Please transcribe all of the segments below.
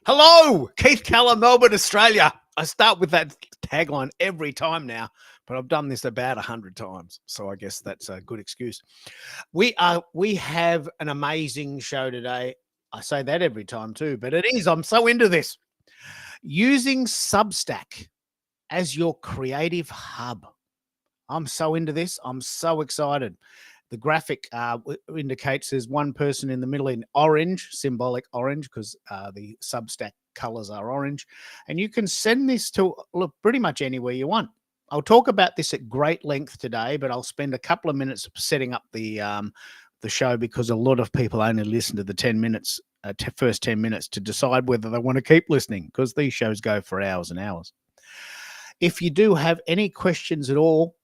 Hello, Keith Keller, Melbourne, Australia. I start with that tagline every time now, but I've done this about 100 times, so I guess that's a good excuse. We have an amazing show today. I say that every time too, but it is. I'm so into this. Using Substack as your creative hub. I'm so into this. I'm so excited. The graphic indicates there's one person in the middle in orange, symbolic orange, because the Substack colors are orange. And you can send this to pretty much anywhere you want. I'll talk about this at great length today, but I'll spend a couple of minutes setting up the show because a lot of people only listen to the 10 minutes, first 10 minutes to decide whether they want to keep listening, because these shows go for hours and hours. If you do have any questions at all,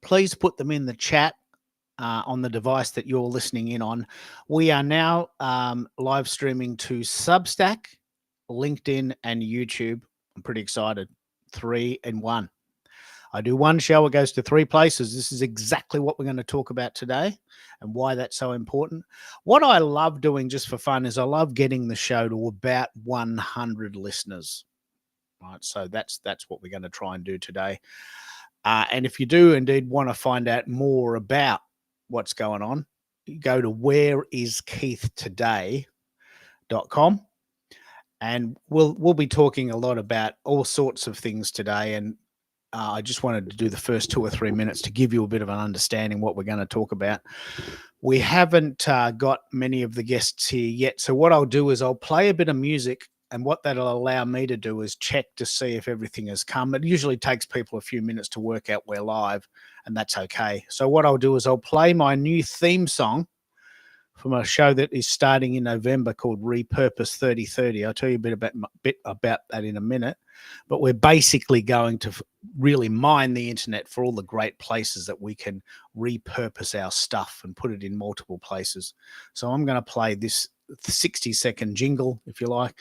please put them in the chat on the device that you're listening in on. We are now live streaming to Substack, LinkedIn, and YouTube. I'm pretty excited. 3 in 1. I do one show, it goes to 3 places. This is exactly what we're going to talk about today and why that's so important. What I love doing just for fun is I love getting the show to about 100 listeners. Right, so that's what we're going to try and do today. And if you do indeed want to find out more about what's going on, you go to whereiskeithtoday.com, and we'll be talking a lot about all sorts of things today. And I just wanted to do the first 2 or 3 minutes to give you a bit of an understanding what we're going to talk about. We haven't got many of the guests here yet, so what I'll do is I'll play a bit of music. And what that'll allow me to do is check to see if everything has come. It usually takes people a few minutes to work out we're live, and that's okay. So what I'll do is I'll play my new theme song from a show that is starting in November called Repurpose 3030. I'll tell you a bit about that in a minute. But we're basically going to really mine the internet for all the great places that we can repurpose our stuff and put it in multiple places. So I'm going to play this 60-second jingle, if you like,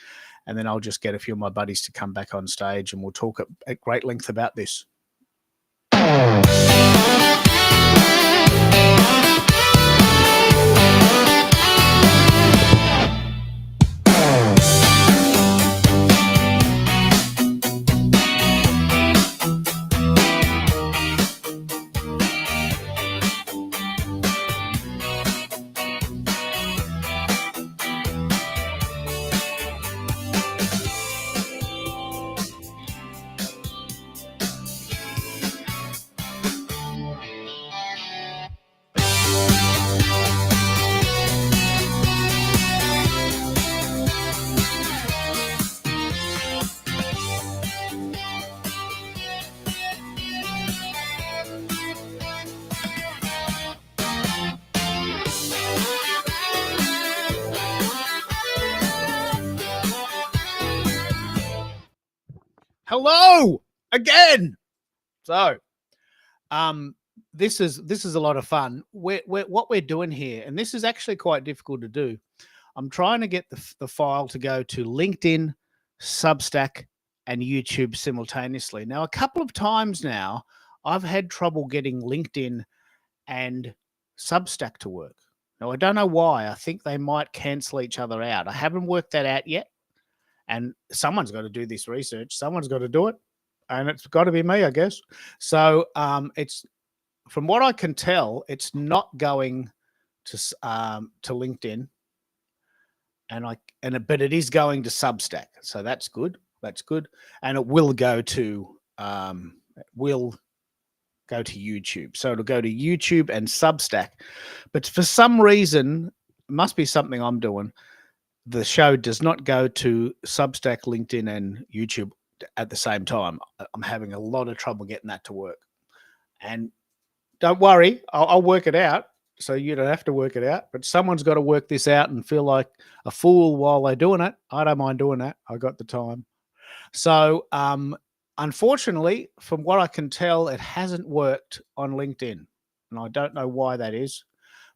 and then I'll just get a few of my buddies to come back on stage and we'll talk at great length about this. Hello again. So, this is a lot of fun. What we're doing here, and this is actually quite difficult to do. I'm trying to get the file to go to LinkedIn, Substack, and YouTube simultaneously. Now, a couple of times now, I've had trouble getting LinkedIn and Substack to work. Now, I don't know why. I think they might cancel each other out. I haven't worked that out yet. And someone's got to do this research. Someone's got to do it. And it's got to be me, I guess. So it's, from what I can tell, it's not going to LinkedIn, but it is going to Substack. So that's good. That's good. And it will go to YouTube. So it'll go to YouTube and Substack. But for some reason, it must be something I'm doing, the show does not go to Substack, LinkedIn, and YouTube at the same time. I'm having a lot of trouble getting that to work. And don't worry, I'll work it out, so you don't have to work it out. But someone's got to work this out and feel like a fool while they're doing it. I don't mind doing that. I got the time. So, unfortunately, from what I can tell, it hasn't worked on LinkedIn. And I don't know why that is,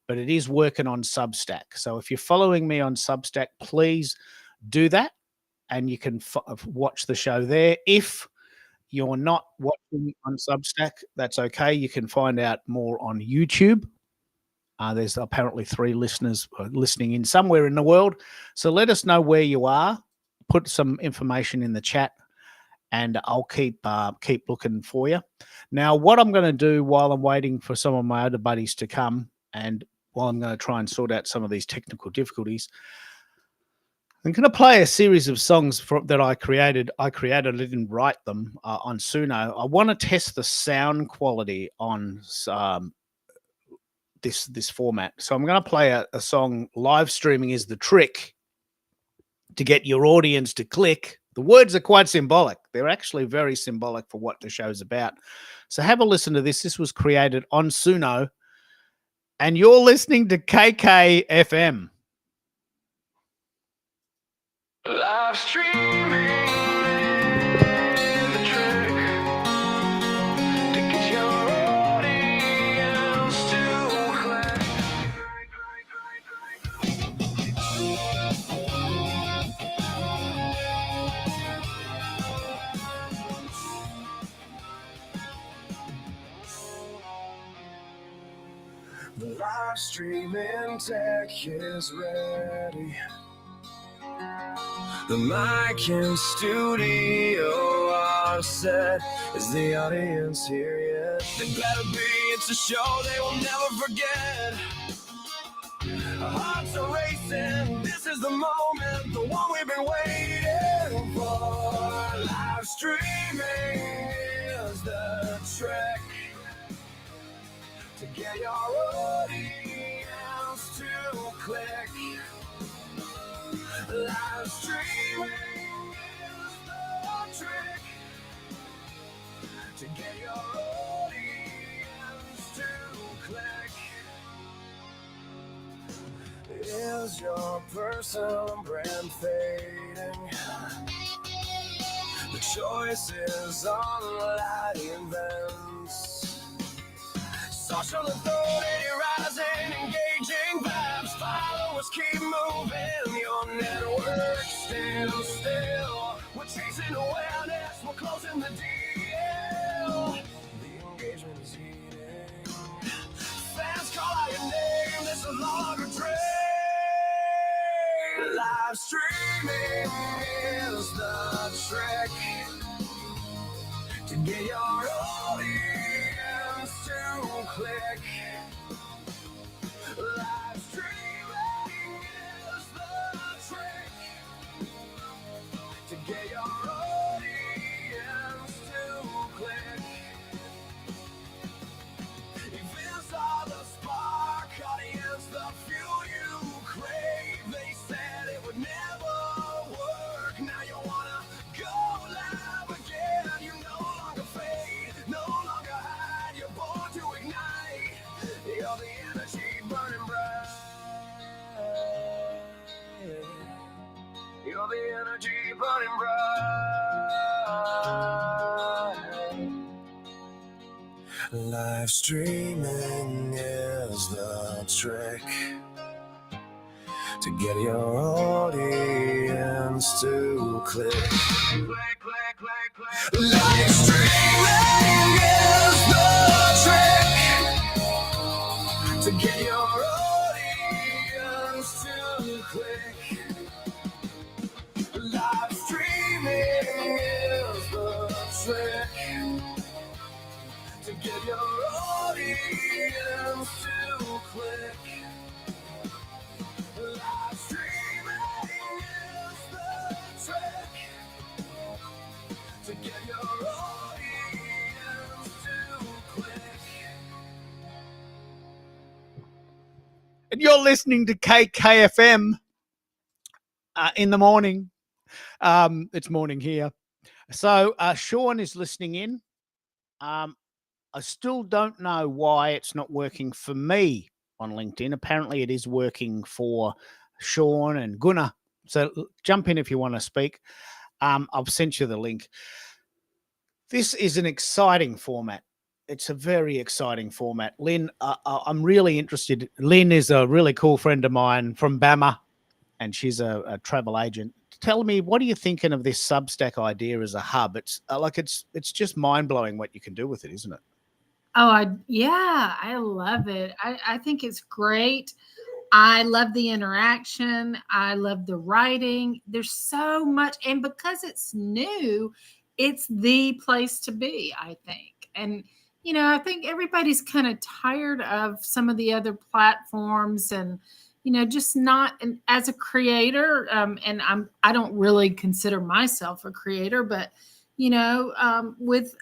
but it is working on Substack. So if you're following me on Substack, please do that, and you can watch the show there. If you're not watching on Substack, that's okay. You can find out more on YouTube. There's apparently 3 listeners listening in somewhere in the world. So let us know where you are. put some information in the chat, and I'll keep looking for you. Now, what I'm going to do while I'm waiting for some of my other buddies to come, and while I'm going to try and sort out some of these technical difficulties, I'm going to play a series of songs that I created. I didn't write them on Suno. I want to test the sound quality on this format. So I'm going to play a song. Live streaming is the trick to get your audience to click. The words are quite symbolic. They're actually very symbolic for what the show's about. So have a listen to this. This was created on Suno, and you're listening to KKFM. Live streaming. The live streaming tech is ready. The mic and studio are set. Is the audience here yet? They better be, it's a show they will never forget. Our hearts are racing, this is the moment, the one we've been waiting for. Live streaming is the trick to get your audience to click. Live streaming is the trick to get your audience to click. Is your personal brand fading? The choice is online events. Social authority rising, engaging vibes. Followers keep moving, your network still. We're chasing awareness, we're closing the deal. The engagement is heating. Fans call out your name, this is no longer trade. Live streaming is the trick to get your audience to click. Live streaming is the trick to get your audience to click. Events are the spark, audience the fuel you crave. They said it would never work, now you wanna go live again. You no longer fade, no longer hide, you're born to ignite. You're the energy burning bright. You're the energy burning bright. Live streaming is the trick to get your audience to click. Live streaming is the trick to get your audience to click. Live streaming is the trick to get your audience to click. Live streaming is the trick to get your audience to click. And you're listening to KKFM in the morning. It's morning here. So Sean is listening in. I still don't know why it's not working for me on LinkedIn. Apparently it is working for Sean and Gunnar. So jump in if you want to speak. I've sent you the link. This is an exciting format. It's a very exciting format. Lynn, I'm really interested. Lynn is a really cool friend of mine from Bama, and she's a travel agent. Tell me, what are you thinking of this Substack idea as a hub? It's it's just mind-blowing what you can do with it, isn't it? Oh, yeah, I love it. I think it's great. I love the interaction. I love the writing. There's so much. And because it's new, it's the place to be, I think. And, I think everybody's kind of tired of some of the other platforms and, just not, and as a creator, and I don't really consider myself a creator, but, with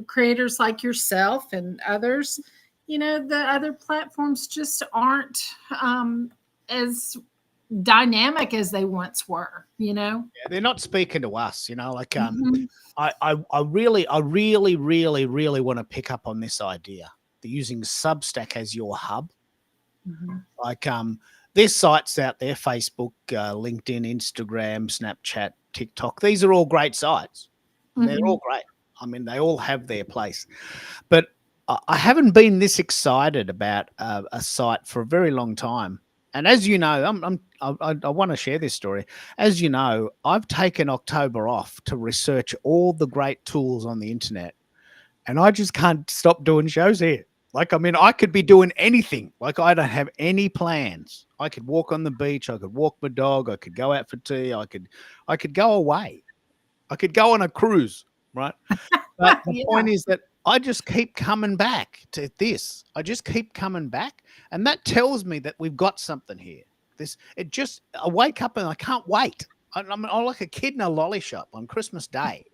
creators like yourself and others, the other platforms just aren't as dynamic as they once were. Yeah, they're not speaking to us, like Mhm. I really want to pick up on this idea. They're using Substack as your hub. Mhm. Like there's sites out there, Facebook, LinkedIn, Instagram, Snapchat, TikTok. These are all great sites. They're Mhm. all great. I mean, they all have their place. But I haven't been this excited about a site for a very long time. And as you know, I want to share this story. As you know, I've taken October off to research all the great tools on the internet, and I just can't stop doing shows here. Like, I mean, I could be doing anything. Like, I don't have any plans. I could walk on the beach. I could walk my dog. I could go out for tea. I could go away. I could go on a cruise, right? But the Yeah. point is that I just keep coming back to this. I just keep coming back. And that tells me that we've got something here. I wake up and I can't wait. I'm like a kid in a lolly shop on Christmas Day.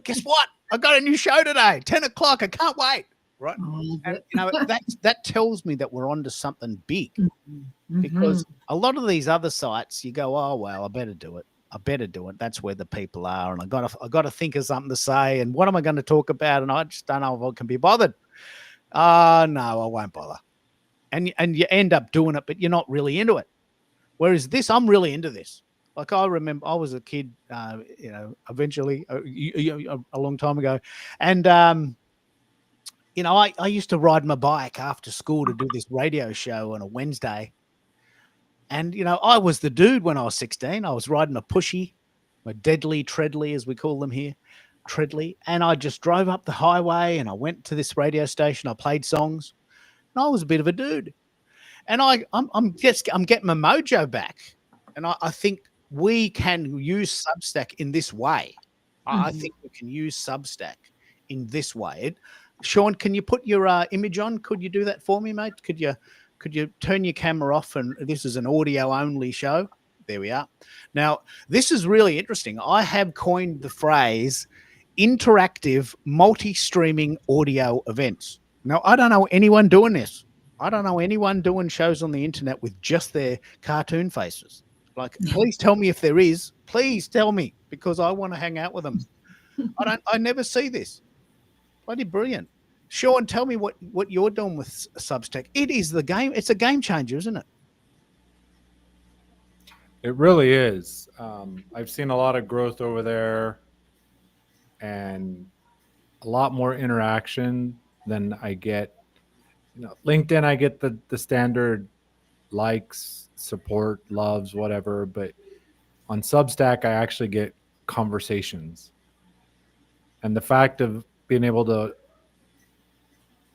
Guess what? I got a new show today, 10 o'clock. I can't wait. Right. I love And, it. that tells me that we're onto something big, Mhm. because a lot of these other sites, you go, oh, well, I better do it. I better do it. That's where the people are, and I got to think of something to say. And what am I going to talk about? And I just don't know if I can be bothered. No, I won't bother. And you end up doing it, but you're not really into it. Whereas this, I'm really into this. Like, I remember I was a kid, eventually a long time ago, and I used to ride my bike after school to do this radio show on a Wednesday. And, I was the dude when I was 16. I was riding a pushy, a deadly treadly, as we call them here, treadly. And I just drove up the highway and I went to this radio station. I played songs, and I was a bit of a dude. And I'm getting my mojo back. And I think we can use Substack in this way. I Mhm. think we can use Substack in this way. Sean, can you put your image on? Could you do that for me, mate? Could you turn your camera off? And this is an audio only show. There we are. Now, this is really interesting. I have coined the phrase interactive multi-streaming audio events. Now, I don't know anyone doing this. I don't know anyone doing shows on the internet with just their cartoon faces. Like, please tell me if there is. Please tell me, because I want to hang out with them. I never see this. Bloody brilliant. Sean, tell me what you're doing with Substack. It is the game. It's a game changer, isn't it? It really is. I've seen a lot of growth over there and a lot more interaction than I get. LinkedIn, I get the standard likes, support, loves, whatever. But on Substack, I actually get conversations. And the fact of being able to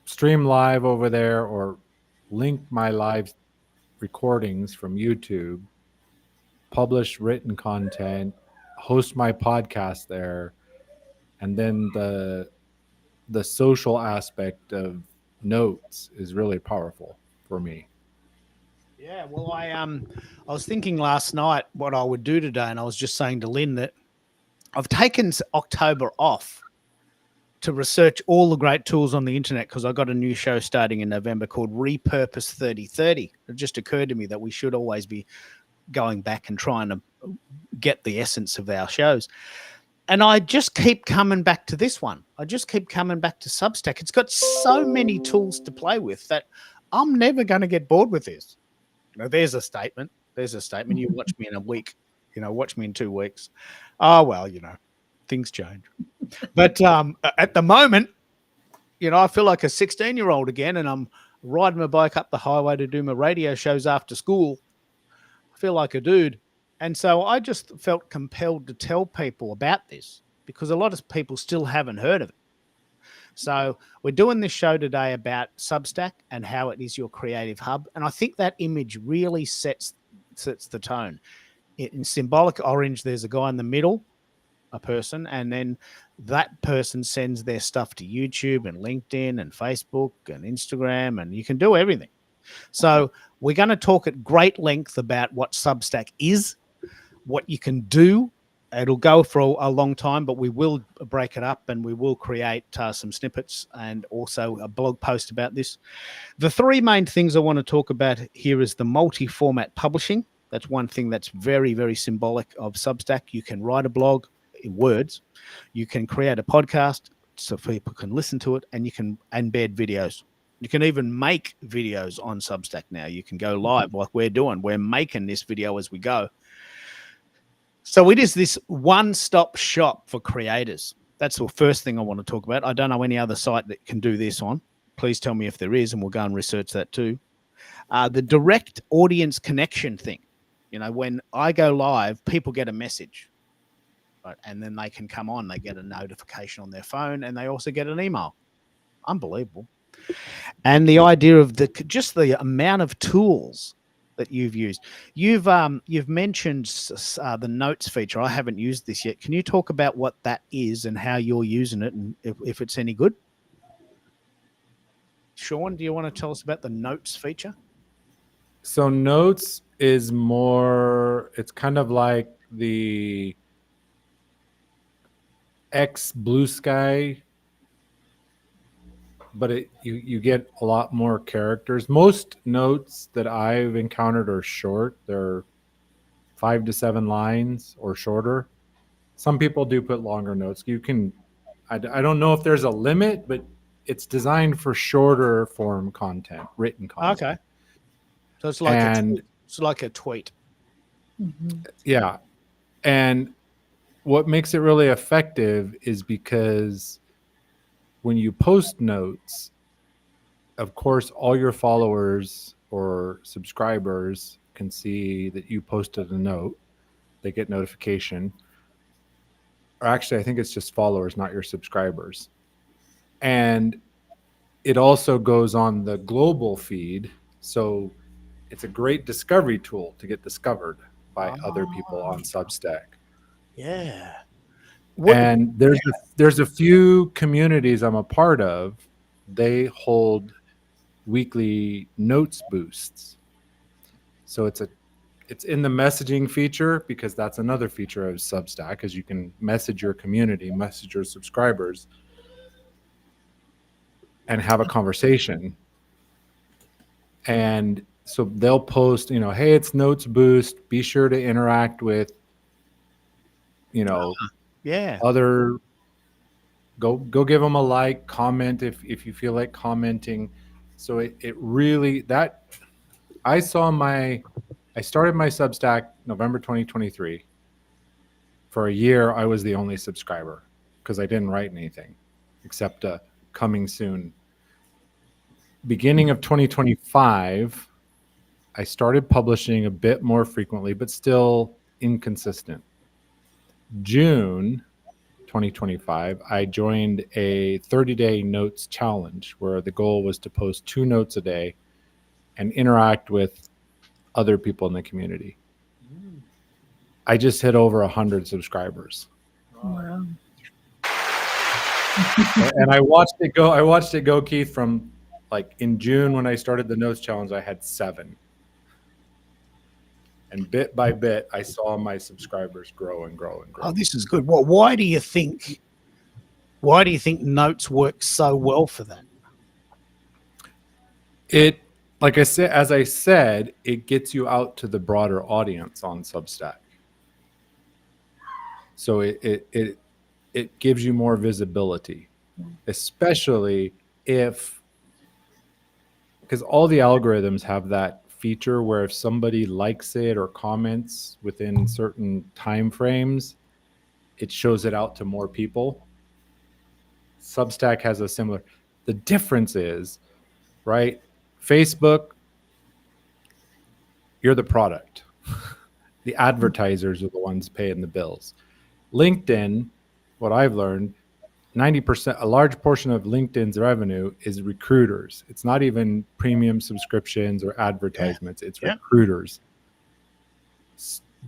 stream live over there or link my live recordings from YouTube, publish written content, host my podcast there, and then the social aspect of notes is really powerful for me. Yeah, well, I was thinking last night what I would do today, and I was just saying to Lynn that I've taken October off to research all the great tools on the internet, because I got a new show starting in November called Repurpose 3030. It just occurred to me that we should always be going back and trying to get the essence of our shows. And I just keep coming back to this one. I just keep coming back to Substack. It's got so many tools to play with that I'm never going to get bored with this. There's a statement. There's a statement. You watch me in a week. Watch me in 2 weeks. Oh, well, things change. But at the moment, I feel like a 16-year-old again, and I'm riding my bike up the highway to do my radio shows after school. I feel like a dude. And so I just felt compelled to tell people about this, because a lot of people still haven't heard of it. So we're doing this show today about Substack and how it is your creative hub. And I think that image really sets the tone. In symbolic orange, there's a guy in the middle, a person, and then that person sends their stuff to YouTube and LinkedIn and Facebook and Instagram, and you can do everything. So we're going to talk at great length about what Substack is, what you can do. It'll go for a long time, but we will break it up and we will create some snippets and also a blog post about this. The three main things I want to talk about here is the multi-format publishing. That's one thing that's very, very symbolic of Substack. You can write a blog in words. You can create a podcast so people can listen to it, and you can embed videos. You can even make videos on Substack now. You can go live like we're doing. We're making this video as we go. So it is this one-stop shop for creators. That's the first thing I want to talk about. I don't know any other site that can do this on. Please tell me if there is, and we'll go and research that too. The direct audience connection thing. You know, when I go live, people get a message, right? And then they can come on. They get a notification on their phone, and they also get an email. Unbelievable. And the idea of just the amount of tools that you've used. You've mentioned the notes feature. I haven't used this yet. Can you talk about what that is and how you're using it, and if it's any good? Sean, do you want to tell us about the notes feature? So notes is more, it's kind of like the X Blue Sky, but you get a lot more characters. Most notes that I've encountered are short. They're 5 to 7 lines or shorter. Some people do put longer notes. You can, I don't know if there's a limit, but it's designed for shorter form content, written content. Okay. So it's like a tweet. Mm-hmm. Yeah. And what makes it really effective is because when you post notes, of course, all your followers or subscribers can see that you posted a note. They get notification. Or actually, I think it's just followers, not your subscribers. And it also goes on the global feed. So it's a great discovery tool to get discovered by other people on Substack. Yeah. And there's a few communities I'm a part of. They hold weekly notes boosts. So it's in the messaging feature, because that's another feature of Substack, is you can message your community, message your subscribers, and have a conversation. And so they'll post, hey, it's notes boost. Be sure to interact with, other, go give them a like, comment if you feel like commenting. So it really, that I started my Substack November 2023. For a year, I was the only subscriber because I didn't write anything except coming soon. Beginning of 2025, I started publishing a bit more frequently, but still inconsistent. June 2025, I joined a 30-day notes challenge where the goal was to post 2 notes a day and interact with other people in the community. I just hit over 100 subscribers. Wow. And I watched it go, Keith, from like in June when I started the notes challenge, I had 7. And bit by bit, I saw my subscribers grow and grow and grow. Oh, this is good. Well, why do you think notes work so well for that? It, like I said, as I said, it gets you out to the broader audience on Substack. So it gives you more visibility, especially because all the algorithms have that feature where if somebody likes it or comments within certain time frames, it shows it out to more people. Substack has a similar. The difference is, right? Facebook, you're the product. The advertisers are the ones paying the bills. LinkedIn, what I've learned, 90%, a large portion of LinkedIn's revenue is recruiters. It's not even premium subscriptions or advertisements. It's Yeah. recruiters.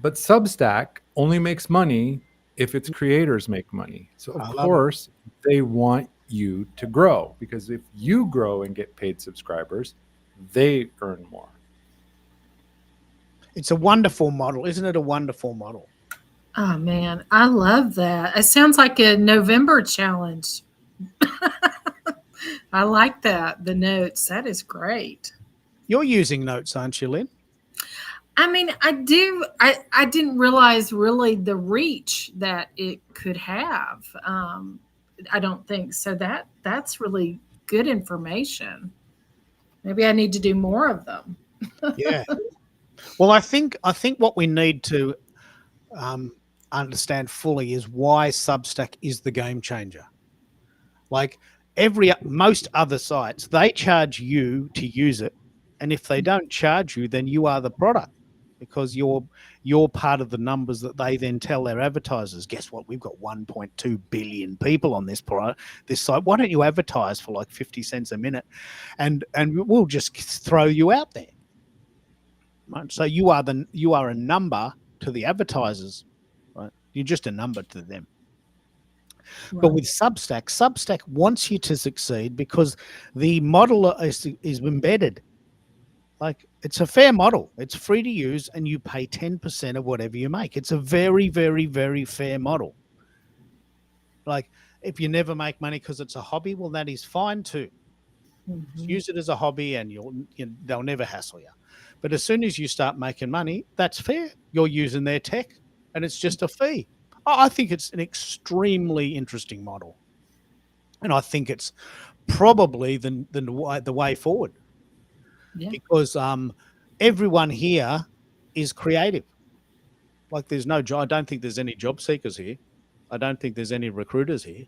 But Substack only makes money if its creators make money. So I of love it. course they want you to grow, because if you grow and get paid subscribers, they earn more. It's a wonderful model, isn't it? A wonderful model. Oh man, I love that. It sounds like a November challenge. I like that. The notes. That is great. You're using notes, aren't you, Lynn? I mean, I do. I didn't realize really the reach that it could have. I don't think so. That's really good information. Maybe I need to do more of them. Yeah. Well, I think what we need to understand fully is why Substack is the game changer. Like most other sites, they charge you to use it, and if they don't charge you, then you are the product, because you're part of the numbers that they then tell their advertisers. Guess what? We've got 1.2 billion people on this site. Why don't you advertise for like 50 cents a minute, and we'll just throw you out there. Right? So you are a number to the advertisers, right? You're just a number to them. But with Substack wants you to succeed because the model is embedded. Like, it's a fair model. It's free to use, and you pay 10% of whatever you make. It's a very, very, very fair model. Like, if you never make money because it's a hobby, well, that is fine too. Mhm. Use it as a hobby, and they'll never hassle you. But as soon as you start making money, that's fair. You're using their tech, and it's just a fee. I think it's an extremely interesting model, and I think it's probably the way forward. Yeah. Because everyone here is creative. Like, there's no job. I don't think there's any job seekers here. I don't think there's any recruiters here.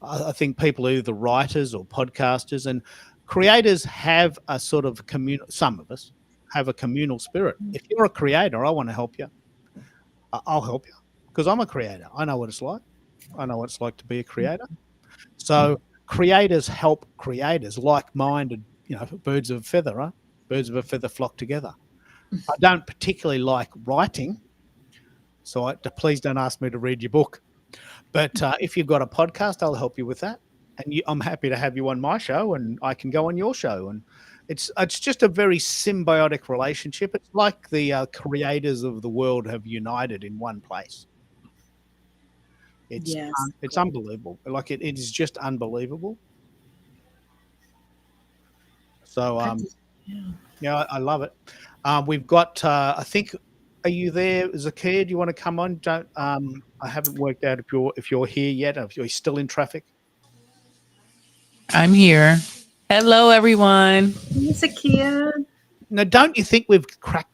I think people are either writers or podcasters, and creators have a sort of communal. Some of us have a communal spirit. If you're a creator, I want to help you. I'll help you because I'm a creator. I know what it's like. I know what it's like to be a creator. So creators help creators, like-minded, birds of a feather, right? Birds of a feather flock together. I don't particularly like writing, so please don't ask me to read your book. But if you've got a podcast, I'll help you with that. And I'm happy to have you on my show, and I can go on your show. And it's just a very symbiotic relationship. It's like the creators of the world have united in one place. It's unbelievable. Like, it is just unbelievable. So I love it. We've got I think, are you there, Zakir? Do you want to come on? Don't I haven't worked out if you're here yet, or if you're still in traffic. I'm here. Hello, everyone. He's a kid. Now, don't you think we've cracked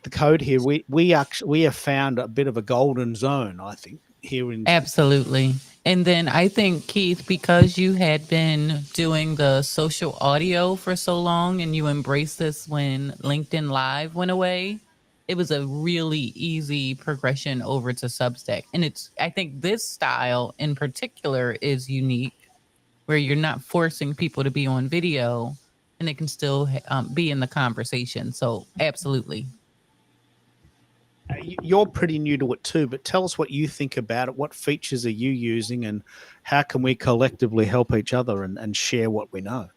the code here? We have found a bit of a golden zone, I think, here in Absolutely. And then I think, Keith, because you had been doing the social audio for so long and you embraced this when LinkedIn Live went away, it was a really easy progression over to Substack. And I think this style in particular is unique, where you're not forcing people to be on video and they can still be in the conversation. So absolutely. You're pretty new to it too, but tell us what you think about it. What features are you using, and how can we collectively help each other and share what we know?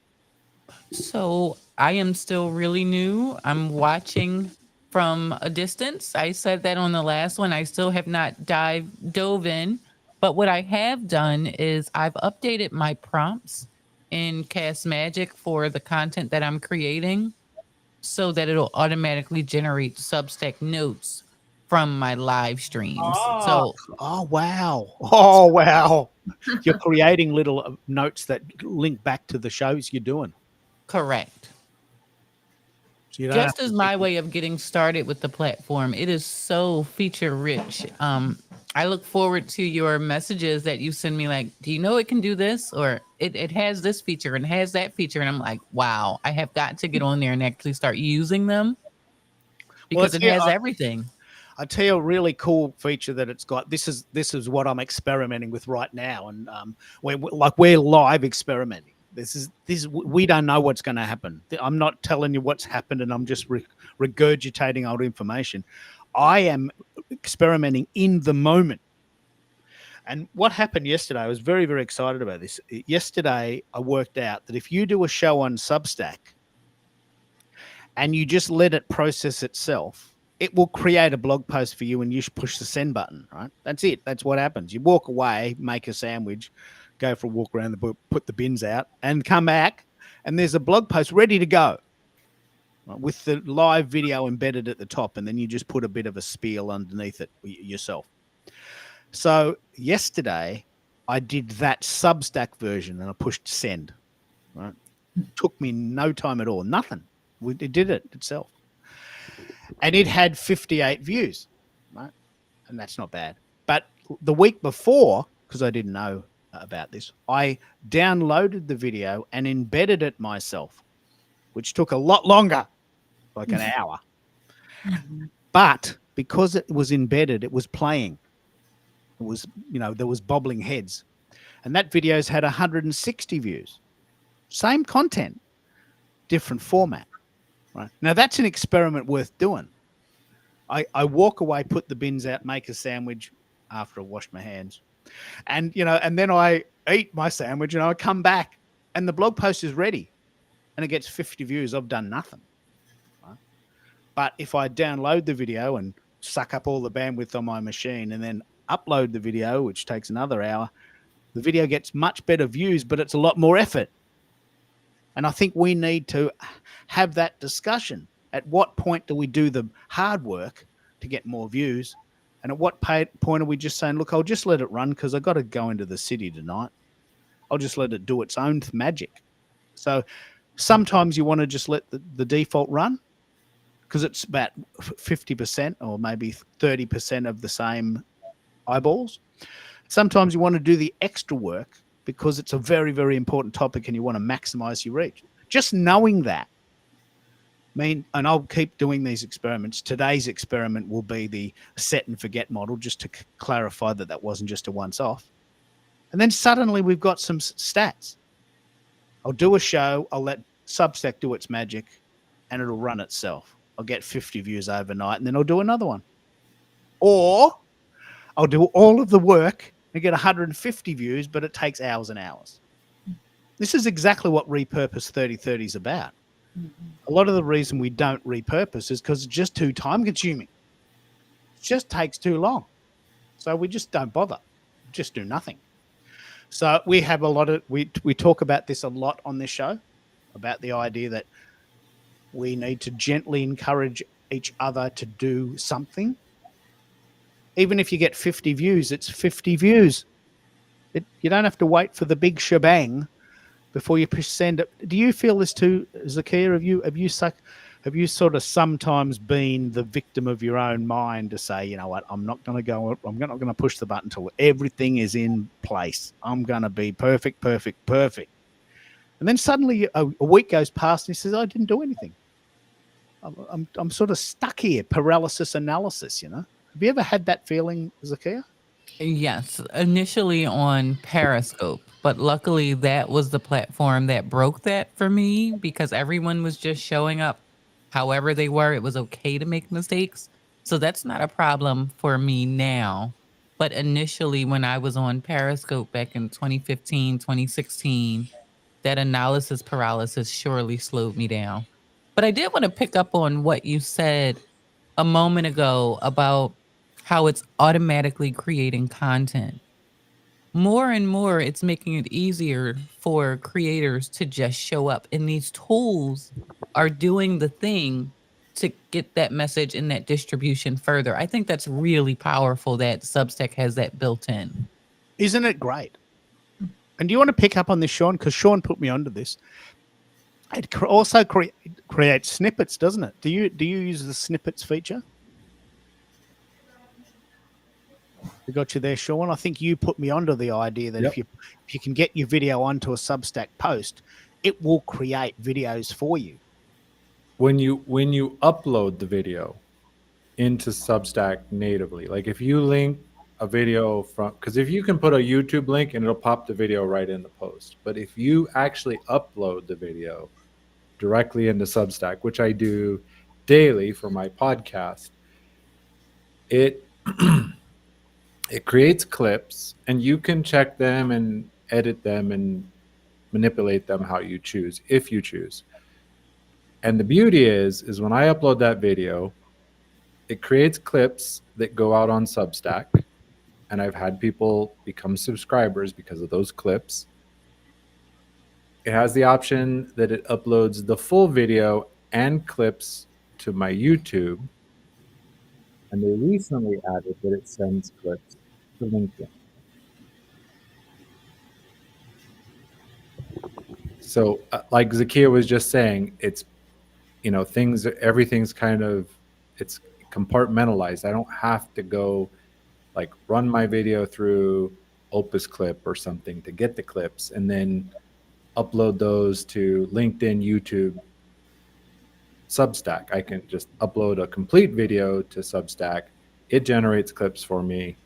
So I am still really new. I'm watching from a distance. I said that on the last one. I still have not dove in. But what I have done is I've updated my prompts in Cast Magic for the content that I'm creating, so that it'll automatically generate Substack notes from my live streams. Oh wow. You're creating little notes that link back to the shows you're doing. Correct. So you don't Just as my way of getting started with the platform, it is so feature rich. I look forward to your messages that you send me, like, do you know it can do this? Or it has this feature and has that feature. And I'm like, wow, I have got to get on there and actually start using them, because it has everything. I tell you a really cool feature that it's got. This is what I'm experimenting with right now, and we're live experimenting. We don't know what's going to happen. I'm not telling you what's happened, and I'm just regurgitating old information. I am experimenting in the moment. And what happened yesterday, I was very, very excited about this. Yesterday, I worked out that if you do a show on Substack and you just let it process itself, it will create a blog post for you and you should push the send button, right? That's it. That's what happens. You walk away, make a sandwich, go for a walk around the book, put the bins out and come back and there's a blog post ready to go, right, with the live video embedded at the top. And then you just put a bit of a spiel underneath it yourself. So yesterday I did that Substack version and I pushed send, right? It took me no time at all. Nothing. It did it itself. And it had 58 views, right? And that's not bad. But the week before, because I didn't know about this, I downloaded the video and embedded it myself, which took a lot longer, like an hour. But because it was embedded, it was playing. It was, there was bobbling heads. And that video's had 160 views. Same content, different format. Right. Now, that's an experiment worth doing. I walk away, put the bins out, make a sandwich after I wash my hands. And, and then I eat my sandwich and I come back and the blog post is ready and it gets 50 views. I've done nothing. Right? But if I download the video and suck up all the bandwidth on my machine and then upload the video, which takes another hour, the video gets much better views, but it's a lot more effort. And I think we need to have that discussion. At what point do we do the hard work to get more views? And at what point are we just saying, look, I'll just let it run because I've got to go into the city tonight. I'll just let it do its own magic. So sometimes you want to just let the default run because it's about 50% or maybe 30% of the same eyeballs. Sometimes you want to do the extra work because it's a very, very important topic and you want to maximize your reach. Just knowing that, and I'll keep doing these experiments. Today's experiment will be the set and forget model, just to clarify that wasn't just a once off. And then suddenly we've got some stats. I'll do a show, I'll let Substack do its magic and it'll run itself. I'll get 50 views overnight and then I'll do another one. Or I'll do all of the work and get 150 views, but it takes hours and hours. This is exactly what Repurpose 3030 is about. A lot of the reason we don't repurpose is because it's just too time consuming. It just takes too long. So we just don't bother. Just do nothing. So we have a lot of, we talk about this a lot on this show, about the idea that we need to gently encourage each other to do something. Even if you get 50 views, it's 50 views. You don't have to wait for the big shebang before you send it. Do you feel this too, Zakia? Have you sort of sometimes been the victim of your own mind to say, you know what, I'm not going to push the button until everything is in place. I'm going to be perfect. And then suddenly a week goes past and he says, I didn't do anything. I'm sort of stuck here, paralysis analysis, Have you ever had that feeling, Zakia? Yes, initially on Periscope, but luckily that was the platform that broke that for me because everyone was just showing up however they were. It was okay to make mistakes. So that's not a problem for me now. But initially when I was on Periscope back in 2015, 2016, that analysis paralysis surely slowed me down. But I did want to pick up on what you said a moment ago about how it's automatically creating content. More and more, it's making it easier for creators to just show up. And these tools are doing the thing to get that message and that distribution further. I think that's really powerful that Substack has that built in. Isn't it great? And do you want to pick up on this, Sean? Because Sean put me onto this. It also creates snippets, doesn't it? Do you use the snippets feature? We got you there, Sean. I think you put me onto the idea that if you can get your video onto a Substack post, it will create videos for you. When you upload the video, into Substack natively. Like if you link a video from, because if you can put a YouTube link and it'll pop the video right in the post, but if you actually upload the video directly into Substack, which I do daily for my podcast, it it creates clips and you can check them and edit them and manipulate them how you choose, if you choose. And the beauty is when I upload that video, it creates clips that go out on Substack, and I've had people become subscribers because of those clips. It has the option that it uploads the full video and clips to my YouTube, and they recently added that it sends clips to LinkedIn. So, like Zakia was just saying, it's, you know, everything's kind of, it's compartmentalized. I don't have to go like run my video through Opus Clip or something to get the clips and then upload those to LinkedIn, YouTube, Substack. I can just upload a complete video to Substack. It generates clips for me,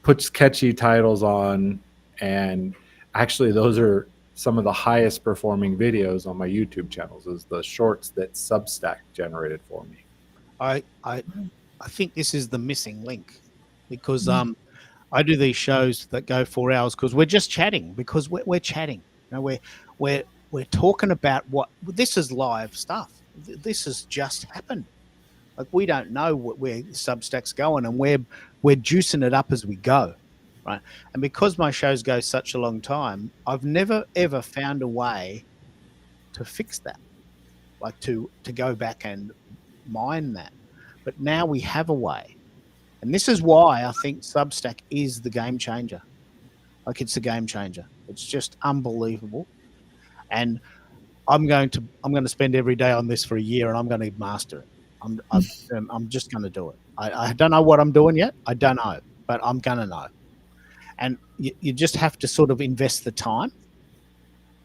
puts catchy titles on, and actually those are some of the highest performing videos on my YouTube channels, is the shorts that Substack generated for me. I think this is the missing link, because I do these shows that go 4 hours because we're just chatting, because we're chatting. You know, we're talking about what this is live stuff. This has just happened. Like, we don't know where Substack's going, and we're juicing it up as we go, right? And because my shows go such a long time, I've never ever found a way to fix that, like to go back and mine that. But now we have a way. And this is why I think Substack is the game changer. Like, it's a game changer. It's just unbelievable. And I'm going to spend every day on this for a year, and I'm going to master it. I'm just going to do it. I don't know what I'm doing yet. I don't know, but I'm going to know. And you just have to sort of invest the time.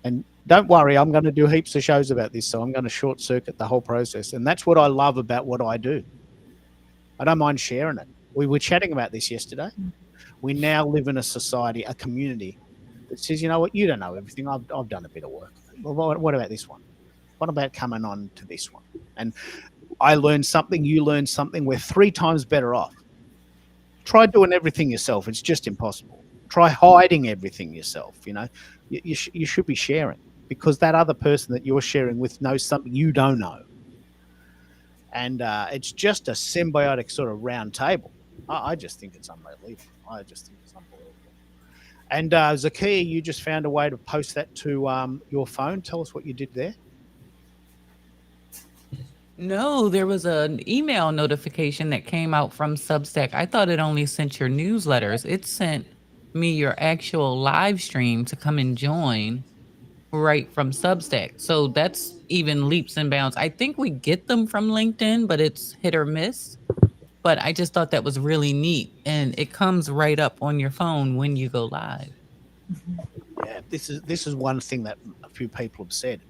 And don't worry, I'm going to do heaps of shows about this, so I'm going to short circuit the whole process. And that's what I love about what I do. I don't mind sharing it. We were chatting about this yesterday. We now live in a society, a community that says, you know what, you don't know everything. I've done a bit of work. Well, what about this one? What about coming on to this one? And I learned something, you learned something. We're 3 times better off. Try doing everything yourself. It's just impossible. Try hiding everything yourself. You know, you should be sharing, because that other person that you're sharing with knows something you don't know. And it's just a symbiotic sort of round table. I just think it's unbelievable. I just think it's unbelievable. And Zakia, you just found a way to post that to your phone. Tell us what you did there. No, there was an email notification that came out from Substack. I thought it only sent your newsletters. It sent me your actual live stream to come and join right from Substack. So that's even leaps and bounds. I think we get them from LinkedIn, but it's hit or miss. But I just thought that was really neat. And it comes right up on your phone when you go live. Yeah, this is one thing that a few people have said.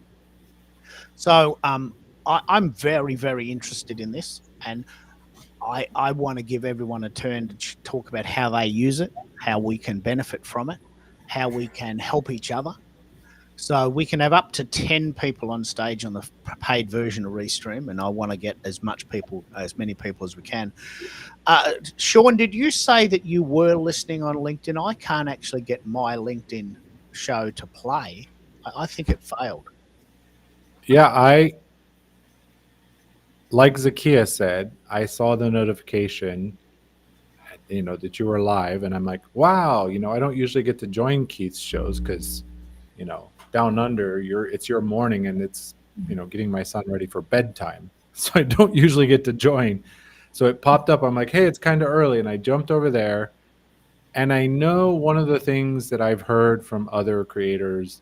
So I'm very, very interested in this, and I want to give everyone a turn to talk about how they use it, how we can benefit from it, how we can help each other. So we can have up to 10 people on stage on the paid version of Restream, and I want to get as many people as we can. Sean, did you say that you were listening on LinkedIn? I can't actually get my LinkedIn show to play. I think it failed. Yeah, like Zakia said, I saw the notification, you know, that you were live, and I'm like, wow, you know, I don't usually get to join Keith's shows because, you know, down under, it's your morning, and it's, you know, getting my son ready for bedtime, so I don't usually get to join. So it popped up. I'm like, hey, it's kind of early, and I jumped over there. And I know one of the things that I've heard from other creators,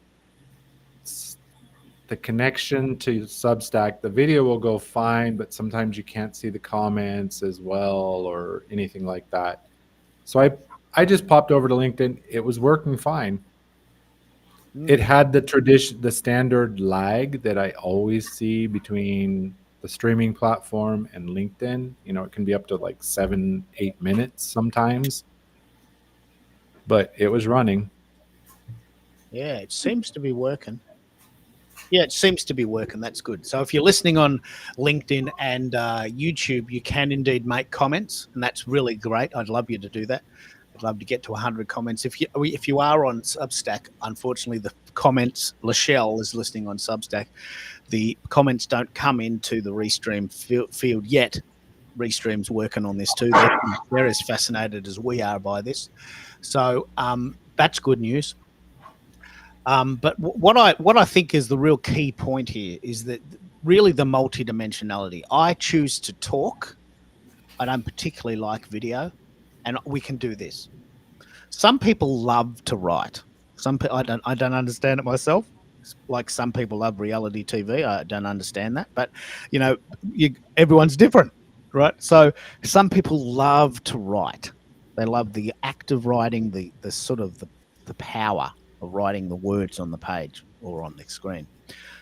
the connection to Substack, the video will go fine, but sometimes you can't see the comments as well or anything like that. So I just popped over to LinkedIn. It was working fine. It had the standard lag that I always see between the streaming platform and LinkedIn, it can be up to like 7-8 minutes sometimes, but it was running. Yeah, it seems to be working. Yeah, it seems to be working. That's good. So if you're listening on LinkedIn and YouTube, you can indeed make comments, and that's really great. I'd love you to do that. I'd love to get to 100 comments. If you are on Substack, unfortunately, the comments, Lachelle is listening on Substack, the comments don't come into the Restream field yet. Restream's working on this too. They're as fascinated as we are by this. So that's good news. But what I think is the real key point here is that really the multidimensionality. I choose to talk. I don't particularly like video, and we can do this. Some people love to write. I don't understand it myself. Like some people love reality TV. I don't understand that, but everyone's different, right? So some people love to write. They love the act of writing, the sort of the power of writing the words on the page or on the screen.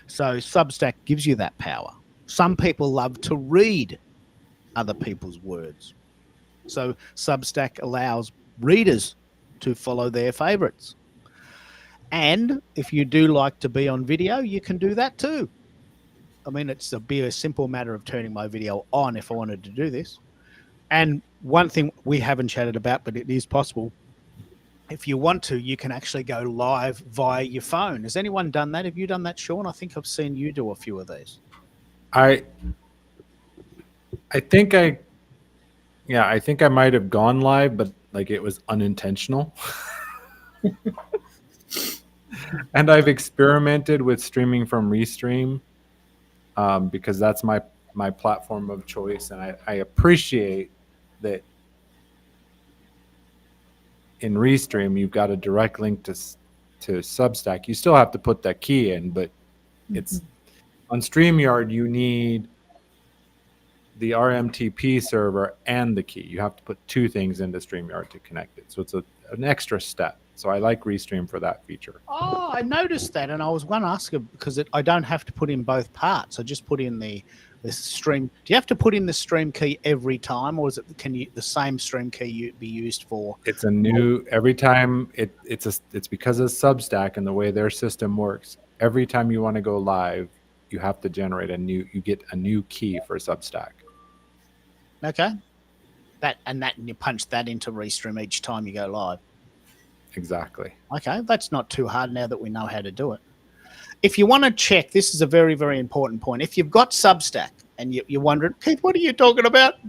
So Substack gives you that power. Some people love to read other people's words. So Substack allows readers to follow their favorites. And if you do like to be on video, you can do that too. I mean, it's be a simple matter of turning my video on if I wanted to do this. And one thing we haven't chatted about, but it is possible, if you want to, you can actually go live via your phone. Has anyone done that? Have you done that, Sean? I think I've seen you do a few of these. I think I might have gone live, but like it was unintentional. And I've experimented with streaming from Restream because that's my platform of choice, and I appreciate that in Restream you've got a direct link to Substack. You still have to put that key in, but it's on StreamYard you need the RMTP server and the key. You have to put two things into StreamYard to connect it. So it's an extra step. So I like Restream for that feature. Oh, I noticed that, and I was going to ask you because I don't have to put in both parts. I just put in the stream. Do you have to put in the stream key every time, or can the same stream key be used for? It's a new every time. It's because of Substack and the way their system works. Every time you want to go live, you have to generate you get a new key for Substack. Okay. And you punch that into Restream each time you go live. Exactly. Okay, that's not too hard now that we know how to do it. If you want to check, this is a very, very important point. If you've got Substack and you're wondering, Keith, what are you talking about?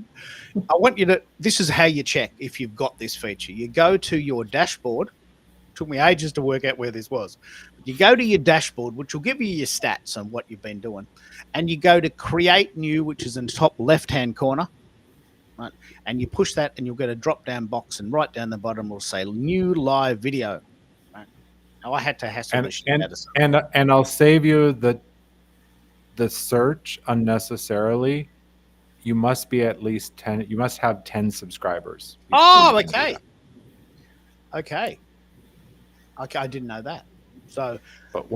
I want you to, this is how you check if you've got this feature. You go to your dashboard. It took me ages to work out where this was. You go to your dashboard, which will give you your stats on what you've been doing. And you go to Create New, which is in the top left-hand corner. Right, and you push that and you'll get a drop-down box, and right down the bottom will say New Live Video. Right? Now I had to hassle the shit out of something. And I'll save you the search unnecessarily. You must be at least 10. You must have 10 subscribers. Oh, okay. Okay. I didn't know that. So, but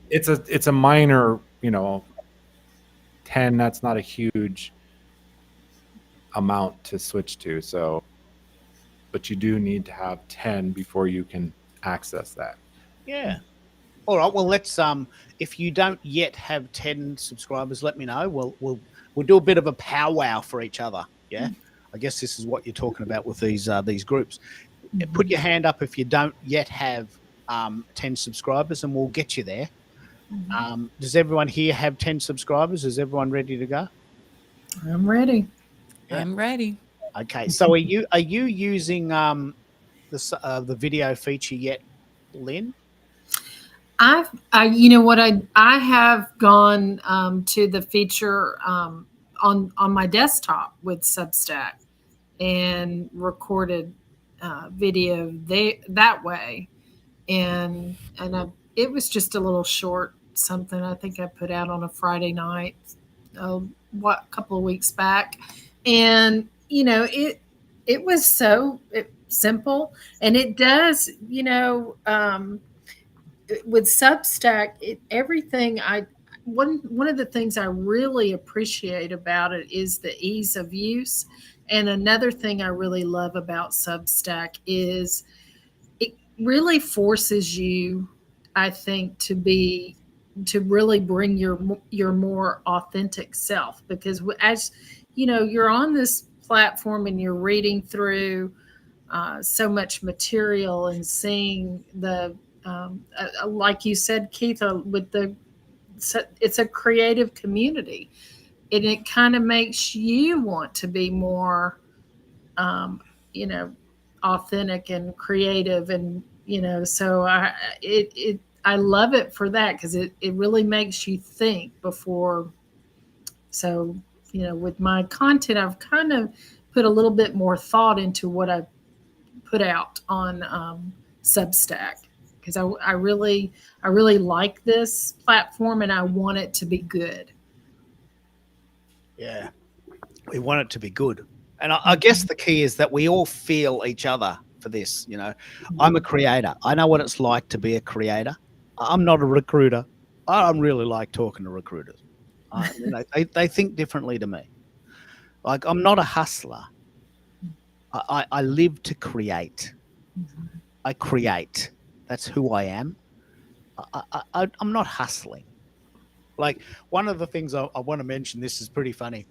it's a minor, 10. That's not a huge amount to switch to. So, but you do need to have 10 before you can access that. Yeah. All right. Well, let's if you don't yet have 10 subscribers, let me know. We'll do a bit of a powwow for each other. Yeah. I guess this is what you're talking about with these groups. Put your hand up if you don't yet have 10 subscribers, and we'll get you there. Does everyone here have 10 subscribers? Is everyone ready to go? I'm ready. Yeah. I'm ready. Okay. So are you using the video feature yet, Lynn? I have gone to the feature on my desktop with Substack and recorded video that way, and it was just a little short something I think I put out on a Friday night, a couple of weeks back, and it was so simple, and it does with Substack everything one of the things I really appreciate about it is the ease of use. And another thing I really love about Substack is it really forces you, I think, to really bring your more authentic self, because as you know, you're on this platform and you're reading through so much material and seeing the like you said, Keith, with the it's a creative community, and it kind of makes you want to be more um, you know, authentic and creative, and so I love it for that, because it really makes you think before. So with my content, I've kind of put a little bit more thought into what I put out on Substack, because I really like this platform and I want it to be good. Yeah, we want it to be good. And I guess the key is that we all feel each other for this. I'm a creator. I know what it's like to be a creator. I'm not a recruiter. I really like talking to recruiters. They think differently to me. Like, I'm not a hustler. I live to create. I create. That's who I am. I'm not hustling. Like, one of the things I want to mention, this is pretty funny.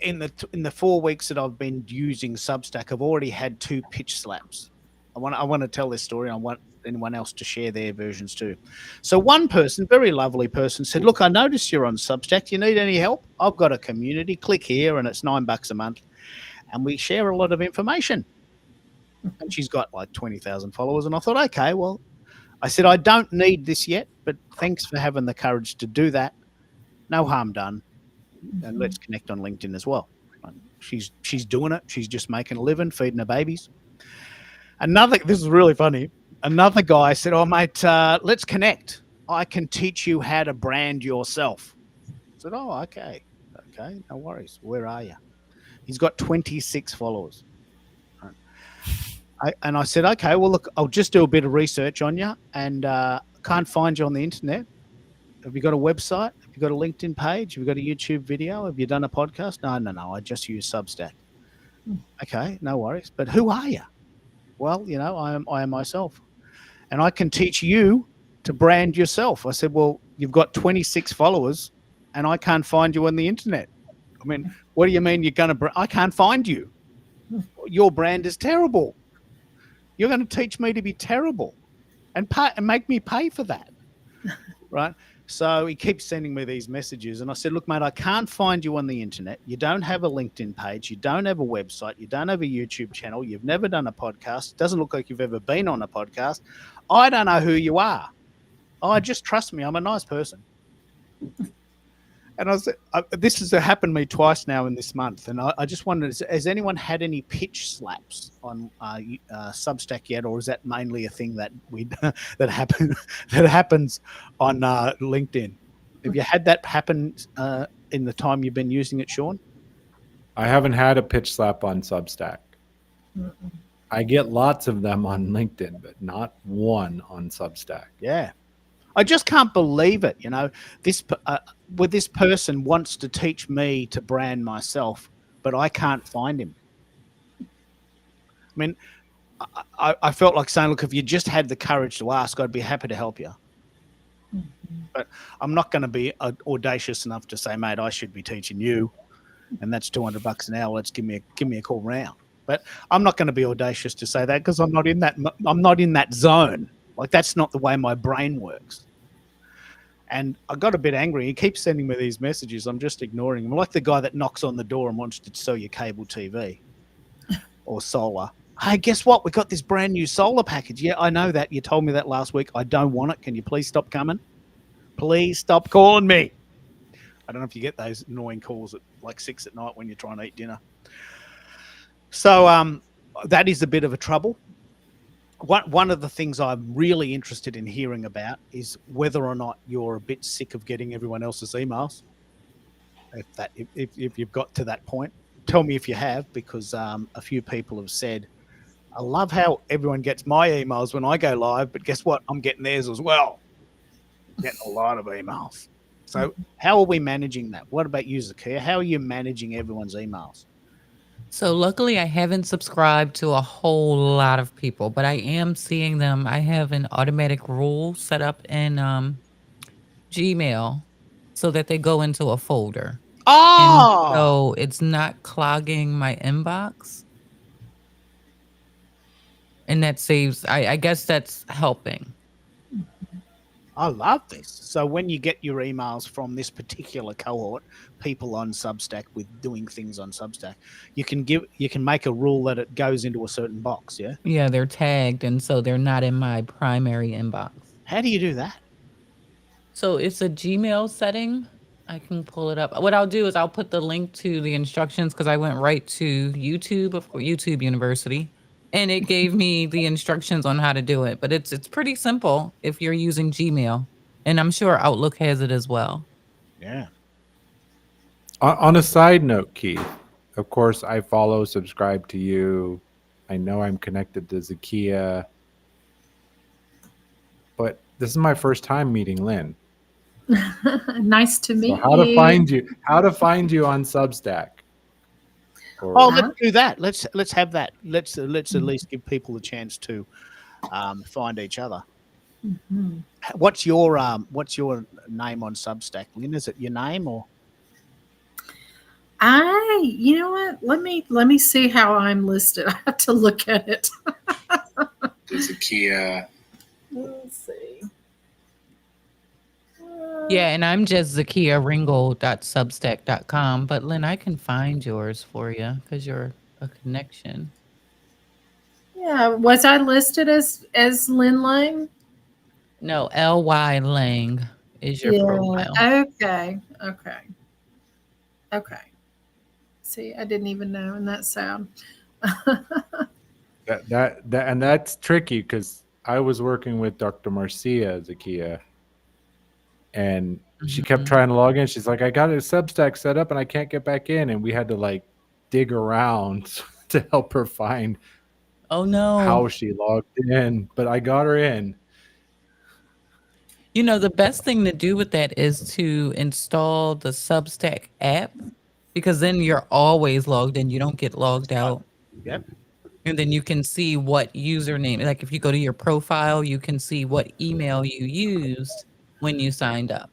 In the 4 weeks that I've been using Substack, I've already had 2 pitch slaps. I want to tell this story. I want anyone else to share their versions too. So one person, very lovely person, said, "Look, I noticed you're on Substack. Do you need any help? I've got a community. Click here, and it's $9 a month, and we share a lot of information." And she's got like 20,000 followers, and I thought, okay, well, I said, I don't need this yet, but thanks for having the courage to do that. No harm done. And let's connect on LinkedIn as well. She's doing it. She's just making a living, feeding her babies. This is really funny. Another guy said, "Oh, mate, let's connect. I can teach you how to brand yourself." I said, "Oh, okay, no worries. Where are you?" He's got 26 followers. And I said, "Okay, well, look, I'll just do a bit of research on you, and can't find you on the internet. Have you got a website? Have you got a LinkedIn page? Have you got a YouTube video? Have you done a podcast?" No. I just use Substack. Okay, no worries. But who are you? Well, I am myself, and I can teach you to brand yourself. I said, "Well, you've got 26 followers, and I can't find you on the internet. I mean, what do you mean you're going to? I can't find you. Your brand is terrible. You're going to teach me to be terrible, and make me pay for that, right?" So he keeps sending me these messages, and I said, "Look, mate, I can't find you on the internet. You don't have a LinkedIn page. You don't have a website. You don't have a YouTube channel. You've never done a podcast. It doesn't look like you've ever been on a podcast. I don't know who you are. Just trust me. I'm a nice person." And I said, this has happened to me twice now in this month. And I just wondered, has anyone had any pitch slaps on Substack yet? Or is that mainly a thing that that happens on LinkedIn? Have you had that happen in the time you've been using it, Sean? I haven't had a pitch slap on Substack. I get lots of them on LinkedIn, but not one on Substack. Yeah. I just can't believe it. This person wants to teach me to brand myself, but I can't find him. I mean, I felt like saying, "Look, if you just had the courage to ask, I'd be happy to help you." But I'm not going to be audacious enough to say, "Mate, I should be teaching you, and that's $200 an hour. Let's give me a call round." But I'm not going to be audacious to say that, because I'm not in that zone. Like, that's not the way my brain works. And I got a bit angry. He keeps sending me these messages. I'm just ignoring him. I'm like the guy that knocks on the door and wants to sell you cable TV or solar. "Hey, guess what? We got this brand new solar package." "Yeah, I know that. You told me that last week. I don't want it. Can you please stop coming? Please stop calling me." I don't know if you get those annoying calls at like 6 at night when you're trying to eat dinner. So that is a bit of a trouble. One of the things I'm really interested in hearing about is whether or not you're a bit sick of getting everyone else's emails. If you've got to that point, tell me if you have, because a few people have said, "I love how everyone gets my emails when I go live, but guess what? I'm getting theirs as well." I'm getting a lot of emails. So how are we managing that? What about you, Zakia? How are you managing everyone's emails? So luckily, I haven't subscribed to a whole lot of people, but I am seeing them. I have an automatic rule set up in Gmail so that they go into a folder. And Oh, so it's not clogging my inbox. And that saves, I guess that's helping. I love this. So when you get your emails from this particular cohort, people on Substack with doing things on Substack, you can make a rule that it goes into a certain box. Yeah. Yeah, they're tagged. And so they're not in my primary inbox. How do you do that? So it's a Gmail setting. I can pull it up. What I'll do is I'll put the link to the instructions because I went right to YouTube, of course, YouTube University, and it gave me the instructions on how to do it. But it's pretty simple if you're using Gmail, and I'm sure Outlook has it as well. Yeah. On a side note, Keith, of course, I follow, subscribe to you. I know I'm connected to Zakia, but this is my first time meeting Lynn. Nice to meet So how you. to find you? How to find you on Substack? Oh, let's do that. Let's have that. Let's at least give people a chance to find each other. Mm-hmm. What's your name on Substack, Lynn? Is it your name or? You know what? Let me see how I'm listed. I have to look at it. Zakia. Let's see. Yeah, and I'm just zakiaringle.substack.com. But Lynn, I can find yours for you because you're a connection. Yeah, was I listed as Lynn Lang? No, L.Y. Lang is your profile. Okay. See, I didn't even know in that sound. That's tricky because I was working with Dr. Marcia Zakia, and she kept trying to log in. She's like, I got a Substack set up and I can't get back in, and we had to like dig around to help her find how she logged in, but I got her in. You know, the best thing to do with that is to install the Substack app because then you're always logged in. You don't get logged out. Yep. And then you can see what username, like if you go to your profile, you can see what email you used when you signed up.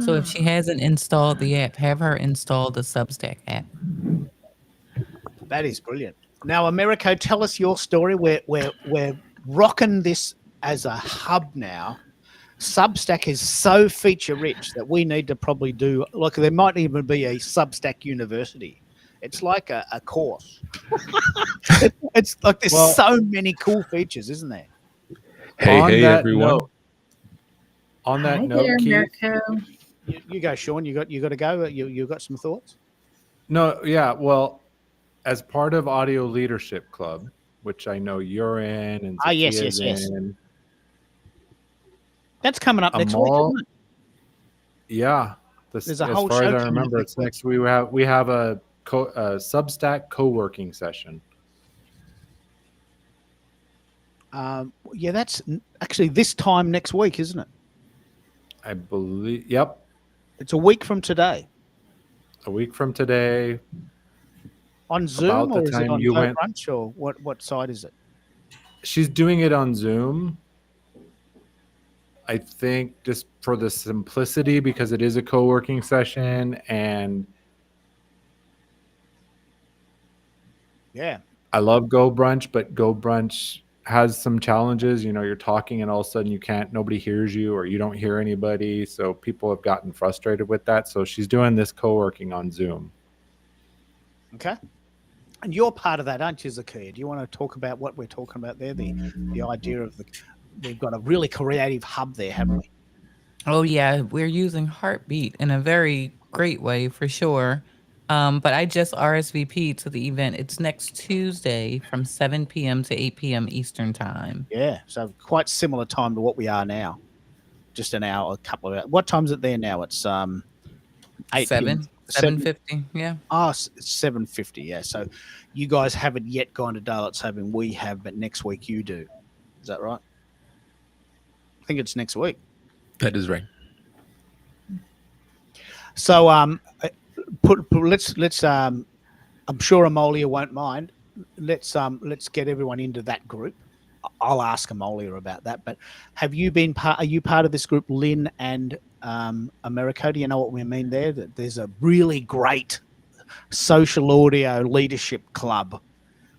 So if she hasn't installed the app, have her install the Substack app. That is brilliant. Now, Americo, tell us your story. We're rocking this as a hub now. Substack is so feature rich that we need to probably do. Look, there might even be a Substack University. It's like a course. It's like there's so many cool features, isn't there? Hey, everyone. On that Hi note, there, Keith, Mirko. You go, Sean. You got to go. You got some thoughts? No, yeah. Well, as part of Audio Leadership Club, which I know you're in, and Zakia's yes. in. That's coming up next week, isn't it? Yeah, There's a as whole far show as I coming up remember, next it's next week. We have a Substack co-working session. Yeah, that's actually this time next week, isn't it? I believe. Yep, It's a week from today. a week from today. On Zoom, About the or is it time on you Go went- Brunch, or what site is it? She's doing it on Zoom. I think just for the simplicity, because it is a co-working session, and Yeah. I love Go Brunch, but Go Brunch has some challenges. You know, you're talking and all of a sudden nobody hears you, or you don't hear anybody. So people have gotten frustrated with that. So she's doing this co-working on Zoom. Okay. And you're part of that, aren't you, Zakia? Do you want to talk about what we're talking about there? The idea of we've got a really creative hub there, haven't we? Oh yeah, we're using Heartbeat in a very great way for sure. But I just RSVP'd to the event. It's next Tuesday from 7 p.m. to 8 p.m. Eastern time. Yeah. So quite similar time to what we are now. Just an hour, a couple of hours. What time is it there now? It's 8 p.m. 7:50. Yeah. Oh, 7:50. Yeah. So you guys haven't yet gone to daylight saving. We have, but next week you do. Is that right? I think it's next week. That is right. So let's I'm sure Amolia won't mind. Let's get everyone into that group. I'll ask Amolia about that. But have you been part? Are you part of this group, Lynn and Americo? Do you know what we mean there? That there's a really great social audio leadership club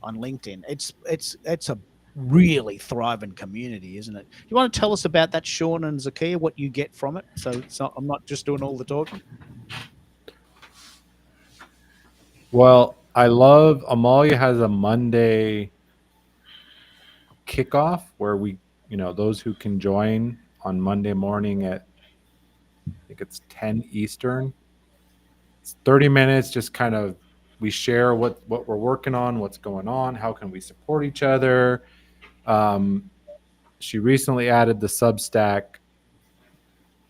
on LinkedIn. It's a really thriving community, isn't it? You want to tell us about that, Sean and Zakia, what you get from it? So it's not, I'm not just doing all the talking. Well, I love Amalia has a Monday kickoff where we, those who can join on Monday morning at, I think it's 10 Eastern. It's 30 minutes, just kind of, we share what we're working on, what's going on, how can we support each other. She recently added the Substack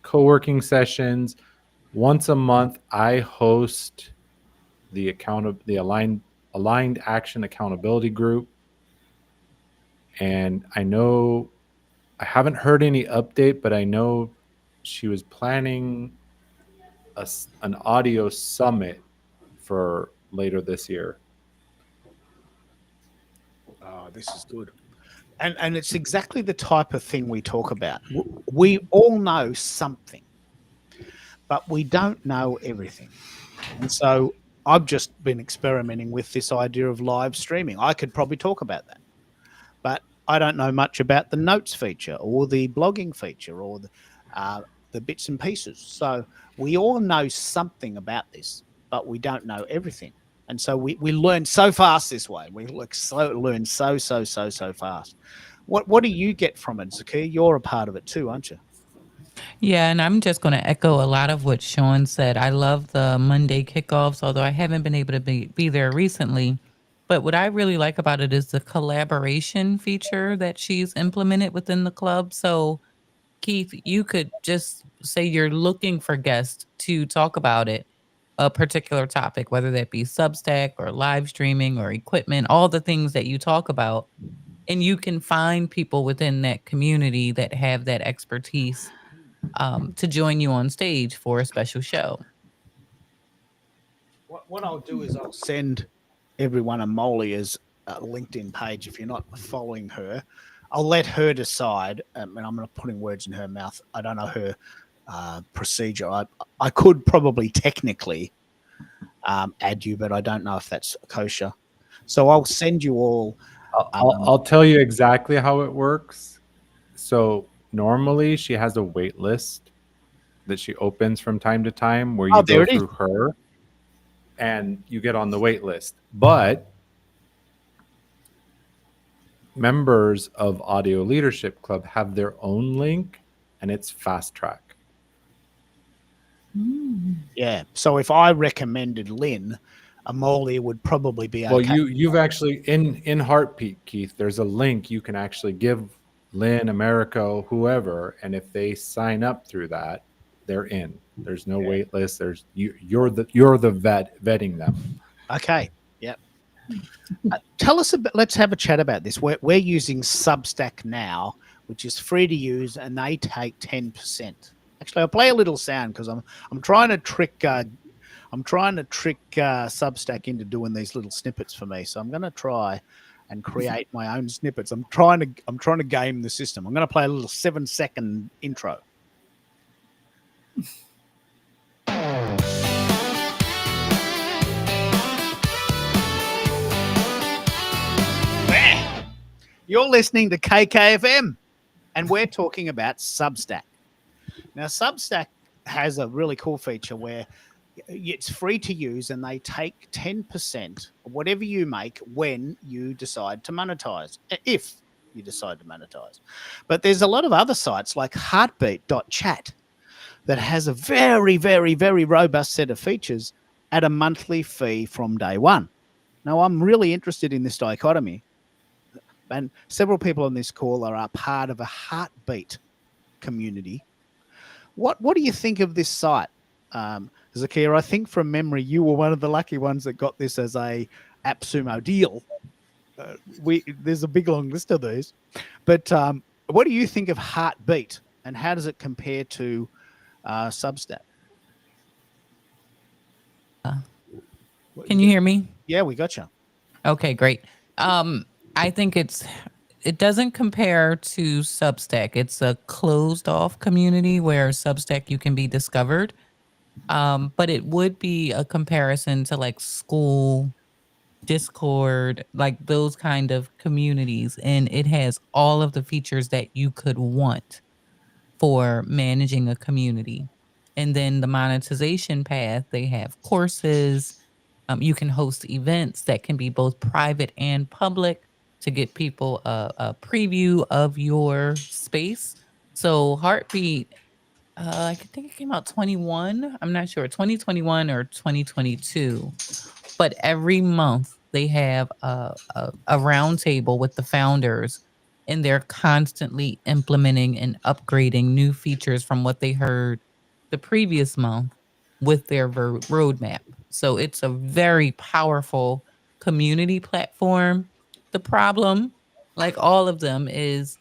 co-working sessions. Once a month, I host the aligned action accountability group. And I know I haven't heard any update, but I know she was planning an audio summit for later this year. Oh, this is good. And it's exactly the type of thing we talk about. We all know something, but we don't know everything. And so I've just been experimenting with this idea of live streaming. I could probably talk about that, but I don't know much about the notes feature or the blogging feature or the bits and pieces. So we all know something about this, but we don't know everything. And so we learn so fast this way. We learn so fast. What do you get from it, Zakia? You're a part of it too, aren't you? Yeah, and I'm just going to echo a lot of what Sean said. I love the Monday kickoffs, although I haven't been able to be there recently. But what I really like about it is the collaboration feature that she's implemented within the club. So, Keith, you could just say you're looking for guests to talk about a particular topic, whether that be Substack or live streaming or equipment, all the things that you talk about. And you can find people within that community that have that expertise to join you on stage for a special show. What I'll do is I'll send everyone Amolia's LinkedIn page. If you're not following her, I'll let her decide. And I'm not putting words in her mouth. I don't know her procedure. I could probably technically add you, but I don't know if that's kosher. So I'll send you all. I'll tell you exactly how it works. So normally she has a wait list that she opens from time to time where you go through her and you get on the wait list. But members of Audio Leadership Club have their own link and it's fast track. Yeah. So if I recommended Lynn, Amolia would probably be okay. Well, you've actually in Heartbeat, Keith, there's a link you can actually give Lynn, Americo, whoever, and if they sign up through that, they're in. There's no wait list. You're the vetting them. Okay. Yep. Tell us about. Let's have a chat about this. We're using Substack now, which is free to use, and they take 10%. Actually, I'll play a little sound because I'm trying to trick Substack into doing these little snippets for me. So I'm going to try and create my own snippets. I'm trying to game the system. I'm going to play a little 7-second intro. You're listening to KKFM, and we're talking about Substack. Now, Substack has a really cool feature where it's free to use, and they take 10% of whatever you make when you decide to monetize, if you decide to monetize. But there's a lot of other sites like heartbeat.chat that has a very, very, very robust set of features at a monthly fee from day one. Now, I'm really interested in this dichotomy, and several people on this call are a part of a Heartbeat community. What do you think of this site? Zakia, I think from memory, you were one of the lucky ones that got this as a AppSumo deal. There's a big long list of these. But what do you think of Heartbeat and how does it compare to Substack? Can you hear me? Yeah, we got you. Okay, great. I think it doesn't compare to Substack. It's a closed off community where Substack you can be discovered. But it would be a comparison to like school, Discord, like those kind of communities. And it has all of the features that you could want for managing a community. And then the monetization path, they have courses. You can host events that can be both private and public to get people a preview of your space. So Heartbeat, I think it came out 21. I'm not sure, 2021 or 2022. But every month they have a round table with the founders, and they're constantly implementing and upgrading new features from what they heard the previous month with their roadmap. So it's a very powerful community platform. The problem, like all of them, is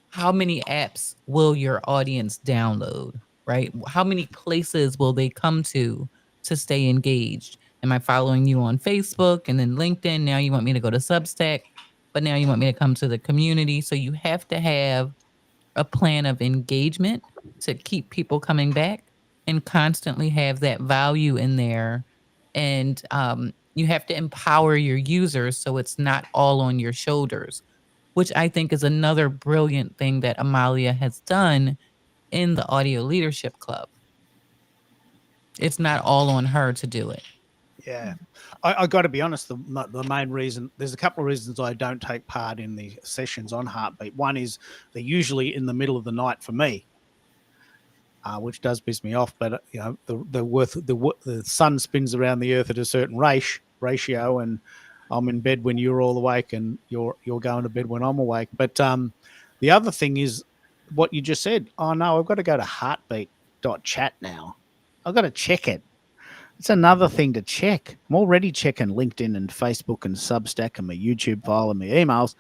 how many apps will your audience download, right? How many places will they come to stay engaged? Am I following you on Facebook and then LinkedIn? Now you want me to go to Substack, but now you want me to come to the community. So you have to have a plan of engagement to keep people coming back and constantly have that value in there. And you have to empower your users so it's not all on your shoulders, which I think is another brilliant thing that Amalia has done in the Audio Leadership Club. It's not all on her to do it. Yeah, I got to be honest. The main reason, there's a couple of reasons I don't take part in the sessions on Heartbeat. One is they're usually in the middle of the night for me, which does piss me off. But you know, the sun spins around the earth at a certain ratio, and I'm in bed when you're all awake, and you're going to bed when I'm awake. But the other thing is what you just said. Oh no, I've got to go to heartbeat.chat now. I've got to check it. It's another thing to check. I'm already checking LinkedIn and Facebook and Substack and my YouTube file and my emails.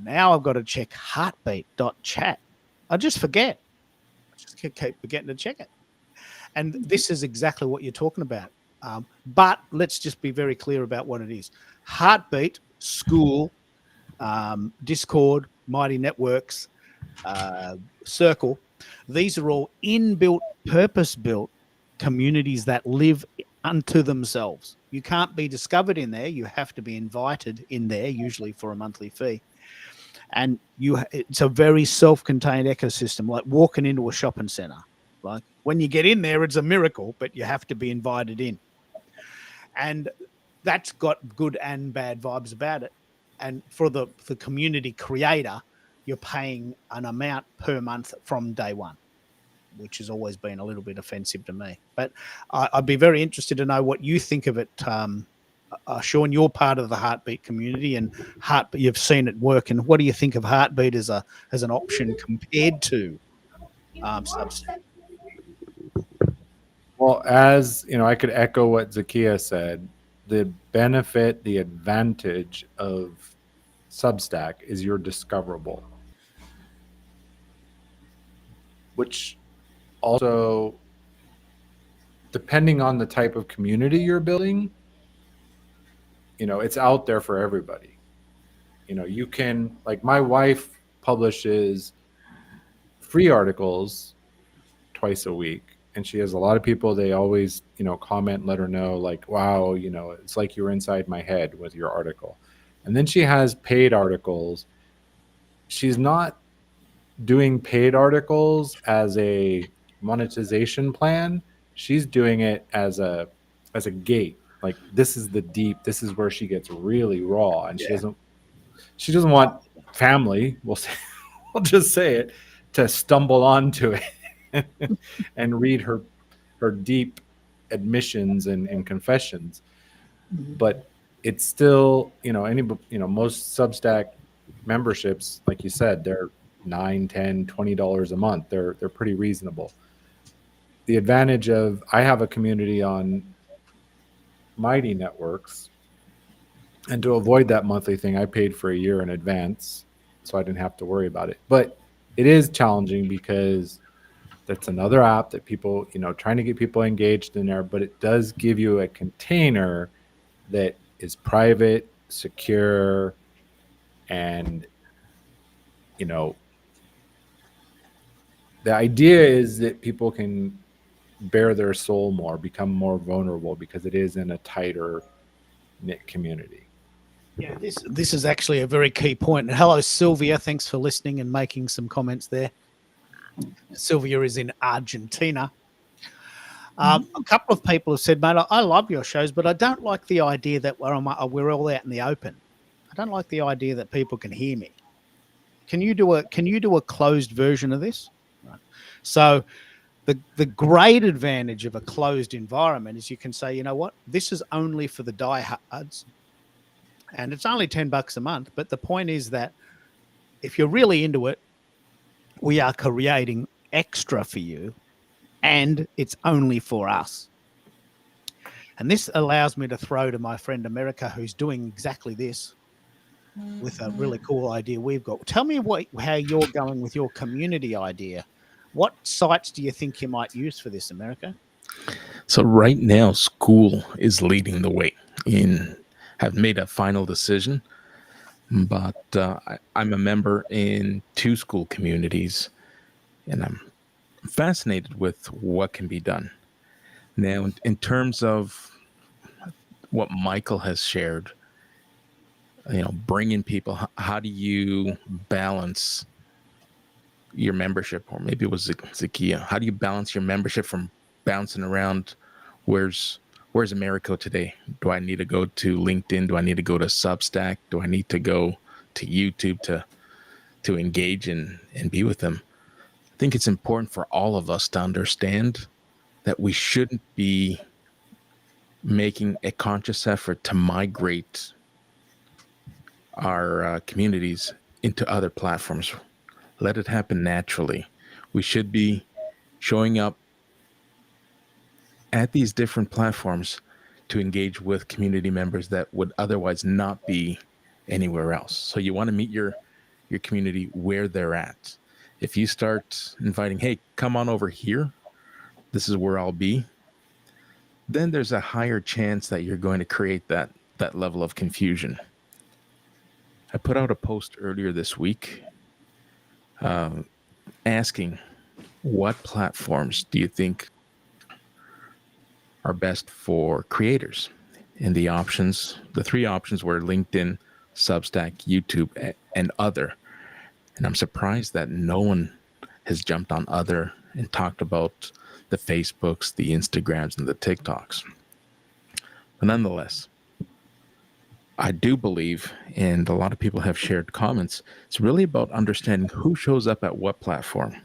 Now I've got to check heartbeat.chat. I just forget. I just keep forgetting to check it. And this is exactly what you're talking about. But let's just be very clear about what it is. Heartbeat, School, Discord, Mighty Networks, Circle. These are all inbuilt, purpose-built communities that live unto themselves. You can't be discovered in there. You have to be invited in there, usually for a monthly fee. And it's a very self-contained ecosystem, like walking into a shopping center. Like when you get in there, it's a miracle, but you have to be invited in. And that's got good and bad vibes about it. And for the community creator, you're paying an amount per month from day one, which has always been a little bit offensive to me. But I'd be very interested to know what you think of it. Sean, you're part of the Heartbeat community, and Heartbeat, you've seen it work. And what do you think of Heartbeat as an option compared to Substack? Well, as you know, I could echo what Zakia said. The benefit, the advantage of Substack is you're discoverable, which also, depending on the type of community you're building, you know, it's out there for everybody. You know, you can, like, my wife publishes free articles twice a week, and she has a lot of people, they always, you know, comment and let her know, like, wow, you know, it's like you're inside my head with your article. And then she has paid articles. She's not doing paid articles as a monetization plan. She's doing it as a gate. Like, this is this is where she gets really raw, and she doesn't want family, we'll just say it, to stumble onto it and read her deep admissions and confessions. But it's still, you know, most Substack memberships, like you said, they're $9, $10, $20 a month. They're pretty reasonable. The advantage of, I have a community on Mighty Networks, and to avoid that monthly thing, I paid for a year in advance, so I didn't have to worry about it. But it is challenging because that's another app that people, trying to get people engaged in there, but it does give you a container that is private, secure, and, the idea is that people can bare their soul more, become more vulnerable because it is in a tighter knit community. Yeah, this is actually a very key point. And hello, Sylvia. Thanks for listening and making some comments there. Sylvia is in Argentina. A couple of people have said, mate, I love your shows, but I don't like the idea that we're all out in the open. I don't like the idea that people can hear me. Can you do a closed version of this? Right. So the great advantage of a closed environment is you can say, you know what, this is only for the diehards, and it's only $10 a month. But the point is that if you're really into it, we are creating extra for you, and it's only for us. And this allows me to throw to my friend America, who's doing exactly this with a really cool idea we've got. Tell me how you're going with your community idea. What sites do you think you might use for this, America? So right now, school is leading the way. Have made a final decision, but I'm a member in 2 school communities, and I'm fascinated with what can be done. Now, in terms of what Michael has shared, bringing people, how do you balance your membership? Or maybe it was Zakia. How do you balance your membership from bouncing around? Where's America today? Do I need to go to LinkedIn? Do I need to go to Substack? Do I need to go to YouTube to engage and be with them? I think it's important for all of us to understand that we shouldn't be making a conscious effort to migrate our communities into other platforms. Let it happen naturally. We should be showing up at these different platforms to engage with community members that would otherwise not be anywhere else. So you want to meet your community where they're at. If you start inviting, hey, come on over here, this is where I'll be, then there's a higher chance that you're going to create that level of confusion. I put out a post earlier this week asking, what platforms do you think are best for creators? And the 3 options were LinkedIn, Substack, YouTube, and other. And I'm surprised that no one has jumped on other and talked about the Facebooks, the Instagrams, and the TikToks. But nonetheless, I do believe, and a lot of people have shared comments, it's really about understanding who shows up at what platform.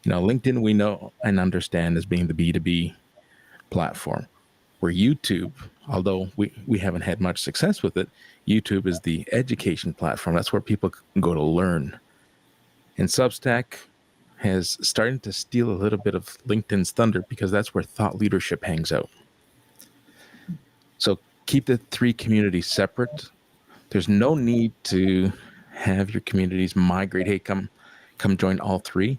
LinkedIn, we know and understand as being the B2B platform, where YouTube, although we haven't had much success with it, YouTube is the education platform. That's where people can go to learn. And Substack has started to steal a little bit of LinkedIn's thunder because that's where thought leadership hangs out. So keep the 3 communities separate. There's no need to have your communities migrate. Hey, come join all 3.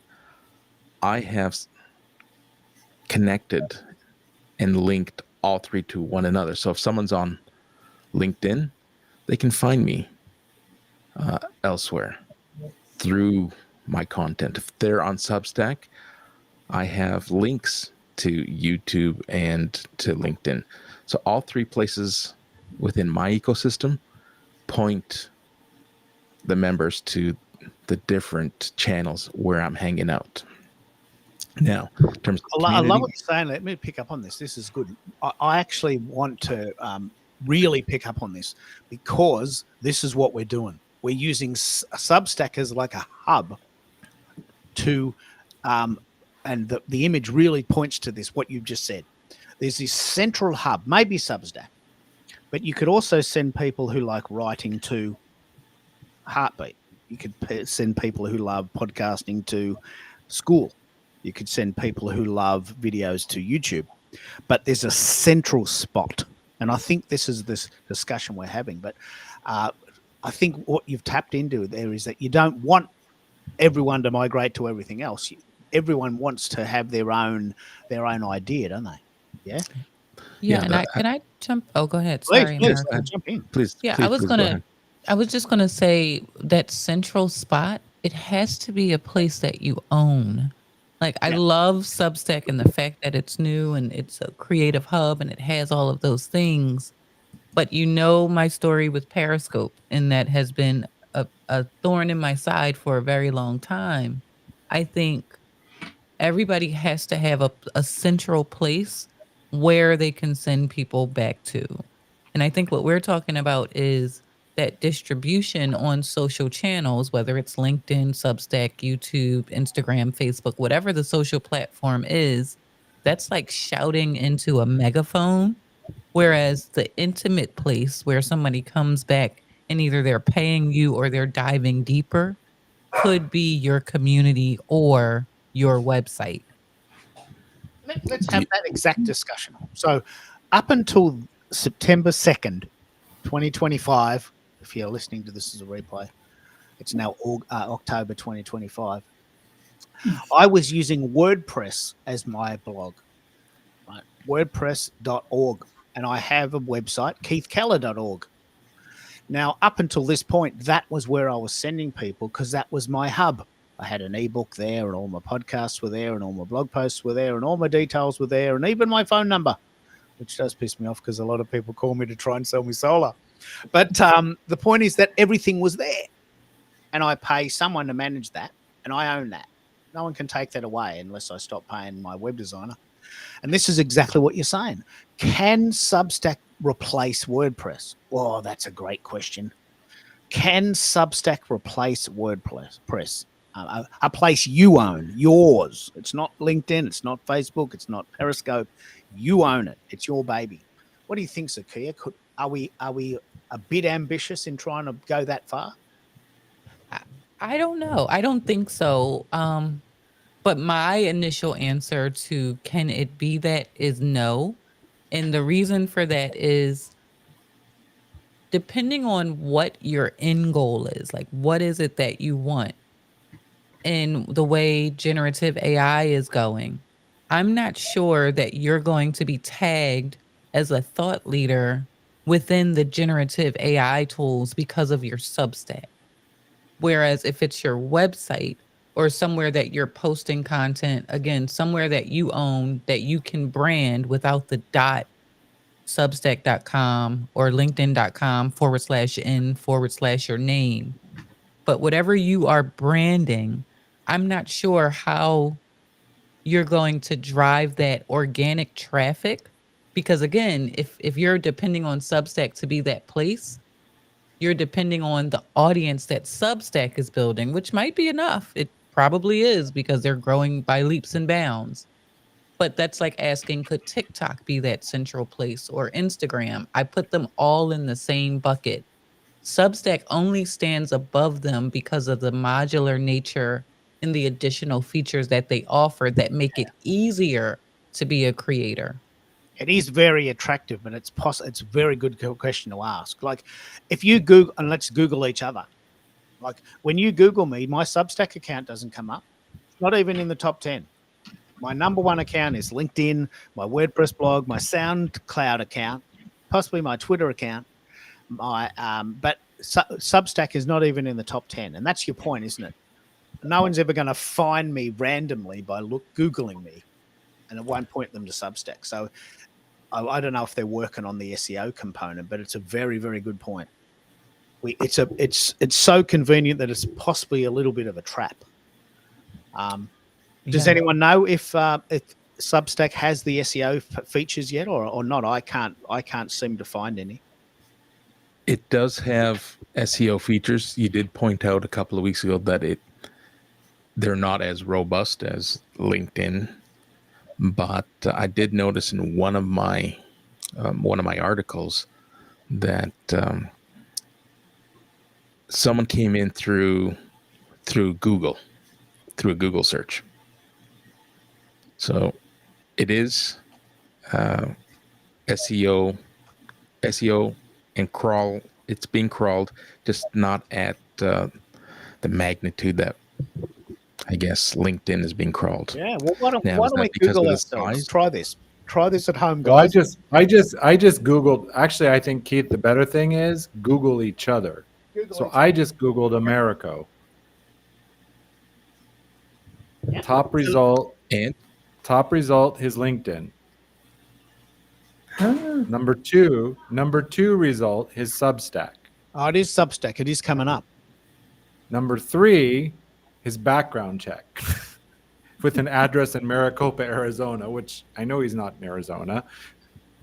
I have connected and linked all 3 to one another. So if someone's on LinkedIn, they can find me elsewhere through my content. If they're on Substack, I have links to YouTube and to LinkedIn. So all 3 places within my ecosystem point the members to the different channels where I'm hanging out. Now, in terms of I love what you're saying. Let me pick up on this. This is good. I actually want to really pick up on this because this is what we're doing. We're using Substack as like a hub to, and the image really points to this, what you've just said. There's this central hub, maybe Substack, but you could also send people who like writing to Heartbeat. You could send people who love podcasting to School. You could send people who love videos to YouTube. But there's a central spot. And I think this is this discussion we're having. But I think what you've tapped into there is that you don't want everyone to migrate to everything else. Everyone wants to have their own idea, don't they? Yeah. Yeah, Yeah, and can I jump? Oh, go ahead. Please, Sorry, please America. jump in. please, Yeah, please go ahead. I was just gonna say that central spot, it has to be a place that you own. Like I Yeah. love Substack and the fact that it's new and it's a creative hub and it has all of those things. But you know my story with Periscope, and that has been a thorn in my side for a very long time. I think everybody has to have a central place where they can send people back to. And I think what we're talking about is that distribution on social channels, whether it's LinkedIn, Substack, YouTube, Instagram, Facebook, whatever the social platform is, that's like shouting into a megaphone. Whereas the intimate place where somebody comes back and either they're paying you or they're diving deeper could be your community or your website. Let's Do have you- that exact discussion. So, up until September 2nd, 2025, if you're listening to this as a replay, it's now October 2025. I was using WordPress as my blog, right? WordPress.org. And I have a website, keithkeller.org. Now, up until this point, that was where I was sending people because that was my hub. I had an ebook there, and all my podcasts were there, and all my blog posts were there, and all my details were there, and even my phone number, which does piss me off because a lot of people call me to try and sell me solar. But the point is that everything was there, and I pay someone to manage that, and I own that. No one can take that away unless I stop paying my web designer. And this is exactly what you're saying. Can Substack replace WordPress? Oh, that's a great question. Can Substack replace WordPress? A place you own, yours. It's not LinkedIn. It's not Facebook. It's not Periscope. You own it. It's your baby. What do you think, Zakia? Are we a bit ambitious in trying to go that far? I don't know. I don't think so. But my initial answer to can it be that is no. And the reason for that is depending on what your end goal is, like what is it that you want, and the way generative AI is going, I'm not sure that you're going to be tagged as a thought leader within the generative AI tools because of your Substack. Whereas if it's your website or somewhere that you're posting content, again, somewhere that you own that you can brand without the dot substack.com or linkedin.com/n/your name. But whatever you are branding, I'm not sure how you're going to drive that organic traffic. Because again, if you're depending on Substack to be that place, you're depending on the audience that Substack is building, which might be enough. It probably is because they're growing by leaps and bounds. But that's like asking, could TikTok be that central place or Instagram? I put them all in the same bucket. Substack only stands above them because of the modular nature and the additional features that they offer that make it easier to be a creator. It is very attractive, but it's a very good question to ask. Like, if you Google, and let's Google each other. Like, when you Google me, my Substack account doesn't come up. It's not even in the top 10. My number one account is LinkedIn, my WordPress blog, my SoundCloud account, possibly my Twitter account. But Substack is not even in the top 10, and that's your point, isn't it? No one's ever going to find me randomly by Googling me, and it won't point them to Substack. So I don't know if they're working on the SEO component, but it's a very, very good point. It's so convenient that it's possibly a little bit of a trap. Does Yeah. anyone know if Substack has the SEO features yet, or not? I can't seem to find any. It does have SEO features. You did point out a couple of weeks ago that they're not as robust as LinkedIn, but I did notice in one of my articles that someone came in through Google, through a Google search. So it is SEO and crawl. It's being crawled, just not at the magnitude that I guess LinkedIn is being crawled. Yeah. Well, why don't, Now, why is don't that we because of Google the ourselves? size? Try this. Try this at home, Well, guys. I just Googled. Actually, I think Keith, the better thing is Google each other. Google So each I just Googled Americo. Yeah. Top result. And Top result. His LinkedIn. Number two result. His Substack. Oh, it is Substack. It is coming up. Number 3, his background check with an address in Maricopa, Arizona, which I know he's not in Arizona.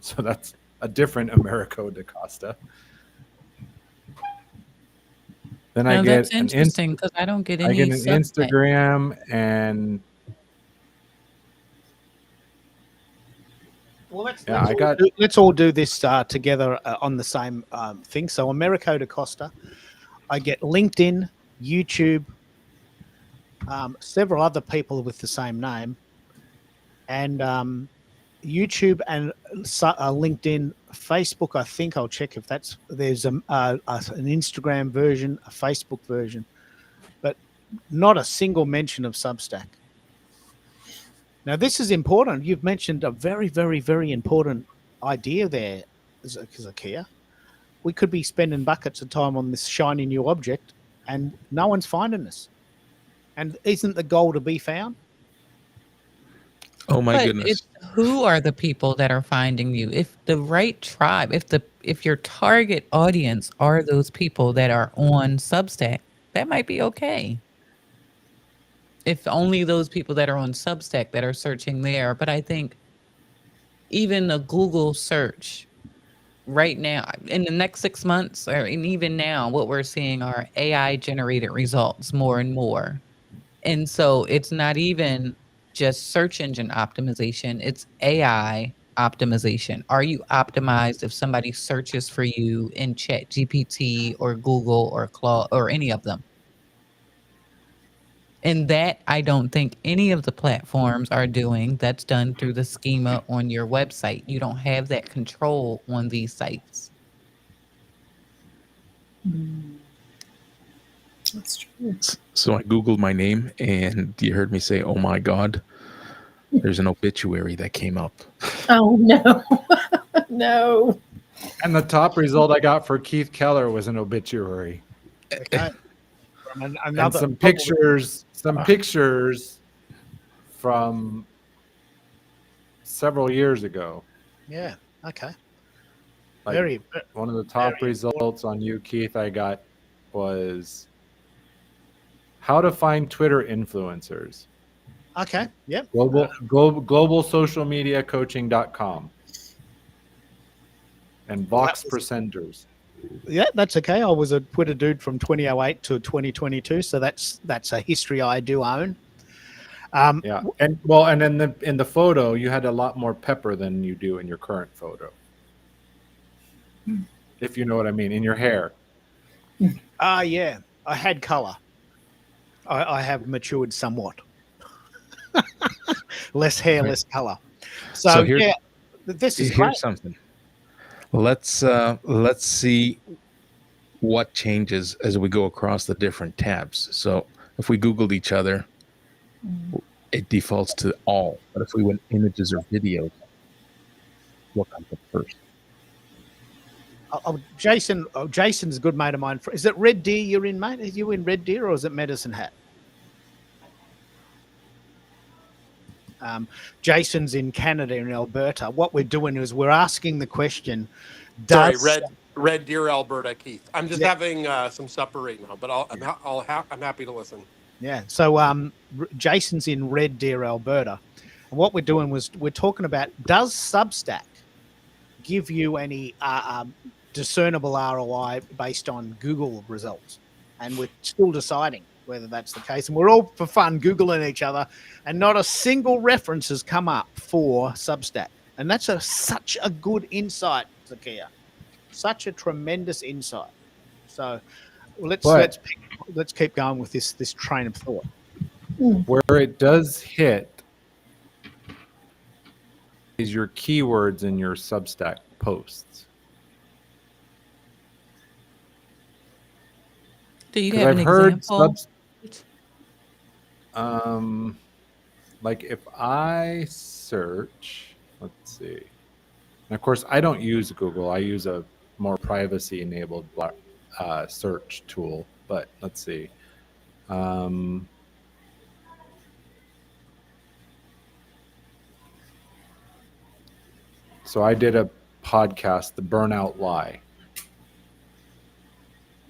So that's a different Americo da Costa. Then I Now get that's interesting because I don't get I any get an Substack. Instagram and Well, yeah, I got let's all do this together on the same thing. So, Americo da Costa, I get LinkedIn, YouTube, several other people with the same name, and YouTube and LinkedIn, Facebook. I think I'll check if there's an Instagram version, a Facebook version, but not a single mention of Substack. Now, this is important. You've mentioned a very, very, very important idea there, Zakia. We could be spending buckets of time on this shiny new object, and no one's finding us. And isn't the goal to be found? oh my But goodness. it's who are the people that are finding you? If the right tribe, if your target audience are those people that are on Substack, that might be okay. If only those people that are on Substack that are searching there. But I think even a Google search right now, in the next 6 months, and even now, what we're seeing are AI generated results more and more. And so it's not even just search engine optimization, it's AI optimization. Are you optimized if somebody searches for you in Chat GPT or Google or Claude or any of them? And that I don't think any of the platforms are doing. That's done through the schema on your website. You don't have that control on these sites. That's true. So I Googled my name and you heard me say, oh my God, there's an obituary that came up. Oh no. No. and the top result I got for Keith Keller was an obituary. Okay. And And some pictures from several years ago. Yeah. Okay. Like, Very. one of the top very results on you, Keith, I got was how to find Twitter influencers. Okay. Yep. Global social media coaching.com and Vox Presenters. Yeah, that's okay. I was a Twitter dude from 2008 to 2022, so that's a history I do own. Yeah, and well, and then in the photo, you had a lot more pepper than you do in your current photo. If you know what I mean, in your hair. Yeah, I had color. I have matured somewhat. Less hair, less color. So here- yeah, this is Here's great. something. Let's see what changes as we go across the different tabs. So if we Googled each other, it defaults to all. But if we went images or videos, what comes up first? Jason's a good mate of mine. Is it Red Deer you're in, mate? Are you in Red Deer or is it Medicine Hat? Jason's in Canada, in Alberta. What we're doing is we're asking the question. Sorry, Red Deer, Alberta, Keith. I'm just Yeah. having some supper right now, but I'm happy to listen. Yeah. So Jason's in Red Deer, Alberta. And what we're doing was we're talking about, does Substack give you any discernible ROI based on Google results? And we're still deciding whether that's the case. And we're all for fun Googling each other, and not a single reference has come up for Substack. And that's such a good insight, Zakia. Such a tremendous insight. So let's keep going with this train of thought. Where it does hit is your keywords in your Substack posts. Do you have an I've heard example? Like if I search, let's see. And of course, I don't use Google. I use a more privacy-enabled search tool. But let's see. So I did a podcast, The Burnout Lie.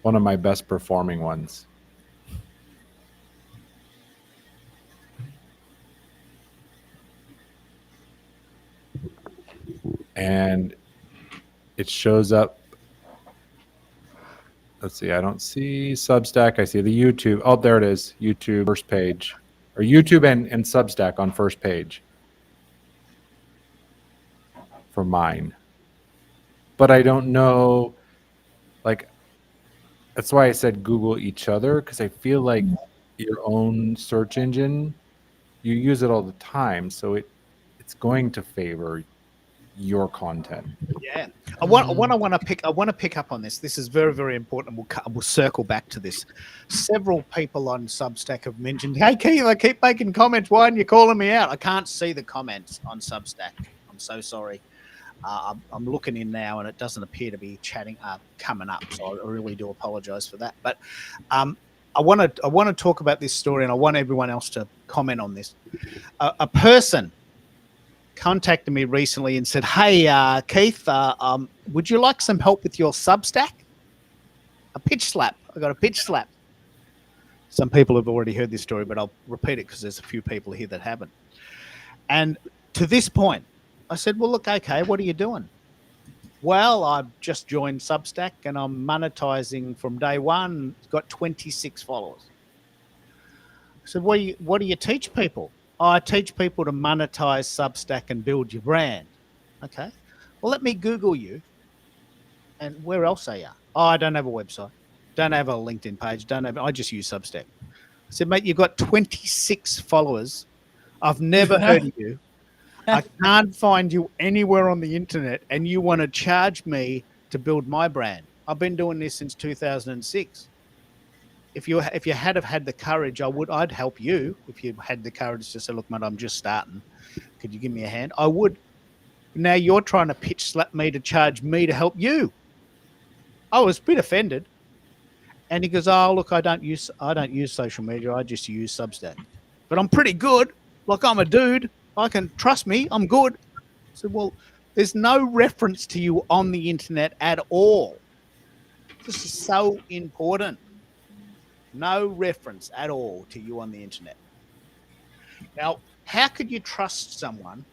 One of my best performing ones. And it shows up. Let's see. I don't see Substack. I see the YouTube. Oh, there it is. YouTube first page, or YouTube and Substack on first page for mine. But I don't know. Like, that's why I said Google each other, because I feel like your own search engine, you use it all the time, so it's going to favor your content. Yeah, I want to pick up on this. This is very, very important. We'll circle back to this. Several people on Substack have mentioned, "Hey Keith, I keep making comments. Why aren't you calling me out?" I can't see the comments on Substack. I'm so sorry. I'm looking in now, and it doesn't appear to be coming up. So I really do apologize for that. But I want to talk about this story, and I want everyone else to comment on this. A person contacted me recently and said, "Hey, Keith, would you like some help with your Substack?" A pitch slap. I got a pitch slap. Some people have already heard this story, but I'll repeat it because there's a few people here that haven't. And to this point, I said, "Well, look, okay, what are you doing?" "Well, I've just joined Substack and I'm monetizing from day one. Got 26 followers." I said, what do you teach people?" "Oh, I teach people to monetize Substack and build your brand." "Okay. Well, let me Google you. And where else are you?" "Oh, I don't have a website. Don't have a LinkedIn page. I just use Substack." I said, "Mate, you've got 26 followers. I've never heard of you. I can't find you anywhere on the internet, and you want to charge me to build my brand. I've been doing this since 2006. If you had have had the courage, I'd help you. If you had the courage to say, 'Look, mate, I'm just starting. Could you give me a hand?' I would. Now you're trying to pitch slap me to charge me to help you." I was a bit offended. And he goes, "Oh, look, I don't use social media. I just use Substack. But I'm pretty good. Like, I'm a dude. I can trust me. I'm good." I said, "Well, there's no reference to you on the internet at all. This is so important. No reference at all to you on the internet. Now, how could you trust someone?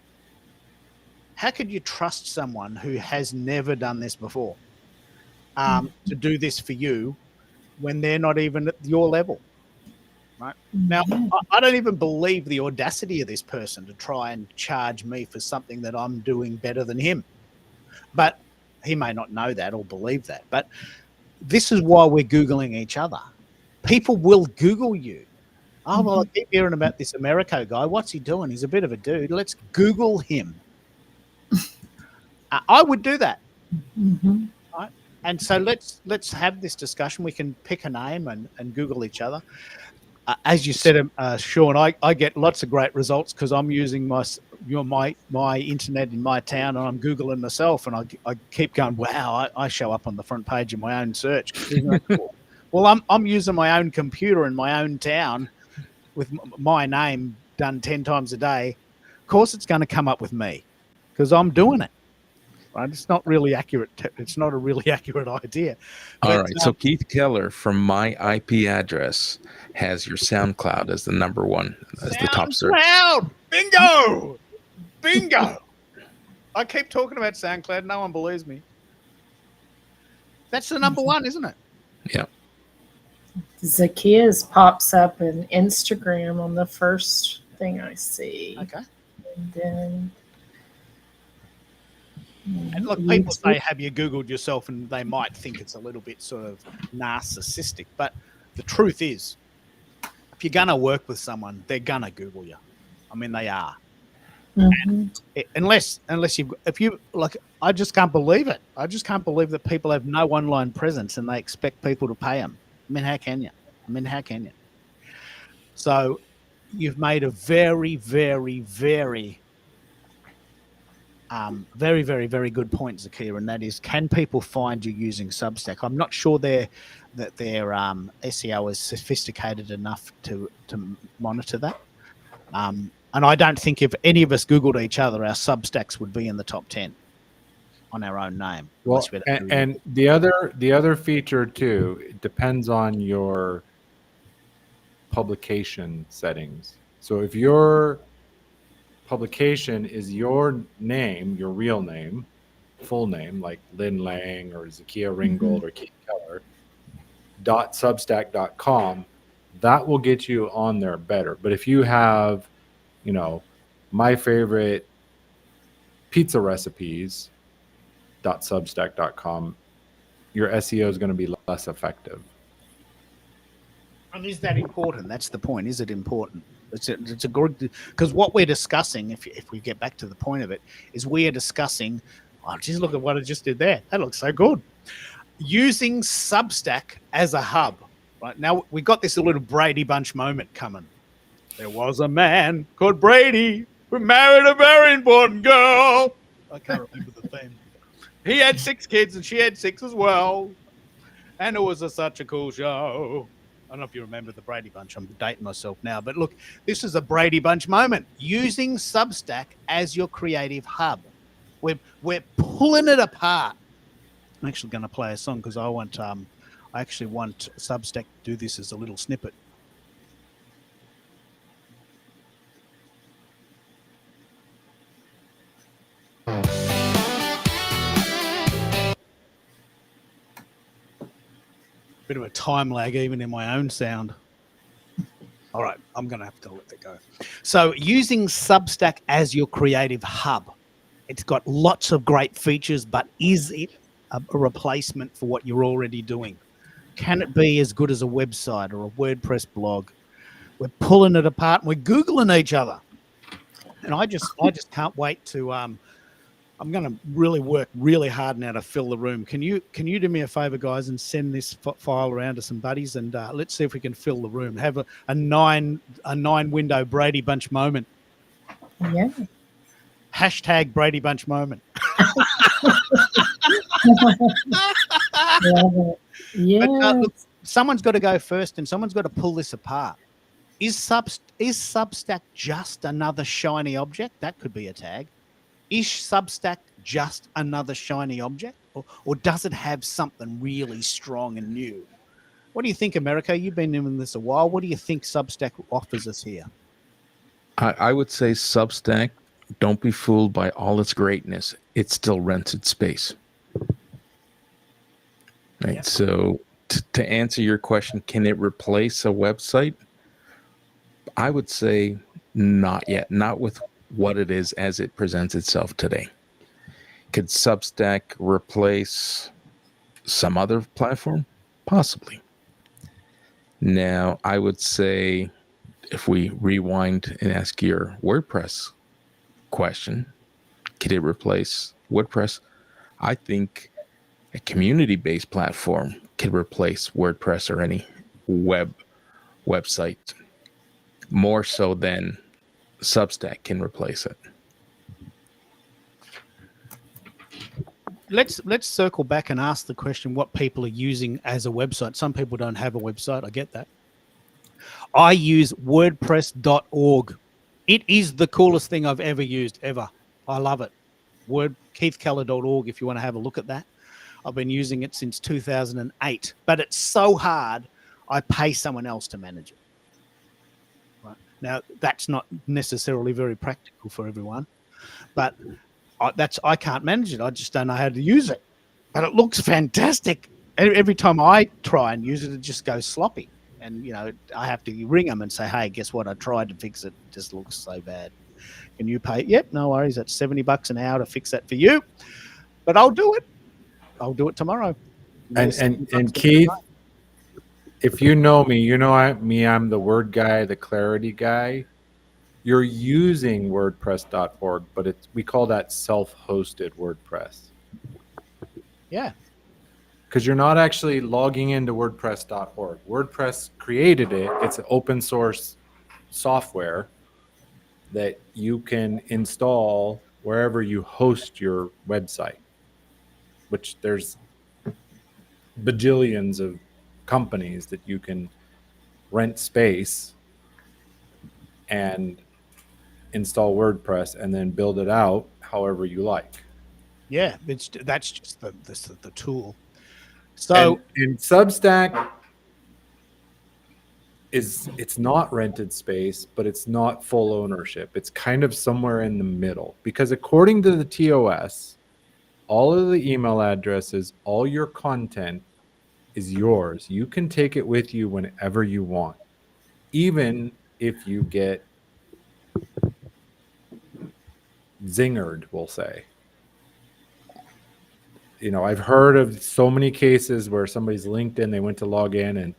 How could you trust someone who has never done this before to do this for you when they're not even at your level?" Right? Now, I don't even believe the audacity of this person to try and charge me for something that I'm doing better than him. But he may not know that or believe that. But this is why we're Googling each other. People will Google you. "Oh, well, I keep hearing about this Americo guy. What's he doing? He's a bit of a dude. Let's Google him." I would do that. Right? And so let's have this discussion. We can pick a name and Google each other. As you said, Sean, I get lots of great results because I'm using my internet in my town, and I'm Googling myself, and I keep going, wow, I show up on the front page of my own search. Isn't that cool? Well, I'm using my own computer in my own town with my name done 10 times a day. Of course, it's going to come up with me because I'm doing it. Right? It's not really accurate. It's not a really accurate idea. All right. So Keith Keller from my IP address has your SoundCloud as the number one, as the top search. SoundCloud! Bingo! Bingo! I keep talking about SoundCloud. No one believes me. That's the number one, isn't it? Yeah. Zacchaeus pops up in Instagram on the first thing I see. Okay. And then And look, people say, have you Googled yourself? And they might think it's a little bit sort of narcissistic. But the truth is, if you're going to work with someone, they're going to Google you. I mean, they are. And unless I just can't believe it. I just can't believe that people have no online presence and they expect people to pay them. I mean, how can you? So you've made a very, very, very, very, very good point, Zakia, and that is, can people find you using Substack? I'm not sure their SEO is sophisticated enough to monitor that. And I don't think if any of us Googled each other, our Substacks would be in the top 10 on our own name. Well, and the other feature too, it depends on your publication settings. So if your publication is your name, your real name, full name, like Lynn Lang or Zakia Ringgold or Keith Keller, .substack.com, that will get you on there better. But if you have, my favorite pizza recipes, .substack.com, your SEO is going to be less effective. And is that important? That's the point. Is it important? It's a good, because what we're discussing, if we get back to the point of it, is we are discussing, just look at what I just did there. That looks so good. Using Substack as a hub. Right now, we got this little Brady Bunch moment coming. There was a man called Brady who married a very important girl. I can't remember the theme. He had 6 kids and she had 6 as well. And it was such a cool show. I don't know if you remember the Brady Bunch. I'm dating myself now. But look, this is a Brady Bunch moment. Using Substack as your creative hub. We're pulling it apart. I'm actually going to play a song because I actually want Substack to do this as a little snippet. Bit of a time lag even in my own sound. All right, I'm going to have to let that go. So using Substack as your creative hub, it's got lots of great features, but is it a replacement for what you're already doing? Can it be as good as a website or a WordPress blog? We're pulling it apart and we're Googling each other. And I just can't wait to I'm going to really work really hard now to fill the room. Can you do me a favor, guys, and send this file around to some buddies, and let's see if we can fill the room. Have a nine window Brady Bunch moment. Yeah. Hashtag Brady Bunch moment. Yeah. But, look, someone's got to go first, and someone's got to pull this apart. Is Substack just another shiny object? That could be a tag. Is Substack just another shiny object, or does it have something really strong and new? What do you think, America? You've been doing this a while. What do you think Substack offers us here? I would say Substack, don't be fooled by all its greatness. It still rents its space. Right. Yeah. So to answer your question, can it replace a website? I would say not yet. Not with what it is as it presents itself today. Could Substack replace some other platform? Possibly. Now, I would say if we rewind and ask your WordPress question, could it replace WordPress? I think a community-based platform could replace WordPress or any website more so than Substack can replace it. Let's circle back and ask the question what people are using as a website. Some people don't have a website. I get that. I use WordPress.org. It is the coolest thing I've ever used, ever. I love it. KeithKeller.org if you want to have a look at that. I've been using it since 2008, but it's so hard, I pay someone else to manage it. Right. Now, that's not necessarily very practical for everyone, but I can't manage it. I just don't know how to use it. But it looks fantastic. Every time I try and use it, it just goes sloppy. And, I have to ring them and say, hey, guess what? I tried to fix it. It just looks so bad. Can you pay? Yep, no worries. That's $70 an hour to fix that for you. But I'll do it. I'll do it tomorrow. And Keith, if you know me, I'm the word guy, the clarity guy. You're using WordPress.org, but we call that self-hosted WordPress. Yeah. Because you're not actually logging into WordPress.org. WordPress created it. It's an open source software that you can install wherever you host your website, which there's bajillions of companies that you can rent space and install WordPress and then build it out however you like. Yeah, that's just the tool. So and Substack it's not rented space, but it's not full ownership. It's kind of somewhere in the middle, because according to the TOS, all of the email addresses, all your content is yours. You can take it with you whenever you want, even if you get zingered, we'll say. You know, I've heard of so many cases where somebody's LinkedIn, they went to log in and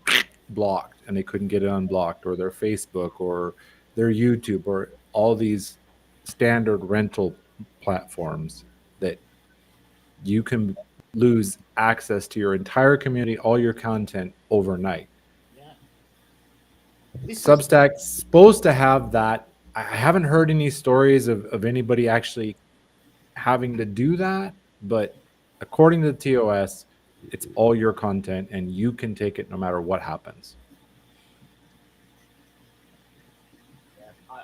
blocked and they couldn't get it unblocked, or their Facebook or their YouTube, or all these standard rental platforms that you can lose access to your entire community, all your content overnight. Substack's supposed to have that. I haven't heard any stories of anybody actually having to do that, but according to the TOS, it's all your content and you can take it no matter what happens.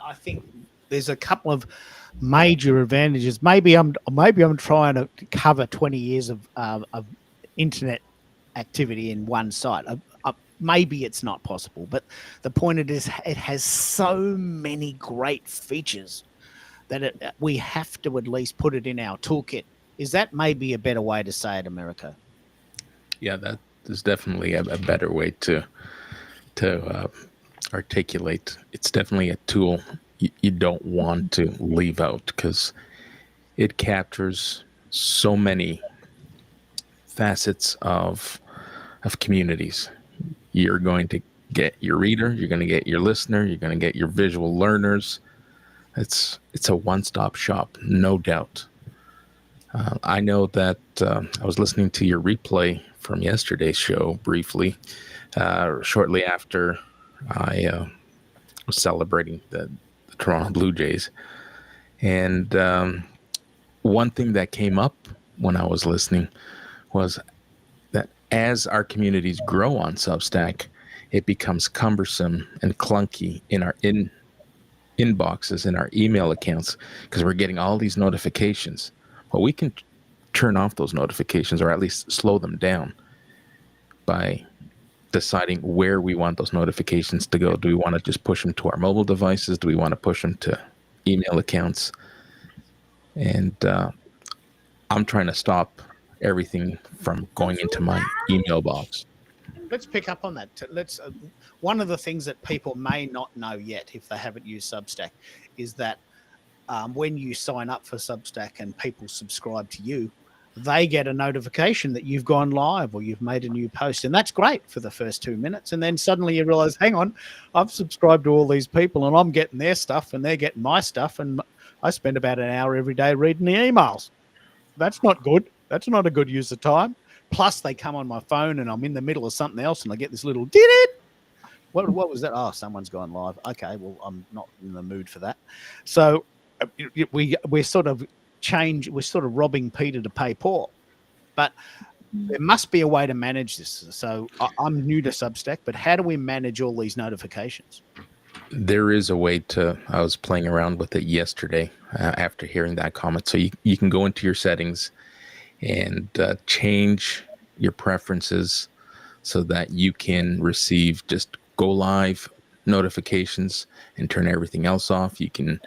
I think there's a couple of major advantages. Maybe I'm trying to cover 20 years of internet activity in one site. Maybe it's not possible, but the point it has so many great features that we have to at least put it in our toolkit. Is that maybe a better way to say it, America? Yeah, that is definitely a better way to articulate. It's definitely a tool you don't want to leave out, because it captures so many facets of communities. You're going to get your reader, you're going to get your listener, you're going to get your visual learners. It's a one-stop shop, no doubt. I know that I was listening to your replay from yesterday's show briefly, shortly after I was celebrating the Toronto Blue Jays. And one thing that came up when I was listening was that as our communities grow on Substack, it becomes cumbersome and clunky in our inboxes, in our email accounts, because we're getting all these notifications. Well, we can turn off those notifications, or at least slow them down, by deciding where we want those notifications to go. Do we want to just push them to our mobile devices? Do we want to push them to email accounts? And I'm trying to stop everything from going into my email box. Let's pick up on that. One of the things that people may not know yet, if they haven't used Substack, is that when you sign up for Substack and people subscribe to you, they get a notification that you've gone live or you've made a new post. And that's great for the first 2 minutes. And then suddenly you realize, hang on, I've subscribed to all these people and I'm getting their stuff and they're getting my stuff. And I spend about an hour every day reading the emails. That's not good. That's not a good use of time. Plus they come on my phone and I'm in the middle of something else and I get this little did it. What was that? Oh, someone's gone live. Okay, well, I'm not in the mood for that. So we're sort of robbing Peter to pay Paul. But there must be a way to manage this. So I'm new to Substack, but how do we manage all these notifications? There is a way to. I was playing around with it yesterday after hearing that comment. So you can go into your settings and change your preferences so that you can receive just go live notifications and turn everything else off. You can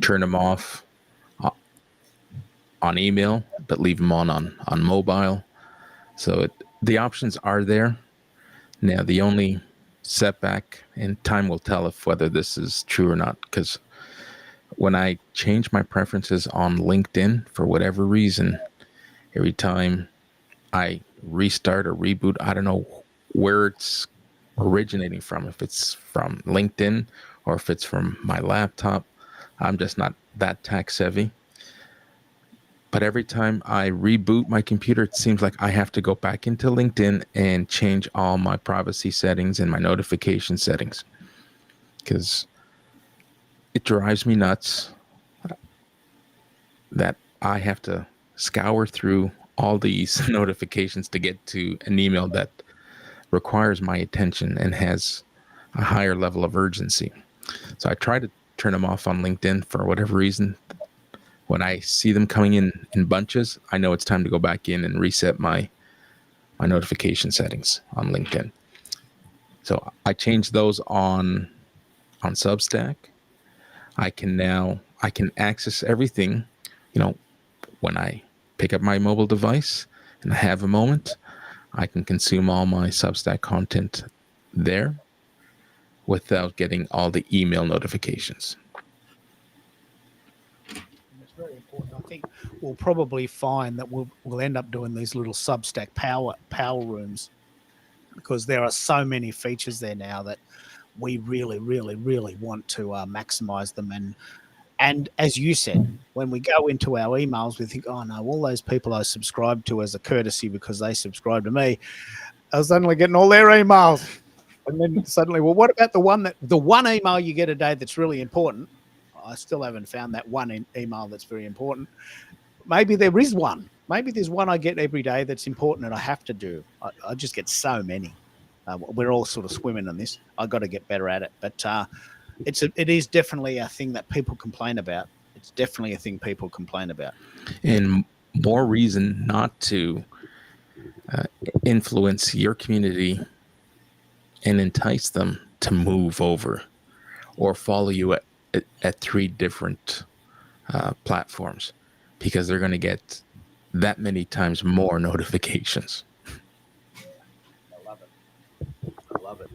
turn them off on email, but leave them on mobile. So the options are there. Now, the only setback, and time will tell if whether this is true or not, because when I change my preferences on LinkedIn, for whatever reason, every time I restart or reboot, I don't know where it's originating from, if it's from LinkedIn or if it's from my laptop. I'm just not that tech savvy. But every time I reboot my computer, it seems like I have to go back into LinkedIn and change all my privacy settings and my notification settings. Because it drives me nuts that I have to scour through all these notifications to get to an email that requires my attention and has a higher level of urgency. So I try to turn them off on LinkedIn for whatever reason. When I see them coming in bunches, I know it's time to go back in and reset my notification settings on LinkedIn. So I changed those on Substack. I can access everything, when I pick up my mobile device and I have a moment, I can consume all my Substack content there without getting all the email notifications. It's very important. I think we'll probably find that we'll end up doing these little Substack power rooms, because there are so many features there now that we really, really, really want to maximize them. And as you said, when we go into our emails, we think, oh no, all those people I subscribed to as a courtesy because they subscribed to me, I was suddenly getting all their emails. And then suddenly, well, what about the one email you get a day that's really important? I still haven't found that one email that's very important. Maybe there is one. Maybe there's one I get every day that's important and I have to do. I just get so many. We're all sort of swimming in this. I got to get better at it. But it is definitely a thing that people complain about. It's definitely a thing people complain about. And more reason not to influence your community and entice them to move over or follow you at 3 different platforms, because they're going to get that many times more notifications. I love it.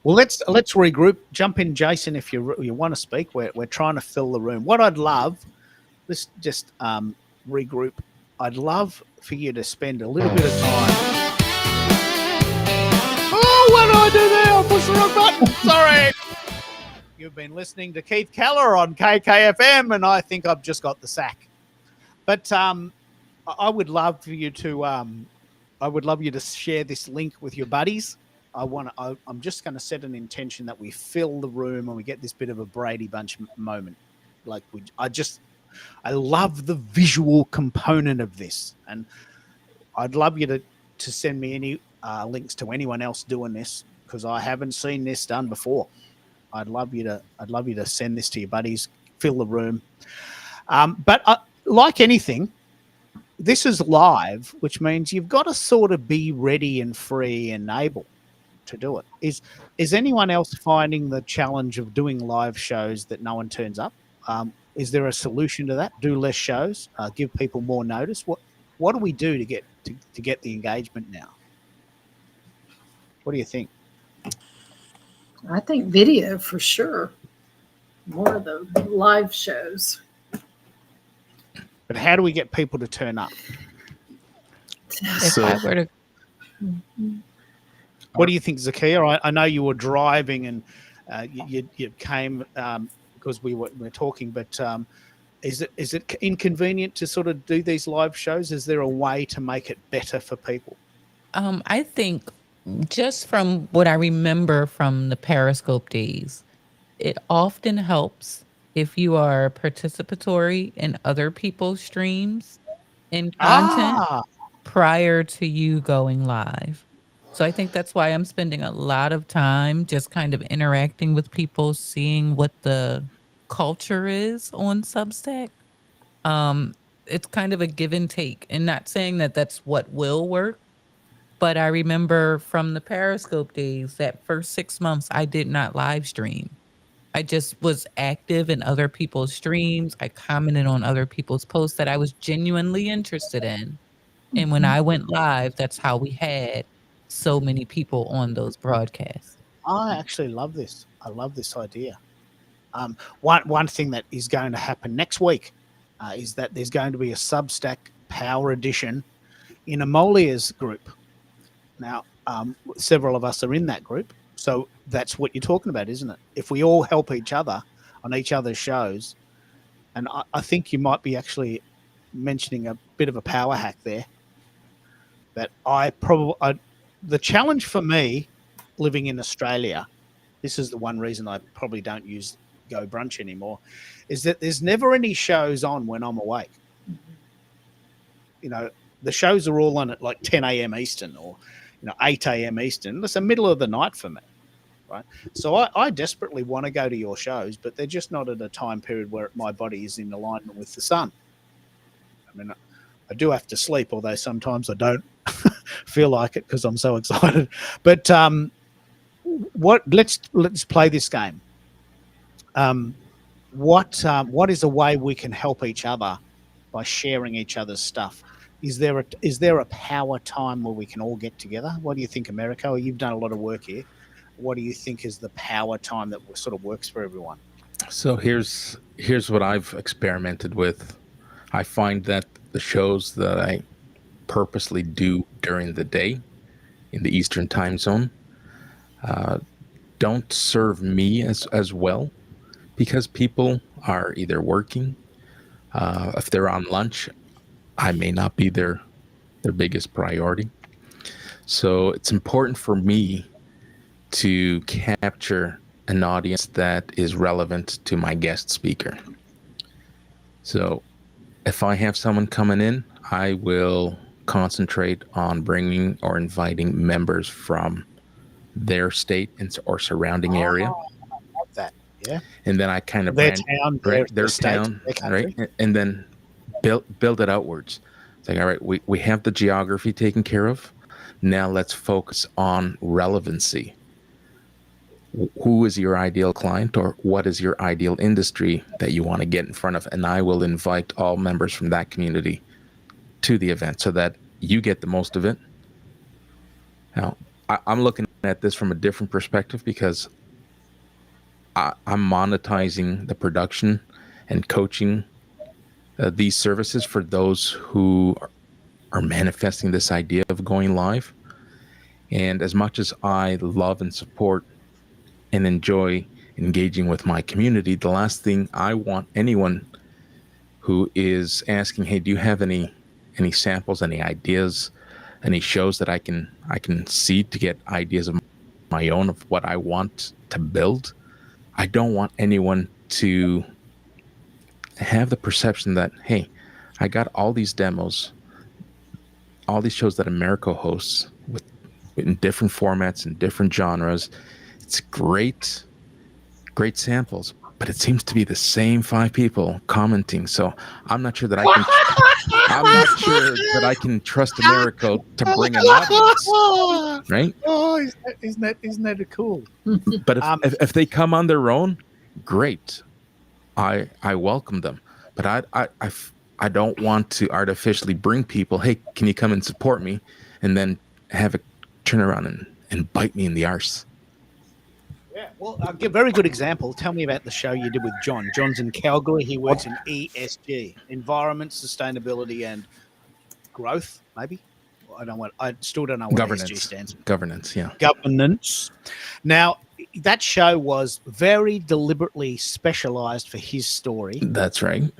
Well, let's regroup. Jump in, Jason, if you want to speak. We're trying to fill the room. What I'd love, let's just regroup. I'd love for you to spend a little bit of time. Oh, what do I do there? I pushed the wrong button. Sorry. You've been listening to Keith Keller on KKFM, and I think I've just got the sack. But I would love for you to share this link with your buddies. I'm just going to set an intention that we fill the room and we get this bit of a Brady Bunch moment. Like I love the visual component of this, and I'd love you to send me any links to anyone else doing this, because I haven't seen this done before. I'd love you to send this to your buddies, fill the room. But like anything, this is live, which means you've got to sort of be ready and free and able to do it. Is anyone else finding the challenge of doing live shows that no one turns up? Is there a solution to that? Do less shows, give people more notice. What do we do to get the engagement now? What do you think? I think video for sure. More of the live shows. But how do we get people to turn up? If I were to, what do you think, Zakia? I know you were driving and you came because we're talking, but is it inconvenient to sort of do these live shows? Is there a way to make it better for people? I think just from what I remember from the Periscope days, it often helps if you are participatory in other people's streams and content prior to you going live. So I think that's why I'm spending a lot of time just kind of interacting with people, seeing what the culture is on Substack. It's kind of a give and take, and not saying that that's what will work. But I remember from the Periscope days, that first 6 months, I did not live stream. I just was active in other people's streams. I commented on other people's posts that I was genuinely interested in. And when I went live, that's how we had so many people on those broadcasts. I actually love this. I love this idea. One thing that is going to happen next week is that there's going to be a Substack Power Edition in Amolia's group. Now, several of us are in that group, so that's what you're talking about, isn't it? If we all help each other on each other's shows, and I think you might be actually mentioning a bit of a power hack there. That the challenge for me living in Australia, this is the one reason I probably don't go brunch anymore, is that there's never any shows on when I'm awake. You know, the shows are all on at like 10 a.m. Eastern or, 8 a.m. Eastern. That's the middle of the night for me, right? So I desperately want to go to your shows, but they're just not at a time period where my body is in alignment with the sun. I mean, I do have to sleep, although sometimes I don't feel like it because I'm so excited. But let's play this game. What is a way we can help each other by sharing each other's stuff? Is there a power time where we can all get together? What do you think, Americo? You've done a lot of work here. What do you think is the power time that sort of works for everyone? So here's what I've experimented with. I find that the shows that I purposely do during the day in the Eastern time zone don't serve me as well, because people are either working. If they're on lunch, I may not be their biggest priority. So it's important for me to capture an audience that is relevant to my guest speaker. So if I have someone coming in, I will concentrate on bringing or inviting members from their state or surrounding area. I love that. Yeah. And then I kind of Their brand, town, right, their state, town, their country. right, and then build it outwards. It's like, all right, we have the geography taken care of. Now let's focus on relevancy. Who is your ideal client, or what is your ideal industry that you want to get in front of? And I will invite all members from that community to the event so that you get the most of it. Now, I'm looking at this from a different perspective, because I'm monetizing the production and coaching these services for those who are manifesting this idea of going live. And as much as I love and support and enjoy engaging with my community, the last thing I want anyone who is asking, hey, do you have any samples, any ideas, any shows that I can see to get ideas of my own of what I want to build? I don't want anyone to have the perception that, hey, I got all these demos, all these shows that Americo hosts in different formats and different genres. It's great samples, but it seems to be the same 5 people commenting. So I'm not sure that I can trust Americo to bring an audience, right? Oh, isn't that cool? But if they come on their own, great. I welcome them. But I don't want to artificially bring people, hey, can you come and support me? And then have it turn around and bite me in the arse. Yeah, well, I'll give a very good example. Tell me about the show you did with John. John's in Calgary. He works in ESG, environment, sustainability, and growth, maybe. I still don't know what ESG stands for. Governance, yeah. Governance. Now, that show was very deliberately specialized for his story. That's right.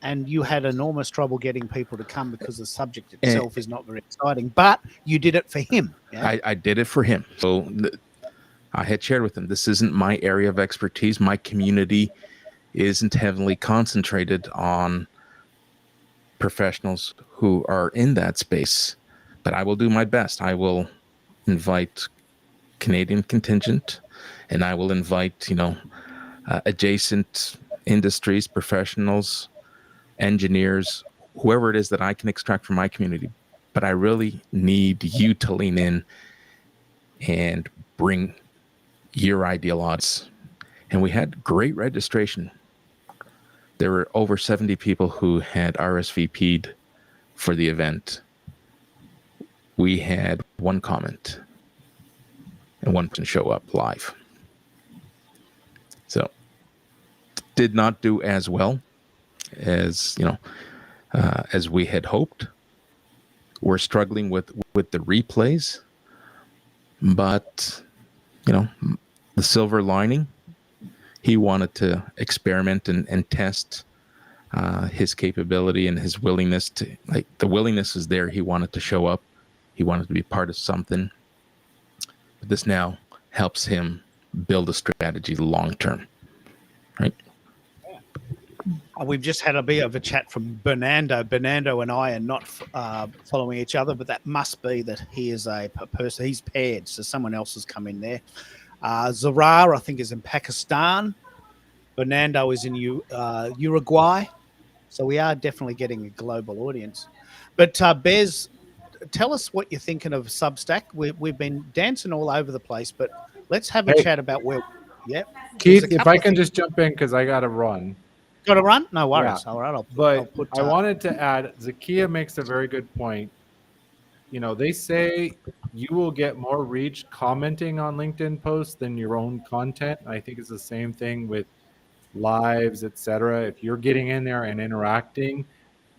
And you had enormous trouble getting people to come because the subject itself is not very exciting, but you did it for him. Yeah? I did it for him. So I had shared with him, this isn't my area of expertise. My community isn't heavily concentrated on professionals who are in that space, but I will do my best. I will invite Canadian contingent, and I will invite, adjacent industries, professionals, engineers, whoever it is that I can extract from my community. But I really need you to lean in and bring your ideal audience. And we had great registration. There were over 70 people who had RSVP'd for the event. We had one comment and one person show up live. So did not do as well as we had hoped. We're struggling with the replays, but the silver lining, he wanted to experiment and test his capability and his willingness to, the willingness is there. He wanted to show up. He wanted to be part of something. But this now helps him build a strategy long term. right? We've just had a bit of a chat from Bernardo. Bernardo and I are not following each other, but that must be that he is a person. He's paired, so someone else has come in there. Zarar, I think, is in Pakistan. Bernardo is in Uruguay. So we are definitely getting a global audience. But Bez, tell us what you're thinking of Substack. We've been dancing all over the place, but let's have a Hey. chat about where. Yep. Keith, if I can just jump in because I got to run. Got to run? No worries. Yeah. All right. But I wanted to add, Zakia makes a very good point. You know, they say you will get more reach commenting on LinkedIn posts than your own content. I think it's the same thing with lives, etc. If you're getting in there and interacting,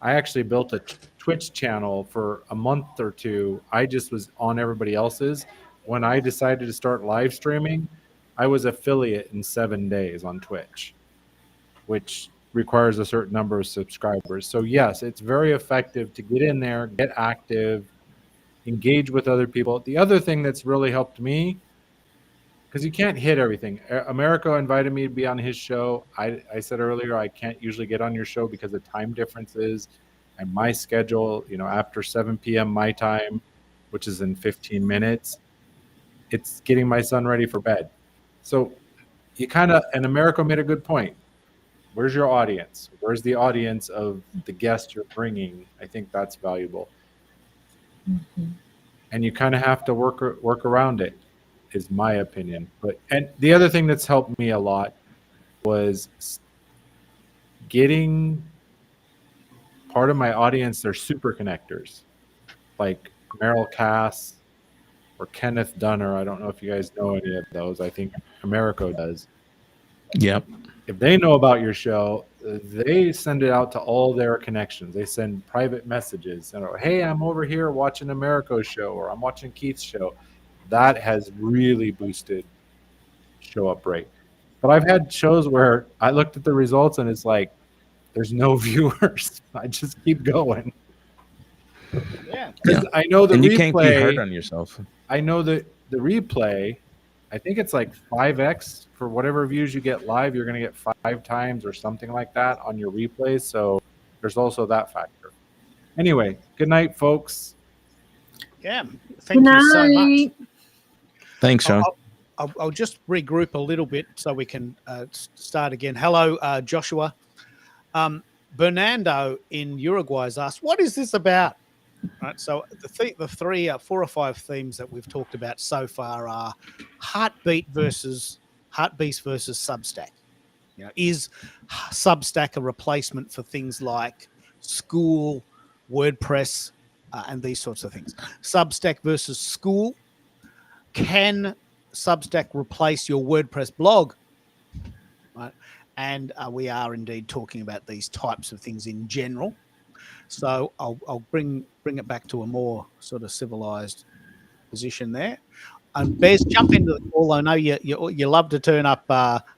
I actually built a Twitch channel for a month or two. I just was on everybody else's. When I decided to start live streaming, I was affiliate in 7 days on Twitch, which requires a certain number of subscribers. So yes, it's very effective to get in there, get active, engage with other people. The other thing that's really helped me, because you can't hit everything. Americo invited me to be on his show. I said earlier, I can't usually get on your show because of time differences and my schedule, you know, after 7 p.m. my time, which is in 15 minutes, it's getting my son ready for bed. So you kind of, and Americo made a good point. Where's your audience? Where's the audience of the guest you're bringing? I think that's valuable. Mm-hmm. And you kind of have to work around it, is my opinion. But and the other thing that's helped me a lot was getting part of my audience. They're super connectors, like Merrill Cass or Kenneth Dunner. I don't know if you guys know any of those. I think Americo does. Yep. If they know about your show, they send it out to all their connections. They send private messages and, hey, I'm over here watching Americo's show, or I'm watching Keith's show. That has really boosted show up rate. But I've had shows where I looked at the results and it's like, there's no viewers. I just keep going. Yeah. Because I know the and replay. You can't be hard on yourself. I know that the replay, I think it's like 5x for whatever views you get live. You're going to get 5 times or something like that on your replays. So there's also that factor. Anyway, good night, folks. Yeah. Thank you so much. Thanks, Sean. I'll just regroup a little bit so we can start again. Hello, Joshua. Bernardo in Uruguay has asked, what is this about? Right, so the 4 or 5 themes that we've talked about so far are heartbeats versus Substack. You know, is Substack a replacement for things like school, WordPress, and these sorts of things? Substack versus school. Can Substack replace your WordPress blog? Right, and we are indeed talking about these types of things in general. So I'll bring it back to a more sort of civilized position there. And Bez, jump into the call. I know you love to turn up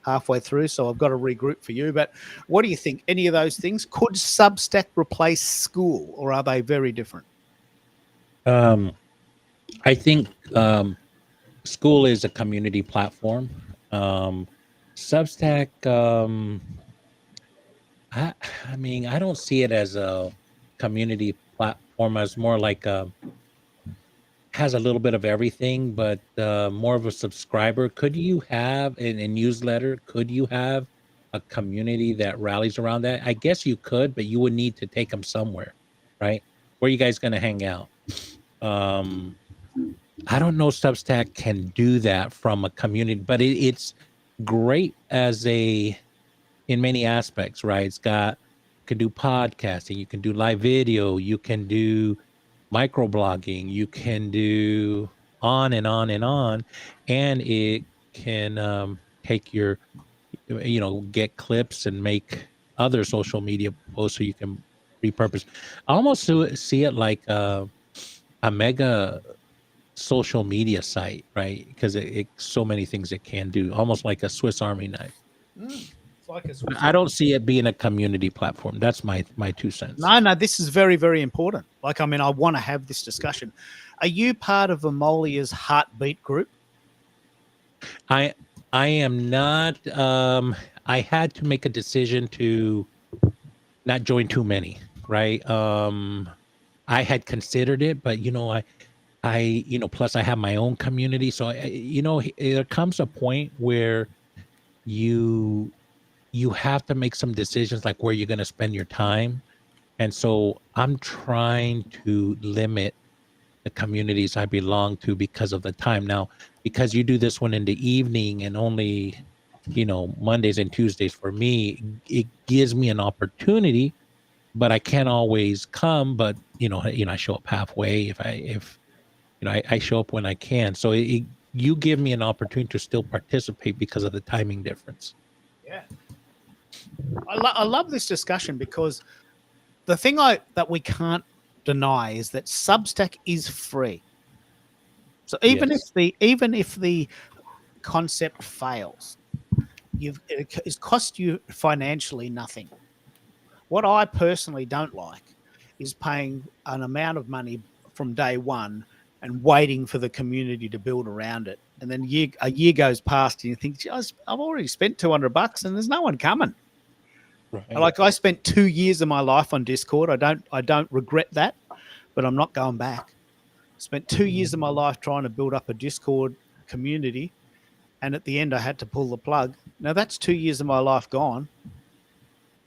halfway through, so I've got to regroup for you. But what do you think? Any of those things? Could Substack replace school, or are they very different? I think school is a community platform. Substack, I mean, I don't see it as a community platform, as more like has a little bit of everything, but more of a subscriber. Could you have in a newsletter? Could you have a community that rallies around that? I guess you could, but you would need to take them somewhere, right? Where are you guys going to hang out? I don't know. Substack can do that from a community, but it's great as in many aspects, right? It's got, you can do podcasting, you can do live video, you can do microblogging, you can do on and on and on, and it can take your, get clips and make other social media posts so you can repurpose. I almost see it like a mega social media site, right? Because it so many things it can do, almost like a Swiss Army knife. I don't see it being a community platform. That's my 2 cents. No, this is very, very important. Like, I mean, I want to have this discussion. Are you part of Amolia's Heartbeat group? I am not. I had to make a decision to not join too many, right? I had considered it, but plus I have my own community. So there comes a point where you have to make some decisions, like where you're going to spend your time. And so I'm trying to limit the communities I belong to because of the time. Now, because you do this one in the evening and only, Mondays and Tuesdays for me, it gives me an opportunity, but I can't always come. But I show up halfway if I show up when I can. So you give me an opportunity to still participate because of the timing difference. Yeah. I love this discussion because the thing that we can't deny is that Substack is free. So even if the concept fails, it's cost you financially nothing. What I personally don't like is paying an amount of money from day one and waiting for the community to build around it. And then a year goes past and you think, I've already spent $200 and there's no one coming. Right. Like I spent 2 years of my life on Discord. I don't regret that, but I'm not going back. Spent 2 years of my life trying to build up a Discord community, and at the end I had to pull the plug. Now that's 2 years of my life gone,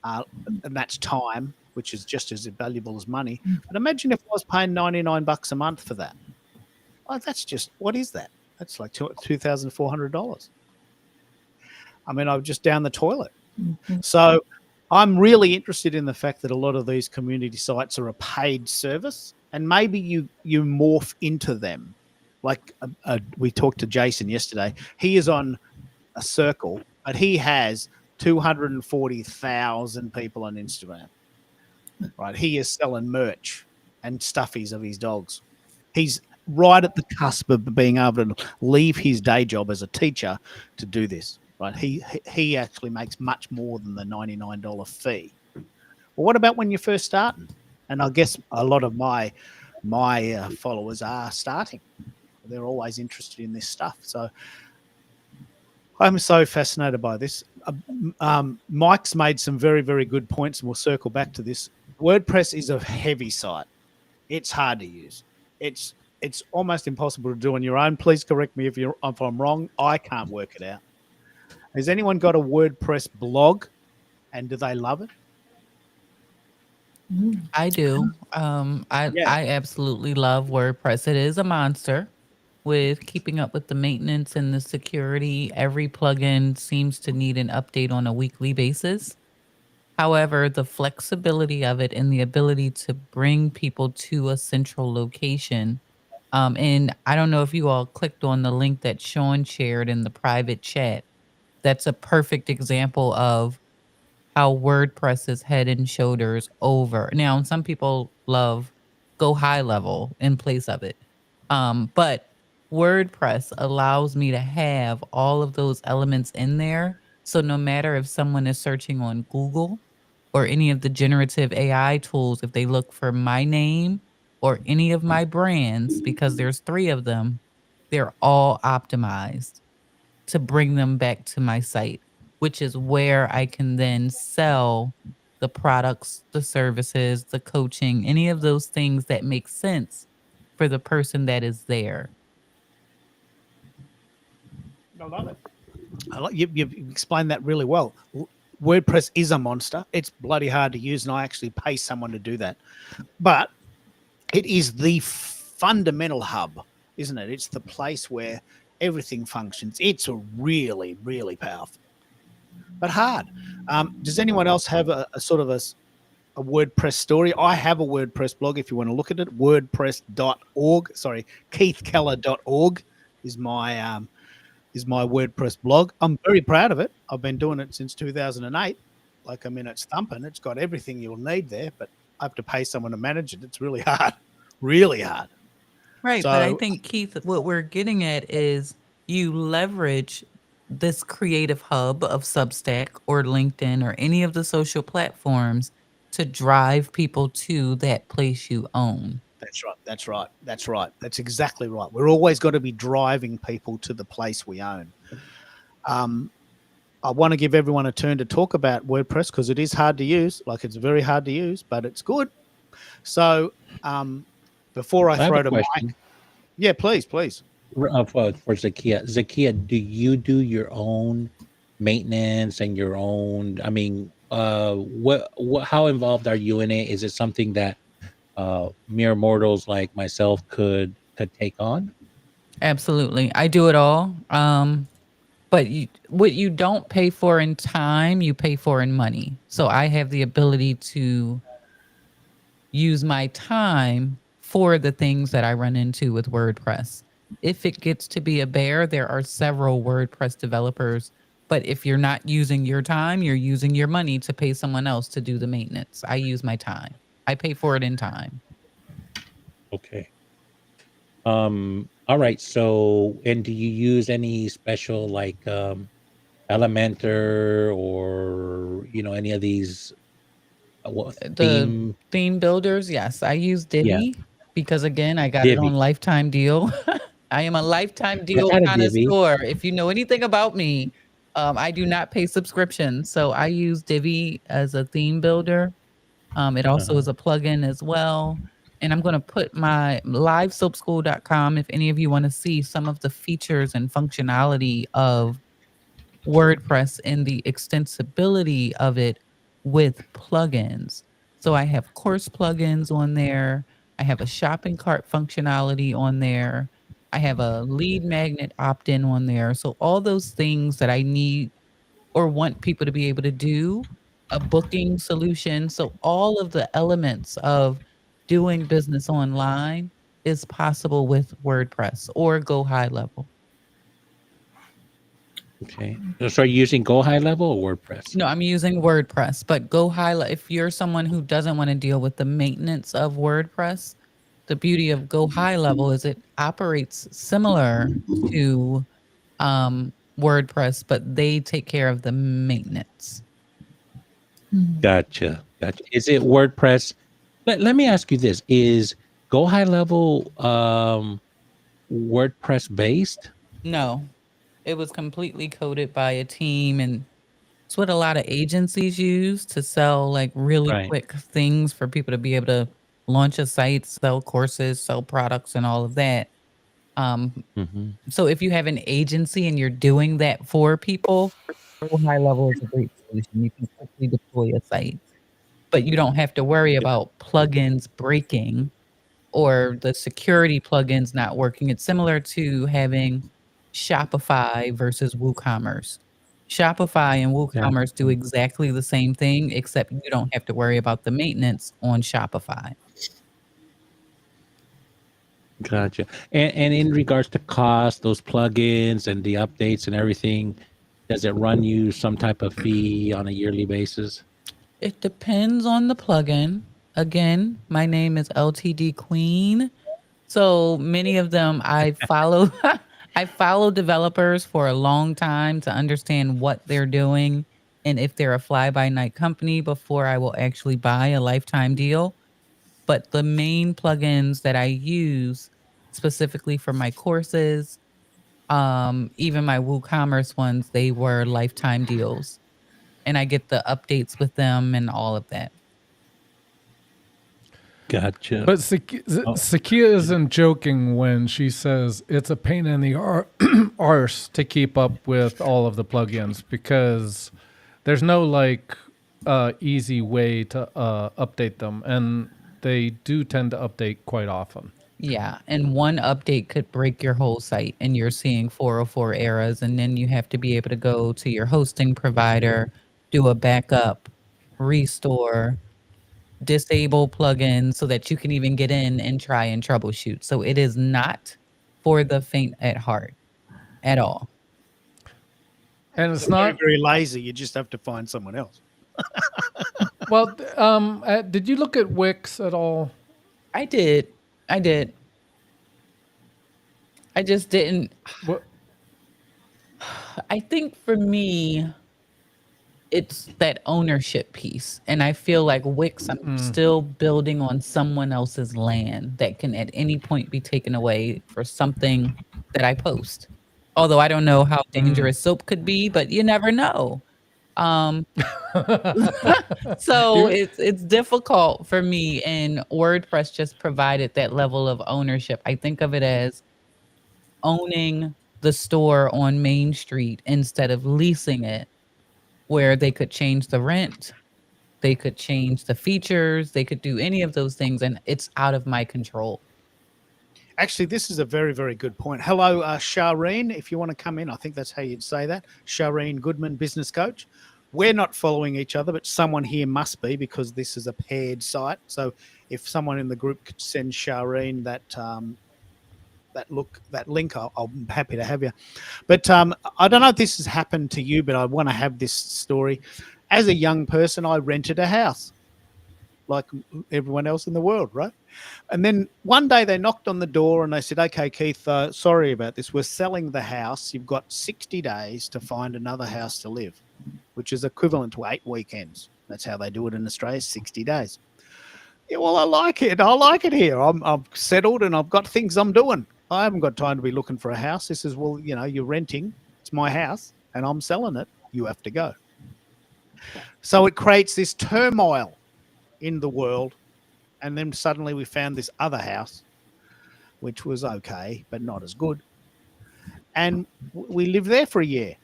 and that's time, which is just as valuable as money. But imagine if I was paying $99 a month for that. Oh, that's just, what is that? That's like $2,400. I mean, I'm just down the toilet. So I'm really interested in the fact that a lot of these community sites are a paid service, and maybe you morph into them. Like we talked to Jason yesterday. He is on a circle, but he has 240,000 people on Instagram. Right? He is selling merch and stuffies of his dogs. He's right at the cusp of being able to leave his day job as a teacher to do this. Right? He actually makes much more than the $99 fee. Well, what about when you're first starting? And I guess a lot of my followers are starting. They're always interested in this stuff. So I'm so fascinated by this. Mike's made some very, very good points, and we'll circle back to this. WordPress is a heavy site. It's hard to use. It's almost impossible to do on your own. Please correct me if I'm wrong. I can't work it out. Has anyone got a WordPress blog, and do they love it? I do. I absolutely love WordPress. It is a monster with keeping up with the maintenance and the security. Every plugin seems to need an update on a weekly basis. However, the flexibility of it and the ability to bring people to a central location. And I don't know if you all clicked on the link that Sean shared in the private chat. That's a perfect example of how WordPress is head and shoulders over. Now, some people love go high level in place of it. But WordPress allows me to have all of those elements in there. So no matter if someone is searching on Google or any of the generative AI tools, if they look for my name or any of my brands, because there's 3 of them, they're all optimized to bring them back to my site, which is where I can then sell the products, the services, the coaching, any of those things that make sense for the person that is there. I love it. You've explained that really well. WordPress is a monster. It's bloody hard to use, and I actually pay someone to do that. But it is the fundamental hub, isn't it? It's the place where everything functions. It's a really, really powerful, but hard. Does anyone else have a sort of a WordPress story? I have a WordPress blog if you want to look at it. WordPress.org. Sorry, keithkeller.org is my WordPress blog. I'm very proud of it. I've been doing it since 2008. Like, I mean, it's thumping. It's got everything you'll need there, but I have to pay someone to manage it. It's really hard, really hard. Right. But I think, Keith, what we're getting at is you leverage this creative hub of Substack or LinkedIn or any of the social platforms to drive people to that place you own. That's right. That's right. That's right. That's exactly right. We're always got to be driving people to the place we own. I want to give everyone a turn to talk about WordPress because it is hard to use. Like it's very hard to use, but it's good. So before I I have throw a to Mike, question yeah, please. for Zakia. Zakia, do you do your own maintenance and your own? I mean, what how involved are you in it? Is it something that mere mortals like myself could take on? Absolutely. I do it all. But what you don't pay for in time, you pay for in money. So I have the ability to use my time for the things that I run into with WordPress. If it gets to be a bear, there are several WordPress developers. But if you're not using your time, you're using your money to pay someone else to do the maintenance. I use my time. I pay for it in time. Okay. All right. So, and do you use any special like Elementor or any of these The theme? theme builders, yes, I use Yeah, Divi because again, I got it on Divi. lifetime deal. I am a lifetime I deal got a Divi. connoisseur. If you know anything about me, I do not pay subscription, so I use Divi as a theme builder. It also Uh-huh. is a plugin as well. And I'm going to put my livesoapschool.com if any of you want to see some of the features and functionality of WordPress and the extensibility of it with plugins. So I have course plugins on there. I have a shopping cart functionality on there. I have a lead magnet opt in on there. So all those things that I need or want people to be able to do, a booking solution. So all of the elements of doing business online is possible with WordPress or Go High Level. Okay. So, are you using Go High Level or WordPress? No, I'm using WordPress, but Go High if you're someone who doesn't want to deal with the maintenance of WordPress, the beauty of Go High Level is it operates similar to WordPress, but they take care of the maintenance. Gotcha. Gotcha. Is it WordPress? Let me ask you this: is Go High Level WordPress based? No, it was completely coded by a team, and it's what a lot of agencies use to sell like really Right. quick things for people to be able to launch a site, sell courses, sell products, and all of that. Hmm. So if you have an agency and you're doing that for people, Go High Level is a great solution. You can quickly deploy a site, but you don't have to worry about plugins breaking or the security plugins not working. It's similar to having Shopify versus WooCommerce. Shopify and Yeah. WooCommerce do exactly the same thing, except you don't have to worry about the maintenance on Shopify. Gotcha. And in regards to cost, those plugins and the updates and everything, does it run you some type of fee on a yearly basis? It depends on the plugin. Again, my name is LTD Queen. So many of them I follow I follow developers for a long time to understand what they're doing and if they're a fly by night company before I will actually buy a lifetime deal. But the main plugins that I use specifically for my courses, even my WooCommerce ones, they were lifetime deals. And I get the updates with them and all of that. Gotcha. But Oh, Sakia isn't joking when she says it's a pain in the arse to keep up with all of the plugins because there's no easy way to update them, and they do tend to update quite often. Yeah, and one update could break your whole site and you're seeing 404 errors, and then you have to be able to go to your hosting provider, do a backup, restore, disable plugins so that you can even get in and try and troubleshoot. So it is not for the faint at heart at all. And it's Very, not very lazy. You just have to find someone else. well. Did you look at Wix at all? I did. I did. I just didn't. What? I think for me, it's that ownership piece. And I feel like Wix, I'm still building on someone else's land that can at any point be taken away for something that I post. Although I don't know how dangerous soap could be, but you never know. Um, so You- it's difficult for me, and WordPress just provided that level of ownership. I think of it as owning the store on Main Street instead of leasing it, where they could change the rent, they could change the features, they could do any of those things, and it's out of my control. Actually, this is a very, very good point. Hello, Shireen, if you want to come in, I think that's how you'd say that. Shireen Goodman, business coach. We're not following each other, but someone here must be, because this is a paired site. So if someone in the group could send Shireen that link, I'm happy to have you. But I don't know if this has happened to you, but I want to have this story. As a young person, I rented a house like everyone else in the world, right? And then one day they knocked on the door and they said, okay, Keith, sorry about this. We're selling the house. You've got 60 days to find another house to live, which is equivalent to 8 weekends. That's how they do it in Australia, 60 days. Yeah, well, I like it. I like it here. I'm settled and I've got things I'm doing. I haven't got time to be looking for a house. This is, well, you're renting. It's my house and I'm selling it. You have to go. So it creates this turmoil in the world. And then suddenly we found this other house, which was okay, but not as good. And we lived there for a year.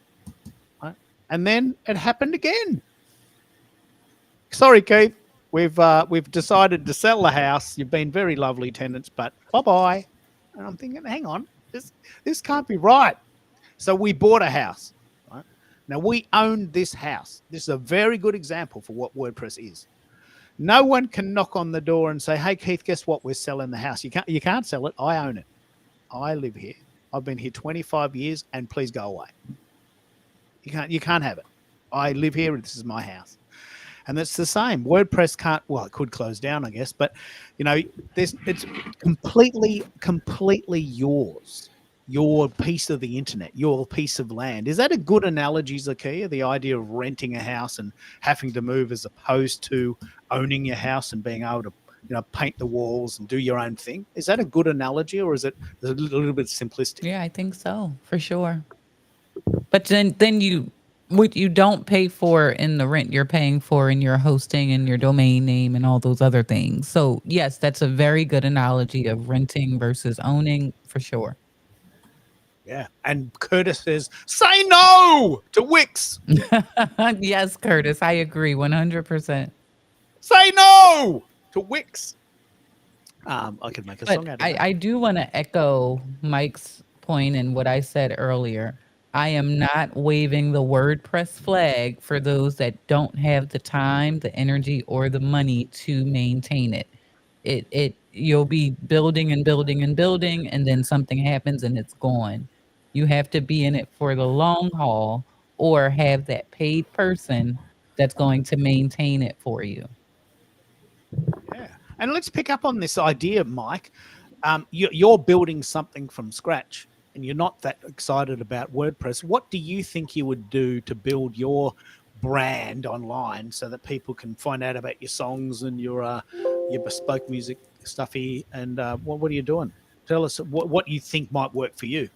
Right? And then it happened again. Sorry, Keith. We've decided to sell the house. You've been very lovely tenants, but bye-bye. And I'm thinking, hang on, this can't be right. So we bought a house. Right? Now, we owned this house. This is a very good example for what WordPress is. No one can knock on the door and say, hey, Keith, guess what? We're selling the house. You can't sell it. I own it. I live here. I've been here 25 years, and please go away. You can't have it. I live here, and this is my house. And it's the same. WordPress can't, well, it could close down, I guess, but it's completely yours. Your piece of the internet, your piece of land. Is that a good analogy, Zakia? The idea of renting a house and having to move, as opposed to owning your house and being able to, paint the walls and do your own thing. Is that a good analogy, or is it a little bit simplistic? Yeah, I think so, for sure. But then what you don't pay for in the rent, you're paying for in your hosting and your domain name and all those other things. So yes, that's a very good analogy of renting versus owning, for sure. Yeah. And Curtis says, say no to Wix. Yes, Curtis, I agree 100%. Say no to Wix. I could make a song But out of that. I do want to echo Mike's point and what I said earlier. I am not waving the WordPress flag for those that don't have the time, the energy, or the money to maintain it. You'll be building and building and building, and then something happens and it's gone. You have to be in it for the long haul, or have that paid person that's going to maintain it for you. Yeah. And let's pick up on this idea, Mike. You're building something from scratch and you're not that excited about WordPress. What do you think you would do to build your brand online so that people can find out about your songs and your bespoke music stuffy? And what are you doing? Tell us what you think might work for you.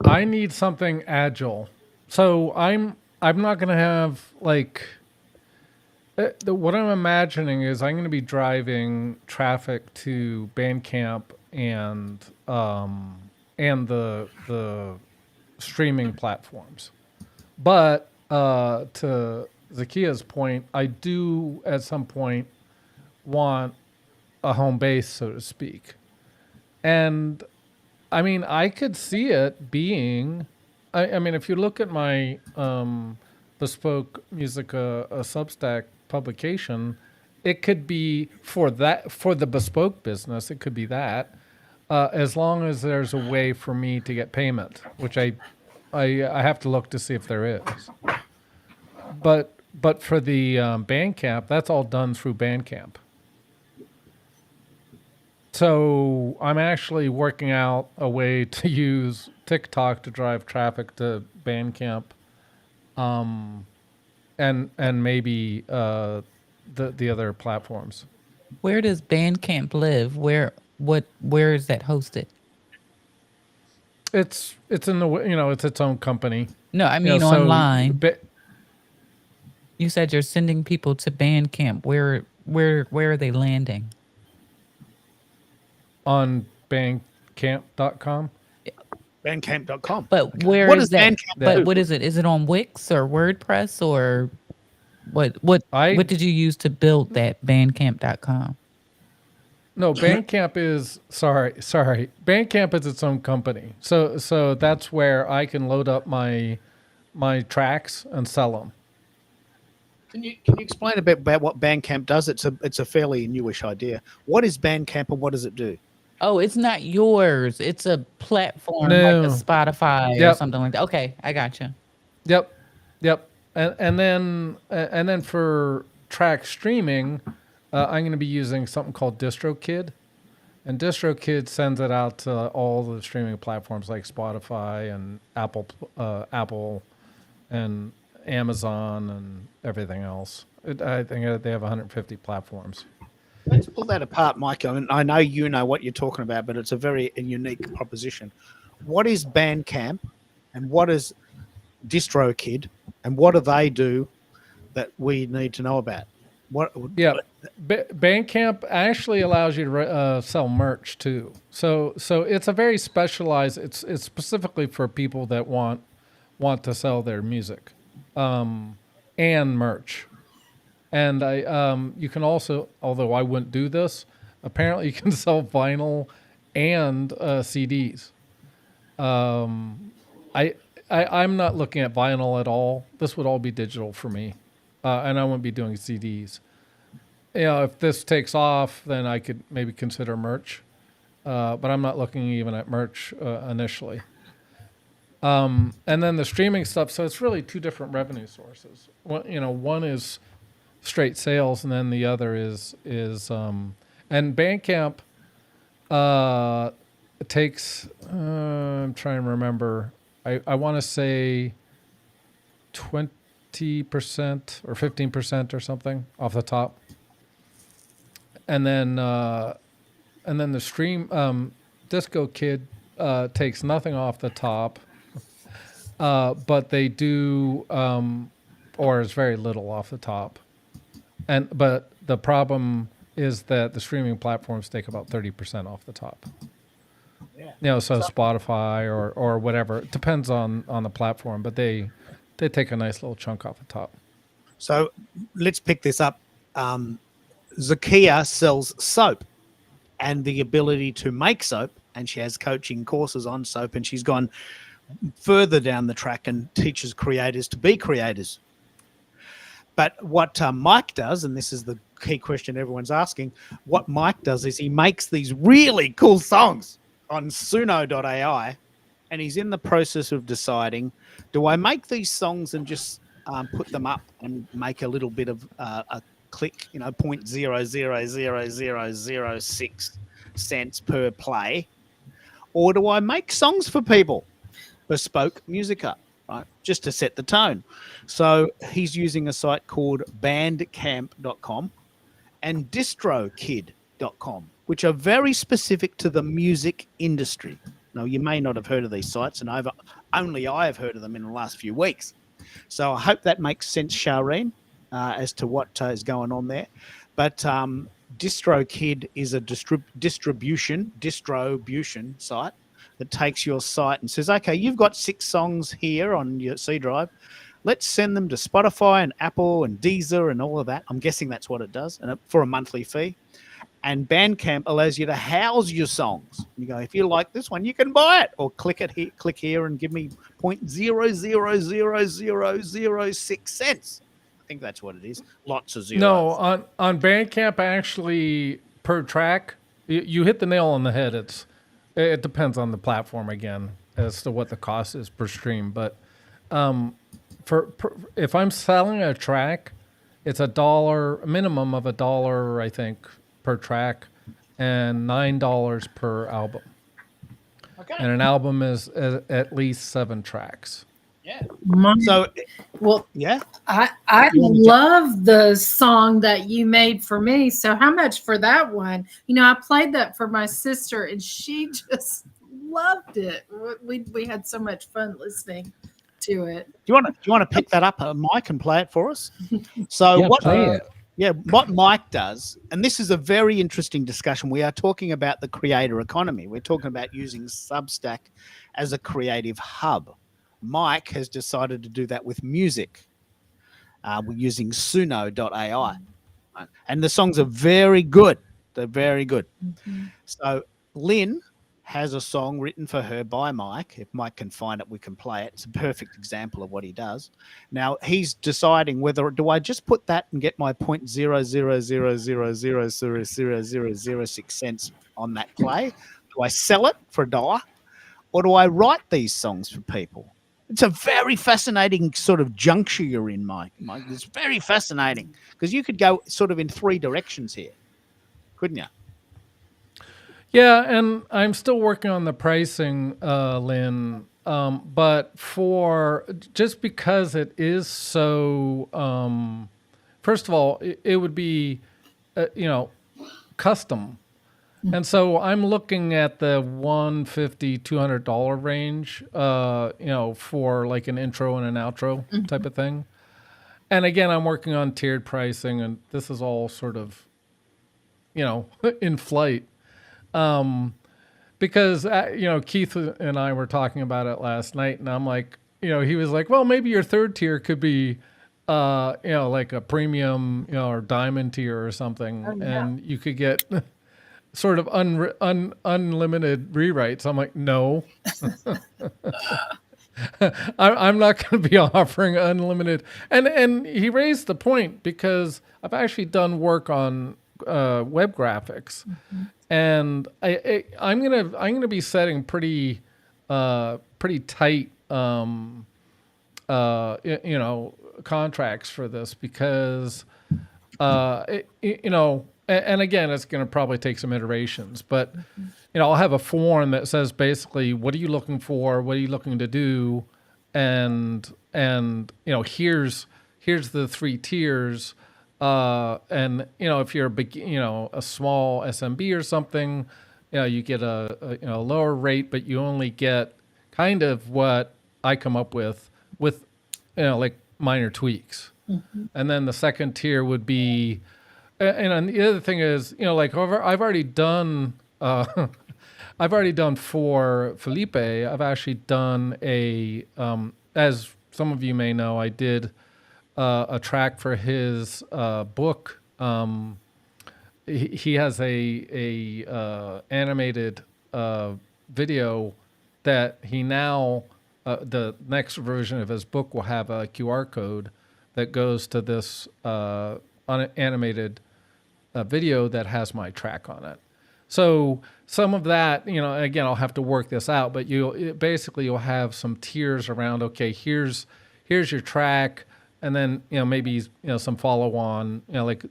I need something agile. So I'm not gonna have like what I'm imagining is I'm gonna be driving traffic to Bandcamp and the streaming platforms. But to Zakia's point, I do at some point want a home base, so to speak. And I mean, I could see it being. I mean, if you look at my bespoke music Substack publication, it could be for the bespoke business. It could be that, as long as there's a way for me to get payment, which I have to look to see if there is. But for the Bandcamp, that's all done through Bandcamp. So I'm actually working out a way to use TikTok to drive traffic to Bandcamp, and maybe the other platforms. Where does Bandcamp live? Where is that hosted? It's in the it's its own company. No, I You know, mean so online. ba- You said you're sending people to Bandcamp. Where are they landing? on Bandcamp.com. Bandcamp.com. But Okay. where What is does that? Bandcamp But do? what is it? Is it on Wix or WordPress or what? What I did you use to build that Bandcamp.com? No, Bandcamp is sorry. Bandcamp is its own company. So that's where I can load up my tracks and sell them. Can you explain a bit about what Bandcamp does? It's a fairly newish idea. What is Bandcamp and what does it do? Oh, it's not yours. It's a platform like a No. Spotify or Yep. something like that. Okay, I gotcha. Yep. And then for track streaming, I'm going to be using something called DistroKid, and DistroKid sends it out to all the streaming platforms like Spotify and Apple, and Amazon and everything else. I think they have 150 platforms. Let's pull that apart, Mike. I mean, I know you know what you're talking about, but it's a very unique proposition. What is Bandcamp, and what is DistroKid, and what do they do that we need to know about? Yeah, Bandcamp actually allows you to sell merch too. So it's a very specialized. It's specifically for people that want to sell their music, and merch. And you can also, although I wouldn't do this, apparently you can sell vinyl and CDs. I'm not looking at vinyl at all. This would all be digital for me, and I wouldn't be doing CDs. If this takes off, then I could maybe consider merch, but I'm not looking even at merch initially. And then the streaming stuff. So it's really two different revenue sources. One is straight sales, and then the other is and Bandcamp takes I'm trying to remember. I want to say 20% or 15% or something off the top, and then the stream Disco Kid takes nothing off the top, but they do or is very little off the top. But the problem is that the streaming platforms take about 30% off the top. Yeah. So Spotify or whatever. It depends on the platform, but they take a nice little chunk off the top. So let's pick this up. Zakia sells soap and the ability to make soap, and she has coaching courses on soap, and she's gone further down the track and teaches creators to be creators. But what Mike does, and this is the key question everyone's asking, what Mike does is he makes these really cool songs on Suno.ai, and he's in the process of deciding, do I make these songs and just put them up and make a little bit of a click, 0.000006 cents per play, or do I make songs for people, bespoke musica, right, just to set the tone? So he's using a site called bandcamp.com and distrokid.com, which are very specific to the music industry. Now, you may not have heard of these sites, and only I have heard of them in the last few weeks. So I hope that makes sense, Shireen, as to what is going on there. But DistroKid is a distribution site that takes your site and says, okay, you've got 6 songs here on your C drive. Let's send them to Spotify and Apple and Deezer and all of that. I'm guessing that's what it does, and for a monthly fee. And Bandcamp allows you to house your songs. You go, if you like this one, you can buy it, or click here and give me 0.000006 cents. I think that's what it is. Lots of zeros. No, on Bandcamp, actually, per track, you hit the nail on the head. It depends on the platform again as to what the cost is per stream. But if I'm selling a track, it's a minimum of $1, I think, per track, and $9 per album. Okay. And an album is at least 7 tracks. Yeah. So, well, yeah, I love the song that you made for me. So how much for that one? I played that for my sister, and she just loved it. We had so much fun listening to it. Do you want to pick that up, Mike, and play it for us? So Yeah, what? play it. Yeah, what Mike does, and this is a very interesting discussion. We are talking about the creator economy. We're talking about using Substack as a creative hub. Mike has decided to do that with music. We're using Suno.ai. And the songs are very good. They're very good. So Lynn has a song written for her by Mike. If Mike can find it, we can play it. It's a perfect example of what he does. Now he's deciding whether do I just put that and get my 0.000000006 on that play? Do I sell it for $1? Or do I write these songs for people? It's a very fascinating sort of juncture you're in, Mike. It's very fascinating because you could go sort of in 3 directions here, couldn't you? Yeah, and I'm still working on the pricing, Lynn. But for just because it is so, first of all, it would be, custom. And so I'm looking at the $150, $200 range, for like an intro and an outro type of thing. And again, I'm working on tiered pricing, and this is all sort of, in flight. Because, Keith and I were talking about it last night, and I'm like, he was like, well, maybe your third tier could be, like a premium, or diamond tier or something. Oh, yeah. And you could get sort of unlimited rewrites. I'm like, no, I'm not going to be offering unlimited. And he raised the point because I've actually done work on web graphics, and I'm gonna be setting pretty tight contracts for this because and again, it's going to probably take some iterations, but I'll have a form that says basically, what are you looking for? What are you looking to do? And here's the 3 tiers. And if you're a small SMB or something, you get a lower rate, but you only get kind of what I come up with like minor tweaks. And then the second tier would be, and the other thing is, like I've already done for Felipe. I've actually done as some of you may know, I did a track for his book. He has a animated video that he now the next version of his book will have a QR code that goes to this animated video that has my track on it. So some of that, again, I'll have to work this out, but you'll have some tiers around. Okay, here's your track. And then, maybe, some follow-on, like,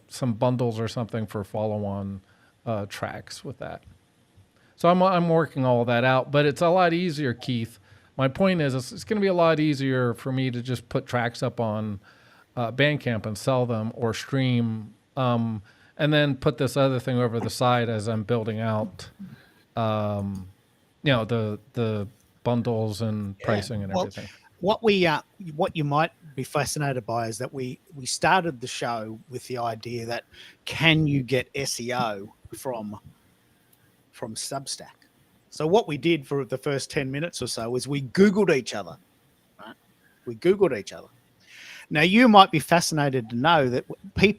some bundles or something for follow-on tracks with that. So I'm working all that out, but it's a lot easier, Keith. My point is it's going to be a lot easier for me to just put tracks up on Bandcamp and sell them or stream, and then put this other thing over the side as I'm building out, the bundles and pricing and everything. What you might be fascinated by is that we started the show with the idea that can you get SEO from Substack? So what we did for the first 10 minutes or so is we Googled each other. Right? We Googled each other. Now you might be fascinated to know that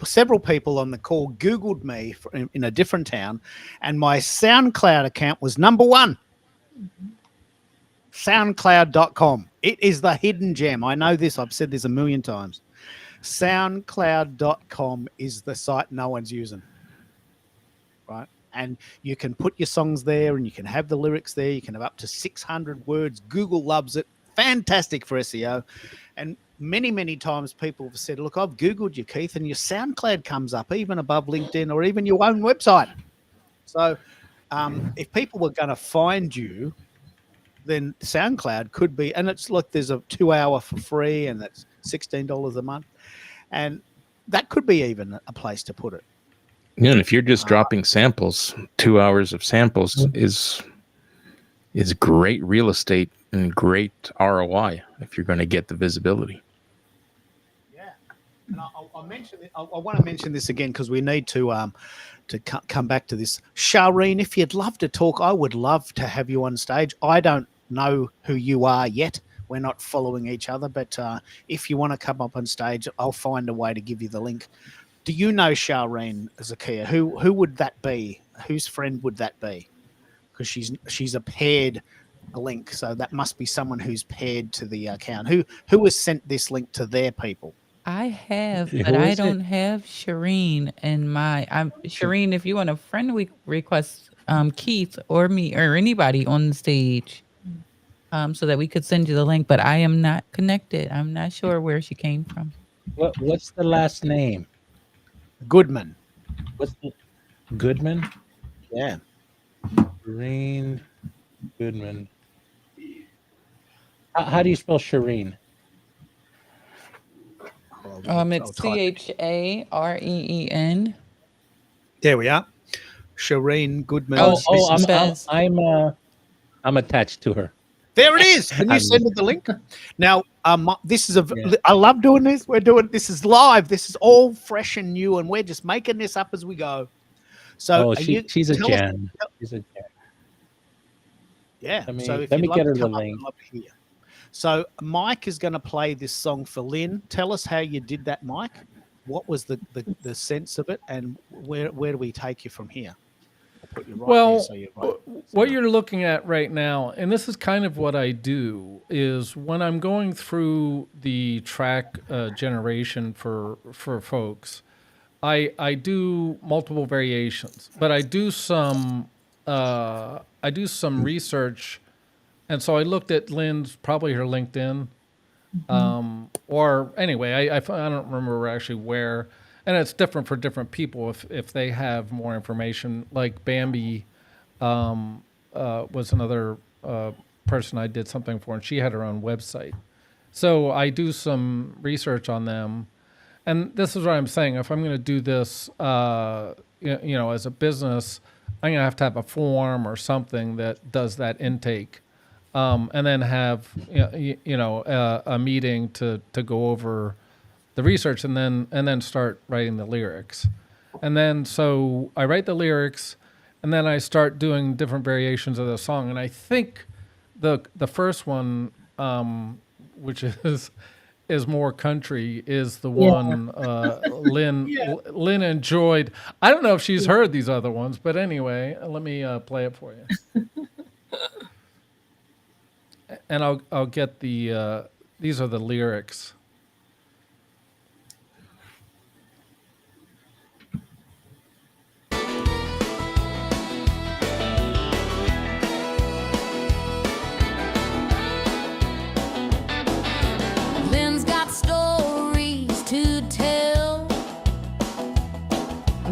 several people on the call Googled me in a different town, and my SoundCloud account was number 1. SoundCloud.com. It is the hidden gem. I know this. I've said this a million times. SoundCloud.com is the site no one's using. Right? And you can put your songs there and you can have the lyrics there. You can have up to 600 words. Google loves it. Fantastic for SEO. And many, many times people have said, look, I've Googled you, Keith, and your SoundCloud comes up even above LinkedIn or even your own website. So if people were going to find you, then SoundCloud could be, and it's like there's a 2-hour for free and that's $16 a month. And that could be even a place to put it. Yeah, and if you're just dropping samples, 2 hours of samples is is great real estate and great ROI if you're going to get the visibility. Yeah, and I'll mention it. I want to mention this again because we need to come back to this. Shireen, if you'd love to talk, I would love to have you on stage. I don't know who you are yet. We're not following each other, but if you want to come up on stage, I'll find a way to give you the link. Do you know Shireen Zakia? Who would that be? Whose friend would that be? Because she's a paired link, so that must be someone who's paired to the account. Who has sent this link to their people? I have, Who but I is it? don't have Shireen in my. Shireen, if you want a friend request, Keith or me or anybody on the stage, so that we could send you the link. But I am not connected. I'm not sure where she came from. What's the last name? Goodman. What's the Goodman? Yeah. Shireen Goodman. How do you spell Shireen? It's CHAREEN. There we are. Shireen Goodman. I'm attached to her. There it is. Can you send me the link? Now, this is I love doing this. This is live. This is all fresh and new, and we're just making this up as we go. So she's a gem. She's a gem. Yeah. Let me so get her the link. So Mike is going to play this song for Lynn. Tell us how you did that, Mike. What was the sense of it, and where do we take you from here? I'll put you right there so you're right. What you're looking at right now, and this is kind of what I do, is when I'm going through the track generation for folks, I do multiple variations, but I do some research, and so I looked at Lynn's, probably her LinkedIn, or anyway, I don't remember actually where, and it's different for different people if they have more information. Like Bambi was another person I did something for, and she had her own website. So I do some research on them, and this is what I'm saying. If I'm going to do this, as a business, I'm going to have a form or something that does that intake. And then have a meeting to go over the research, and then start writing the lyrics. And then so I write the lyrics, and then I start doing different variations of the song. And I think the first one, which is more country, is the one Lynn enjoyed. I don't know if she's heard these other ones, but anyway, let me play it for you. And I'll get the these are the lyrics. Lynn's got stories to tell.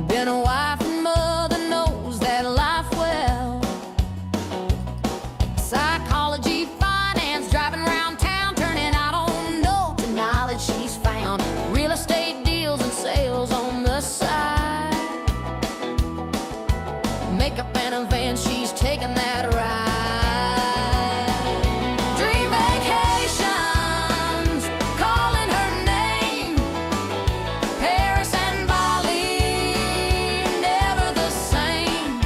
Been a wife and mother, knows that life well. Psychology, driving around town, turning out on no to knowledge she's found. Real estate deals and sales on the side. Makeup and events, she's taking that ride. Dream vacations, calling her name. Paris and Bali, never the same.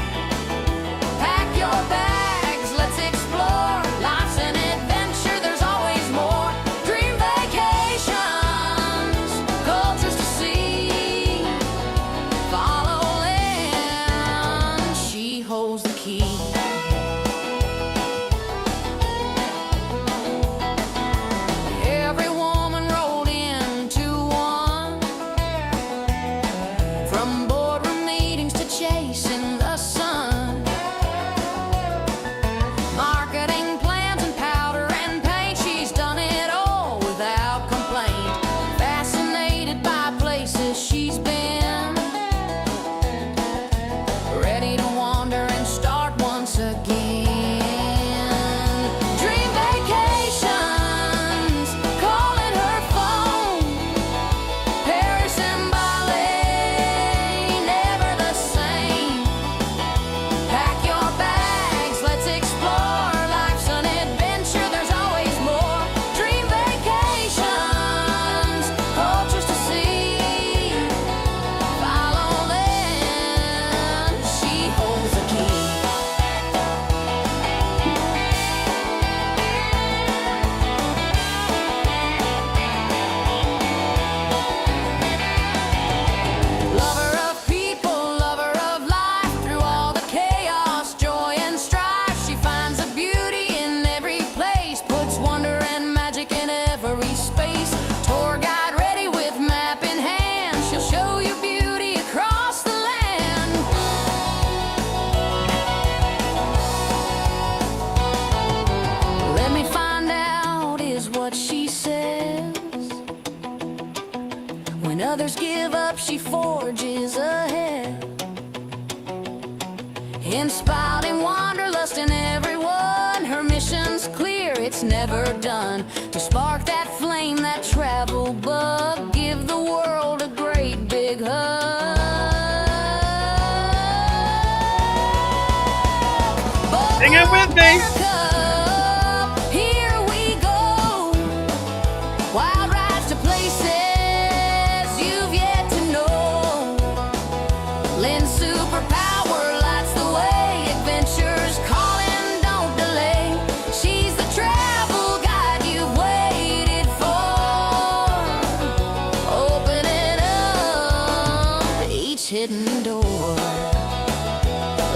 Pack your bags, let's explore. Life's an adventure, there's always more. Dream vacations, cultures to see. Follow in, she holds the key. others give up, she forges ahead. Inspired in wanderlust in everyone, her mission's clear, it's never done. To spark that flame, that travel bug, give the world a great big hug. Sing it with me. America, here we go. Wild rides to places you've yet to know. Lynn's superpower lights the way. Adventures calling, don't delay. She's the travel guide you've waited for. Opening up each hidden door.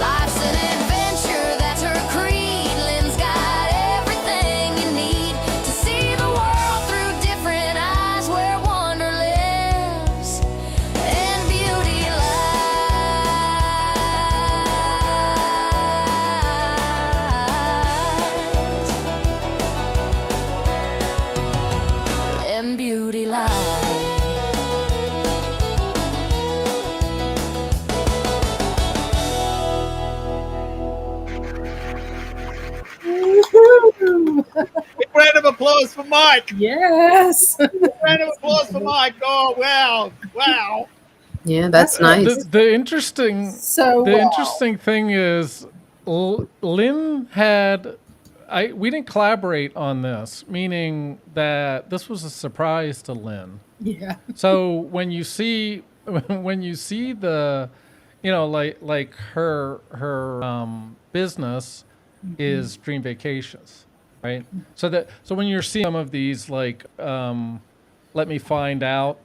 Life's an adventure, that's her creed. Lynn's got everything you need to see the world through different eyes, where wonder lives and beauty lies. And beauty lies. Big round of applause for Mike. Yes. Round of applause for Mike. Oh, wow. Wow. Yeah, that's nice. The interesting So the wow. interesting thing is Lynn had we didn't collaborate on this, meaning that this was a surprise to Lynn. Yeah. So when you see the, like her business is Dream Vacations, right? So when you're seeing some of these, like let me find out.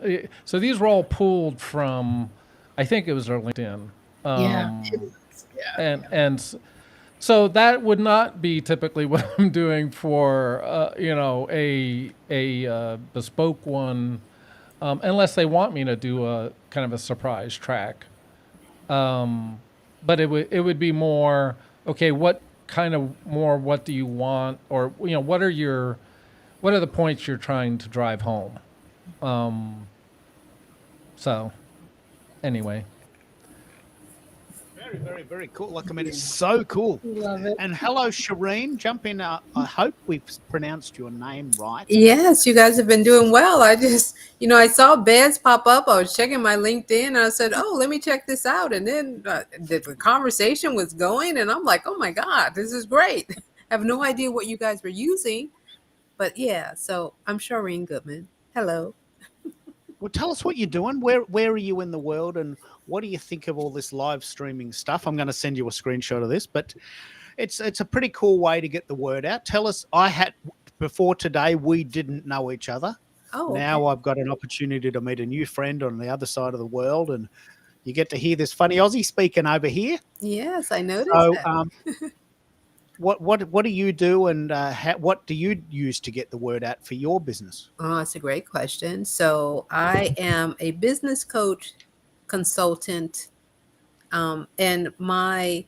So these were all pulled from, I think it was her LinkedIn. Yeah. So that would not be typically what I'm doing for a bespoke one, unless they want me to do a kind of a surprise track. But it would be more, okay, what do you want, or what are the points you're trying to drive home? So anyway. Very, very, very cool. Like, I mean, it's so cool. Love it. And hello, Shireen. Jump in. I hope we've pronounced your name right. Yes, you guys have been doing well. I just, I saw beds pop up. I was checking my LinkedIn and I said, oh, let me check this out. And then the conversation was going and I'm like, oh my God, this is great. I have no idea what you guys were using. But yeah, so I'm Shireen Goodman. Hello. Well, tell us what you're doing. Where are you in the world, and what do you think of all this live streaming stuff? I'm going to send you a screenshot of this, but it's a pretty cool way to get the word out. Tell us. Before today, we didn't know each other. Oh, Now I've got an opportunity to meet a new friend on the other side of the world, and you get to hear this funny Aussie speaking over here. yes, I noticed So, that. what do you do, and what do you use to get the word out for your business? Oh, that's a great question. So I am a business coach, consultant, and my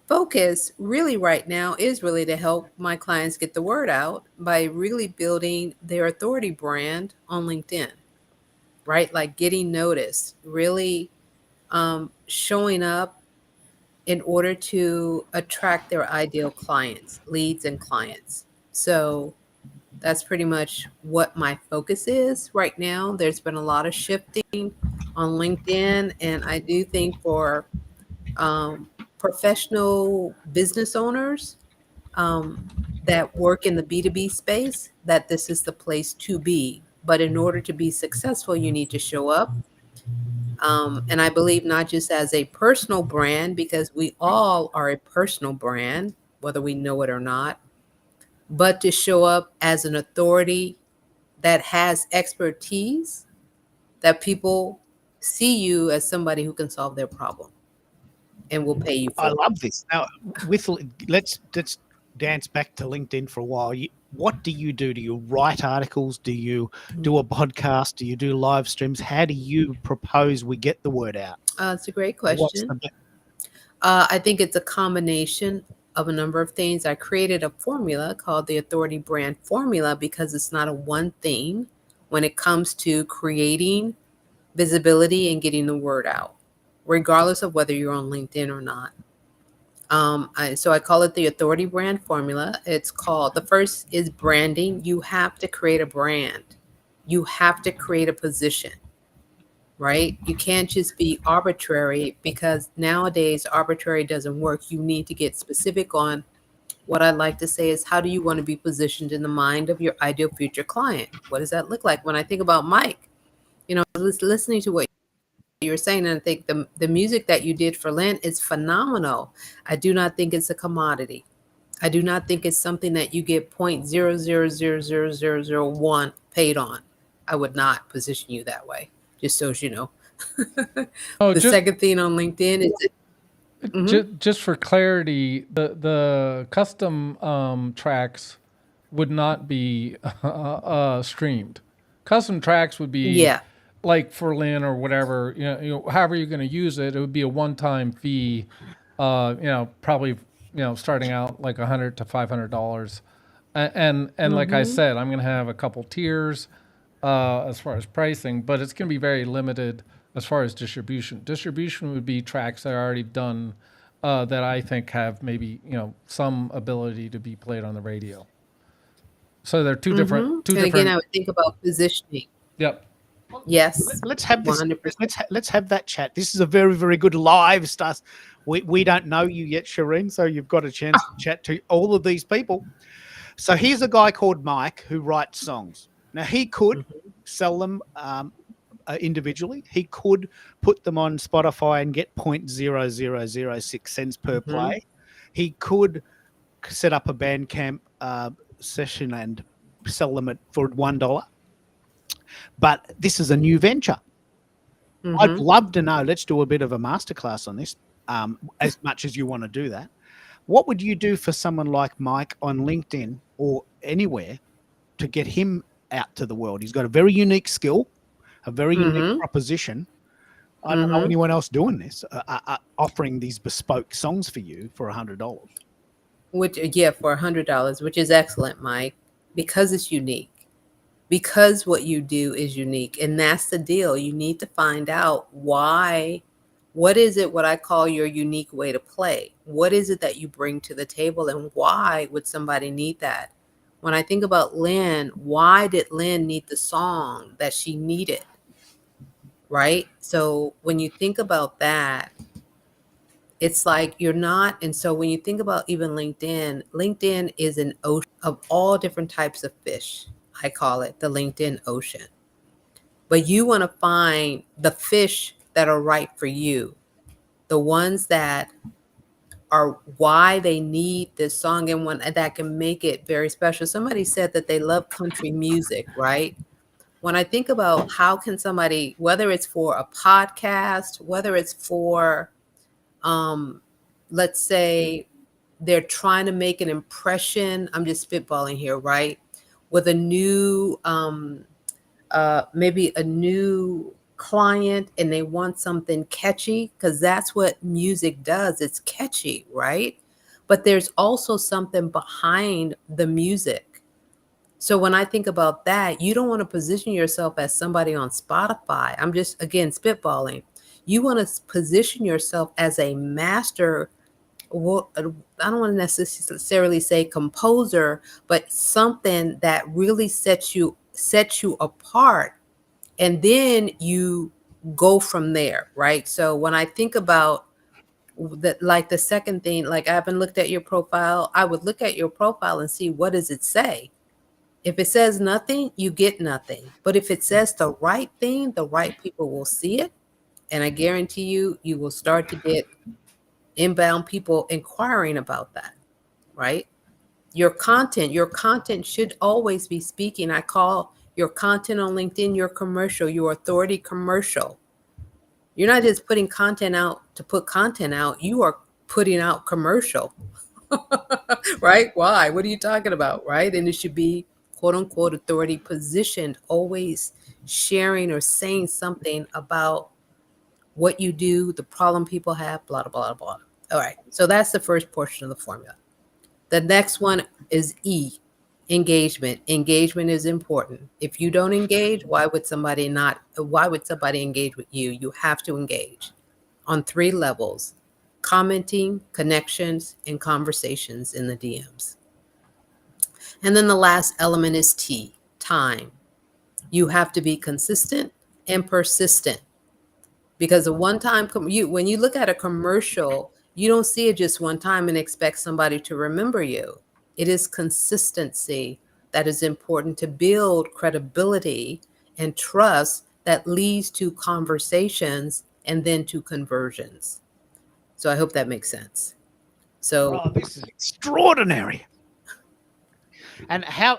focus really right now is really to help my clients get the word out by really building their authority brand on LinkedIn, right? Like getting noticed, really showing up in order to attract their ideal clients, leads and clients. So that's pretty much what my focus is right now. There's been a lot of shifting on LinkedIn, and I do think for professional business owners that work in the B2B space, that this is the place to be. But in order to be successful, you need to show up. And I believe not just as a personal brand, because we all are a personal brand, whether we know it or not, but to show up as an authority that has expertise, that people see you as somebody who can solve their problem and will pay you for I it. love this. Now, let's dance back to LinkedIn for a while. What do you do? Do you write articles? Do you do a podcast? Do you do live streams? How do you propose we get the word out? It's a great What's question. the- I think it's a combination of a number of things. I created a formula called the Authority Brand Formula because it's not a one thing when it comes to creating visibility and getting the word out, regardless of whether you're on LinkedIn or not. So I call it the authority brand formula. It's called, the first is branding. You have to create a brand. You have to create a position, right? You can't just be arbitrary, because nowadays arbitrary doesn't work. You need to get specific on what I'd like to say is, how do you want to be positioned in the mind of your ideal future client? What does that look like? When I think about Mike, listening to what you were saying, and I think the music that you did for Lent is phenomenal. I do not think it's a commodity. I do not think it's something that you get 0.00000001 paid on. I would not position you that way, just so as you know. Oh, The just second thing on LinkedIn is just for clarity, the custom tracks would not be streamed. Custom tracks would be yeah, like for Lynn or whatever, however you're going to use it. It would be a one-time fee. Probably starting out like $100 to $500. And like I said, I'm going to have a couple tiers as far as pricing, but it's going to be very limited as far as distribution. Distribution would be tracks that are already done that I think have maybe some ability to be played on the radio. So they're two different. and again, I would think about positioning. Yep. Yes, Let's have this. 100%. Let's have that chat. This is a very, very good live start. We don't know you yet, Shireen, so you've got a chance to chat to all of these people. So here's a guy called Mike who writes songs. Now he could sell them individually. He could put them on Spotify and get 0.0006 cents per play. He could set up a Bandcamp session and sell them for $1. But this is a new venture. I'd love to know. Let's do a bit of a masterclass on this, as much as you want to do that. What would you do for someone like Mike on LinkedIn or anywhere to get him out to the world? He's got a very unique skill, a very unique proposition. I don't know anyone else doing this, offering these bespoke songs for you for $100. For $100, which is excellent, Mike, because it's unique. Because what you do is unique. And that's the deal. You need to find out why. What is it, what I call your unique way to play? What is it that you bring to the table, and why would somebody need that? When I think about Lynn, why did Lynn need the song that she needed? Right? So when you think about that, it's like you're not. And so when you think about even LinkedIn is an ocean of all different types of fish. I call it the LinkedIn Ocean. But you want to find the fish that are right for you, the ones that are why they need this song, and one that can make it very special. Somebody said that they love country music, right? When I think about how can somebody, whether it's for a podcast, whether it's for, let's say they're trying to make an impression, I'm just spitballing here, right? With a new, maybe a new client, and they want something catchy, because that's what music does. It's catchy, right? But there's also something behind the music. So when I think about that, you don't want to position yourself as somebody on Spotify. I'm just, again, spitballing. You want to position yourself as a master. Well, I don't want to necessarily say composer, but something that really sets you apart, and then you go from there, right? So when I think about that, like the second thing, like I haven't looked at your profile, I would look at your profile and see, what does it say? If it says nothing, you get nothing. But if it says the right thing, the right people will see it, and I guarantee you will start to get inbound people inquiring about that, right? Your content should always be speaking. I call your content on LinkedIn your commercial, your authority commercial. You're not just putting content out to put content out. You are putting out commercial, right? Why? What are you talking about, right? And it should be quote unquote authority positioned, always sharing or saying something about what you do, the problem people have, blah, blah, blah, blah. All right. So that's the first portion of the formula. The next one is E, Engagement. Engagement is important. If you don't engage, why would somebody engage with you? You have to engage on 3 levels: commenting, connections, and conversations in the DMs. And then the last element is T, time. You have to be consistent and persistent, because a one-time when you look at a commercial, you don't see it just one time and expect somebody to remember you. It is consistency that is important to build credibility and trust that leads to conversations and then to conversions. So I hope that makes sense. So Oh, this is extraordinary. And how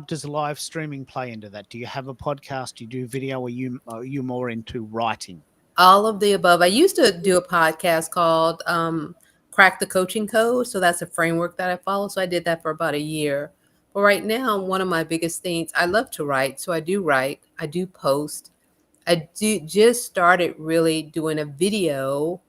does live streaming play into that? Do you have a podcast? Do you do video? Are you more into writing? all of the above. I used to do a podcast called Crack the Coaching Code. So that's a framework that I follow. So I did that for about a year. But right now, one of my biggest things, I love to write. So I do write, I do post. I just started really doing a video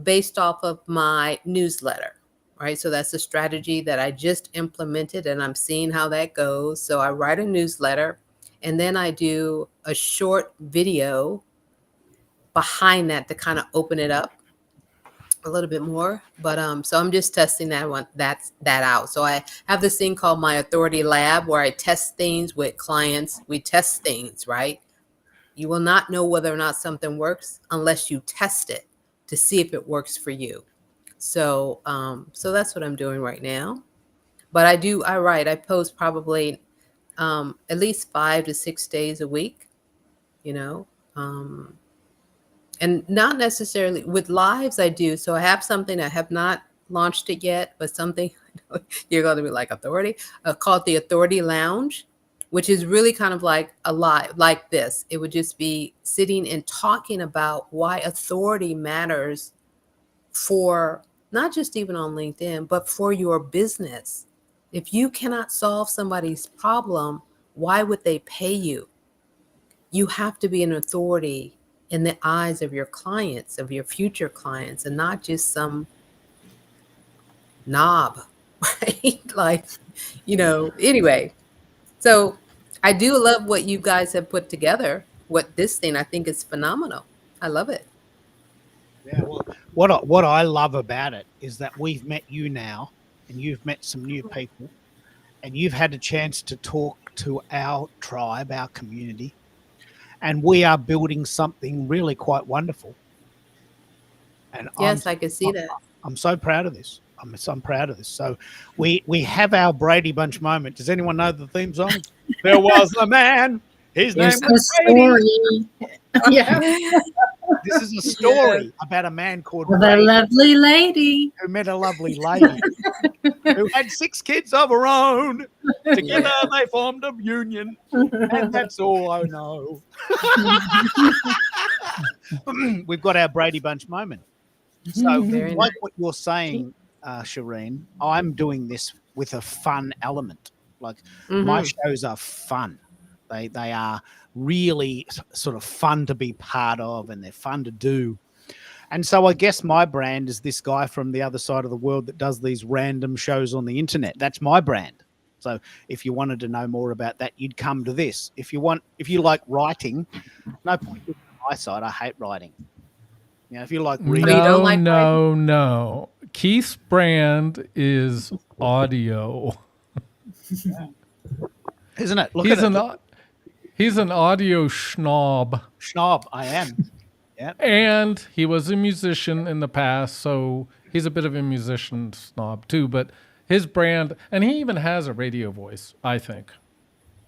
based off of my newsletter, right? So that's a strategy that I just implemented and I'm seeing how that goes. So I write a newsletter and then I do a short video behind that to kind of open it up a little bit more. But so I'm just testing that out. So I have this thing called my authority lab where I test things with clients. We test things, right? You will not know whether or not something works unless you test it to see if it works for you. So so that's what I'm doing right now. But I write, I post probably at least 5 to 6 days a week, you know. And not necessarily with lives I do. So I have something, I have not launched it yet, but something you're going to be like authority, called the Authority Lounge, which is really kind of like a live like this. It would just be sitting and talking about why authority matters for not just even on LinkedIn, but for your business. If you cannot solve somebody's problem, why would they pay you? You have to be an authority in the eyes of your clients, of your future clients, and not just some knob, right? Like, anyway. So I do love what you guys have put together. What this thing, I think, is phenomenal. I love it. Yeah, well, what I love about it is that we've met you now, and you've met some new people, and you've had a chance to talk to our tribe, our community, and we are building something really quite wonderful. And Yes, I can see that. I'm so proud of this. I'm proud of this. So we have our Brady Bunch moment. Does anyone know the theme song? There was a man. His name There's a was Brady. story. Yeah. This is a story about a man called Of a Brady lovely lady. who met a lovely lady who had 6 kids of her own. Together they formed a union, and that's all I know. We've got our Brady Bunch moment. So, Very like nice. what you're saying, Shireen, I'm doing this with a fun element. Like my shows are fun. They are really sort of fun to be part of, and they're fun to do. And so I guess my brand is this guy from the other side of the world that does these random shows on the internet. That's my brand. So if you wanted to know more about that, you'd come to this. If you like writing, no point on my side. I hate writing. If you like reading, you don't like no. Keith's brand is audio. isn't it? Look He's at it. he's an audio schnob. Schnob, I am. Yeah. And he was a musician in the past, so he's a bit of a musician snob too. But his brand, and he even has a radio voice, I think.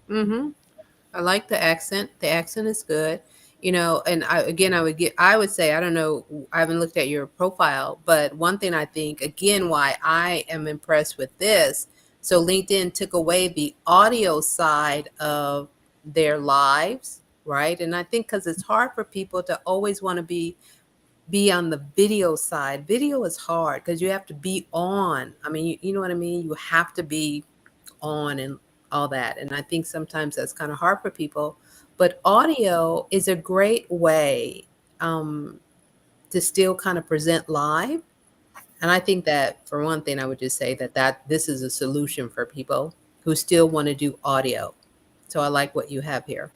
I like the accent. The accent is good. And I would say, I don't know, I haven't looked at your profile, but one thing I think, again, why I am impressed with this, so LinkedIn took away the audio side of their lives, right? And I think because it's hard for people to always want to be on the video side. Video is hard because you have to be on. I mean, you know what I mean? You have to be on and all that. And I think sometimes that's kind of hard for people. But audio is a great way to still kind of present live. And I think that, for one thing, I would just say that this is a solution for people who still want to do audio. So I like what you have here.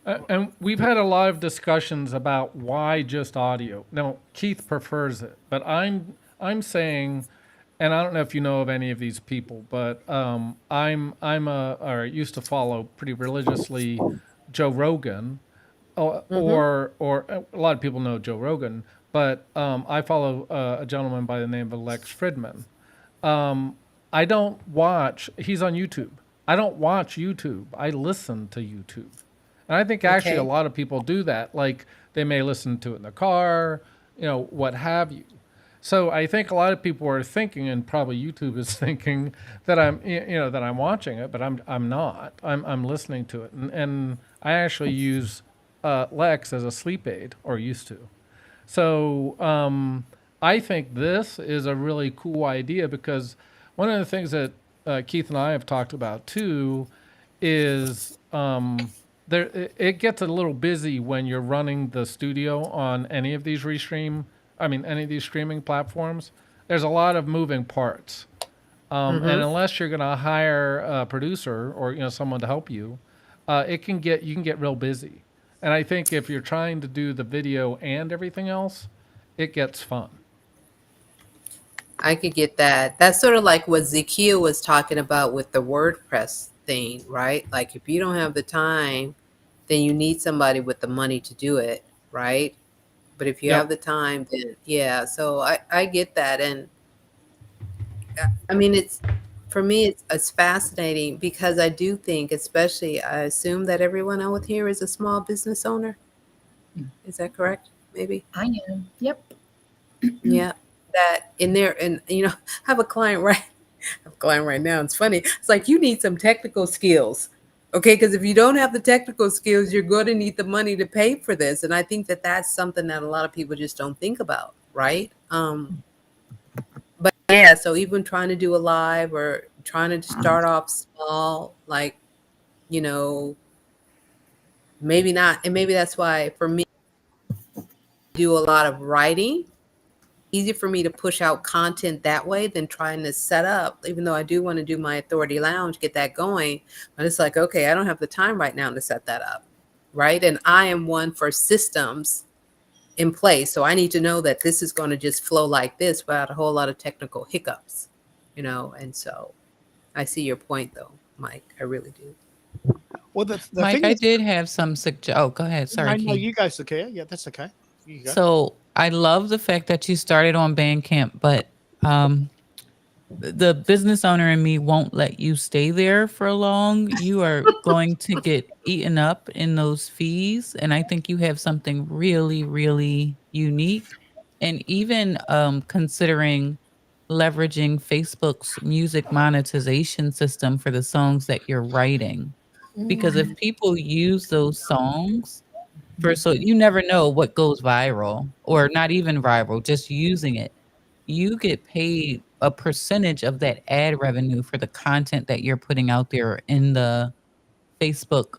And we've had a lot of discussions about why just audio. Now, Keith prefers it, but I'm saying, and I don't know if you know of any of these people, but I'm a or used to follow pretty religiously Joe Rogan, or a lot of people know Joe Rogan, but I follow a gentleman by the name of Lex Fridman. I don't watch. He's on YouTube. I don't watch YouTube. I listen to YouTube. And I think actually a Okay. lot of people do that. Like they may listen to it in the car, what have you. So I think a lot of people are thinking, and probably YouTube is thinking that I'm watching it, but I'm not. I'm listening to it, and I actually use Lex as a sleep aid, or used to. So I think this is a really cool idea because one of the things that Keith and I have talked about too is it gets a little busy when you're running the studio on any of these any of these streaming platforms. There's a lot of moving parts. And unless you're going to hire a producer or someone to help you, you can get real busy. And I think if you're trying to do the video and everything else, it gets fun. I could get that. That's sort of like what Zakia was talking about with the WordPress thing, right? Like if you don't have the time, then you need somebody with the money to do it, right? But if you have the time, then yeah. So I get that. And I mean, for me, it's fascinating because I do think, especially, I assume that everyone out here is a small business owner. Is that correct? Maybe. I am. Yep. Yeah. That in there, and I have a client right now. It's funny. It's like you need some technical skills. Okay, because if you don't have the technical skills, you're going to need the money to pay for this. And I think that that's something that a lot of people just don't think about, right? But yeah, so even trying to do a live or trying to start off small, like, maybe not. And maybe that's why for me, I do a lot of writing. Easier for me to push out content that way than trying to set up, even though I do want to do my Authority Lounge, get that going. But it's like, okay, I don't have the time right now to set that up. Right. And I am one for systems in place. So I need to know that this is going to just flow like this without a whole lot of technical hiccups, and so I see your point though, Mike. I really do. Well, the Mike, thing I is, did have some Oh, go ahead. Sorry, no, Keith. you go, Zakia. Yeah, that's okay. You go. So I love the fact that you started on Bandcamp, but the business owner in me won't let you stay there for long. You are going to get eaten up in those fees. And I think you have something really, really unique. And even considering leveraging Facebook's music monetization system for the songs that you're writing. Because if people use those songs so you never know what goes viral, or not even viral, just using it, you get paid a percentage of that ad revenue for the content that you're putting out there in the Facebook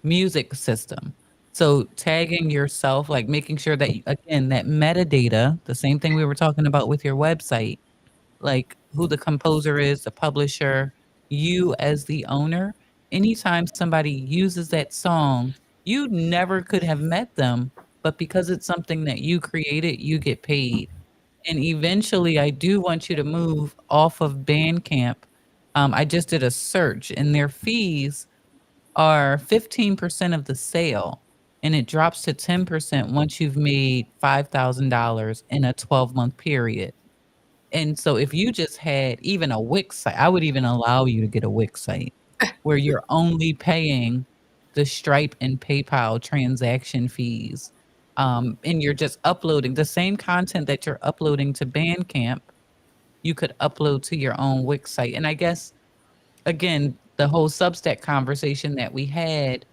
music system. So tagging yourself, like making sure that, again, that metadata, the same thing we were talking about with your website, like who the composer is, the publisher, you as the owner. Anytime somebody uses that song, you never could have met them, but because it's something that you created, you get paid. And eventually, I do want you to move off of Bandcamp. I just did a search, and their fees are 15% of the sale, and it drops to 10% once you've made $5,000 in a 12-month period. And so if you just had even a Wix site, I would even allow you to get a Wix site where you're only paying the Stripe and PayPal transaction fees. And you're just uploading the same content that you're uploading to Bandcamp, you could upload to your own Wix site. And I guess, again, the whole Substack conversation that we had,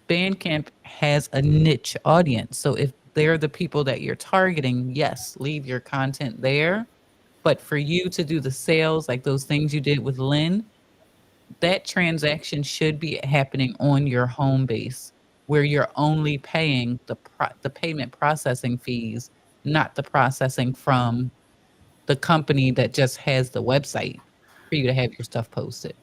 Bandcamp has a niche audience. So if they're the people that you're targeting, yes, leave your content there. But for you to do the sales, like those things you did with Lynn, that transaction should be happening on your home base, where you're only paying the payment processing fees, not the processing from the company that just has the website. for you to have your stuff posted.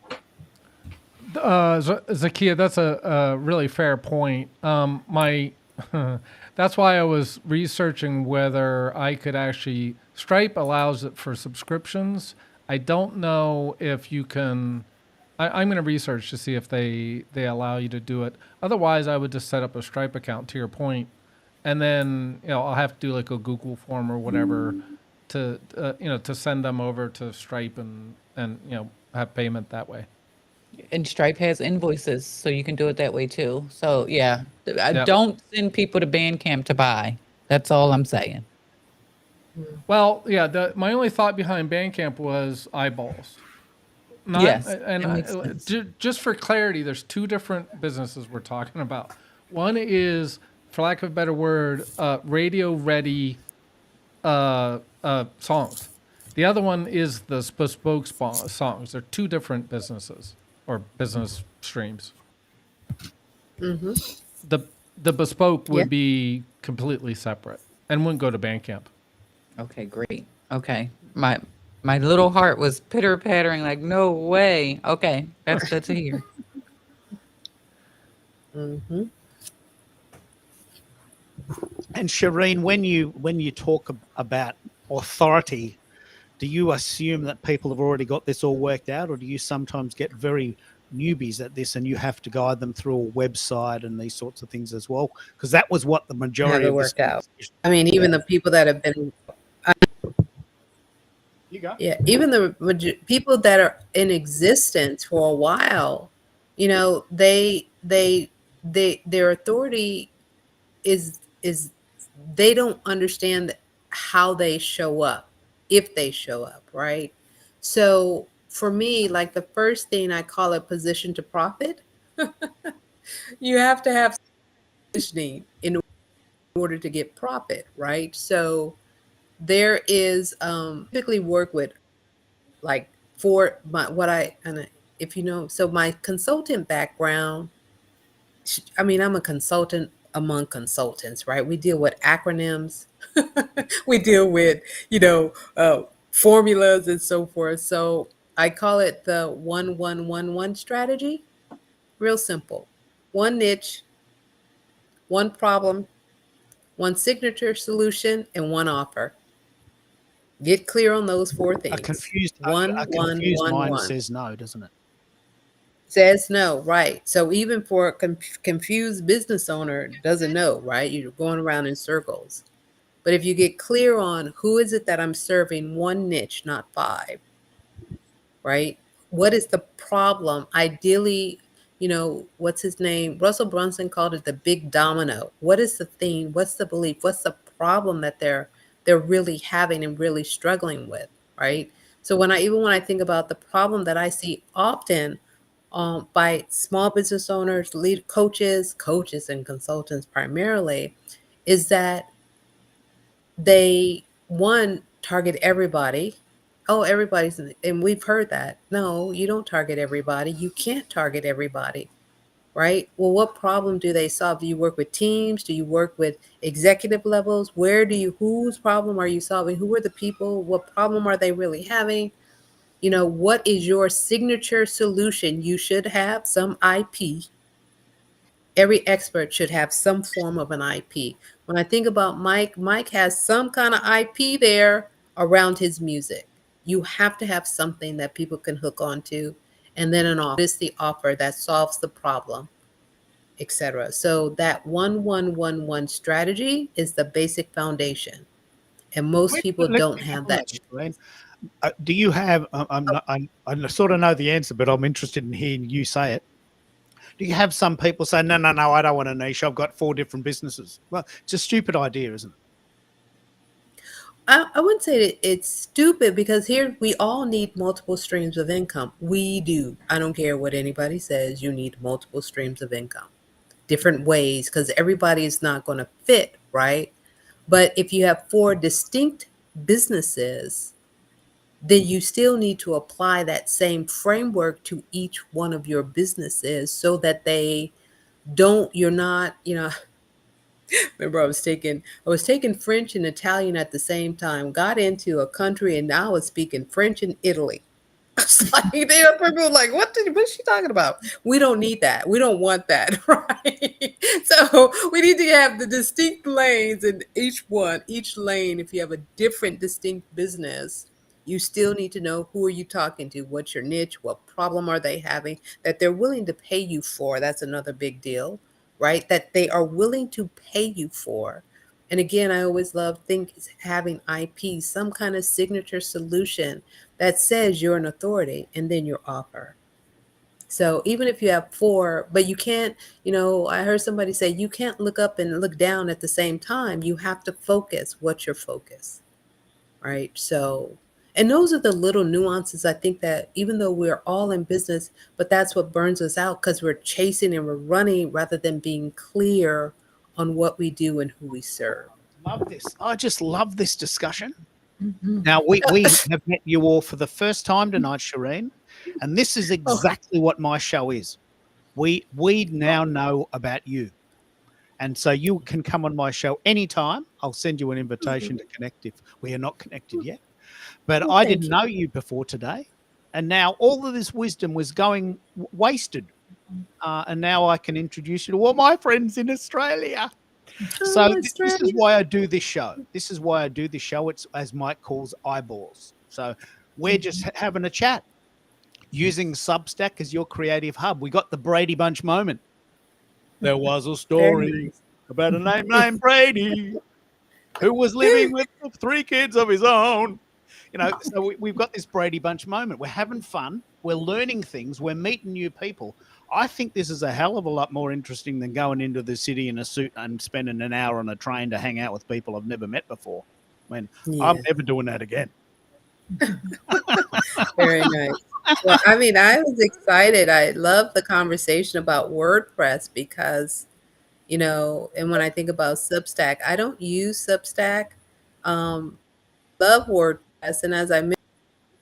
Zakia, that's a really fair point. That's why I was researching whether I could actually. Stripe allows it for subscriptions. I don't know if you can. I'm going to research to see if they allow you to do it. Otherwise, I would just set up a Stripe account. To your point, and then I'll have to do like a Google form or whatever to to send them over to Stripe and have payment that way. And Stripe has invoices, so you can do it that way too. So yeah, Yep. don't send people to Bandcamp to buy. That's all I'm saying. Well, yeah. My only thought behind Bandcamp was eyeballs. Yes, that makes sense. Just for clarity, there's two different businesses we're talking about. One is, for lack of a better word, radio ready songs. The other one is the bespoke songs. They're two different businesses or business streams. Mm-hmm. The bespoke would Yeah. be completely separate and wouldn't go to Bandcamp. Okay, great. Okay, my little heart was pitter pattering like, no way. Okay, that's good to hear. Mm-hmm. And Shireen, when you talk about authority, do you assume that people have already got this all worked out, or do you sometimes get very newbies at this and you have to guide them through a website and these sorts of things as well? Because that was what the Have majority it of this worked out. I mean, even the people that have been, You go. yeah, even the people that are in existence for a while, their authority is they don't understand how they show up, if they show up, right? So for me, like the first thing I call it position to profit. You have to have positioning in order to get profit, right? So there is typically work with like for my what I and if you know, so my consultant background, I mean, I'm a consultant among consultants, right? We deal with acronyms, we deal with formulas and so forth. So I call it the 1-1-1-1 strategy. Real simple: one niche, one problem, one signature solution, and one offer. Get clear on those four A things. confused One, mind one. says no, doesn't it? Says no, right? So even for a confused business owner, doesn't know, right? You're going around in circles. But if you get clear on who is it that I'm serving, one niche, not five, right? What is the problem? Ideally, what's his name? Russell Brunson called it the big domino. What is the theme? What's the belief? What's the problem that they're really having and really struggling with, right? So when I think about the problem that I see often by small business owners, lead coaches and consultants primarily, is that they target everybody. Oh, everybody's and we've heard that. No, you don't target everybody. You can't target everybody, right? Well, what problem do they solve? Do you work with teams? Do you work with executive levels? Whose problem are you solving? Who are the people? What problem are they really having? What is your signature solution? You should have some IP. Every expert should have some form of an IP. When I think about Mike has some kind of IP there around his music. You have to have something that people can hook onto, and then an offer. What is the offer that solves the problem, etc. So that 1-1-1-1 strategy is the basic foundation, and most people Let don't me have comment, that. Shireen. Do you have? I sort of know the answer, but I'm interested in hearing you say it. Do you have some people say, no, I don't want a niche. I've got 4 different businesses. Well, it's a stupid idea, isn't it? I wouldn't say that it's stupid, because here we all need multiple streams of income. We do. I don't care what anybody says. You need multiple streams of income, different ways, because everybody is not going to fit, right? But if you have 4 distinct businesses, then you still need to apply that same framework to each one of your businesses so that you're not, remember I was taking French and Italian at the same time, got into a country and now I was speaking French in Italy. It's like people are like, what's she talking about? We don't need that. We don't want that, right? So we need to have the distinct lanes in each lane. If you have a different distinct business, you still need to know who are you talking to, what's your niche, what problem are they having that they're willing to pay you for. That's another big deal, right? That they are willing to pay you for. And again, I always love having IP, some kind of signature solution that says you're an authority and then your offer. So even if you have four, but you can't, I heard somebody say you can't look up and look down at the same time. You have to focus. What's your focus? Right. So, and those are the little nuances I think that even though we're all in business, but that's what burns us out because we're chasing and we're running rather than being clear on what we do and who we serve. Love this. I just love this discussion. Now, we have met you all for the first time tonight, Shireen, and this is exactly what my show is. We now know about you, and so you can come on my show anytime. I'll send you an invitation to connect if we are not connected yet. But I didn't know you before today, and now all of this wisdom was going wasted, and now I can introduce you to all my friends in Australia. So this is why I do this show. This is why I do this show. It's, as Mike calls, eyeballs. So we're just having a chat using Substack as your creative hub. We got the Brady Bunch moment. There was a story about a name named Brady who was living with 3 kids of his own. So we've got this Brady Bunch moment. We're having fun. We're learning things. We're meeting new people. I think this is a hell of a lot more interesting than going into the city in a suit and spending an hour on a train to hang out with people I've never met before. I'm never doing that again. Very nice. Well, I mean, I was excited. I love the conversation about WordPress because, and when I think about Substack, I don't use Substack. Love WordPress. And as I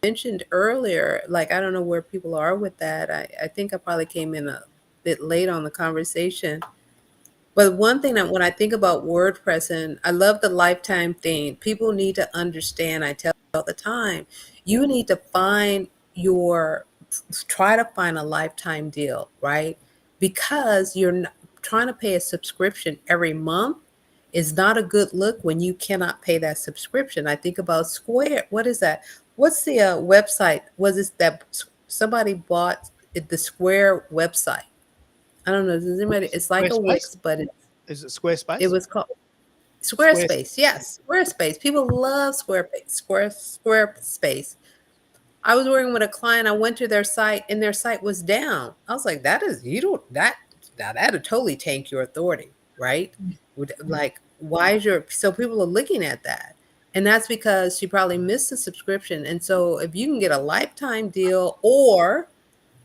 mentioned earlier, like, I don't know where people are with that. I think I probably came in a bit late on the conversation. But one thing that when I think about WordPress, and I love the lifetime thing, people need to understand, I tell all the time, you need to try to find a lifetime deal, right? Because you're trying to pay a subscription every month is not a good look when you cannot pay that subscription. I think about Square. What is that? What's the website? Was it that somebody bought the Square website? I don't know. Does anybody? It's like a Wix, but is it Squarespace? It was called Squarespace. Yes, Squarespace. People love Squarespace. I was working with a client. I went to their site, and their site was down. I was like, that'd totally tank your authority, right? Like, why is so people are looking at that. And that's because she probably missed the subscription. And so if you can get a lifetime deal or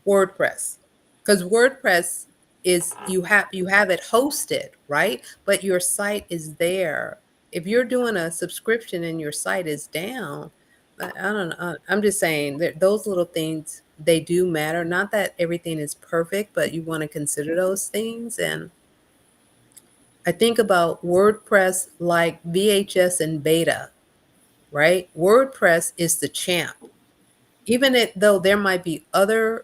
WordPress, because WordPress is you have it hosted, right? But your site is there. If you're doing a subscription and your site is down, I don't know. I'm just saying that those little things, they do matter. Not that everything is perfect, but you want to consider those things. And I think about WordPress like VHS and beta, right? WordPress is the champ. Even though there might be other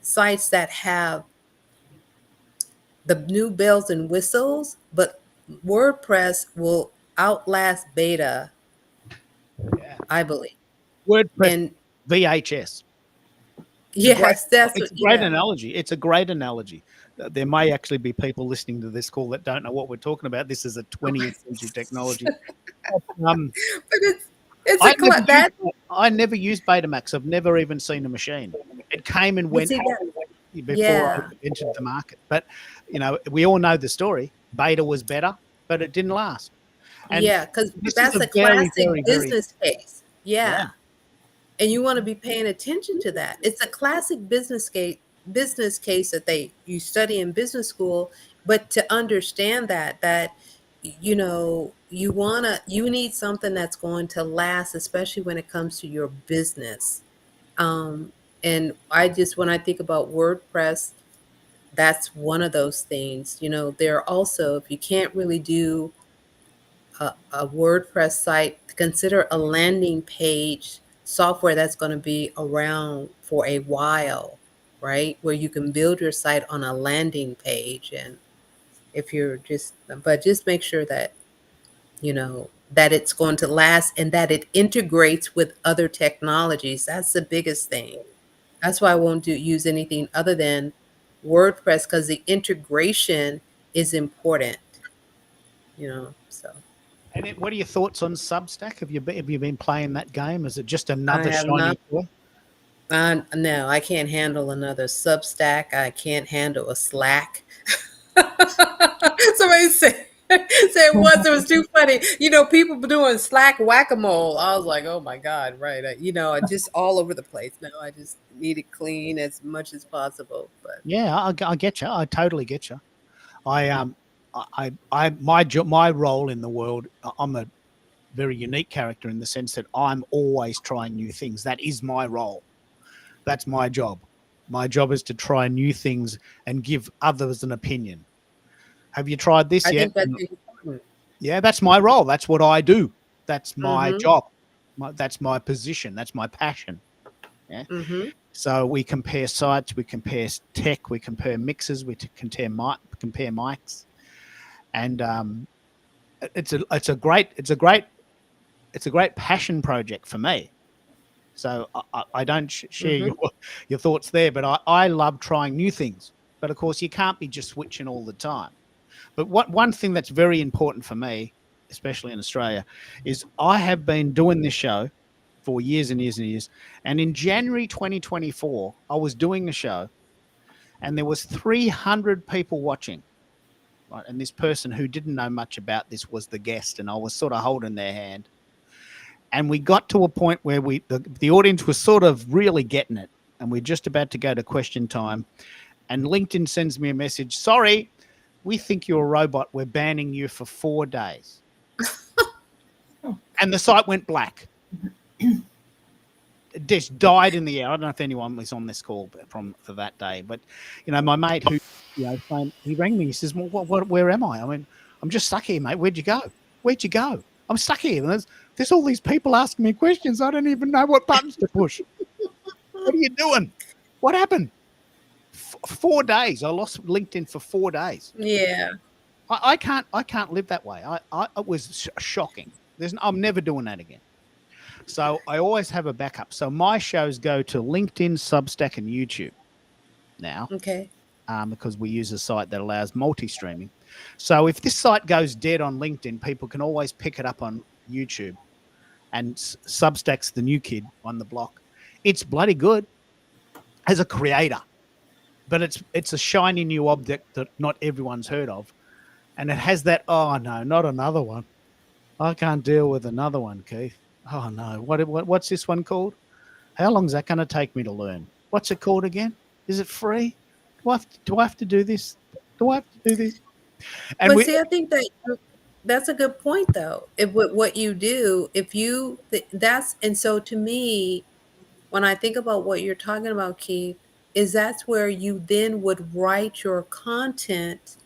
sites that have the new bells and whistles, but WordPress will outlast beta, I believe. WordPress And VHS. Yes, It's a great analogy. It's a great analogy. There may actually be people listening to this call that don't know what we're talking about. This is a 20th century technology. But I never used Betamax. I've never even seen a machine. It came and went before I entered the market. But we all know the story. Beta was better, but it didn't last. And because that's a classic business case. Yeah. And you want to be paying attention to that. It's a classic business case that you study in business school, but to understand that you need something that's going to last, especially when it comes to your business. And when I think about WordPress, that's one of those things. There are also, if you can't really do a WordPress site, consider a landing page software that's going to be around for a while, right? Where you can build your site on a landing page. And if you're but just make sure that, that it's going to last and that it integrates with other technologies. That's the biggest thing. That's why I won't use anything other than WordPress, because the integration is important, so. And what are your thoughts on Substack? Have you been playing that game? Is it just I another have shiny not. toy? No, I can't handle another Substack. I can't handle a Slack. Somebody said it was too funny. People doing Slack whack-a-mole. I was like, oh my God, right. Just all over the place. No, I just need it clean as much as possible. But Yeah, I get you. I totally get you. My role in the world, I'm a very unique character in the sense that I'm always trying new things. That is my role. That's my job. My job is to try new things and give others an opinion. Have you tried this I yet? think that's important. Yeah, that's my role. That's what I do. That's my Mm-hmm. job. That's my position. That's my passion. Yeah. Mm-hmm. So we compare sites, we compare tech, we compare mixes, we compare mics, and it's a great passion project for me. So I don't share Mm-hmm. your thoughts there, but I love trying new things. But of course, you can't be just switching all the time. But one thing that's very important for me, especially in Australia, is I have been doing this show for years and years and years. And in January 2024, I was doing a show and there was 300 people watching. Right? And this person who didn't know much about this was the guest, and I was sort of holding their hand. And we got to a point where the audience was sort of really getting it. And we're just about to go to question time. And LinkedIn sends me a message. Sorry, we think you're a robot. We're banning you for 4 days. And the site went black. It just died in the air. I don't know if anyone was on this call for that day, but my mate who, he rang me. He says, "Well, where am I? I mean, I'm just stuck here, mate. Where'd you go? Where'd you go? I'm stuck here. There's all these people asking me questions. I don't even know what buttons to push. What are you doing? What happened? 4 days. I lost LinkedIn for 4 days. Yeah. I can't live that way. It was shocking. I'm never doing that again. So I always have a backup. So my shows go to LinkedIn, Substack, and YouTube now. Okay. Because we use a site that allows multi-streaming. So if this site goes dead on LinkedIn, people can always pick it up on YouTube. And Substack's the new kid on the block. It's bloody good as a creator, but it's a shiny new object that not everyone's heard of. And it has that, oh no, not another one. I can't deal with another one, Keith. Oh no, what's this one called? How long is that going to take me to learn? What's it called again? Is it free? Do I have to do this? Do I have to do this? And But see, I think that's a good point, though. If what you do, and so to me, when I think about what you're talking about, Keith, is that's where you then would write your content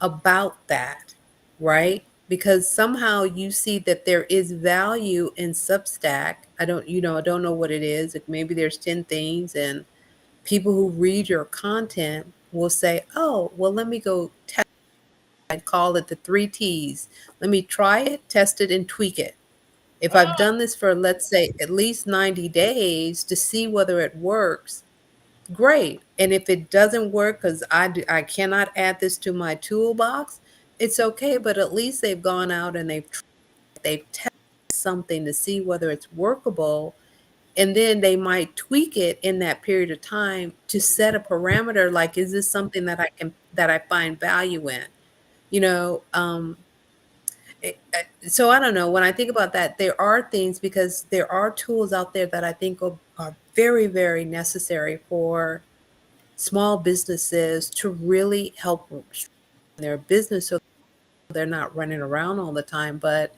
about that, right? Because somehow you see that there is value in Substack. I don't know what it is. Maybe there's 10 things, and people who read your content will say, oh, well, let me go test. I'd call it the 3 T's. Let me try it, test it, and tweak it. If I've done this for, let's say, at least 90 days to see whether it works, great. And if it doesn't work because I cannot add this to my toolbox, it's okay. But at least they've gone out and they've tested something to see whether it's workable. And then they might tweak it in that period of time to set a parameter, like, is this something that I find value in? So I don't know. When I think about that, there are things, because there are tools out there that I think are very, very necessary for small businesses to really help their business, so they're not running around all the time. But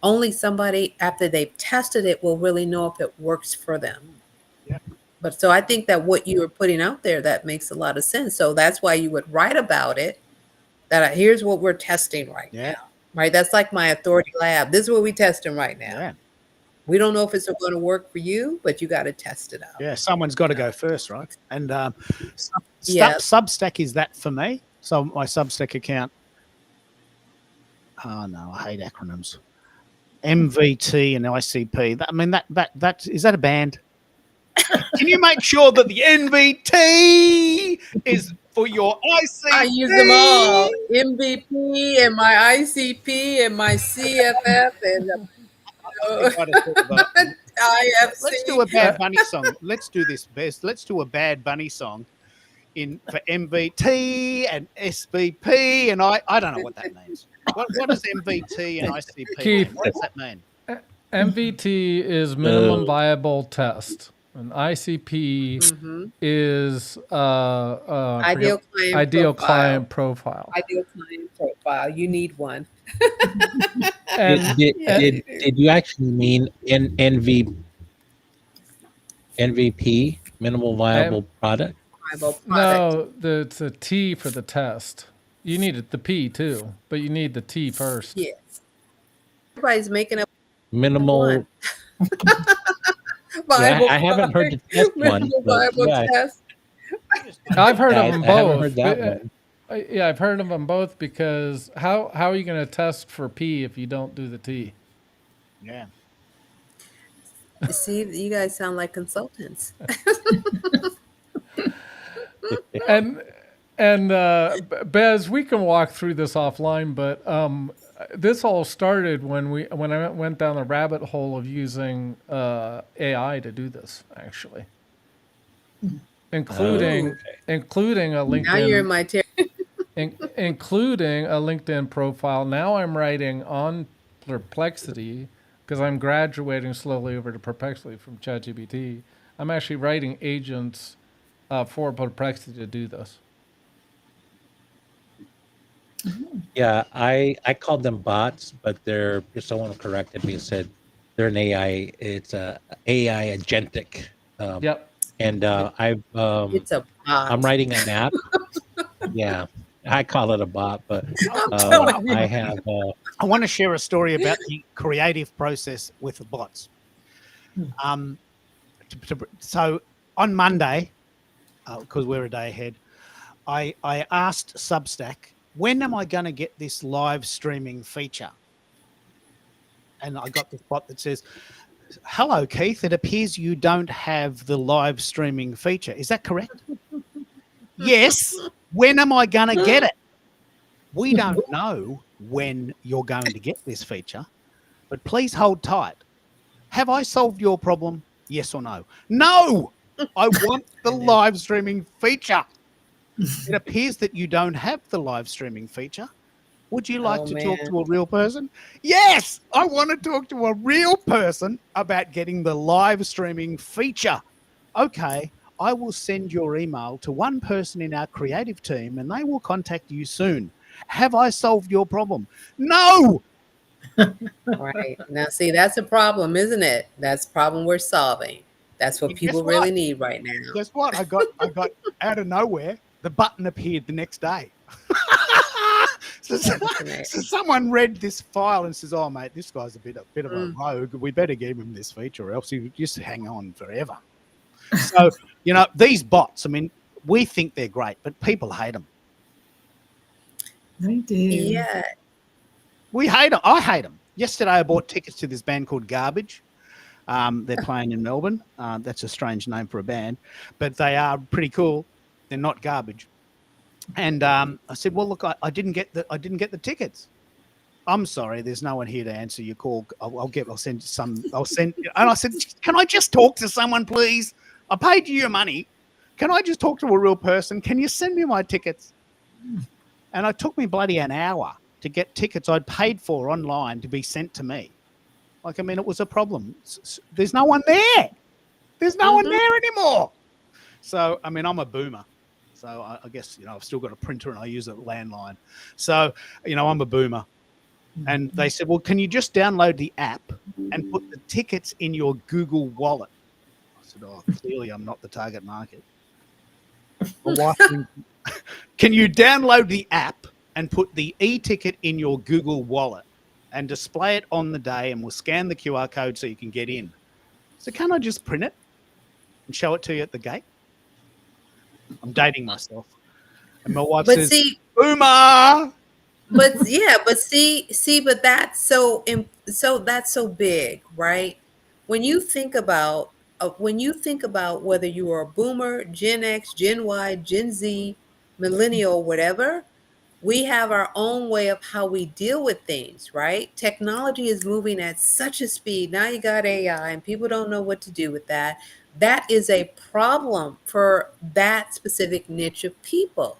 only somebody, after they've tested it, will really know if it works for them. Yeah. But so I think that what you are putting out there, that makes a lot of sense. So that's why you would write about it, that here's what we're testing right now. Right? That's like my authority lab. This is what we're testing right now. Yeah. We don't know if it's going to work for you, but you got to test it out. Yeah, someone's got to go first, right? And Yeah. Substack is that for me. So my Substack account. Oh no, I hate acronyms. MVT and ICP. That is that a band? Can you make sure that the NVT is for your ICP? I use them all. MVP and my ICP and my CFF and IFC. Let's do a Bad Bunny song. Let's do this best. Let's do a Bad Bunny song for MVT and SBP and I don't know what that means. What does MVT and ICP Keith. mean? What does that mean? MVT is minimum viable test. And ICP is ideal client profile. Ideal client profile. You need one. And Did you actually mean MVP, minimal viable product? No, it's a T for the test. You need the P too, but you need the T first. Yes. Everybody's making up Minimal. viable I haven't heard the test one. minimal viable test. I've heard of them I haven't both. heard that one. Yeah, I've heard of them both because how are you going to test for P if you don't do the T? Yeah. See, you guys sound like consultants. And Bez, we can walk through this offline, but this all started when I went down the rabbit hole of using AI to do this, actually, including a LinkedIn. Now you're in my including a LinkedIn profile. Now I'm writing on Perplexity because I'm graduating slowly over to Perplexity from ChatGPT. I'm actually writing agents for Perplexity to do this. Yeah, I called them bots, but they're just someone corrected me and said they're an AI. It's a AI agentic. Yep. And I've it's a bot. I'm writing an app. Yeah, I call it a bot, but I have. I want to share a story about the creative process with the bots. So on Monday, because we're a day ahead, I asked Substack, when am I going to get this live streaming feature? And I got this bot that says, hello, Keith, it appears you don't have the live streaming feature. Is that correct? Yes. When am I going to get it? We don't know when you're going to get this feature, but please hold tight. Have I solved your problem? Yes or no? No! I want the live streaming feature. It appears that you don't have the live streaming feature. Would you like to talk to a real person? Yes, I want to talk to a real person about getting the live streaming feature. Okay, I will send your email to one person in our creative team and they will contact you soon. Have I solved your problem? No. Right. Now, see, that's a problem, isn't it? That's a problem we're solving. That's what people really need right now. Guess what? I got out of nowhere, the button appeared the next day. So someone read this file and says, "Oh, mate, this guy's a bit of a rogue. We better give him this feature, or else he would just hang on forever." So, these bots. I mean, we think they're great, but people hate them. They do. Yeah. We hate them. I hate them. Yesterday, I bought tickets to this band called Garbage. They're playing in Melbourne. That's a strange name for a band, but they are pretty cool. They're not garbage. And I said, "Well, look, I didn't get the tickets. I'm sorry, there's no one here to answer your call. I'll send some. And I said, "Can I just talk to someone, please? I paid you your money. Can I just talk to a real person? Can you send me my tickets?" And it took me bloody an hour to get tickets I'd paid for online to be sent to me. Like, I mean, it was a problem. There's no one there. There's no one there anymore. So, I mean, I'm a boomer. So I guess, I've still got a printer and I use a landline. So, I'm a boomer. And they said, "Well, can you just download the app and put the tickets in your Google Wallet?" I said, "Oh, clearly I'm not the target market." My wife said, "Can you download the app and put the e-ticket in your Google Wallet?" and display it on the day, and we'll scan the QR code so you can get in. So can't I just print it and show it to you at the gate? I'm dating myself. And my wife But says, see, Boomer! but yeah, but but that's so that's so big, right? When you think about whether you are a boomer, Gen X, Gen Y, Gen Z, millennial, whatever, we have our own way of how we deal with things, right? Technology is moving at such a speed. Now you got AI and people don't know what to do with that. That is a problem for that specific niche of people.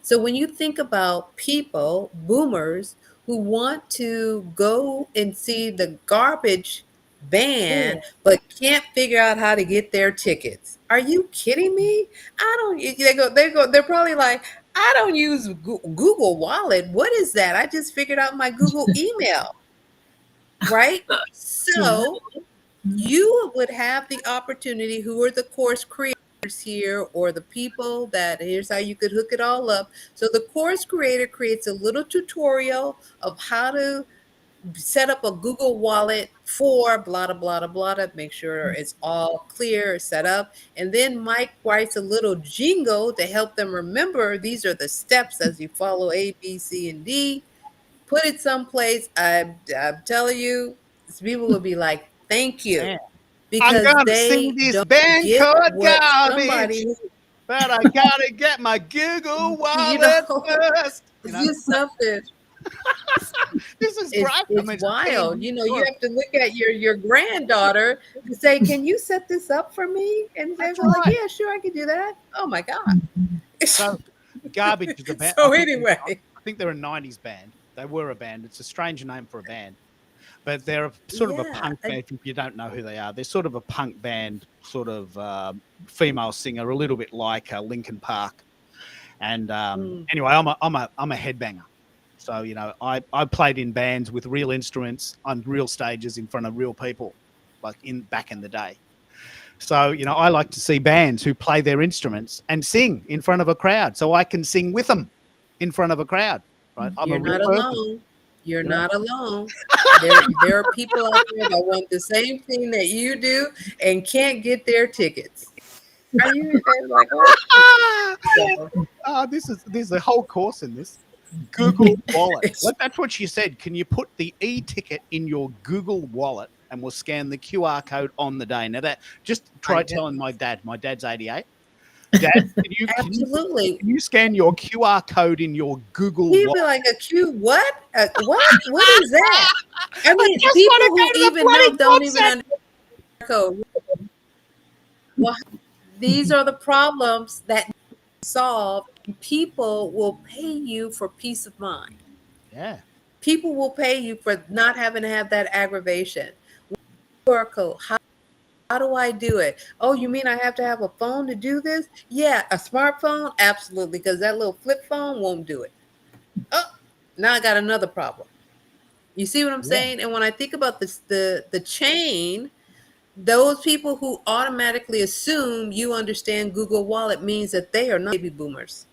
So when you think about people, boomers, who want to go and see the garbage ban but can't figure out how to get their tickets. Are you kidding me? I don't they're probably like, I don't use Google Wallet. What is that? I just figured out my Google email, right? So you would have the opportunity, who are the course creators here, or the people that, here's how you could hook it all up. So the course creator creates a little tutorial of how to set up a Google Wallet for blah, blah, blah, blah, to make sure it's all clear, set up. And then Mike writes a little jingle to help them remember these are the steps as you follow A, B, C, and D. Put it someplace. I'm telling you, people will be like, thank you. Man, I'm Because going to they see this don't band get called what Garbage, somebody who, but I got to get my Google Wallet first. it's just something. This is great. It's wild. You have to look at your granddaughter to say, "Can you set this up for me?" And they're like, "Yeah, sure, I can do that." Oh my god! So Garbage is a band. So anyway, I think they're a '90s band. They were a band. It's a strange name for a band, but they're sort of a punk band. If you don't know who they are, they're sort of a punk band, sort of female singer, a little bit like Linkin Park. And anyway, I'm a headbanger. So, I played in bands with real instruments on real stages in front of real people, like back in the day. So, I like to see bands who play their instruments and sing in front of a crowd, so I can sing with them in front of a crowd. Right? You're not alone. You're not alone. There are people out there that want the same thing that you do and can't get their tickets. Are you like, oh, there's a whole course in this. Google Wallet. That's what she said. Can you put the e-ticket in your Google Wallet and we'll scan the QR code on the day? Now that, just try telling my dad. My dad's 88. Dad, absolutely. Can you scan your QR code in your Google He'd Wallet? be like, a Q what? What is that? I mean, people who even know don't even understand code. Well, these are the problems that solve. People will pay you for peace of mind. Yeah. People will pay you for not having to have that aggravation. QR code. How do I do it? Oh, you mean I have to have a phone to do this? Yeah, a smartphone? Absolutely, because that little flip phone won't do it. Oh, now I got another problem. You see what I'm saying? And when I think about this, the chain, those people who automatically assume you understand Google Wallet means that they are not baby boomers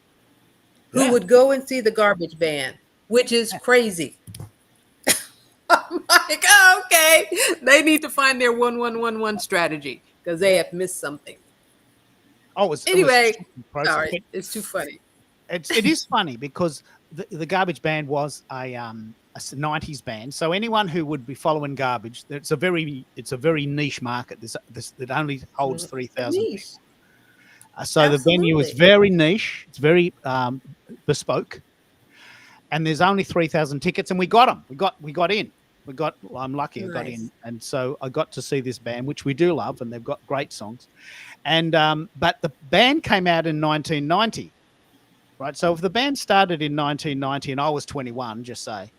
who would go and see the garbage ban, which is crazy. I'm like, oh, okay, they need to find their 1111 strategy because they have missed something. Oh, anyway, sorry, it's too funny. It is funny because the garbage band was a 90s band. So anyone who would be following Garbage, it's a very niche market. It only holds 3,000. So the venue is very niche. It's very bespoke, and there's only 3,000 tickets, and we got them. We got in. I'm lucky. I got in, and so I got to see this band, which we do love, and they've got great songs. And but the band came out in 1990, right? So if the band started in 1990 and I was 21, just say,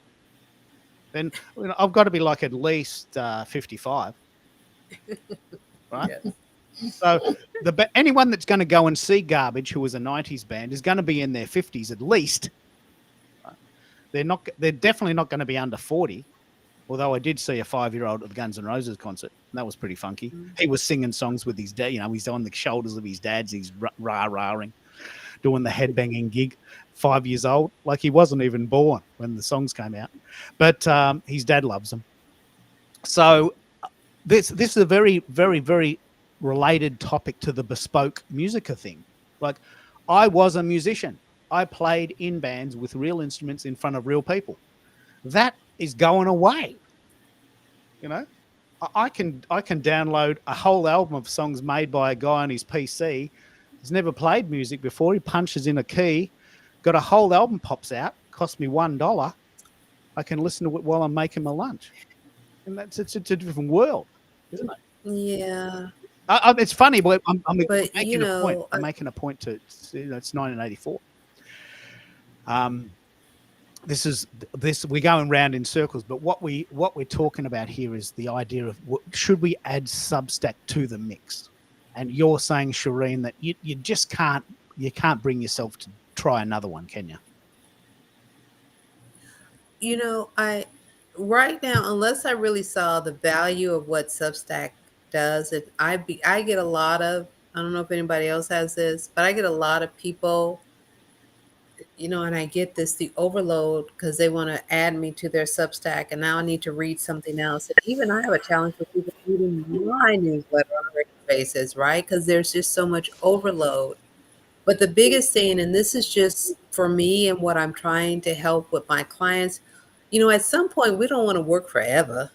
then I've got to be like at least 55, right? Yes. So anyone that's going to go and see Garbage, who was a 90s band, is going to be in their 50s at least. They're definitely not going to be under 40. Although I did see a 5-year-old at the Guns N' Roses concert. And that was pretty funky. He was singing songs with his dad. He's on the shoulders of his dads. He's rah-rahing. doing the headbanging gig, 5 years old. Like he wasn't even born when the songs came out, but his dad loves him. So this is a very, very, very related topic to the bespoke musica thing. Like, I was a musician. I played in bands with real instruments in front of real people. That is going away. You know, I can download a whole album of songs made by a guy on his PC. He's never played music before. He punches in a key, got a whole album pops out, cost me $1. I can listen to it while I'm making my lunch, and it's a different world, isn't it? Yeah. It's funny, but I'm But, making you a point. know, I'm making a point to, you know, it's 1984. We're going round in circles, but what we're talking about here is the idea of should we add Substack to the mix? And you're saying, Shireen, that you just can't bring yourself to try another one, can you? you know, right now, unless I really saw the value of what Substack does, I get a lot of, I don't know if anybody else has this, but I get a lot of people, you know, and I get the overload because they want to add me to their Substack, and now I need to read something else. And even I have a challenge with people reading my newsletter on a regular basis, right? Because there's just so much overload. But the biggest thing, and this is just for me and what I'm trying to help with my clients, you know, at some point we don't want to work forever.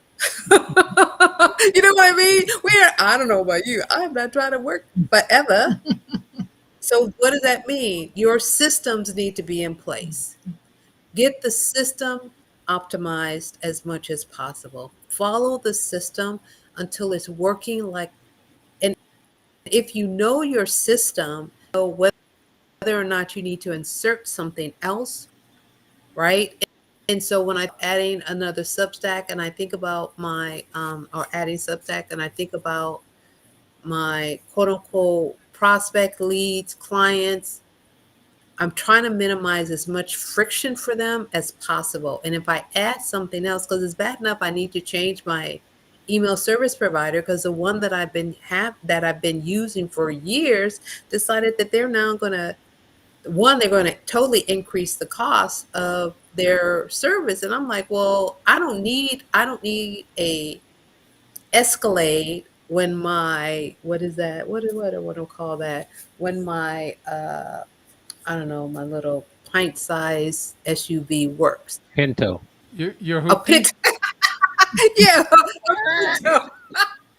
You know what I mean? I don't know about you. I'm not trying to work forever. So what does that mean? Your systems need to be in place. Get the system optimized as much as possible. Follow the system until it's working like, and if you know your system, know whether or not you need to insert something else, right? And so when I'm adding another Substack and I think about my, or adding Substack and I think about my quote unquote prospect leads, clients, I'm trying to minimize as much friction for them as possible. And if I add something else, because it's bad enough, I need to change my email service provider because the one that I've been using for years decided that they're now going to, they're going to totally increase the cost of their service. And I'm like, well, I don't need a Escalade when my, what is that? What do I want to call that? When my, I don't know, my little pint size SUV works. Pinto. Your A hoopty? pit. Yeah. A Pinto.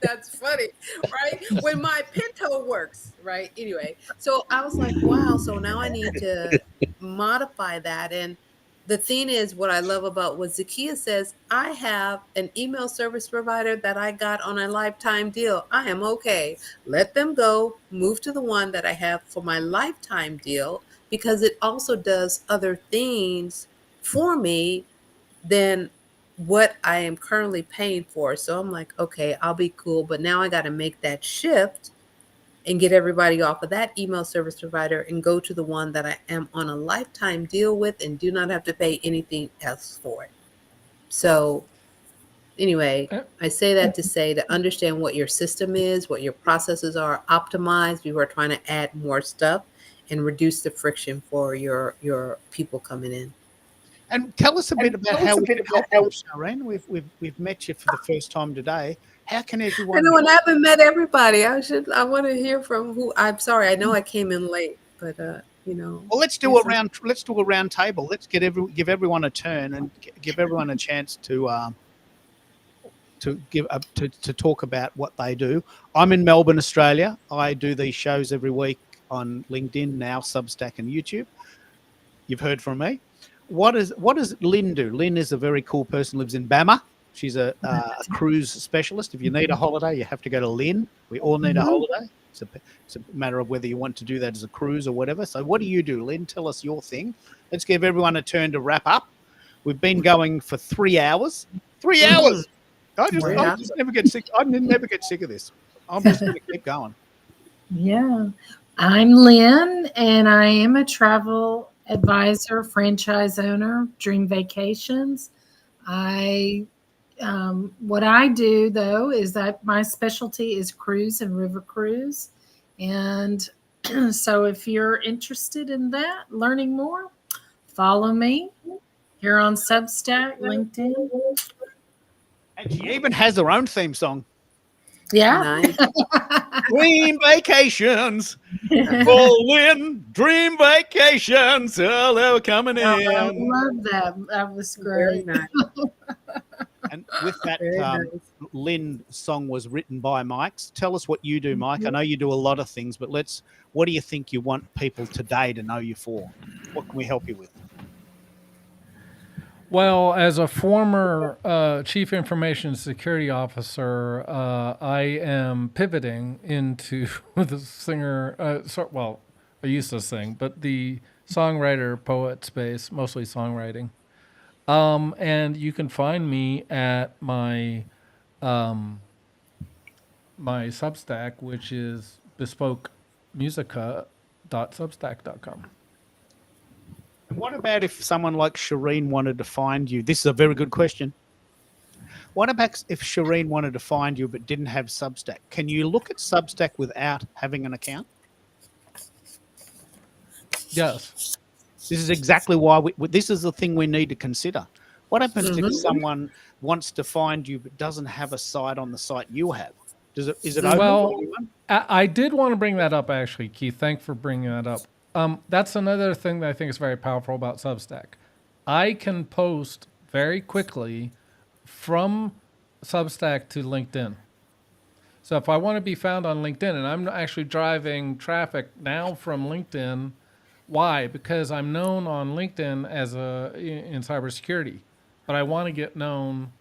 That's funny, right? When my Pinto works, right? Anyway, so I was like, wow, so now I need to modify that. And the thing is, what I love about what Zakia says, I have an email service provider that I got on a lifetime deal. I am okay. Let them go, move to the one that I have for my lifetime deal because it also does other things for me than what I am currently paying for. So I'm like, okay, I'll be cool. But now I got to make that shift and get everybody off of that email service provider and go to the one that I am on a lifetime deal with and do not have to pay anything else for it. So anyway, I say that to say to understand what your system is, what your processes are, optimize before trying to add more stuff and reduce the friction for your people coming in. And tell us a bit about how we can help you, Shireen. We've met you for the first time today. How can everyone? I know, and I haven't met everybody. I want to hear from who. I'm sorry, I know I came in late, but you know. Well, let's do a round table. Let's give everyone a turn and give everyone a chance to talk about what they do. I'm in Melbourne, Australia. I do these shows every week on LinkedIn, now Substack and YouTube. You've heard from me. What does Lynn do? Lynn is a very cool person, lives in Bama. She's a cruise specialist. If you need a holiday, you have to go to Lynn. We all need a holiday. It's a matter of whether you want to do that as a cruise or whatever. So what do you do, Lynn? Tell us your thing. Let's give everyone a turn to wrap up. We've been going for 3 hours. 3 hours. I just never get sick. I never get sick of this. I'm just going to keep going. Yeah. I'm Lynn, and I am a travel advisor, franchise owner, Dream Vacations. What I do though is that my specialty is cruise and river cruise, and So if you're interested in that, learning more, follow me here on Substack, LinkedIn. And she even has her own theme song. Yeah. Nice. Dream vacations. Full in dream vacations. Oh, they were coming I in. love that. That was Very great. nice. And with that, Very nice. Lynn song was written by Mike's. Tell us what you do, Mike. I know you do a lot of things, but what do you think you want people today to know you for? What can we help you with? Well, as a former chief information security officer, I am pivoting into the singer. I used to sing, but the songwriter poet space, mostly songwriting. And you can find me at my my Substack, which is bespokemusica.substack.com. What about if someone like Shireen wanted to find you? This is a very good question. What about if Shireen wanted to find you but didn't have Substack? Can you look at Substack without having an account? Yes. This is exactly why this is the thing we need to consider. What happens if someone wants to find you but doesn't have a site on the site you have? Is it open Well, for anyone? I did want to bring that up, actually, Keith. Thanks for bringing that up. That's another thing that I think is very powerful about Substack. I can post very quickly from Substack to LinkedIn. So if I want to be found on LinkedIn, and I'm actually driving traffic now from LinkedIn, why? Because I'm known on LinkedIn in cybersecurity, but I want to get known,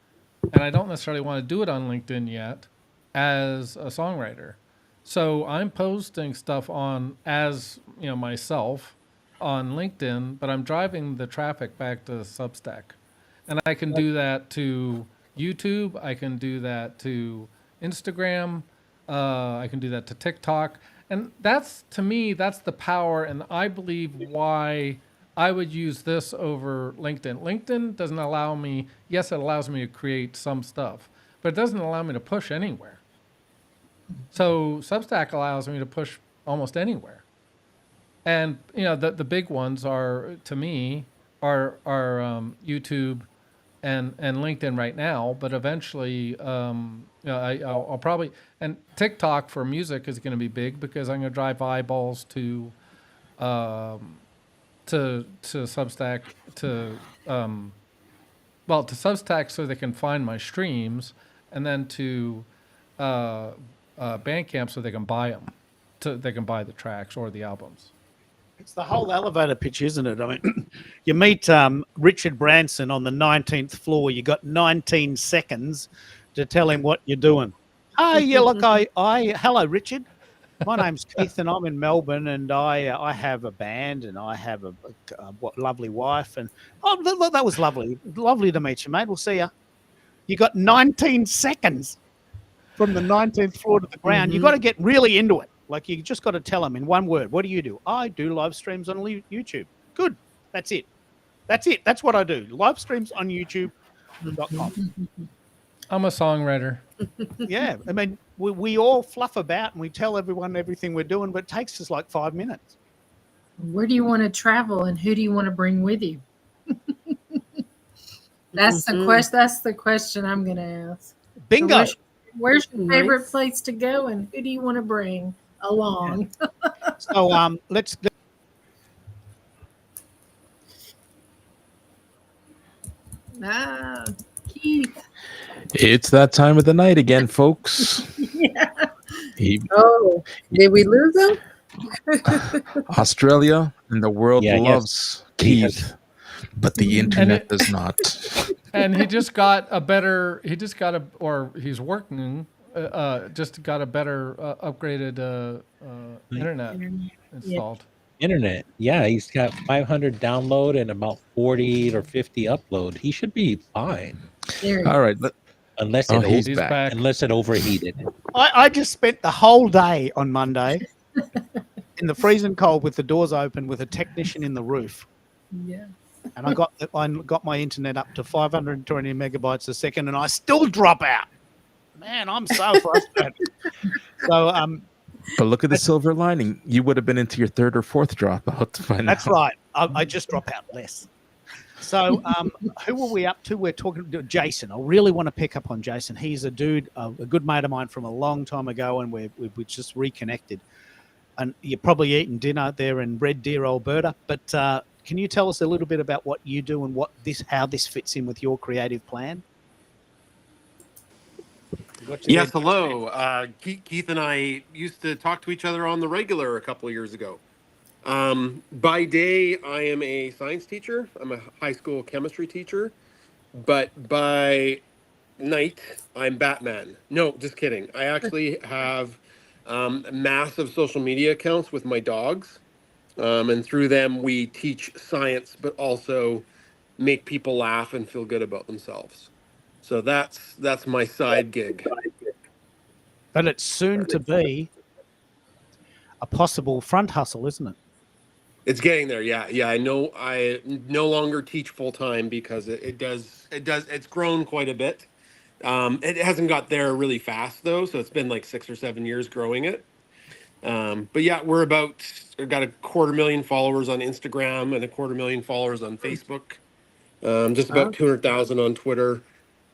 and I don't necessarily want to do it on LinkedIn yet, as a songwriter. So I'm posting stuff myself on LinkedIn, but I'm driving the traffic back to Substack. And I can do that to YouTube. I can do that to Instagram. I can do that to TikTok. And to me, that's the power. And I believe why I would use this over LinkedIn. LinkedIn doesn't allow me, yes, it allows me to create some stuff, but it doesn't allow me to push anywhere. So Substack allows me to push almost anywhere. And, the big ones are, to me, are YouTube and LinkedIn right now, but eventually, I'll probably, and TikTok for music is going to be big because I'm going to drive eyeballs to Substack to Substack so they can find my streams, and then to Bandcamp so they can buy them, they can buy the tracks or the albums. It's the whole elevator pitch, isn't it? I mean, you meet Richard Branson on the 19th floor. You got 19 seconds to tell him what you're doing. Oh, yeah, look, hello, Richard. My name's Keith, and I'm in Melbourne, and I have a band, and I have a lovely wife, and that was lovely. Lovely to meet you, mate. We'll see ya. You got 19 seconds from the 19th floor to the ground. You got to get really into it. Like, you just got to tell them in one word. What do you do? I do live streams on YouTube. Good. That's it. That's what I do. Live streams on YouTube.com. I'm a songwriter. Yeah. I mean, we all fluff about and we tell everyone everything we're doing, but it takes us like 5 minutes. Where do you want to travel, and who do you want to bring with you? That's the question. That's the question I'm going to ask. Bingo. So where's your favorite place to go, and who do you want to bring along? Yeah. So let's go. Keith. It's that time of the night again, folks. Yeah. Did we lose him? Australia and the world loves Keith, but the internet does not. And he's working, just got a better upgraded internet installed. Internet. Yeah, he's got 500 download and about 40 or 50 upload. He should be fine. All right. Unless he's back. Unless it overheated. I just spent the whole day on Monday in the freezing cold with the doors open with a technician in the roof. Yeah. And I got my internet up to 520 megabytes a second, and I still drop out. Man, I'm so frustrated. So But look at the silver lining. You would have been into your third or fourth dropout by now. That's right. I just drop out less. So who are we up to? We're talking to Jason. I really want to pick up on Jason. He's a dude, a good mate of mine from a long time ago, and we just reconnected. And you're probably eating dinner there in Red Deer, Alberta. But can you tell us a little bit about what you do and how this fits in with your creative plan? Yes, hello. Keith and I used to talk to each other on the regular a couple of years ago. By day, I am a science teacher. I'm a high school chemistry teacher. But by night, I'm Batman. No, just kidding. I actually have massive social media accounts with my dogs. And through them, we teach science, but also make people laugh and feel good about themselves. So that's my side gig. But it's soon to be a possible front hustle, isn't it? It's getting there. Yeah. I know I no longer teach full time because it's grown quite a bit. It hasn't got there really fast though. So it's been like 6 or 7 years growing it. But yeah, we've got 250,000 followers on Instagram and 250,000 followers on Facebook. Just about 200,000 on Twitter.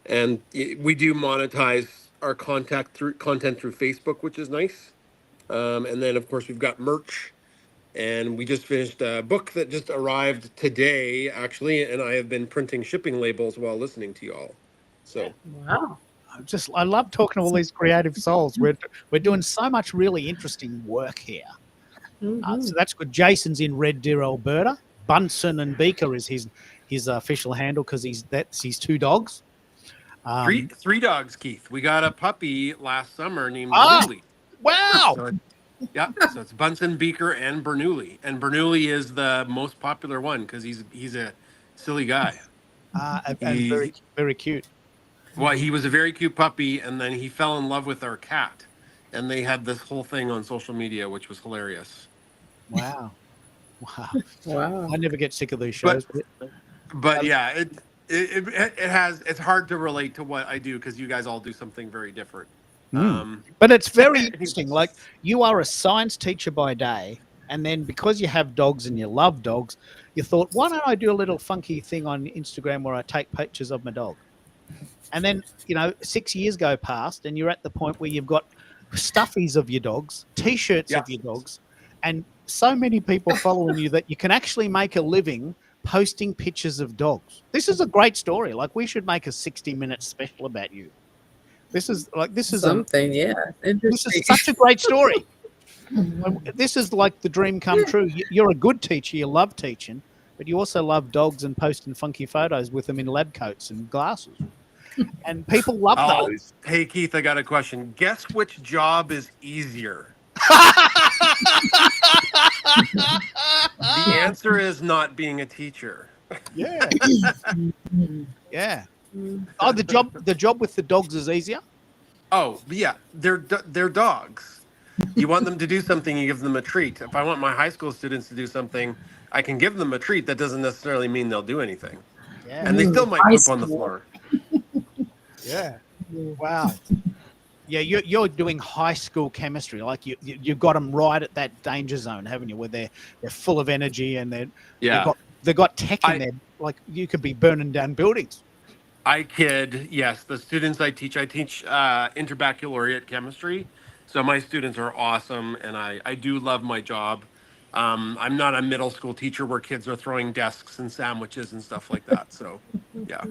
And we do monetize our content through Facebook, which is nice. And then of course we've got merch. And we just finished a book that just arrived today, actually, and I have been printing shipping labels while listening to you all. So, Wow. I love talking to all these creative souls. We're doing so much really interesting work here. So that's good. Jason's in Red Deer, Alberta. Bunsen and Beaker is his official handle because he's two dogs. three dogs, Keith. We got a puppy last summer named Bernoulli. Wow. So it's Bunsen, Beaker, and Bernoulli. And Bernoulli is the most popular one because he's a silly guy. And very, very cute. Well, he was a very cute puppy, and then he fell in love with our cat. And they had this whole thing on social media, which was hilarious. Wow. Wow. I never get sick of these shows. But yeah, it's hard to relate to what I do because you guys all do something very different. But it's very interesting. Like, you are a science teacher by day, and then because you have dogs and you love dogs, you thought, why don't I do a little funky thing on Instagram where I take pictures of my dog? And then 6 years go past, and you're at the point where you've got stuffies of your dogs, T-shirts of your dogs, and so many people following you that you can actually make a living posting pictures of dogs. This is a great story. Like, we should make a 60-minute special about you. This is Something, yeah. This is such a great story. This is like the dream come true. You're a good teacher. You love teaching, but you also love dogs and posting funky photos with them in lab coats and glasses. And people love those. Hey, Keith, I got a question. Guess which job is easier? The answer is not being a teacher. Yeah. Yeah. Oh, the job with the dogs is easier? Oh, yeah. They're dogs. You want them to do something, you give them a treat. If I want my high school students to do something, I can give them a treat. That doesn't necessarily mean they'll do anything. Yeah. And they still might poop on the floor. Yeah. Wow. Yeah, you're doing high school chemistry. Like you've got them right at that danger zone, haven't you? Where they're full of energy and they've got tech in there. Like, you could be burning down buildings. I kid. Yes, the students I teach interbaccalaureate chemistry. So my students are awesome, and I do love my job. I'm not a middle school teacher where kids are throwing desks and sandwiches and stuff like that. So, yeah.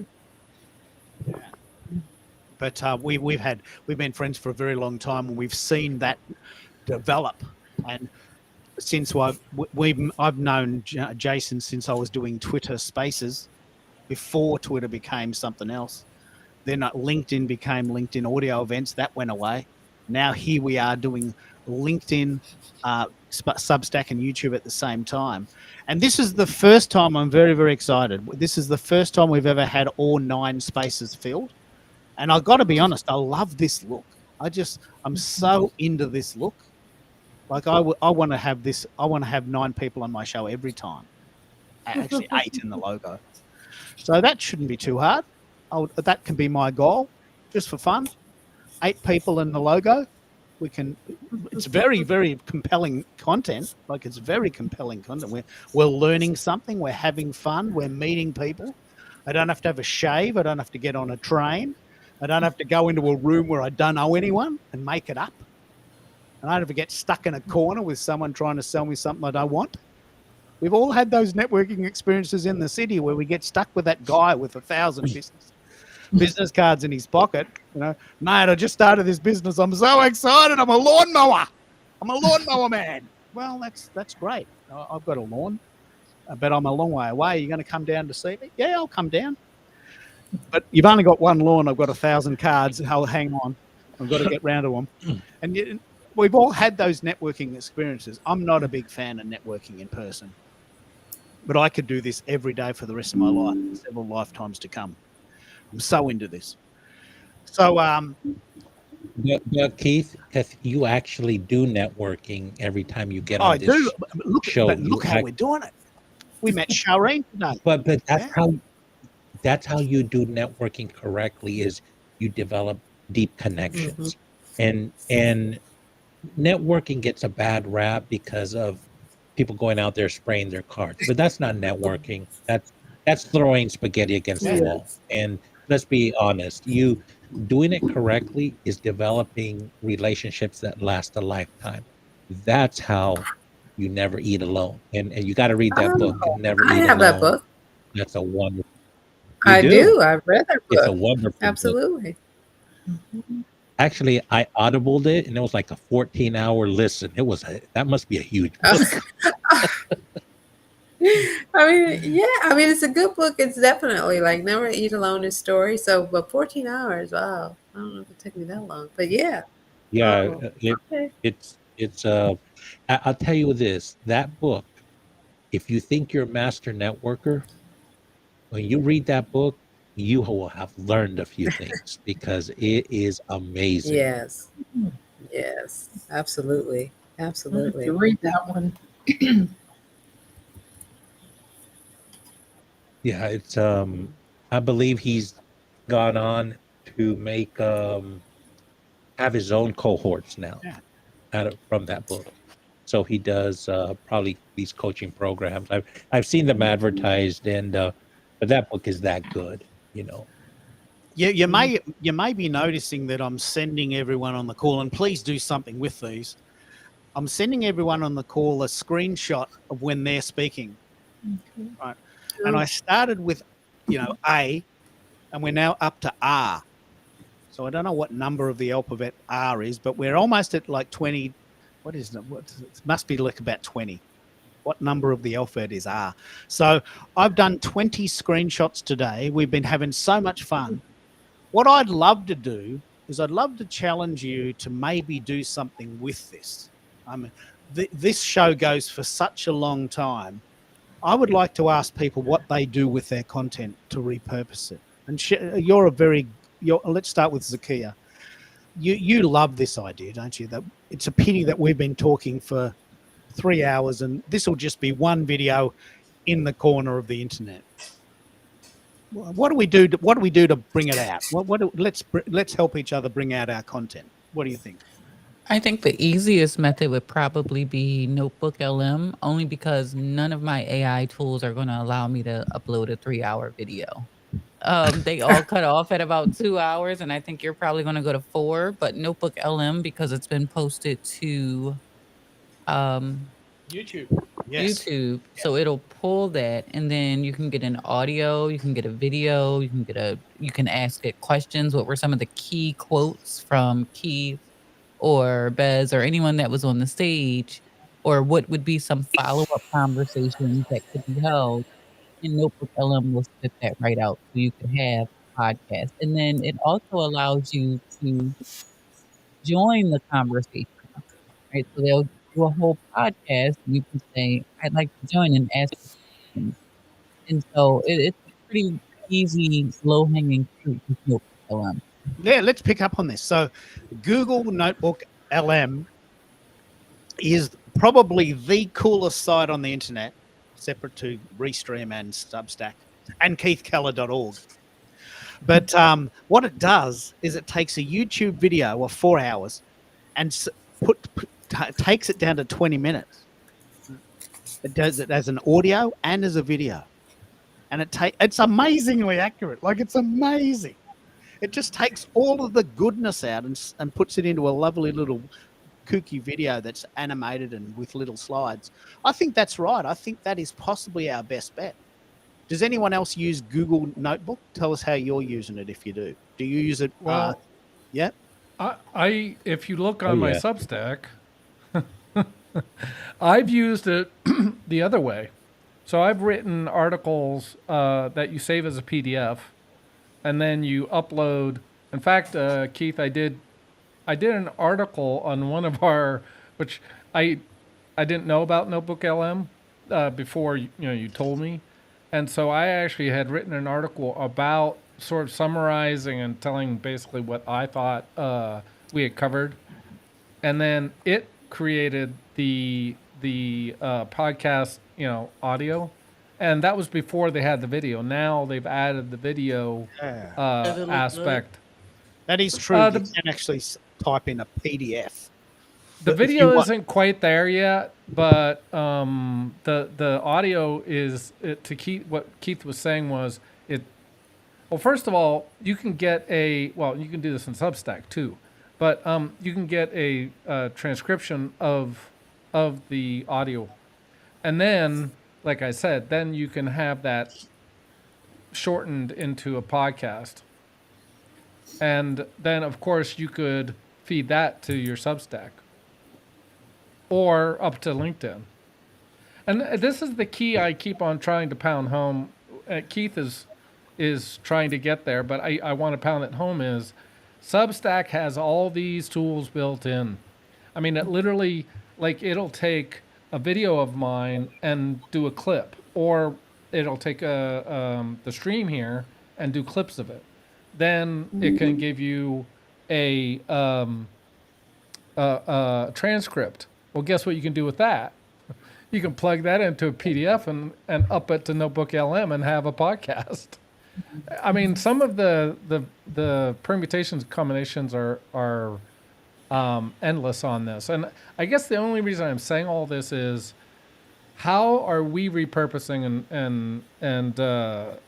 But we've been friends for a very long time, and we've seen that develop. And since I've known Jason since I was doing Twitter Spaces, before Twitter became something else. Then LinkedIn became LinkedIn audio events. That went away. Now here we are doing LinkedIn, Substack, and YouTube at the same time. And this is the first time. I'm very, very excited. This is the first time we've ever had all 9 spaces filled. And I've got to be honest, I love this look. I'm so into this look. Like, I want to have this. I want to have 9 people on my show every time. Actually, 8 in the logo. So that shouldn't be too hard. That can be my goal, just for fun. 8 people in the logo, We can. It's very, very compelling content. Like it's very compelling content. We're learning something. We're having fun. We're meeting people. I don't have to have a shave. I don't have to get on a train. I don't have to go into a room where I don't know anyone and make it up. And I don't have to get stuck in a corner with someone trying to sell me something I don't want. We've all had those networking experiences in the city where we get stuck with that guy with 1,000 business cards in his pocket. You know, mate, I just started this business. I'm so excited. I'm a lawnmower. I'm a lawnmower man. Well, that's great. I've got a lawn, but I'm a long way away. Are you going to come down to see me? Yeah, I'll come down. But you've only got one lawn. I've got 1,000 cards. I'll hang on. I've got to get round to them. And we've all had those networking experiences. I'm not a big fan of networking in person, but I could do this every day for the rest of my life, several lifetimes to come. I'm so into this. So, But Keith, because you actually do networking every time you get on I this do. show. But look how we're doing it. We met Shireen today. But that's how you do networking correctly, is you develop deep connections. And networking gets a bad rap because of people going out there spraying their cards. But that's not networking. That's throwing spaghetti against the wall. And let's be honest, you doing it correctly is developing relationships that last a lifetime. That's how you never eat alone. And you got to read that book, Never I Eat have Alone. that book. That's a wonderful. I do. I've read that book. It's a wonderful book. Absolutely. Actually, I audibled it, and it was like a 14-hour listen. That must be a huge book. I mean, it's a good book. It's definitely like Never Eat Alone is story. So, but 14 hours, wow. I don't know if it took me that long, but yeah. Yeah, Okay. it's I'll tell you this, that book, if you think you're a master networker, when you read that book, you will have learned a few things because it is amazing. Yes. Yes. Absolutely. Absolutely. To read that one. Yeah, it's I believe he's gone on to make have his own cohorts now from that book. So he does probably these coaching programs. I've seen them advertised, and but that book is that good, you know. Yeah, you may be noticing that I'm sending everyone on the call, and please do something with these. I'm sending everyone on the call a screenshot of when they're speaking. Right. And I started with, A, and we're now up to R. So I don't know what number of the alphabet R is, but we're almost at like 20. What is it? It must be like about 20. What number of the alphabet is R? So I've done 20 screenshots today. We've been having so much fun. What I'd love to do is I'd love to challenge you to maybe do something with this. I mean, this show goes for such a long time. I would like to ask people what they do with their content to repurpose it. And let's start with Zakia. You love this idea, don't you? That it's a pity that we've been talking for 3 hours and this will just be one video in the corner of the internet. What do we do? What do we do to bring it out? Let's help each other bring out our content. What do you think? I think the easiest method would probably be Notebook LM, only because none of my AI tools are going to allow me to upload a 3-hour video. They all cut off at about 2 hours, and I think you're probably going to go to 4. But Notebook LM, because it's been posted to YouTube. Yes. YouTube, so it'll pull that, and then you can get an audio, you can get a video, you can ask it questions. What were some of the key quotes from Keith or Bez or anyone that was on the stage, or what would be some follow-up conversations that could be held, and Notebook LM will spit that right out so you can have a podcast. And then it also allows you to join the conversation, right? So they'll do a whole podcast, and you can say, I'd like to join and ask questions. And so it's a pretty easy, low-hanging fruit with Notebook LM. Yeah, let's pick up on this. So Google Notebook LM is probably the coolest site on the internet, separate to Restream and Substack and keithkeller.org. But what it does is it takes a YouTube video of 4 hours and takes it down to 20 minutes. It does it as an audio and as a video, and it's amazingly accurate. Like, it's amazing. It just takes all of the goodness out and puts it into a lovely little kooky video that's animated and with little slides. I think that's right. I think that is possibly our best bet. Does anyone else use Google Notebook? Tell us how you're using it if you do. Do you use it? Well, yeah. I if you look on my yeah. Substack, I've used it the other way. So I've written articles that you save as a PDF, and then you upload. In fact, Keith, I did an article on one of our, which I didn't know about Notebook LM before you told me, and so I actually had written an article about sort of summarizing and telling basically what I thought we had covered, and then it created the podcast audio, and that was before they had the video. Now they've added the video aspect. That is true. You can actually type in a PDF. The But if video you want- isn't quite there yet, but the audio is to Keith. What Keith was saying was it. Well, first of all, you can get you can do this in Substack too, but you can get a transcription of the audio, and then, like I said, then you can have that shortened into a podcast, and then of course you could feed that to your Substack or up to LinkedIn. And this is the key I keep on trying to pound home. Keith is trying to get there, but I want to pound it home is Substack has all these tools built in. I mean, it literally, like, it'll take a video of mine and do a clip, or it'll take the stream here and do clips of it. Then it can give you a transcript. Well, guess what you can do with that? You can plug that into a PDF and up it to Notebook LM and have a podcast. I mean, some of the permutations, combinations are endless on this. And I guess the only reason I'm saying all this is, how are we repurposing, and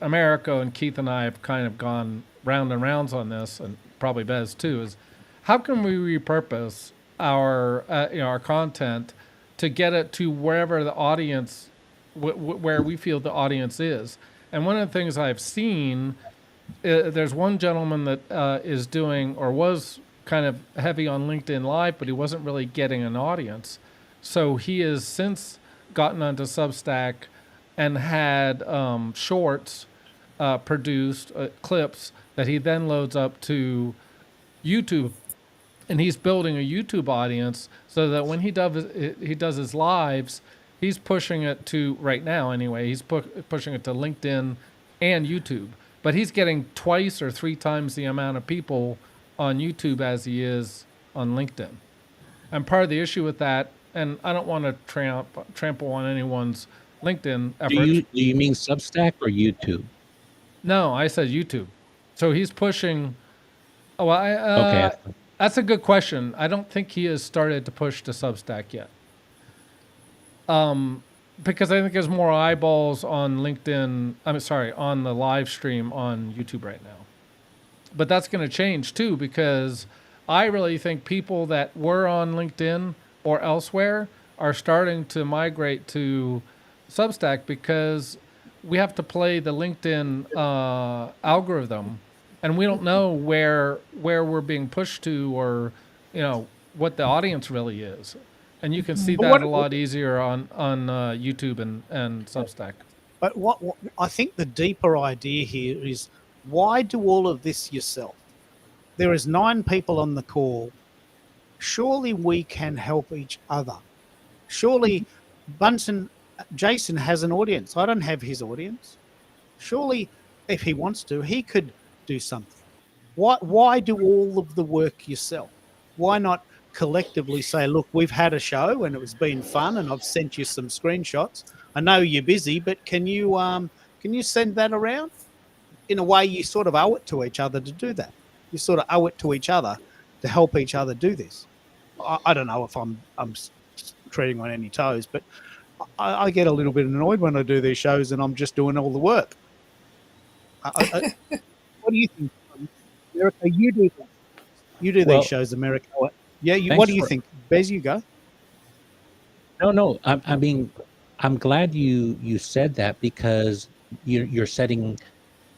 Americo and Keith and I have kind of gone round and rounds on this, and probably Bez too, is how can we repurpose our content to get it to wherever the audience, where we feel the audience is. And one of the things I've seen, there's one gentleman that is doing, or was kind of heavy on LinkedIn Live, but he wasn't really getting an audience. So he has since gotten onto Substack and had shorts produced, clips that he then loads up to YouTube. And he's building a YouTube audience so that when he does his lives, he's pushing it to, right now anyway, he's pushing it to LinkedIn and YouTube. But he's getting twice or three times the amount of people on YouTube as he is on LinkedIn. And part of the issue with that, and I don't want to trample on anyone's LinkedIn efforts. Do you mean Substack or YouTube? No, I said YouTube. So he's pushing. Oh, Okay. That's a good question. I don't think he has started to push to Substack yet. Because I think there's more eyeballs on LinkedIn. On the live stream on YouTube right now. But that's going to change too, because I really think people that were on LinkedIn or elsewhere are starting to migrate to Substack, because we have to play the LinkedIn algorithm. And we don't know where we're being pushed to, or what the audience really is, and you can see that a lot easier on YouTube and Substack. But what I think the deeper idea here is, why do all of this yourself? There is 9 people on the call. Surely we can help each other. Surely Jason has an audience. I don't have his audience. Surely, if he wants to, he could do something. Why do all of the work yourself? Why not collectively say, look, we've had a show and it's been fun, and I've sent you some screenshots. I know you're busy, but can you send that around? In a way, you sort of owe it to each other to do that. You sort of owe it to each other to help each other do this. I don't know if I'm treading on any toes, but I get a little bit annoyed when I do these shows and I'm just doing all the work. What do you think, America? You do these Well, shows, America. Yeah, what thanks do you for think? Bez, you go. no. I mean, I'm glad you said that because you're setting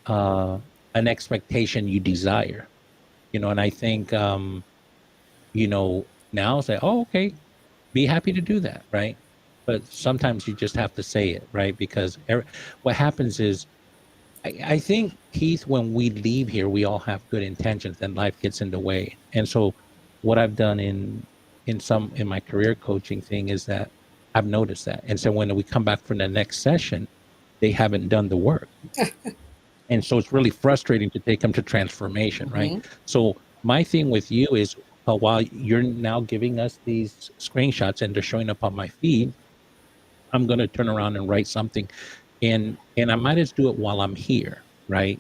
an expectation you desire, and I think now say, oh, okay, be happy to do that, right? But sometimes you just have to say it, right? Because what happens is, I think, Keith, when we leave here, we all have good intentions, and life gets in the way. And so, what I've done in my career coaching thing is that I've noticed that, and so when we come back for the next session, they haven't done the work, and so it's really frustrating to take them to transformation, right? So my thing with you is, while you're now giving us these screenshots and they're showing up on my feed, I'm going to turn around and write something, and I might as do it while I'm here, right?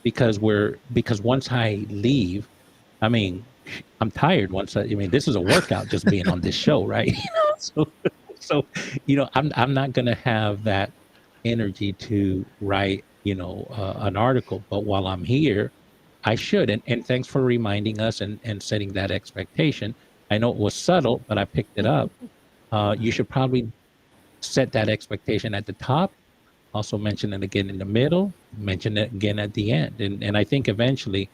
Because once I leave, I mean, I'm tired. I mean, this is a workout just being on this show, right? So I'm not going to have that energy to write, an article. But while I'm here, I should. And thanks for reminding us and setting that expectation. I know it was subtle, but I picked it up. You should probably set that expectation at the top, also mention it again in the middle, mention it again at the end. And I think eventually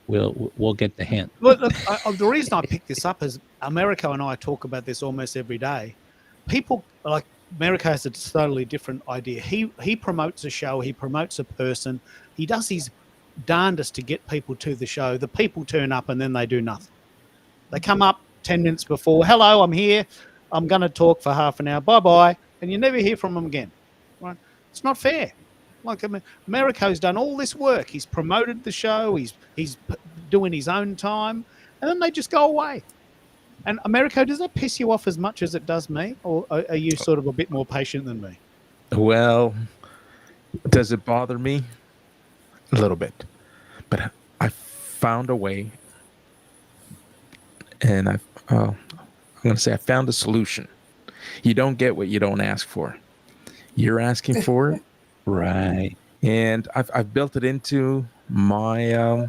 we'll get the hint. Look, the reason I picked this up is America and I talk about this almost every day. People like America has a totally different idea. He promotes a show, he promotes a person, he does his darndest to get people to the show. The people turn up and then they do nothing. They come up 10 minutes before, hello, I'm here. I'm going to talk for half an hour. Bye-bye. And you never hear from them again. Right? It's not fair. Like, I mean, Americo's done all this work. He's promoted the show. He's doing his own time. And then they just go away. And Americo, does that piss you off as much as it does me? Or are you sort of a bit more patient than me? Well, does it bother me? A little bit. But I found a way, and I'm going to say I found a solution. You don't get what you don't ask for. You're asking for it. Right. And I've built it into my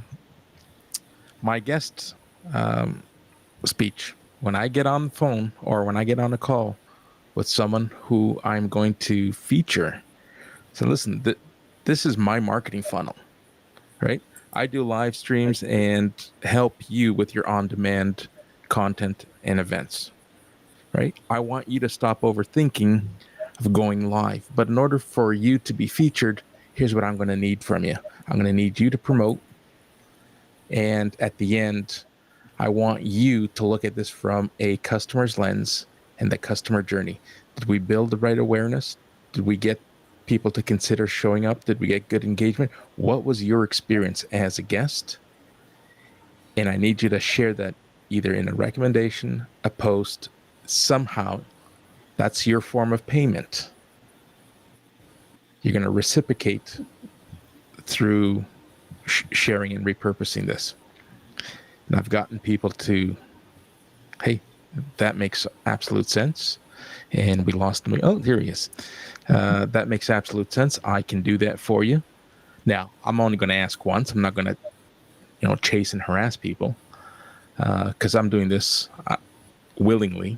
my guest speech. When I get on the phone or when I get on a call with someone who I'm going to feature, so listen, this is my marketing funnel, right? I do live streams and help you with your on-demand content and events, right? I want you to stop overthinking of going live. But in order for you to be featured, here's what I'm going to need from you. I'm going to need you to promote. And at the end, I want you to look at this from a customer's lens and the customer journey. Did we build the right awareness? Did we get people to consider showing up? Did we get good engagement? What was your experience as a guest? And I need you to share that either in a recommendation, a post, somehow. That's your form of payment. You're going to reciprocate through sharing and repurposing this. And I've gotten people to, hey, that makes absolute sense. And we lost him. Oh, there he is. That makes absolute sense. I can do that for you. Now, I'm only going to ask once. I'm not going to, chase and harass people because I'm doing this willingly.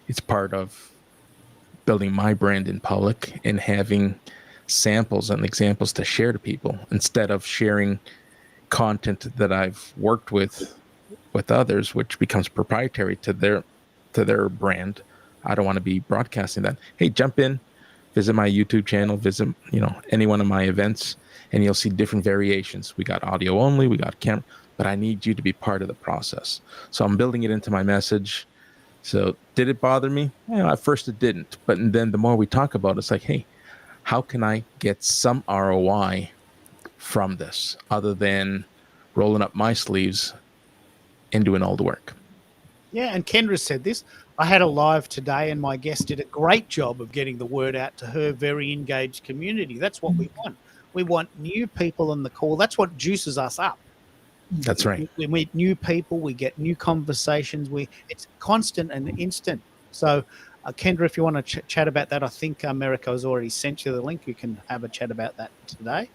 It's part of building my brand in public and having samples and examples to share to people instead of sharing content that I've worked with others, which becomes proprietary to their brand. I don't want to be broadcasting that. Hey, jump in, visit my YouTube channel, visit any one of my events, and you'll see different variations. We got audio only, we got camera, but I need you to be part of the process. So I'm building it into my message. So did it bother me? At first it didn't. But then the more we talk about it, it's like, hey, how can I get some ROI from this other than rolling up my sleeves and doing all the work? Yeah, and Kendra said this. I had a live today and my guest did a great job of getting the word out to her very engaged community. That's what we want. We want new people on the call. That's what juices us up. That's right. We meet new people, we get new conversations. It's constant and instant. So, Kendra, if you want to chat about that, I think America has already sent you the link. You can have a chat about that today.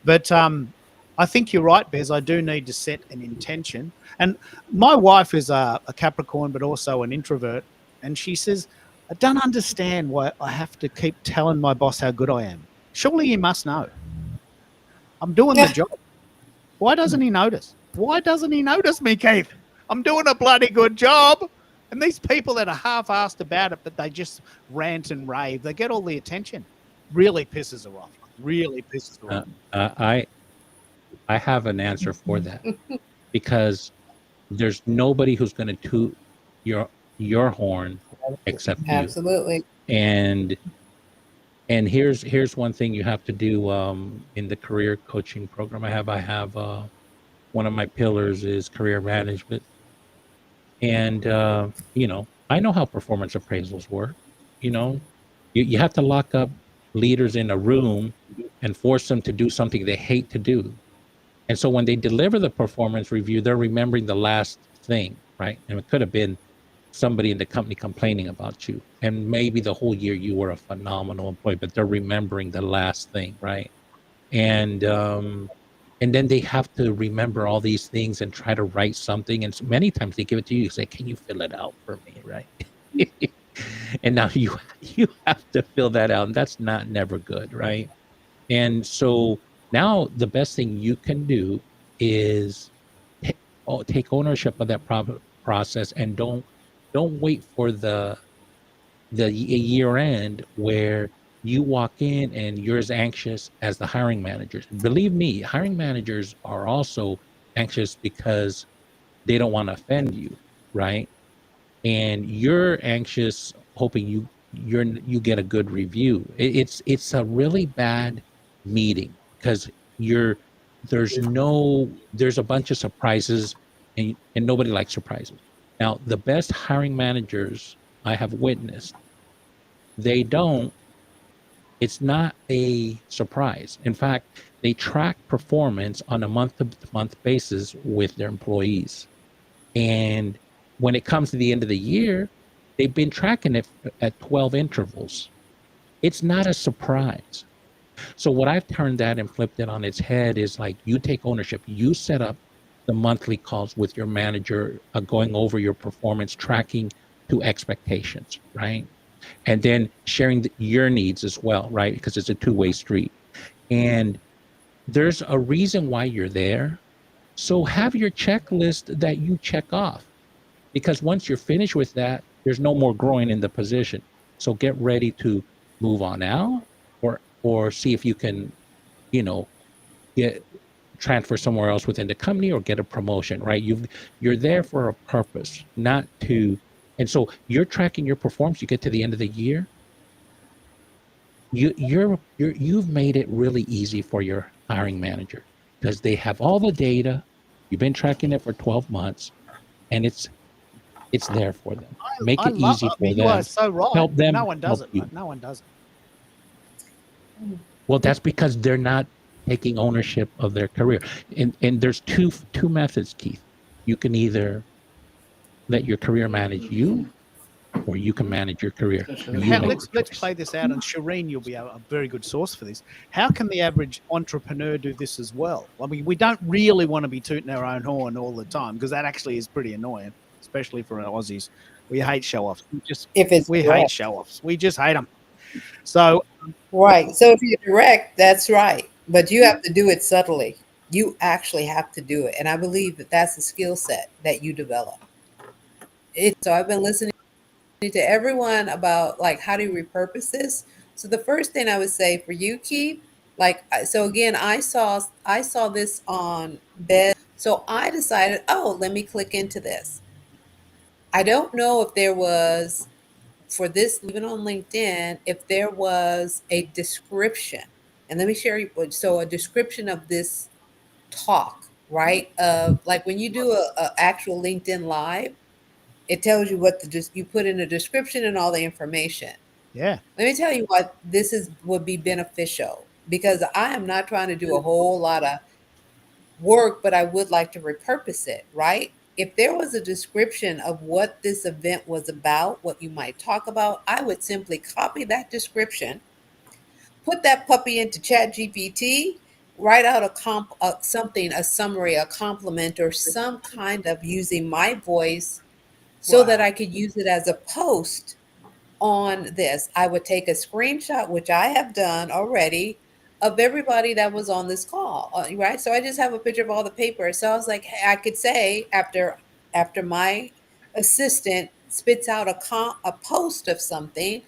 But I think you're right, Bez. I do need to set an intention. And my wife is a Capricorn, but also an introvert. And she says, I don't understand why I have to keep telling my boss how good I am. Surely he must know. I'm doing the job. Why doesn't he notice? Why doesn't he notice me, Keith? I'm doing a bloody good job. And these people that are half-assed about it, but they just rant and rave, they get all the attention. Really pisses her off. Really pisses her off. I have an answer for that because there's nobody who's going to toot your horn except you. Absolutely. And here's one thing you have to do in the career coaching program I have one of my pillars is career management. And I know how performance appraisals work. You have to lock up leaders in a room and force them to do something they hate to do. And so when they deliver the performance review, they're remembering the last thing, right? And it could have been somebody in the company complaining about you. And maybe the whole year you were a phenomenal employee, but they're remembering the last thing, right? And then they have to remember all these things and try to write something. And so many times they give it to you, say, can you fill it out for me, right? And now you have to fill that out. And that's never good, right? And so now the best thing you can do is take ownership of that process and don't wait for the year end where you walk in and you're as anxious as the hiring managers. Believe me, hiring managers are also anxious because they don't want to offend you, right? And you're anxious hoping you get a good review. It's a really bad meeting because there's a bunch of surprises and nobody likes surprises. Now, the best hiring managers I have witnessed, it's not a surprise. In fact, they track performance on a month-to-month basis with their employees. And when it comes to the end of the year, they've been tracking it at 12 intervals. It's not a surprise. So what I've turned that and flipped it on its head is like, you take ownership. You set up the monthly calls with your manager, going over your performance, tracking to expectations, right? And then sharing your needs as well, right? Because it's a two-way street. And there's a reason why you're there. So have your checklist that you check off, because once you're finished with that, there's no more growing in the position. So get ready to move on out or see if you can, get transfer somewhere else within the company or get a promotion, right? You're there for a purpose, not to. And so you're tracking your performance. You get to the end of the year. You've made it really easy for your hiring manager because they have all the data. You've been tracking it for 12 months, and it's there for them. Make it easy for them. You are so right. Help them. No one does it. You. Right? No one does it. Well, that's because they're not taking ownership of their career. And there's two methods, Keith. You can either let your career manage you, or you can manage your career. Let's play this out, and Shireen, you'll be a very good source for this. How can the average entrepreneur do this as well? I mean, we don't really want to be tooting our own horn all the time because that actually is pretty annoying, especially for our Aussies. We hate show-offs. We hate show-offs. We just hate them. So right. So if you're direct, that's right. But you have to do it subtly. You actually have to do it. And I believe that that's a skill set that you develop. So I've been listening to everyone about like, how do you repurpose this? So the first thing I would say for you, Keith, so again, I saw this on Bed. So I decided, let me click into this. I don't know if there was, for this, even on LinkedIn, if there was a description. And let me share you. So a description of this talk, right? Like when you do a actual LinkedIn Live, it tells you you put in a description and all the information. Yeah. Let me tell you what would be beneficial, because I am not trying to do a whole lot of work, but I would like to repurpose it, right? If there was a description of what this event was about, what you might talk about, I would simply copy that description, put that puppy into Chat GPT, write out something, a summary, a compliment, or some kind of using my voice so that Wow. I could use it as a post on this. I would take a screenshot, which I have done already, of everybody that was on this call, right? So I just have a picture of all the papers. So I was like, hey, I could say after my assistant spits out a post of something.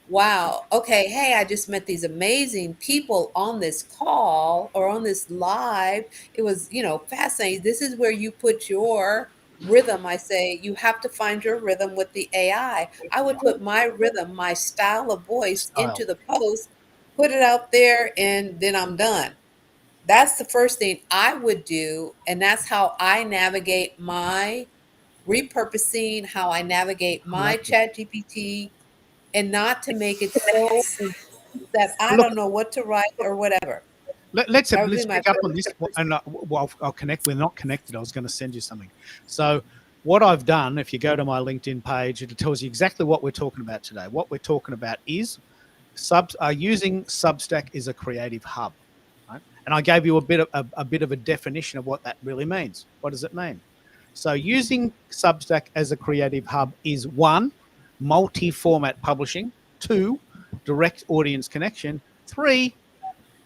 Wow. Okay. Hey, I just met these amazing people on this call or on this live. It was, fascinating. This is where you put your rhythm. I say you have to find your rhythm with the AI. I would put my rhythm, my style of voice Style. into the post, put it out there, and then I'm done. That's the first thing I would do. And that's how I navigate my repurposing, how I navigate I my like it. chat GPT, and not to make it so that I Look, don't know what to write or whatever. let's That would be let's my pick up on first. this, and well, I'll connect. We're not connected. I was going to send you something. So, what I've done, if you go to my LinkedIn page, it tells you exactly what we're talking about today. What we're talking about is using Substack is a creative hub, right? And I gave you a bit of a definition of what that really means. What does it mean? So, using Substack as a creative hub is one, multi-format publishing; two, direct audience connection; three,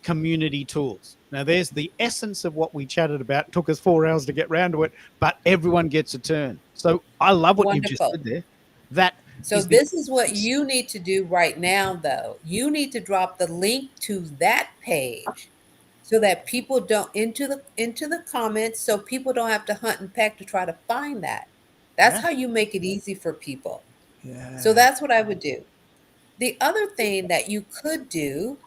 community tools. Now, there's the essence of what we chatted about. It took us 4 hours to get round to it, but everyone gets a turn. So I love what you've just Wonderful. said there. That So is the this is what essence. you need to do right now, though. You need to drop the link to that page so that people don't into the comments, so people don't have to hunt and peck to try to find that. That's Yeah. how you make it easy for people. So Yeah. that's what I would do. The other thing that you could do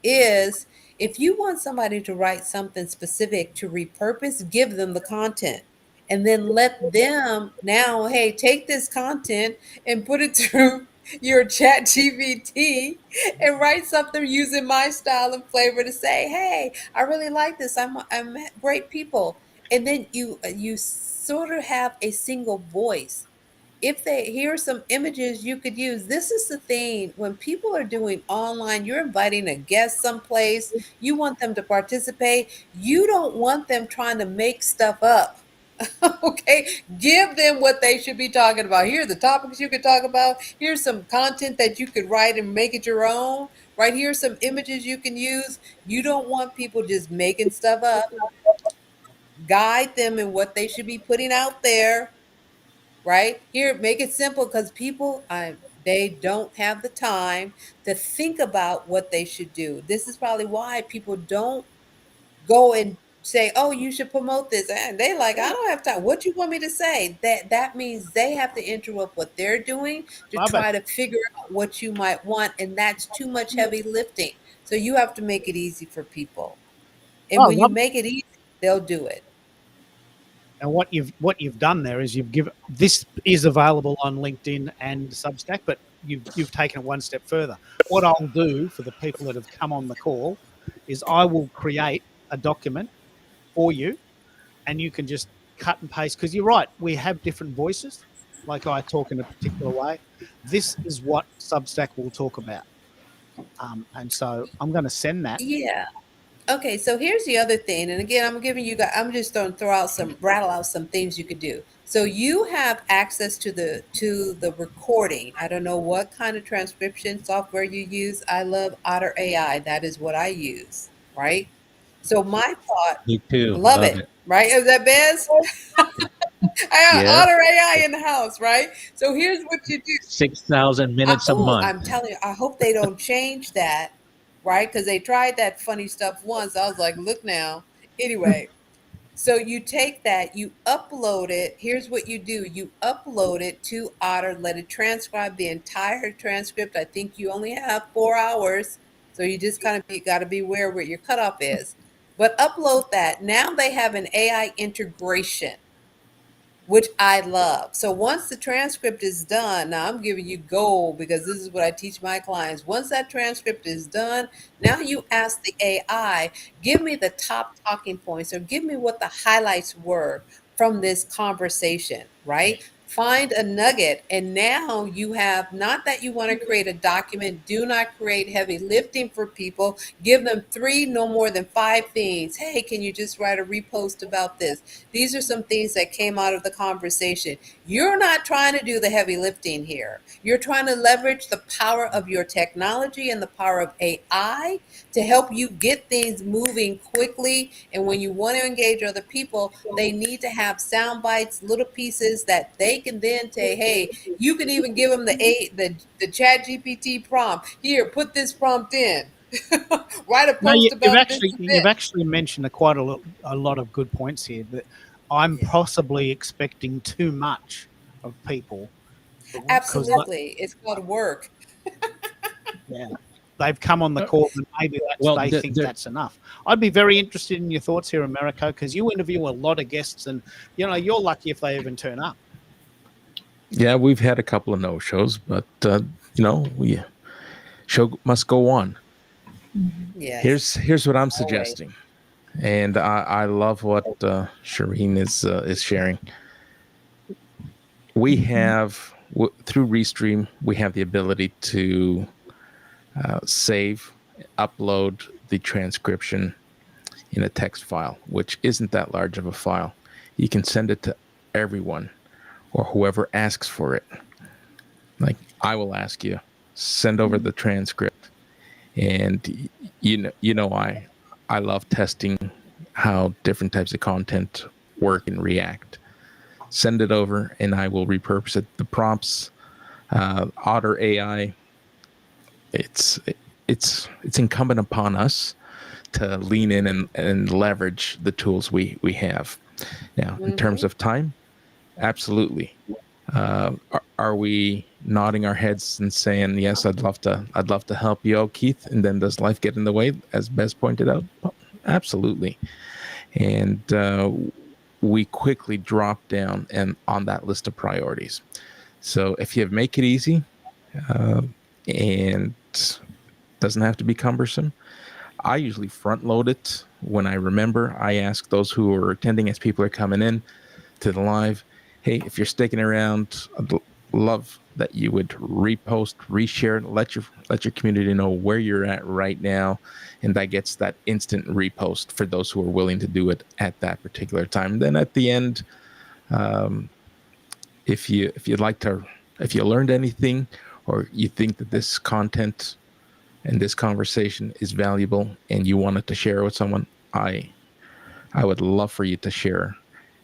is if you want somebody to write something specific to repurpose, give them the content and then let them now, hey, take this content and put it through your chat GPT and write something using my style and flavor to say, hey, I really like this. I'm great people. And then you sort of have a single voice. If they here are some images you could use. This is the thing when people are doing online, you're inviting a guest someplace, you want them to participate, you don't want them trying to make stuff up. Okay, give them what they should be talking about. Here are the topics you could talk about. Here's some content that you could write and make it your own. Right, here's some images you can use. You don't want people just making stuff up. Guide them in what they should be putting out there. Right, here, make it simple because people, they don't have the time to think about what they should do. This is probably why people don't go and say, oh, you should promote this, and they like, I don't have time. What you want me to say? That means they have to interrupt what they're doing to Love it. try to figure out what you might want, and that's too much heavy lifting. So you have to make it easy for people, and Oh, when you love it. make it easy, they'll do it. And what you've done there is you've given this is available on LinkedIn and Substack, but you've taken it one step further. What I'll do for the people that have come on the call is I will create a document for you, and you can just cut and paste, because you're right, we have different voices. Like I talk in a particular way. This is what Substack will talk about, and so I'm going to send that. Yeah. Okay, so here's the other thing, and again, I'm giving you guys. I'm just going to rattle out some things you could do. So you have access to the recording. I don't know what kind of transcription software you use. I love Otter AI. That is what I use. Right. So my thought, Me too. love Love it. it. Right? Is that Bez? I got Yep. Otter AI in the house. Right. So here's what you do. 6,000 minutes a Oh, month. I'm telling you, I hope they don't change that, right? Because they tried that funny stuff once. I was like, look now. Anyway, so you take that, you upload it. Here's what you do: you upload it to Otter, let it transcribe the entire transcript. I think you only have 4 hours, so you just kind of got to be aware what your cutoff is. But upload that. Now they have an AI integration. which I love. So once the transcript is done, now I'm giving you gold because this is what I teach my clients. Once that transcript is done, now you ask the AI, give me the top talking points or give me what the highlights were from this conversation, right? Find a nugget. And now you have, not that you want to create a document, do not create heavy lifting for people. Give them 3, no more than 5 things. Hey, can you just write a repost about this? These are some things that came out of the conversation. You're not trying to do the heavy lifting here. You're trying to leverage the power of your technology and the power of AI to help you get things moving quickly. And when you want to engage other people, they need to have sound bites, little pieces that they can then say, hey, you can even give them the chat GPT prompt. Here, put this prompt in. Write a No, post you've about this event. actually mentioned a lot of good points here. That I'm Yeah. possibly expecting too much of people because Absolutely. It's called work. yeah, they've come on the Uh, call and maybe Well, they think that's enough. I'd be very interested in your thoughts here, Americo, because you interview a lot of guests, and you're lucky if they even turn up. Yeah, we've had a couple of no shows, but we show must go on. Yes. Here's what I'm Always. suggesting, and I love what Shireen is sharing. We have through Restream, we have the ability to save, upload the transcription in a text file, which isn't that large of a file. You can send it to everyone or whoever asks for it. Like I will ask you, send over the transcript, and I love testing how different types of content work and react. Send it over, and I will repurpose it. The prompts, Otter AI. It's incumbent upon us to lean in and leverage the tools we have. Now, in terms of time, absolutely. Are we nodding our heads and saying yes? I'd love to help you out, Keith. And then does life get in the way, as Bez pointed out? Absolutely. And we quickly drop down and on that list of priorities. So if you make it easy and doesn't have to be cumbersome, I usually front load it when I remember. I ask those who are attending as people are coming in to the live, hey, if you're sticking around, I'd love that you would repost, reshare, let your community know where you're at right now, and that gets that instant repost for those who are willing to do it at that particular time. Then at the end, if you learned anything or you think that this content and this conversation is valuable and you wanted to share with someone, I would love for you to share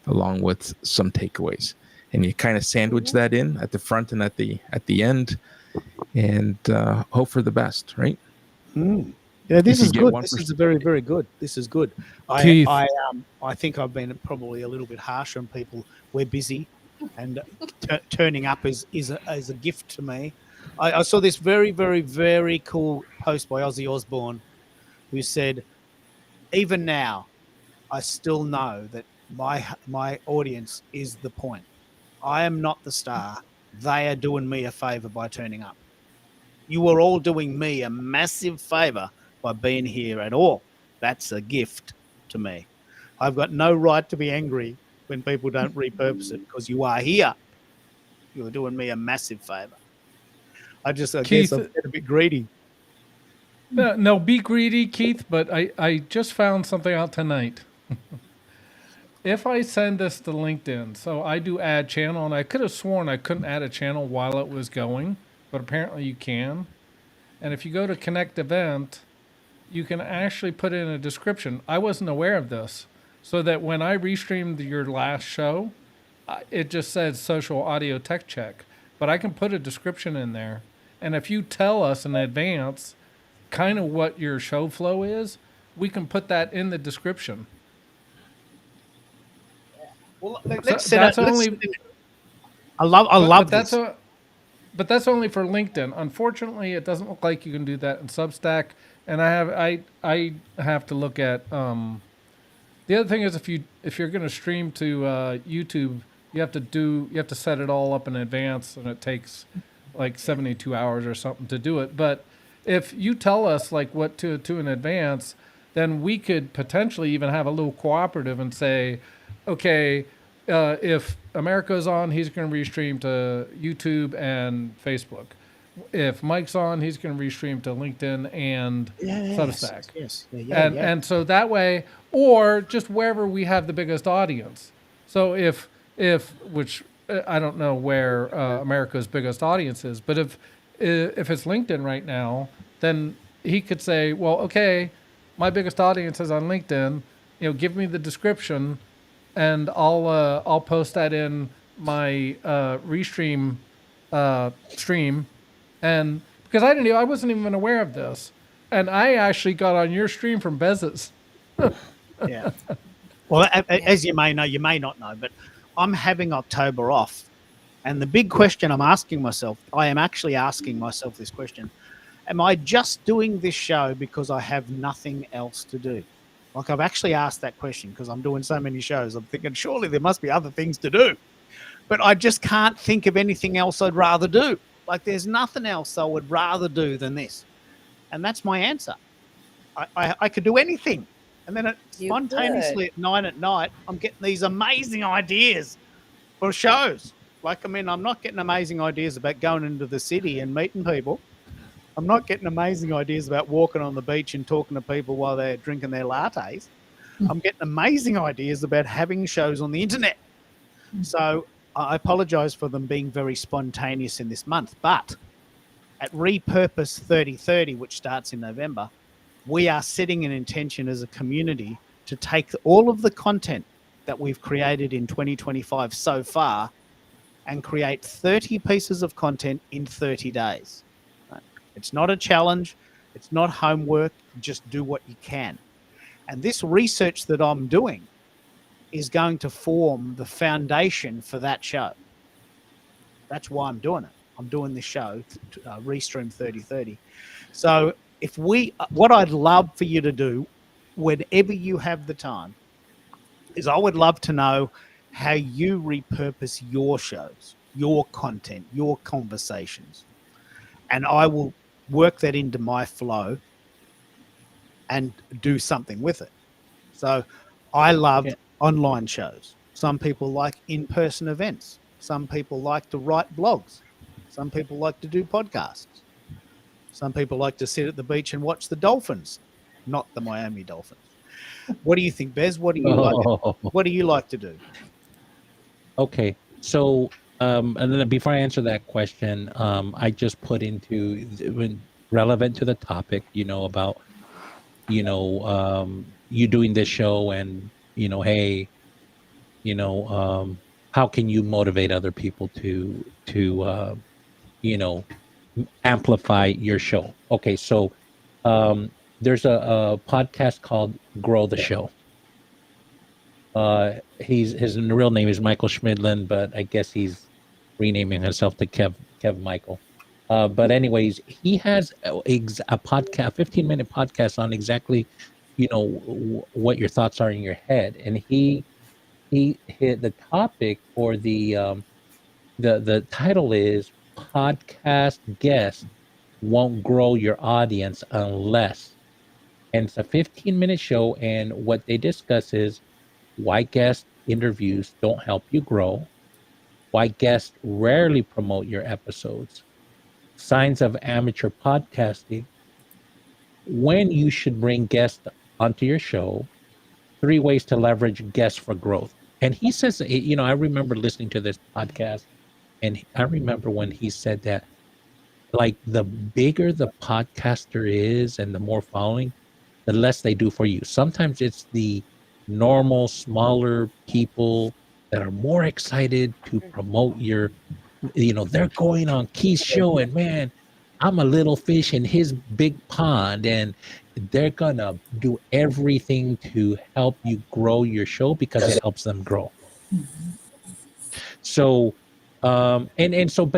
along with some takeaways. And you kind of sandwich that in at the front and at the end, and hope for the best, right? Yeah, this If you is get good. 1%. This is very, very good. This is good. Keith. I think I've been probably a little bit harsh on people. We're busy, and turning up is a gift to me. I saw this very, very, very cool post by Ozzy Osbourne, who said, "Even now, I still know that my audience is the point. I am not the star. They are doing me a favor by turning up. You are all doing me a massive favor by being here at all. That's a gift to me. I've got no right to be angry when people don't repurpose it because you are here. You're doing me a massive favor. I guess Keith, I've been a bit greedy. no, be greedy, Keith, but I just found something out tonight. If I send this to LinkedIn, so I do add channel, and I could have sworn I couldn't add a channel while it was going, but apparently you can. And if you go to connect event, you can actually put in a description. I wasn't aware of this, so that when I restreamed your last show, it just said social audio tech check. But I can put a description in there, and if you tell us in advance kind of what your show flow is, we can put that in the description. Well, So that's only. I love this. But that's only for LinkedIn. Unfortunately, it doesn't look like you can do that in Substack. And I have to look at the other thing is if you're going to stream to YouTube, you have to set it all up in advance, and it takes like 72 hours or something to do it. But if you tell us like what to in advance, then we could potentially even have a little cooperative and say, okay, if America's on, he's going to restream to YouTube and Facebook. If Mike's on, he's going to restream to LinkedIn and Substack. Yes. And so that way, or just wherever we have the biggest audience. So if which I don't know where America's biggest audience is, but if it's LinkedIn right now, then he could say, well, okay, my biggest audience is on LinkedIn. Give me the description, and I'll post that in my restream stream. And because I wasn't even aware of this, and I actually got on your stream from Bezos. Yeah. Well, as you may know, you may not know, but I'm having October off. And the big question I'm asking myself, I am actually asking myself this question: am I just doing this show because I have nothing else to do? Like, I've actually asked that question because I'm doing so many shows. I'm thinking, surely there must be other things to do. But I just can't think of anything else I'd rather do. Like, there's nothing else I would rather do than this. And that's my answer. I could do anything. And then spontaneously at 9 at night, I'm getting these amazing ideas for shows. Like, I mean, I'm not getting amazing ideas about going into the city and meeting people. I'm not getting amazing ideas about walking on the beach and talking to people while they're drinking their lattes. I'm getting amazing ideas about having shows on the internet. So I apologize for them being very spontaneous in this month, but at Repurpose 3030, which starts in November, we are setting an intention as a community to take all of the content that we've created in 2025 so far and create 30 pieces of content in 30 days. Right? It's not a challenge. It's not homework. Just do what you can. And this research that I'm doing is going to form the foundation for that show. That's why I'm doing it. I'm doing this show, Restream 3030. So what I'd love for you to do whenever you have the time is I would love to know how you repurpose your shows, your content, your conversations. And I will work that into my flow and do something with it. So I love online shows. Some people like in-person events. Some people like to write blogs. Some people like to do podcasts. Some people like to sit at the beach and watch the dolphins, not the Miami Dolphins. What do you think, Bez? What do you like to do? Okay, so and then before I answer that question, I just put into relevant to the topic, about you doing this show, and hey, how can you motivate other people to amplify your show? Okay, so there's a podcast called Grow the Show. His real name is Michael Schmidlin, but I guess he's renaming himself to Kev Michael. But anyways, he has a podcast, 15-minute podcast on exactly, what your thoughts are in your head. And he hit the topic, or the title is Podcast Guests Won't Grow Your Audience Unless. And it's a 15-minute show, and what they discuss is why guest interviews don't help you grow, why guests rarely promote your episodes, signs of amateur podcasting, when you should bring guests onto your show, 3 ways to leverage guests for growth. And he says, I remember listening to this podcast, and I remember when he said that, like, the bigger the podcaster is and the more following, the less they do for you. Sometimes it's the normal, smaller people that are more excited to promote your, they're going on Keith's show, and man, I'm a little fish in his big pond, and they're gonna do everything to help you grow your show because it helps them grow. So but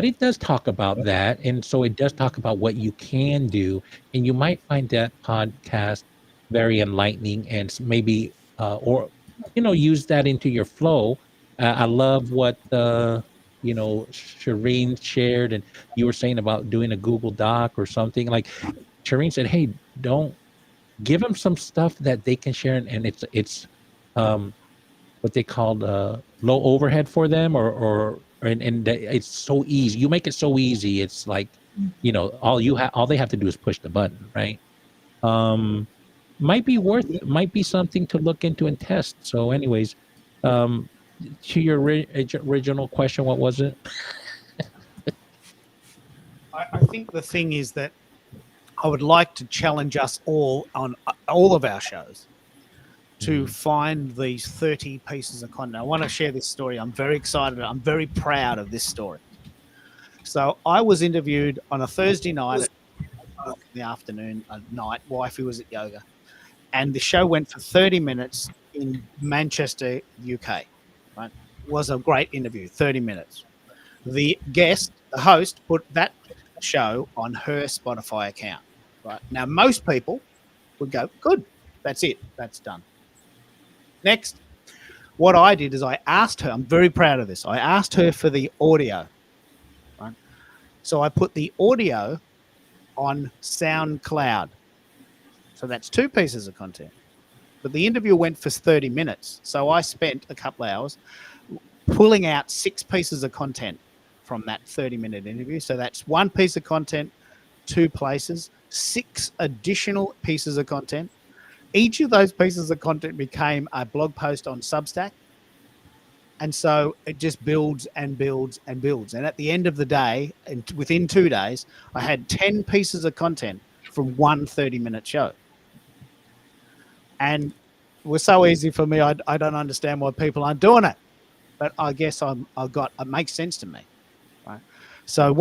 it does talk about that, and so it does talk about what you can do, and you might find that podcast very enlightening, and maybe use that into your flow. I love what Shireen shared, and you were saying about doing a Google Doc or something. Like Shireen said, hey, don't give them some stuff that they can share, and it's what they called low overhead for them, and it's so easy. You make it so easy. It's like all they have to do is push the button, right? Might be something to look into and test. So anyways, to your original question, what was it? I think the thing is that I would like to challenge us all on all of our shows to find these 30 pieces of content. I want to share this story. I'm very excited. I'm very proud of this story. So I was interviewed on a Thursday night in the afternoon, night. Wifey was at yoga. And the show went for 30 minutes in Manchester, UK. Right? It was a great interview, 30 minutes. The host, put that show on her Spotify account. Right now, most people would go, "Good, that's it, that's done." Next, what I did is I asked her. I'm very proud of this. I asked her for the audio. Right, so I put the audio on SoundCloud. So that's 2 pieces of content. But the interview went for 30 minutes. So I spent a couple of hours pulling out 6 pieces of content from that 30-minute interview. So that's 1 piece of content, 2 places, 6 additional pieces of content. Each of those pieces of content became a blog post on Substack. And so it just builds and builds and builds. And at the end of the day, and within 2 days, I had 10 pieces of content from one 30-minute show. And it was so easy for me. I don't understand why people aren't doing it. But I guess it makes sense to me. Right. So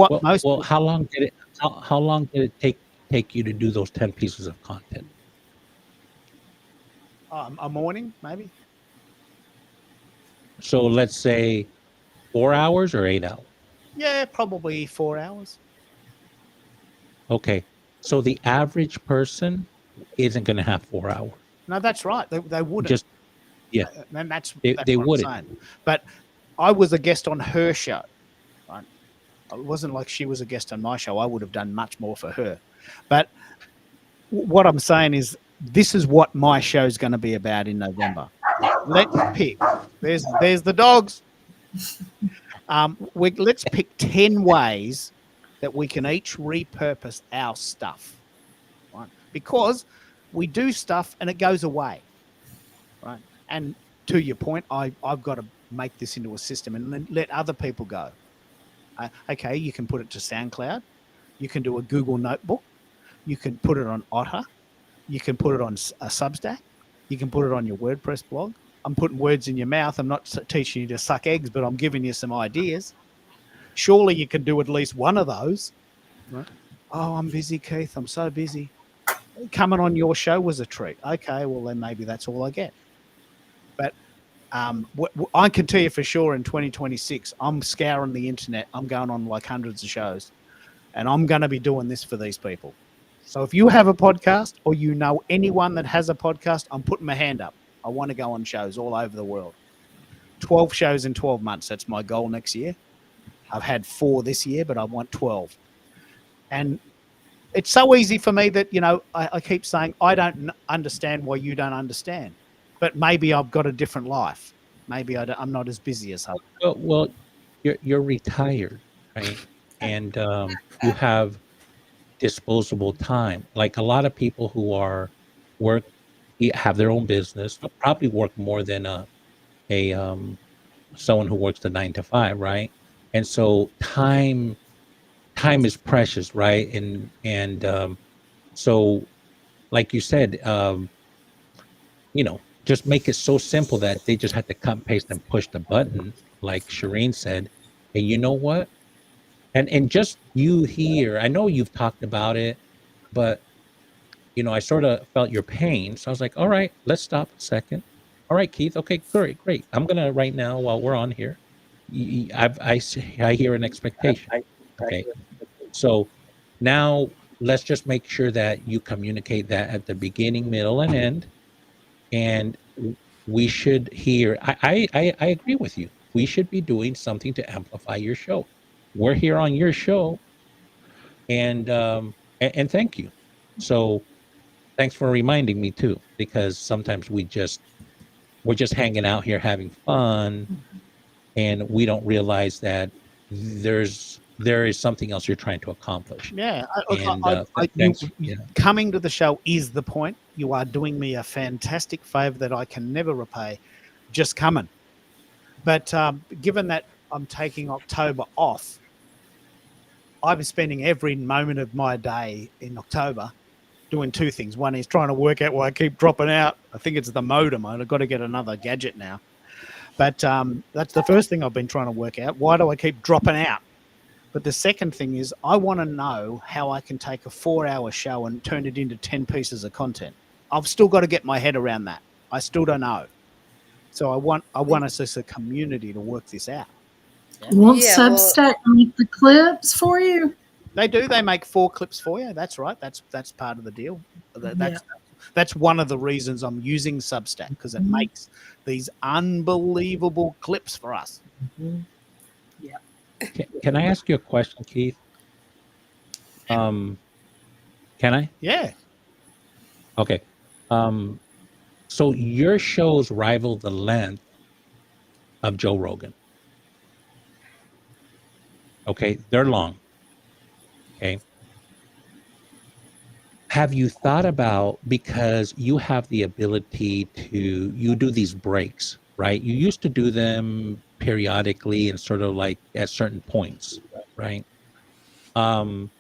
how long did it take you to do those 10 pieces of content? A morning, maybe. So let's say 4 hours or 8 hours? Yeah, probably 4 hours. Okay. So the average person isn't going to have 4 hours. No, that's right. They wouldn't. Just, yeah. And that's they what wouldn't. I'm saying. But I was a guest on her show. Right? It wasn't like she was a guest on my show. I would have done much more for her. But what I'm saying is this is what my show is going to be about in November. Let's pick. There's the dogs. Let's pick 10 ways that we can each repurpose our stuff. Right? Because we do stuff and it goes away. Right? And to your point, I've got to make this into a system and then let other people go. Okay, you can put it to SoundCloud. You can do a Google Notebook. You can put it on Otter. You can put it on a Substack. You can put it on your WordPress blog. I'm putting words in your mouth. I'm not teaching you to suck eggs, but I'm giving you some ideas. Surely you can do at least one of those. Right? Oh, I'm busy, Keith. I'm so busy. Coming on your show was a treat. Okay, well, then maybe that's all I get. But I can tell you for sure in 2026, I'm scouring the internet. I'm going on like hundreds of shows. And I'm going to be doing this for these people. So if you have a podcast or you know anyone that has a podcast, I'm putting my hand up. I want to go on shows all over the world. 12 shows in 12 months. That's my goal next year. I've had 4 this year, but I want 12. And it's so easy for me that, I keep saying, I don't understand why you don't understand. But maybe I've got a different life. Maybe I'm not as busy as her. Well, you're retired, right? And you have disposable time. Like a lot of people who have their own business, probably work more than someone who works the 9 to 5, right? And so time is precious, right? And so like you said, just make it so simple that they just have to cut and paste and push the button, like Shireen said. And you know what? And just you here, I know you've talked about it, but I sort of felt your pain. So I was like, all right, let's stop a second. All right, Keith. Okay, great. I'm gonna right now while we're on here. I hear an expectation. Okay, so now let's just make sure that you communicate that at the beginning, middle, and end. And we should hear. I agree with you. we should be doing something to amplify your show. We're here on your show, and thank you. So thanks for reminding me too, because sometimes we're just hanging out here having fun, and we don't realize that there is something else you're trying to accomplish. Yeah, And thanks. thanks. Yeah. Coming to the show is the point. You are doing me a fantastic favor that I can never repay. Just coming. But given that I'm taking October off, I'm spending every moment of my day in October doing two things. One is trying to work out why I keep dropping out. I think it's the modem. I've got to get another gadget now. But that's the first thing I've been trying to work out. Why do I keep dropping out? But the second thing is I want to know how I can take a 4-hour show and turn it into 10 pieces of content. I've still got to get my head around that. I still don't know. So I want us as a community to work this out. Won't Yeah, well- Substack make the clips for you? They do. They make 4 clips for you. That's right. That's part of the deal. That's one of the reasons I'm using Substack, because it makes these unbelievable clips for us. Can I ask you a question, Keith? Can I? Yeah. Okay. So your shows rival the length of Joe Rogan. Okay, they're long. Okay. Have you thought about, because you have the ability you do these breaks, right? You used to do them periodically and sort of like at certain points, right?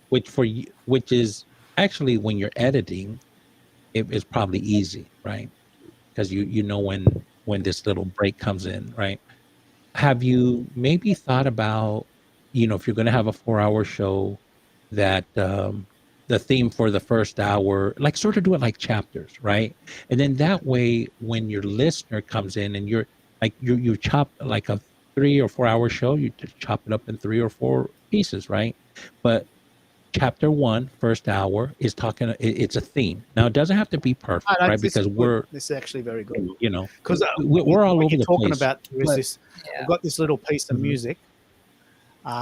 Which is actually, when you're editing, it is probably easy, right? Because you know when this little break comes in, right? Have you maybe thought about, if you're going to have a 4-hour show, that the theme for the first hour, like sort of do it like chapters, right? And then that way, when your listener comes in and you chop like a 3 or 4 hour show, you just chop it up in 3 or 4 pieces, right? But chapter 1, first hour, is talking. It's a theme. Now it doesn't have to be perfect, right? Because this is actually very good. Because we're all over the talking place. about is this. I've got this little piece of music,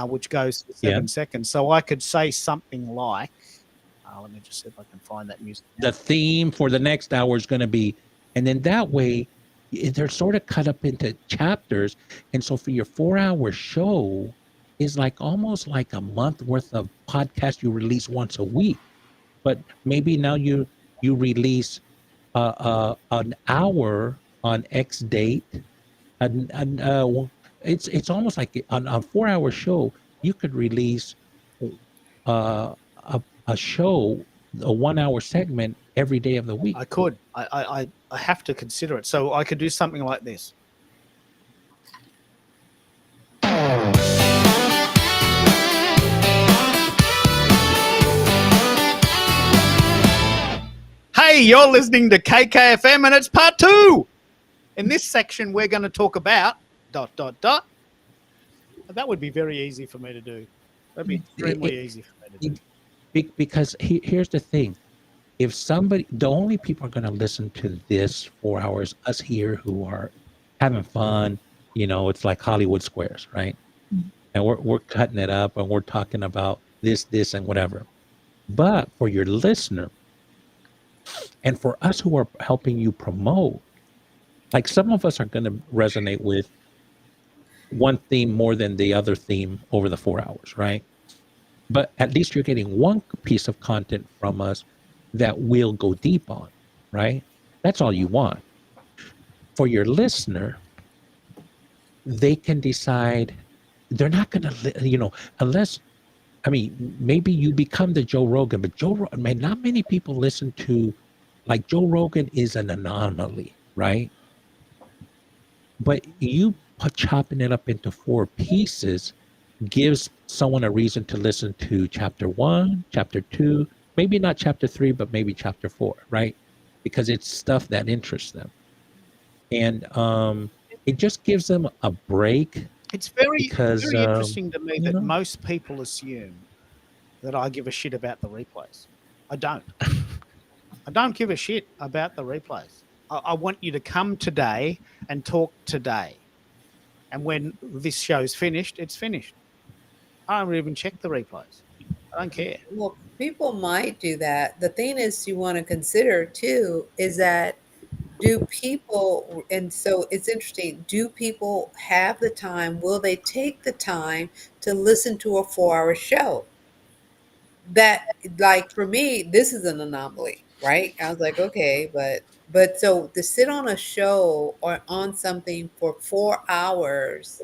which goes for 7 seconds. So I could say something like, let me just see if I can find that music. The theme for the next hour is going to be, and then that way they're sort of cut up into chapters. And so for your 4-hour show is like almost like a month worth of podcast you release once a week. But maybe now you release an hour on X date. It's almost like on a 4-hour show, you could release a show, a 1-hour segment every day of the week. I could. I have to consider it. So I could do something like this. Hey, you're listening to KKFM, and it's part 2. In this section, we're going to talk about ... That would be very easy for me to do. That'd be extremely easy for me to do. Because here's the thing. If the only people are going to listen to this 4 hours, us here who are having fun, it's like Hollywood Squares, right? And we're cutting it up and we're talking about this, and whatever. But for your listener, and for us who are helping you promote, like some of us are going to resonate with one theme more than the other theme over the 4 hours, right? But at least you're getting one piece of content from us that we'll go deep on, right? That's all you want. For your listener, they can decide they're not going to, unless, maybe you become the Joe Rogan, but not many people listen to, like Joe Rogan is an anomaly, right? But you chopping it up into 4 pieces gives someone a reason to listen to chapter 1, chapter 2, maybe not chapter 3, but maybe chapter 4, right? Because it's stuff that interests them. And it just gives them a break. It's very interesting to me that most people assume that I give a shit about the replays. I don't. I don't give a shit about the replays. I want you to come today and talk today. And when this show's finished, it's finished. I don't even check the replays. I don't care. Well, people might do that. The thing is, you want to consider too is that do people, and so it's interesting, do people have the time? Will they take the time to listen to a 4 hour show? That, like, for me, this is an anomaly, right? I was like, okay, but so to sit on a show or on something for 4 hours,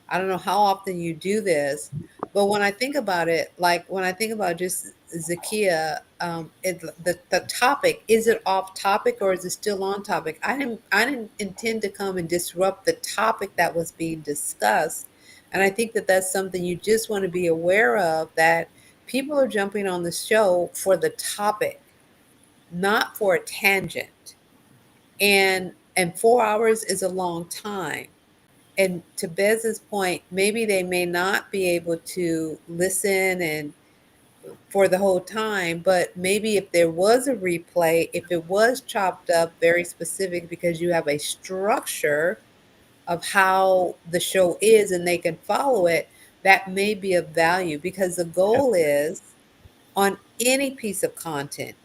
I don't know how often you do this, but when I think about it, like when I think about just Zakia, the topic, is it off topic or is it still on topic? I didn't intend to come and disrupt the topic that was being discussed, and I think that that's something you just want to be aware of, that people are jumping on the show for the topic, not for a tangent, and 4 hours is a long time. And to Bez's point, maybe they may not be able to listen and for the whole time, but maybe if there was a replay, if it was chopped up very specific because you have a structure of how the show is and they can follow it, that may be of value, because the goal is on any piece of content,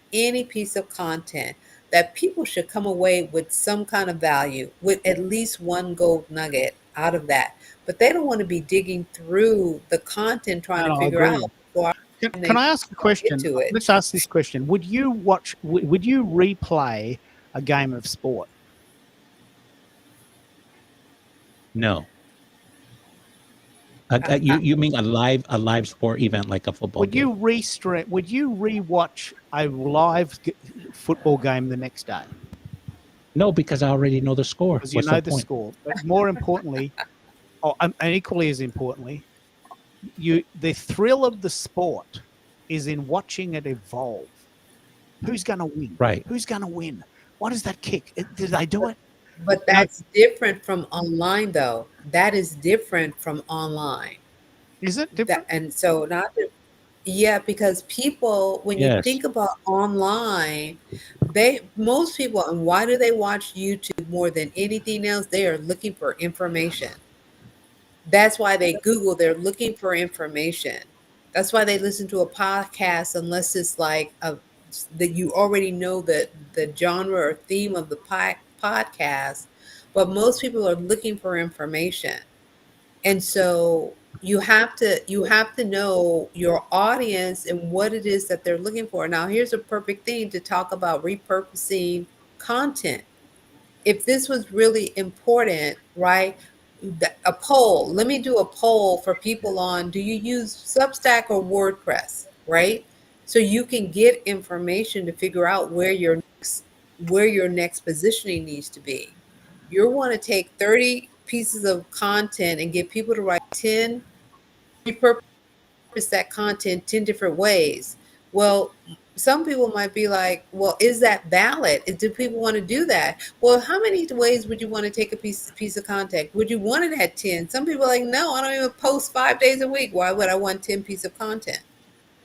that people should come away with some kind of value, with at least one gold nugget out of that. But they don't want to be digging through the content trying And to I figure out agree. before Can I ask a get question? to it. Let's ask this question. Would you watch, would you replay a game of sport? No. You mean a live sport event like a football Would you game? restream? Would you rewatch a live football game the next day? No, because I already know the score. Because you What's know the the point? score. But more importantly, and equally as importantly, the thrill of the sport is in watching it evolve. Who's going to win? Right. Who's going to win? What is that kick? Did they do it? But You know, that's different from online, though. That is different from online. is it That, different? and so not that, yeah, because people, when you Yes. think about online, most people, and why do they watch YouTube more than anything else? They are looking for information. That's why they Google, they're looking for information. That's why they listen to a podcast, unless it's like that you already know the genre or theme of the podcast. But most people are looking for information. And so you have to know your audience and what it is that they're looking for. Now, here's a perfect thing to talk about repurposing content. If this was really important, right? A poll. Let me do a poll for people on, do you use Substack or WordPress, right? So you can get information to figure out where your next positioning needs to be. You want to take 30 pieces of content and get people to write 10, repurpose that content 10 different ways. Well, some people might be like, well, is that valid? Do people want to do that? Well, how many ways would you want to take a piece of content? Would you want it at 10? Some people are like, no, I don't even post 5 days a week. Why would I want 10 pieces of content?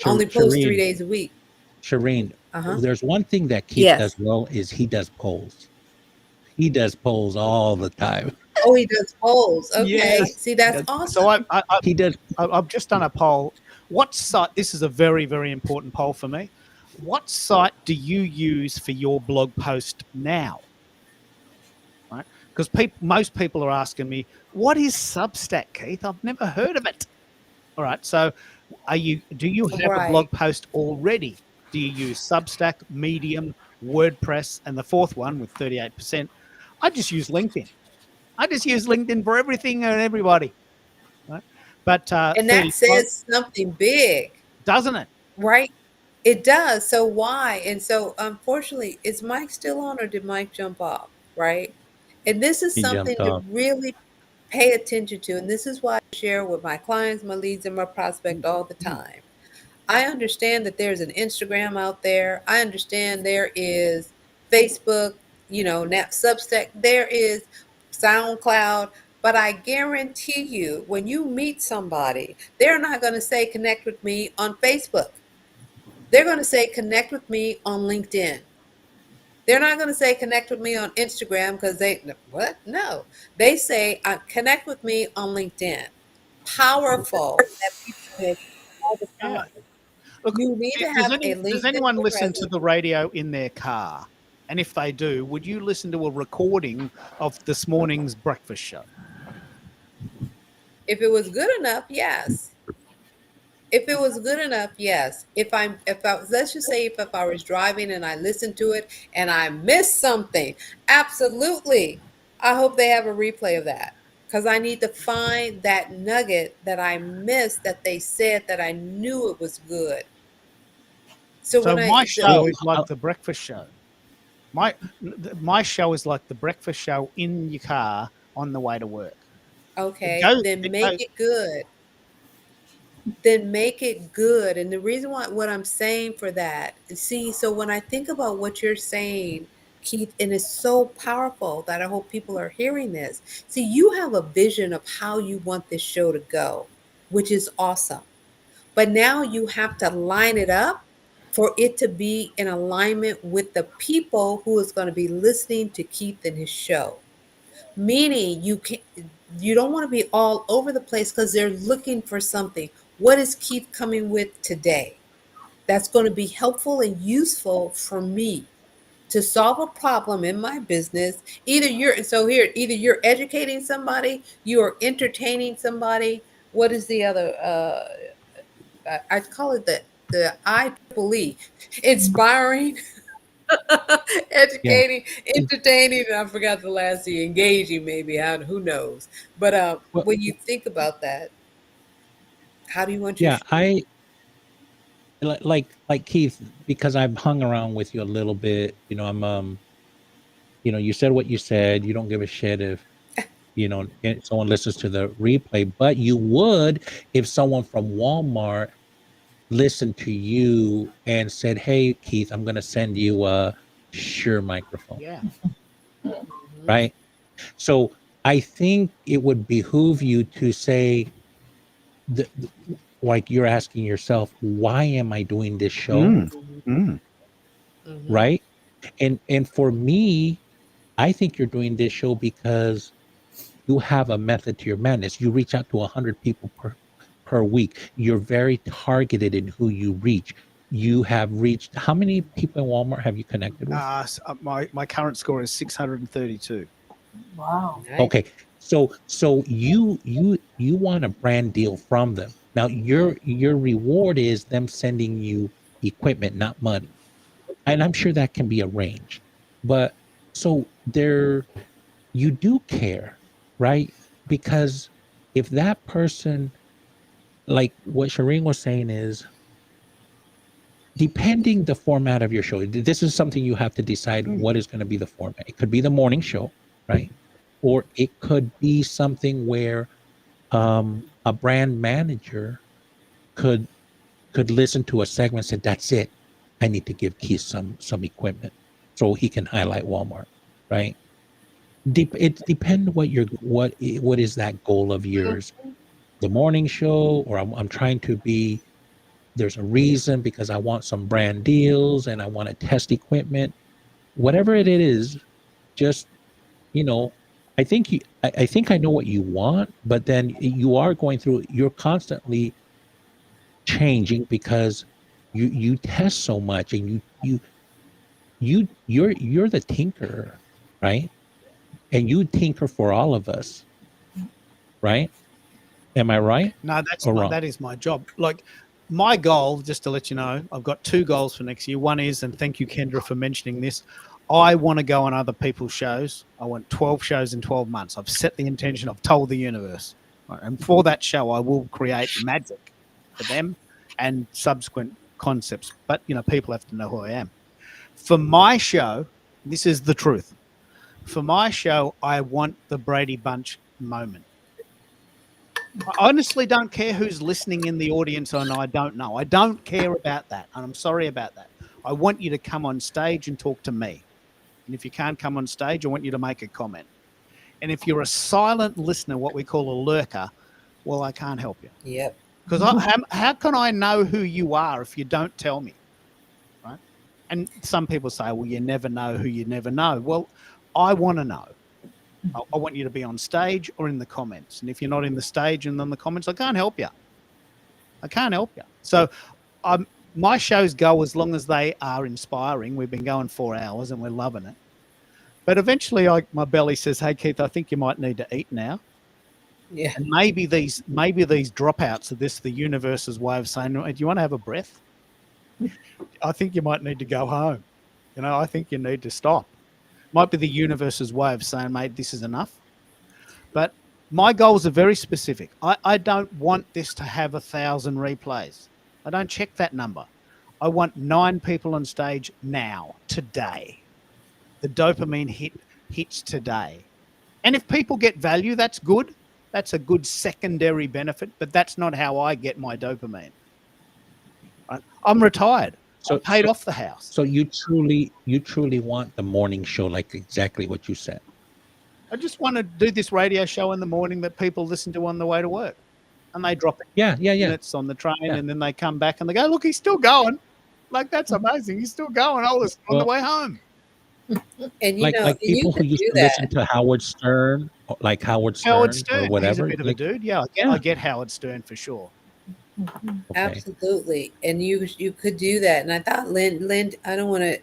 I only post 3 Shireen, days a week. Shireen, Uh-huh. there's one thing that Keith Yes. does well is he does polls. He does polls all the time. Oh, he does polls. Okay. Yes. See, that's awesome. So He does. I've just done a poll. What site? This is a very, very important poll for me. What site do you use for your blog post now? Right? Because most people are asking me, what is Substack, Keith? I've never heard of it. All right. So do you have a blog Right. post already? Do you use Substack, Medium, WordPress, and the fourth one with 38%? I just use LinkedIn. I just use LinkedIn for everything and everybody. Right? But And that says something big, doesn't it? right? It does. So why? And so unfortunately, is Mike still on or did Mike jump off? Right. And this is He something jumped to off. really pay attention to. And this is why I share with my clients, my leads, and my prospect all the time. I understand that there's an Instagram out there. I understand there is Facebook, now Substack, there is SoundCloud. But I guarantee you, when you meet somebody, they're not going to say connect with me on Facebook. They're going to say connect with me on LinkedIn. They're not going to say connect with me on Instagram because what? No, they say connect with me on LinkedIn. Powerful that people miss all the Yeah. time. Look, You need to does, have a does LinkedIn anyone listen to presence. the radio in their car? And if they do, would you listen to a recording of this morning's breakfast show? If it was good enough, yes. If it was good enough, yes. If I let's just say if I was driving and I listened to it and I missed something, absolutely. I hope they have a replay of that because I need to find that nugget that I missed that they said that I knew it was good. So So when my so show is like the breakfast show. My show is like the breakfast show in your car on the way to work. okay, then It make goes, it good. Then make it good. And the reason why what I'm saying for that, see, so when I think about what you're saying, Keith, and it's so powerful that I hope people are hearing this. See, you have a vision of how you want this show to go, which is awesome. But now you have to line it up for it to be in alignment with the people who is going to be listening to Keith and his show. Meaning you don't want to be all over the place because they're looking for something. What is Keith coming with today that's going to be helpful and useful for me to solve a problem in my business? Either you're educating somebody, you are entertaining somebody. What is the other I call it the IEEE, inspiring, Yeah. educating, entertaining, and I forgot the last E, engaging maybe. Who knows? But Well, when you think about that, how do you want your yeah, show? I like Keith, because I've hung around with you a little bit. I'm you said what you said. You don't give a shit if if someone listens to the replay, but you would if someone from Walmart listened to you and said, "Hey, Keith, I'm going to send you a Shure microphone," yeah. Mhm. right? So I think it would behoove you to say, like you're asking yourself, why am I doing this show? Mm, mm. Mhm. Right? And for me, I think you're doing this show because you have a method to your madness. You reach out to 100 people per week. You're very targeted in who you reach. You have reached, how many people in Walmart have you connected with? My current score is 632. Wow. Nice. Okay. So you want a brand deal from them. Now your reward is them sending you equipment, not money. And I'm sure that can be arranged. But so you do care, right? Because if that person, like what Shireen was saying, is depending the format of your show, this is something you have to decide Mm. what is going to be the format. It could be the morning show, right? Or it could be something where a brand manager could listen to a segment and say, "That's it. I need to give Keith some equipment so he can highlight Walmart," right? It depends what is that goal of yours. The morning show, or I'm trying to be, there's a reason because I want some brand deals and I want to test equipment. Whatever it is, just, you know, I think I know what you want, but then you're constantly changing because you test so much, and you're the tinkerer, right? And you tinker for all of us, right? Am I right No, or wrong? that is my job. Like my goal, just to let you know, I've got two goals for next year. One is, and thank you, Kendra, for mentioning this. I want to go on other people's shows. I want 12 shows in 12 months. I've set the intention. I've told the universe. Right? And for that show, I will create magic for them and subsequent concepts. But, people have to know who I am. For my show, this is the truth. For my show, I want the Brady Bunch moment. I honestly don't care who's listening in the audience, and I don't know. I don't care about that, and I'm sorry about that. I want you to come on stage and talk to me. And if you can't come on stage, I want you to make a comment. And if you're a silent listener, what we call a lurker, well, I can't help you. Yep. Because how can I know who you are if you don't tell me? Right? And some people say, well, you never know who you never know. Well, I want to know. I want you to be on stage or in the comments. And if you're not in the stage and in the comments, I can't help you. I can't help you. So my shows go as long as they are inspiring. We've been going 4 hours and we're loving it. But eventually my belly says, hey, Keith, I think you might need to eat now. Yeah. And maybe these dropouts are the universe's way of saying, do you want to have a breath? I think you might need to go home. I think you need to stop. Might be the universe's way of saying, mate, this is enough. But my goals are very specific. I don't want this to have 1,000 replays. I don't check that number. I want 9 people on stage now, today. The dopamine hits today. And if people get value, that's good. That's a good secondary benefit, but that's not how I get my dopamine. I'm retired. So I paid off the house. So you truly want the morning show, like exactly what you said. I just want to do this radio show in the morning that people listen to on the way to work, and they drop it. Minutes on the train, and then they come back and they go, "Look, he's still going." Like, that's amazing. He's still going. I'll listen on the way home. And like people who used to listen to Howard Stern, or whatever. He's a bit of a dude. Yeah, I get Howard Stern for sure. Okay. Absolutely. And you could do that. And I thought, Lynn, I don't want to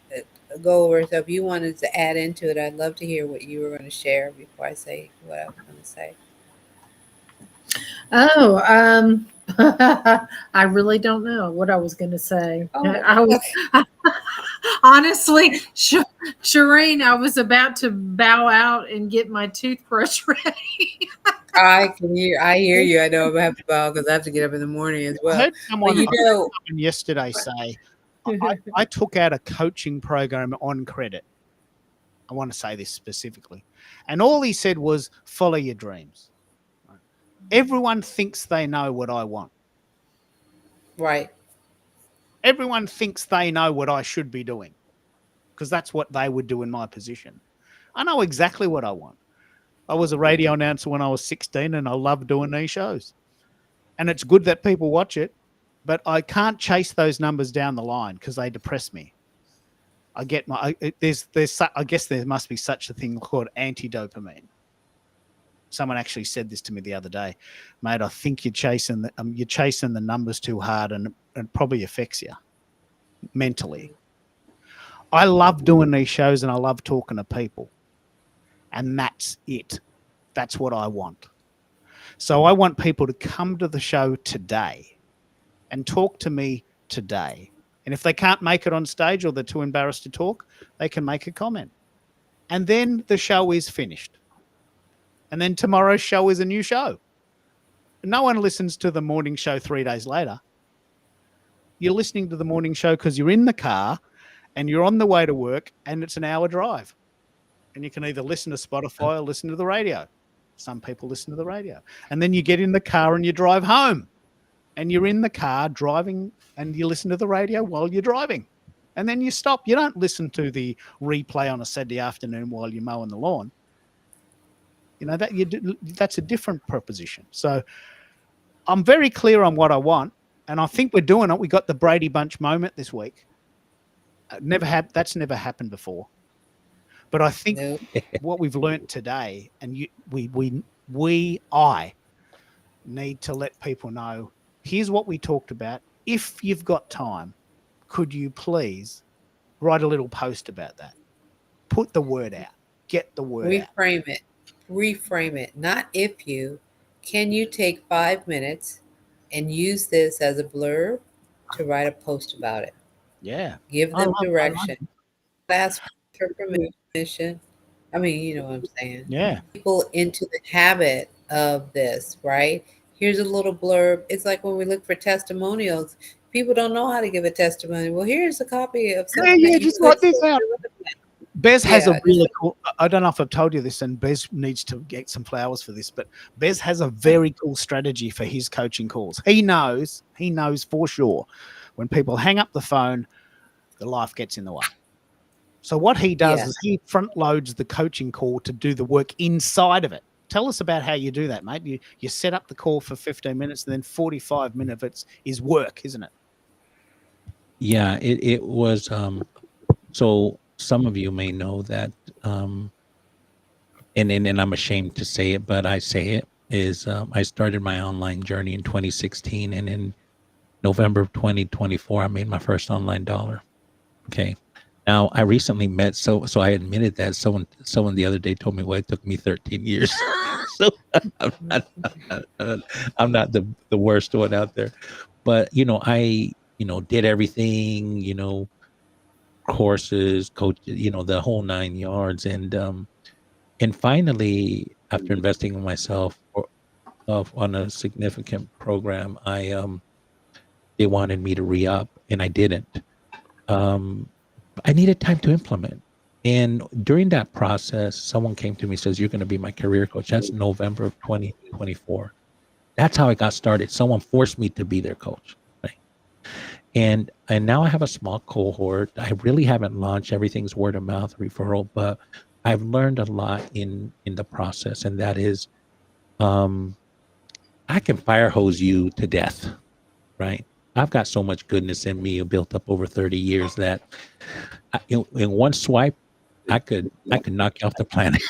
go over, so if you wanted to add into it, I'd love to hear what you were going to share before I say what I was going to say. Oh, I really don't know what I was going to say. Honestly, Shireen, I was about to bow out and get my toothbrush ready. I hear you. I know I'm going to have to bow because I have to get up in the morning as well. I heard someone yesterday say, I took out a coaching program on credit. I want to say this specifically. And all he said was, follow your dreams. Everyone thinks they know what I want. Right. Everyone thinks they know what I should be doing because that's what they would do in my position. I know exactly what I want. I was a radio announcer when I was 16 and I love doing these shows. And it's good that people watch it, but I can't chase those numbers down the line because they depress me. I guess there must be such a thing called anti-dopamine. Someone actually said this to me the other day, mate. I think you're chasing the numbers too hard, and it probably affects you mentally. I love doing these shows, and I love talking to people, and that's it. That's what I want. So I want people to come to the show today, and talk to me today. And if they can't make it on stage or they're too embarrassed to talk, they can make a comment, and then the show is finished. And then tomorrow's show is a new show. No one listens to the morning show 3 days later. You're listening to the morning show because you're in the car and you're on the way to work and it's an hour drive. And you can either listen to Spotify or listen to the radio. Some people listen to the radio. And then you get in the car and you drive home. And you're in the car driving and you listen to the radio while you're driving. And then you stop. You don't listen to the replay on a Saturday afternoon while you're mowing the lawn. That's a different proposition. So I'm very clear on what I want, and I think we're doing it. We got the Brady Bunch moment this week. That's never happened before. But I think what we've learnt today, and I need to let people know, here's what we talked about. If you've got time, could you please write a little post about that? Put the word out. Get the word out. Reframe it. Not if you. Can you take 5 minutes and use this as a blurb to write a post about it? Yeah. Give them direction. Ask for permission. I mean, you know what I'm saying. Yeah. People into the habit of this, right? Here's a little blurb. It's like when we look for testimonials. People don't know how to give a testimony. Well, here's a copy of something. Yeah, just write this out. Bez has a really cool, I don't know if I've told you this, and Bez needs to get some flowers for this, but Bez has a very cool strategy for his coaching calls. He knows for sure when people hang up the phone, the life gets in the way. So what he does is he front loads the coaching call to do the work inside of it. Tell us about how you do that, mate. You set up the call for 15 minutes and then 45 minutes is work, isn't it? Yeah, it was So some of you may know that, and I'm ashamed to say it, but I say it, is I started my online journey in 2016, and in November of 2024, I made my first online dollar. Okay. Now I recently met, so I admitted that someone the other day told me, well, it took me 13 years. So I'm not the worst one out there, but I did everything, courses, coach, the whole 9 yards, and finally, after investing in myself on a significant program, they wanted me to re-up, and I didn't. Um, I needed time to implement. And during that process, someone came to me and says, you're going to be my career coach. That's November of 2024. That's how I got started. Someone forced me to be their coach. Right. And now I have a small cohort. I really haven't launched. Everything's word of mouth referral, but I've learned a lot in the process. And that is, I can fire hose you to death. Right. I've got so much goodness in me built up over 30 years that in one swipe, I could knock you off the planet.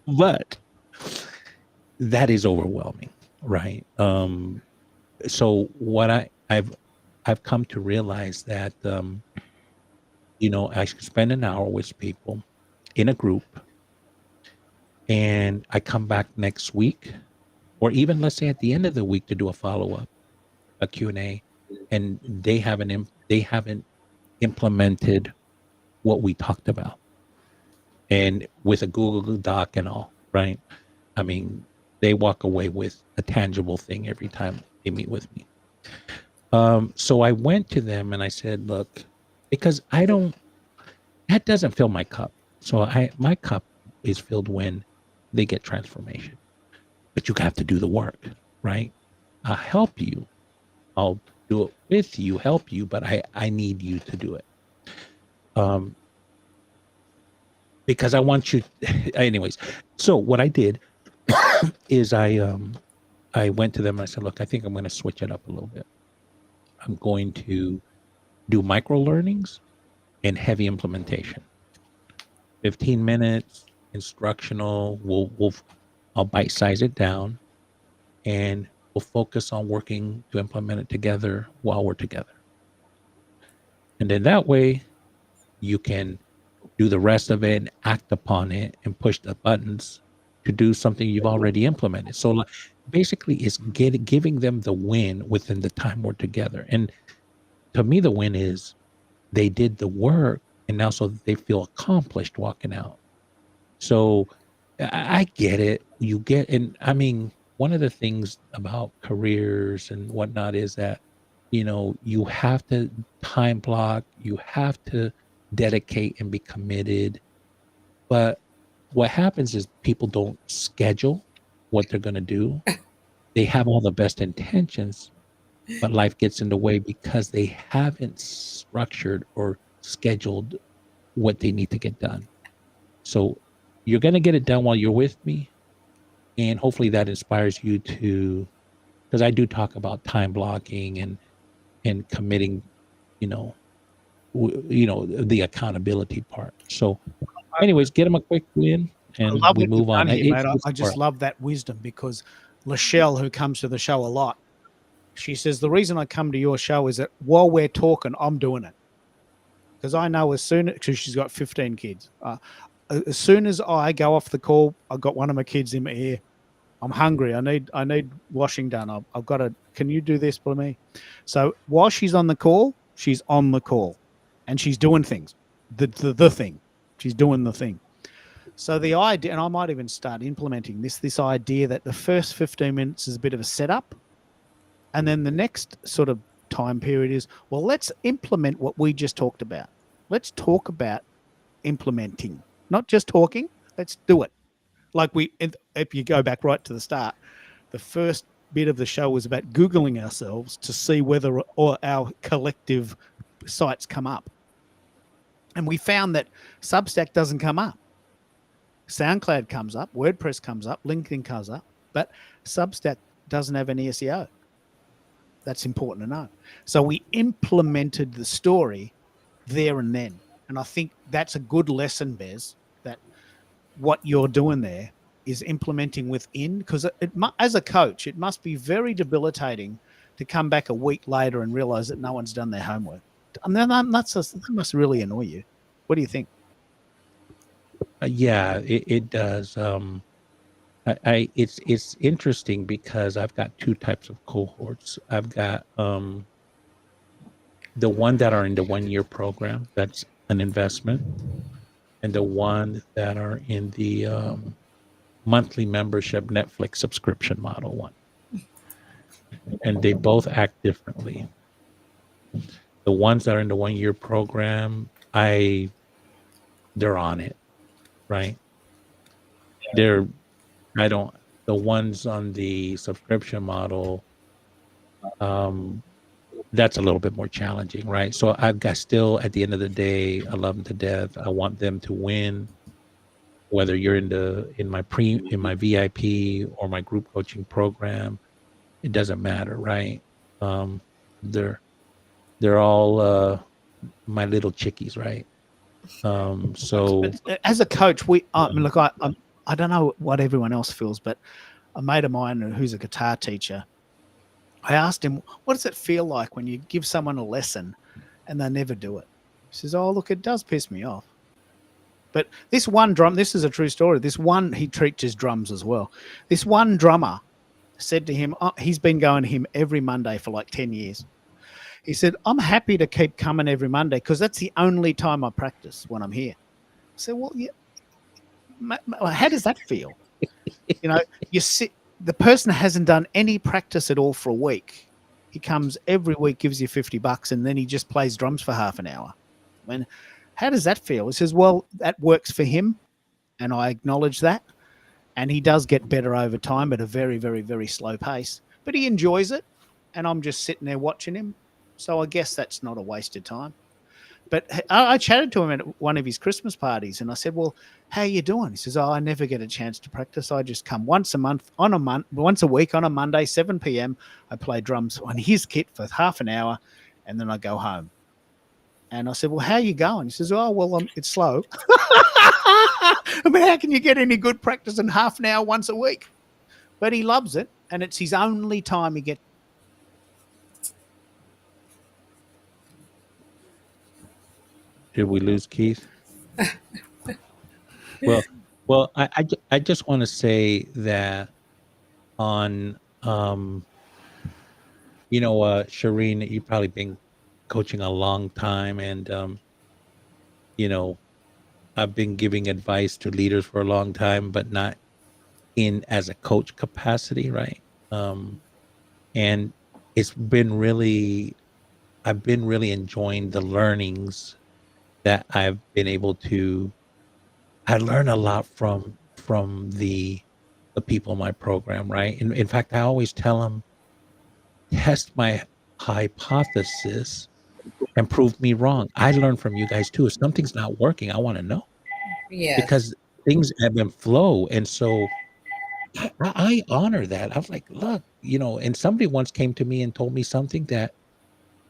But that is overwhelming, right? So what I've come to realize that I should spend an hour with people in a group, and I come back next week, or even let's say at the end of the week to do a follow-up, a Q&A, and they haven't implemented what we talked about, and with a Google Doc and all, right? I mean, they walk away with a tangible thing every time they meet with me. So I went to them and I said, look, because that doesn't fill my cup. So my cup is filled when they get transformation, but you have to do the work, right? I'll help you. I'll do it with you, help you, but I need you to do it. Because I want you, anyways. So what I did is I went to them and I said, look, I think I'm going to switch it up a little bit. I'm going to do micro learnings and heavy implementation. 15 minutes, instructional. I'll bite size it down, and we'll focus on working to implement it together while we're together. And then that way you can do the rest of it and act upon it and push the buttons to do something you've already implemented. So basically it's giving them the win within the time we're together. And to me, the win is they did the work, and now so they feel accomplished walking out. So I get it. And I mean, one of the things about careers and whatnot is that, you have to time block, you have to dedicate and be committed. But what happens is people don't schedule what they're going to do. They have all the best intentions, but life gets in the way because they haven't structured or scheduled what they need to get done. So you're going to get it done while you're with me. And hopefully that inspires you to, because I do talk about time blocking and committing, the accountability part. So anyways, get them a quick win I and love we what move you've on. done here, mate. I It's just love that wisdom, because Lachelle, who comes to the show a lot, she says, the reason I come to your show is that while we're talking, I'm doing it. Because I know because she's got 15 kids. As soon as I go off the call, I've got one of my kids in my ear. I'm hungry. I need washing done. I've got to, can you do this for me? So while she's on the call, she's on the call and she's doing things, the thing. She's doing the thing. So the idea, and I might even start implementing this idea that the first 15 minutes is a bit of a setup. And then the next sort of time period is, well, let's implement what we just talked about. Let's talk about implementing, not just talking. Let's do it. Like if you go back right to the start, the first bit of the show was about Googling ourselves to see whether or our collective sites come up. And we found that Substack doesn't come up. SoundCloud comes up, WordPress comes up, LinkedIn comes up, but Substack doesn't have any SEO. That's important to know. So we implemented the story there and then. And I think that's a good lesson, Bez, that what you're doing there is implementing within, because as a coach, it must be very debilitating to come back a week later and realize that no one's done their homework. I mean, that must really annoy you. What do you think? Yeah, it does. It's interesting because I've got two types of cohorts. I've got the one that are in the 1 year program, that's an investment, and the one that are in the monthly membership Netflix subscription model one. And they both act differently. The ones that are in the 1 year program, they're on it, right? They're I don't the ones on the subscription model, that's a little bit more challenging, right? So I've got still, at the end of the day, I love them to death. I want them to win, whether you're in my VIP or my group coaching program, it doesn't matter, right? Um, they're all my little chickies, right? So But as a coach, I mean, look, I don't know what everyone else feels, but a mate of mine who's a guitar teacher, I asked him, what does it feel like when you give someone a lesson and they never do it? He says, oh, look, it does piss me off. But this one this is a true story. He teaches drums as well. This one drummer said to him, he's been going to him every Monday for like 10 years. He said, I'm happy to keep coming every Monday because that's the only time I practice when I'm here. I said, well, yeah, how does that feel? You know, the person hasn't done any practice at all for a week. He comes every week, gives you $50, and then he just plays drums for half an hour. I mean, how does that feel? He says, well, that works for him, and I acknowledge that. And he does get better over time at a very, very, very slow pace, but he enjoys it, and I'm just sitting there watching him. So I guess that's not a wasted time. But I chatted to him at one of his Christmas parties, and I said, well, how are you doing? He says, oh, I never get a chance to practice. I just come once a week on a Monday, 7 p.m. I play drums on his kit for half an hour, and then I go home. And I said, well, how are you going? He says, oh, well, it's slow. I mean, how can you get any good practice in half an hour once a week? But he loves it, and it's his only time he gets. did we lose Keith? Well, I just want to say that on Shireen, you've probably been coaching a long time, and I've been giving advice to leaders for a long time, but not in as a coach capacity, right? And I've been really enjoying the learnings that I've been able to. I learn a lot from the people in my program, right? In fact, I always tell them, test my hypothesis and prove me wrong. I learn from you guys too. If something's not working, I want to know, Yes. because things ebb and flow. And so I honor that. I was like, look, and somebody once came to me and told me something that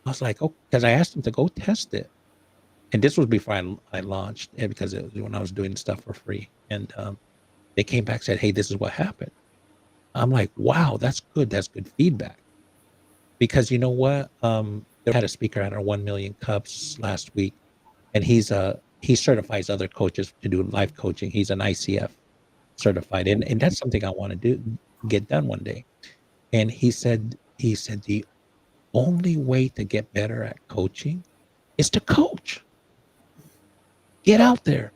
I was like, oh, because I asked them to go test it. And this was before I launched, and because it was when I was doing stuff for free. And they came back and said, hey, this is what happened. I'm like, wow, that's good. That's good feedback. Because you know what? They had a speaker at our 1 Million Cups last week, and he certifies other coaches to do life coaching. He's an ICF certified, and that's something I want to get done one day. And he said the only way to get better at coaching is to coach. Get out there.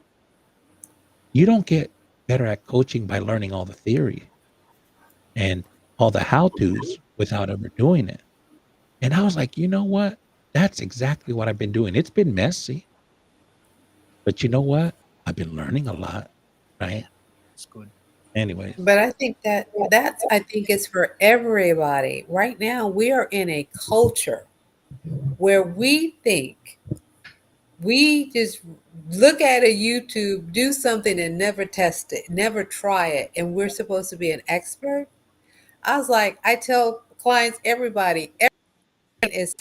You don't get better at coaching by learning all the theory and all the how-tos without ever doing it. And I was like, you know what? That's exactly what I've been doing. It's been messy, but you know what? I've been learning a lot, right? It's good. Anyways. But I think I think it's for everybody. Right now, we are in a culture where we think we just look at a YouTube, do something and never test it, never try it, and we're supposed to be an expert. I was like, I tell clients, everybody is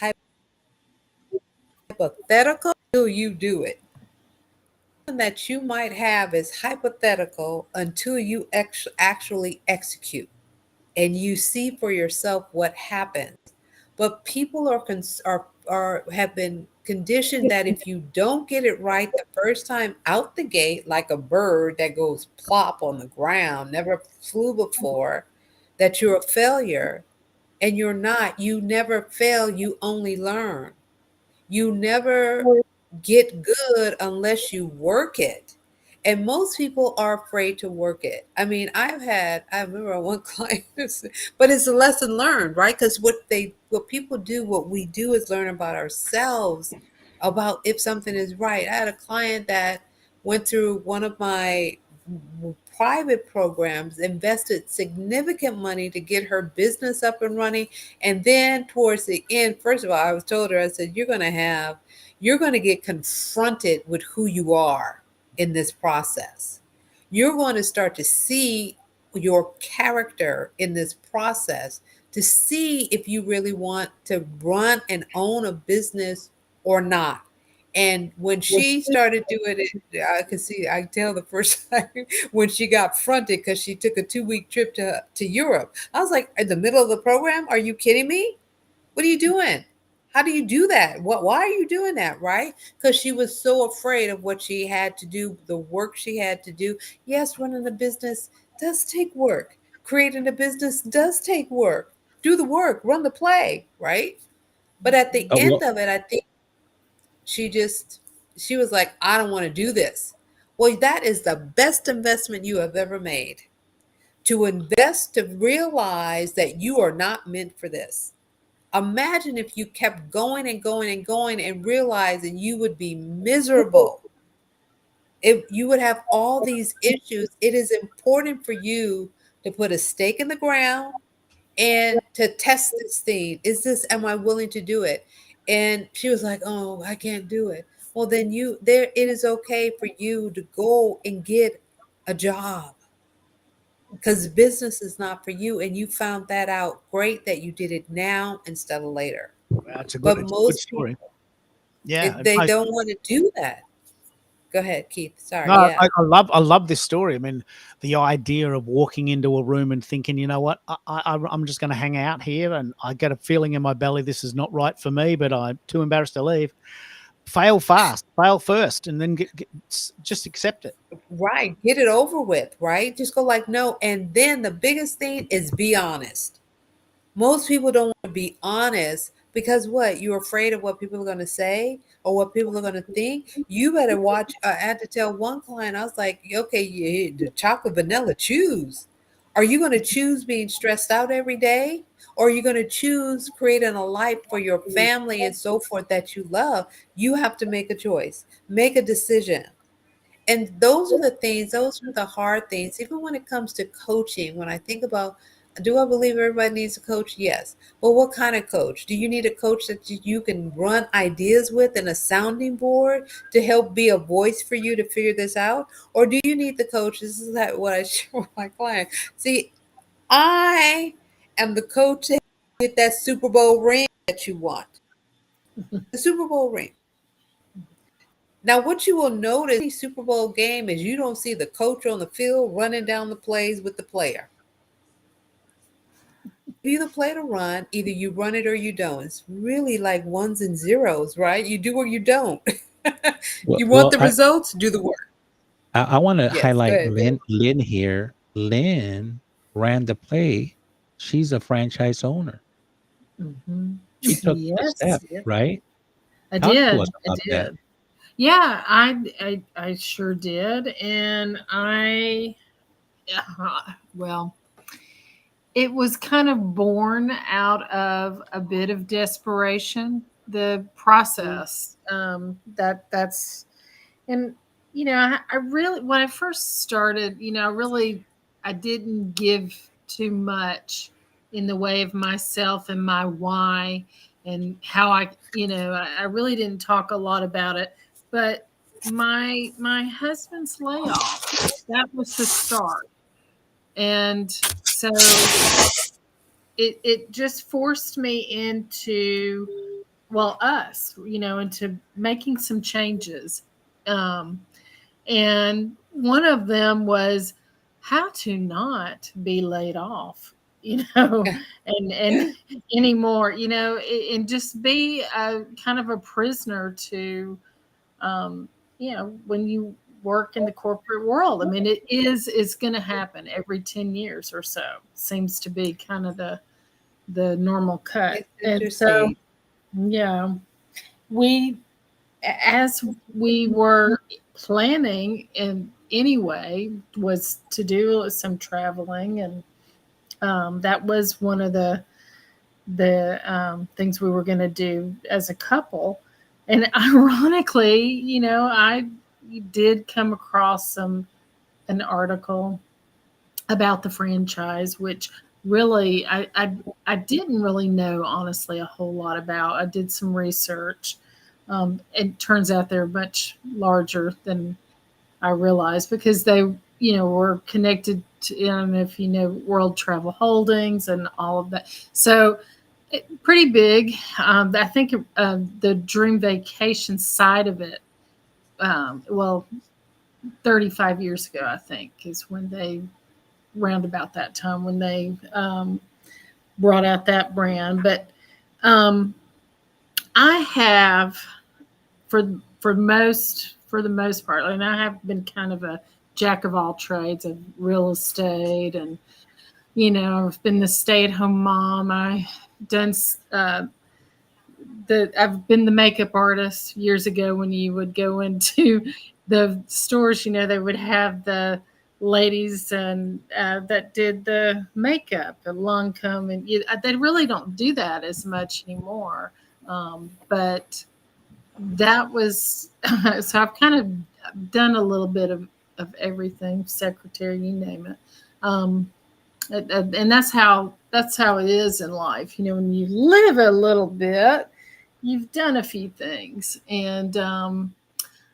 hypothetical. until you do it. That you might have is hypothetical until you actually execute and you see for yourself what happens. But people are have been conditioned that if you don't get it right the first time out the gate, like a bird that goes plop on the ground, never flew before, that you're a failure. And you're not. You never fail, you only learn. You never get good unless you work it. And most people are afraid to work it. I mean, I remember one client, but it's a lesson learned, right? Because what people do, what we do is learn about ourselves, about if something is right. I had a client that went through one of my private programs, invested significant money to get her business up and running. And then towards the end, first of all, I was told her, I said, you're going to get confronted with who you are in this process. You're going to start to see your character in this process to see if you really want to run and own a business or not. And when she started doing it, I could tell the first time when she got fronted because she took a 2-week trip to Europe. I was like, in the middle of the program, are you kidding me? What are you doing? How do you do that? Why are you doing that? Right? Because she was so afraid of what she had to do, the work she had to do. Yes, running a business does take work. Creating a business does take work. Do the work, run the play, right? But at the end Well, of it, I think she was like, I don't want to do this. Well, that is the best investment you have ever made. To invest to realize that you are not meant for this. Imagine if you kept going and going and going and realizing you would be miserable. If you would have all these issues, it is important for you to put a stake in the ground and to test this thing. Am I willing to do it? And she was like, oh, I can't do it. Well, then it is okay for you to go and get a job because business is not for you. And you found that out. Great that you did it now instead of later. That's a But good most story. people, Yeah, they don't want to do that. Go ahead, Keith. Sorry. no, Yeah. I love this story. I mean, the idea of walking into a room and thinking, you know what, I'm just going to hang out here, and I get a feeling in my belly this is not right for me, but I'm too embarrassed to leave. Fail fast, fail first, and then just accept it. Right. Get it over with. Right. Just go like, no. And then the biggest thing is be honest. Most people don't want to be honest because what? You're afraid of what people are going to say or what people are going to think. You better watch. I had to tell one client, I was like, okay, the chocolate vanilla, choose. Are you going to choose being stressed out every day? Or are you going to choose creating a life for your family and so forth that you love? You have to make a choice, make a decision. And those are the things, those are the hard things. Even when it comes to coaching, when I think about, do I believe everybody needs a coach? Yes. But what kind of coach? Do you need a coach that you can run ideas with and a sounding board to help be a voice for you to figure this out? Or do you need the coach? This is what I share with my client. See, I am the coach that get that Super Bowl ring that you want. The Super Bowl ring. Now, what you will notice in the Super Bowl game is you don't see the coach on the field running down the plays with the player. If you the play to run, either you run it or you don't. It's really like ones and zeros, right? You do or you don't. You want the results? Do the work. I want to Yes, go highlight ahead, babe. Lynn here. Lynn ran the play. She's a franchise owner. She took the Yes, step, right? I Talk to did. us I about that. did. Yeah, I sure did, and well, it was kind of born out of a bit of desperation. The process that's and I really when I first started, I didn't give too much in the way of myself and my why and how I really didn't talk a lot about it. But my husband's layoff, that was the start. And so it just forced me into well, us, into making some changes. Um, and one of them was how to not be laid off, and anymore, and just be a kind of a prisoner to, when you work in the corporate world. I mean, it's going to happen every 10 years or so. Seems to be kind of the normal cut. It's And so, interesting. yeah, we, as we were planning in anyway, was to do some traveling, and that was one of the things we were going to do as a couple. And ironically, I did come across an article about the franchise, which really I didn't really know, honestly, a whole lot about. I did some research. It turns out they're much larger than I realized, because they, were connected to, I don't know if you know, World Travel Holdings and all of that. So pretty big. I think the Dream Vacation side of it, well, 35 years ago, I think, is when they, round about that time, when they brought out that brand. But I have, for the most part, and I have been kind of a jack of all trades of real estate, and I've been the stay-at-home mom. I done I've been the makeup artist years ago. When you would go into the stores, they would have the ladies and that did the makeup, the long comb, and they really don't do that as much anymore. But that was so I've kind of done a little bit of everything, secretary, you name it. And that's how it is in life. When you live a little bit, you've done a few things. And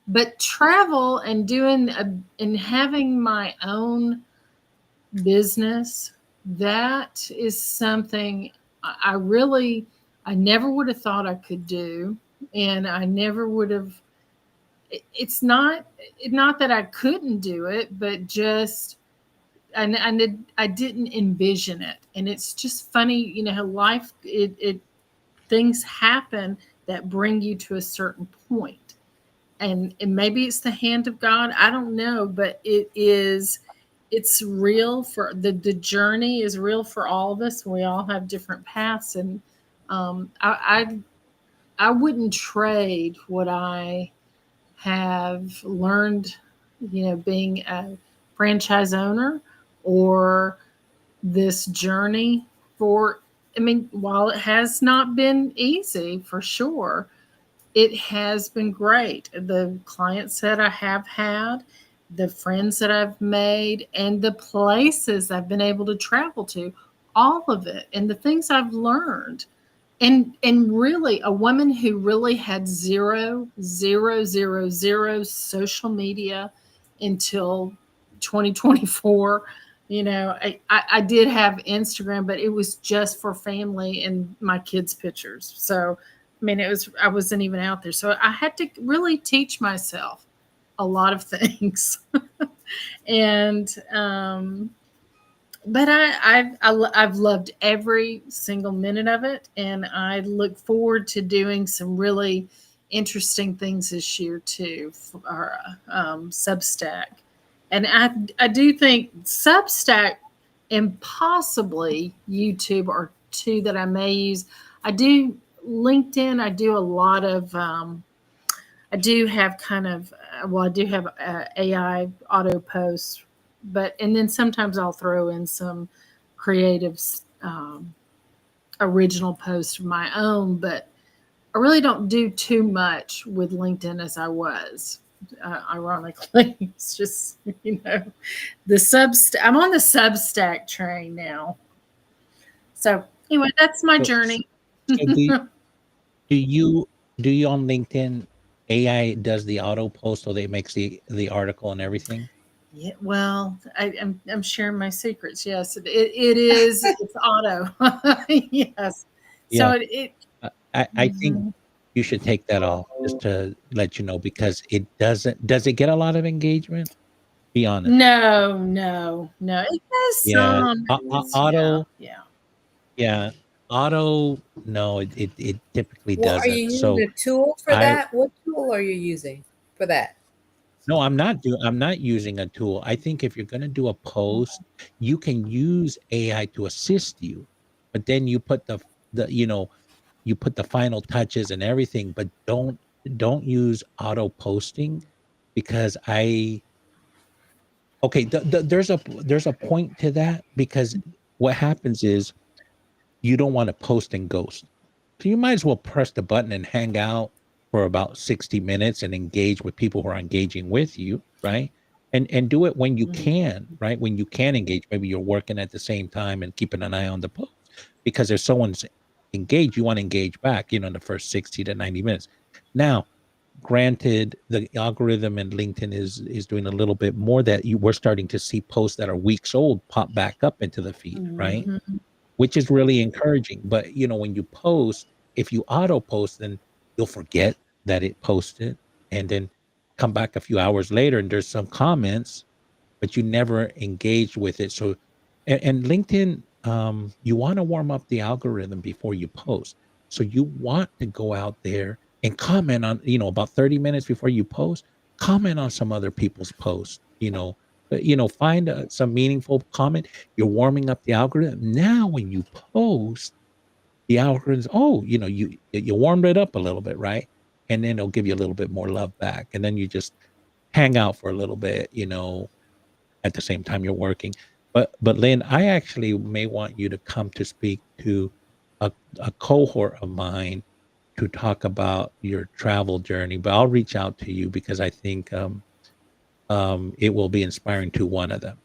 but travel and and having my own business, that is something I really, I never would have thought I could do. And I never would have, it's not that I couldn't do it, but just I didn't envision it. And it's just funny, how life, it things happen that bring you to a certain point. And maybe it's the hand of God. I don't know, but it's real. For the journey is real for all of us. We all have different paths. And I wouldn't trade what I have learned, being a franchise owner, or this journey for, I mean, while it has not been easy, for sure, it has been great. The clients that I have had, the friends that I've made, and the places I've been able to travel to, all of it, and the things I've learned. And really, a woman who really had zero social media until 2024. I did have Instagram, but it was just for family and my kids' pictures. So, I mean, I wasn't even out there. So I had to really teach myself a lot of things. And but I've loved every single minute of it, and I look forward to doing some really interesting things this year too for our Substack. And I do think Substack and possibly YouTube are two that I may use. I do LinkedIn. I do a lot of. I do have kind of, I do have AI auto posts, and then sometimes I'll throw in some creative original posts of my own, but I really don't do too much with LinkedIn as I was. Ironically, it's just, the I'm on the Substack train now. So anyway, that's my journey. So do you on LinkedIn, AI does the auto post, so that it makes the article and everything? Yeah, well, I'm sharing my secrets. Yes, it is. It's auto. Yes. Yeah. So I think you should take that off, just to let you know, because it doesn't. Does it get a lot of engagement? Be honest. No, no, no. It does Yeah. some. It's, Auto. yeah. Yeah. Auto. No, it typically Well, are you doesn't. using So a tool for I that? What tool are you using for that? no, I'm not using a tool. I think if you're gonna do a post, you can use AI to assist you, but then you put the you put the final touches and everything, but don't use auto posting, because there's a point to that, because what happens is you don't want to post and ghost. So you might as well press the button and hang out for about 60 minutes and engage with people who are engaging with you, right? And do it when you can, right? When you can engage, maybe you're working at the same time and keeping an eye on the post. Because if someone's engaged, you want to engage back, in the first 60 to 90 minutes. Now, granted, the algorithm in LinkedIn is doing a little bit more, that we're starting to see posts that are weeks old pop back up into the feed, right? Mhm. Which is really encouraging. But when you post, if you auto post, then you'll forget that it posted, and then come back a few hours later and there's some comments, but you never engaged with it. So, and LinkedIn, you want to warm up the algorithm before you post. So you want to go out there and comment on, about 30 minutes before you post, comment on some other people's posts, find some meaningful comment. You're warming up the algorithm. Now, when you post, the algorithms, you warmed it up a little bit, right? And then it'll give you a little bit more love back. And then you just hang out for a little bit, at the same time you're working. But Lynn, I actually may want you to come to speak to a cohort of mine to talk about your travel journey. But I'll reach out to you, because I think it will be inspiring to one of them,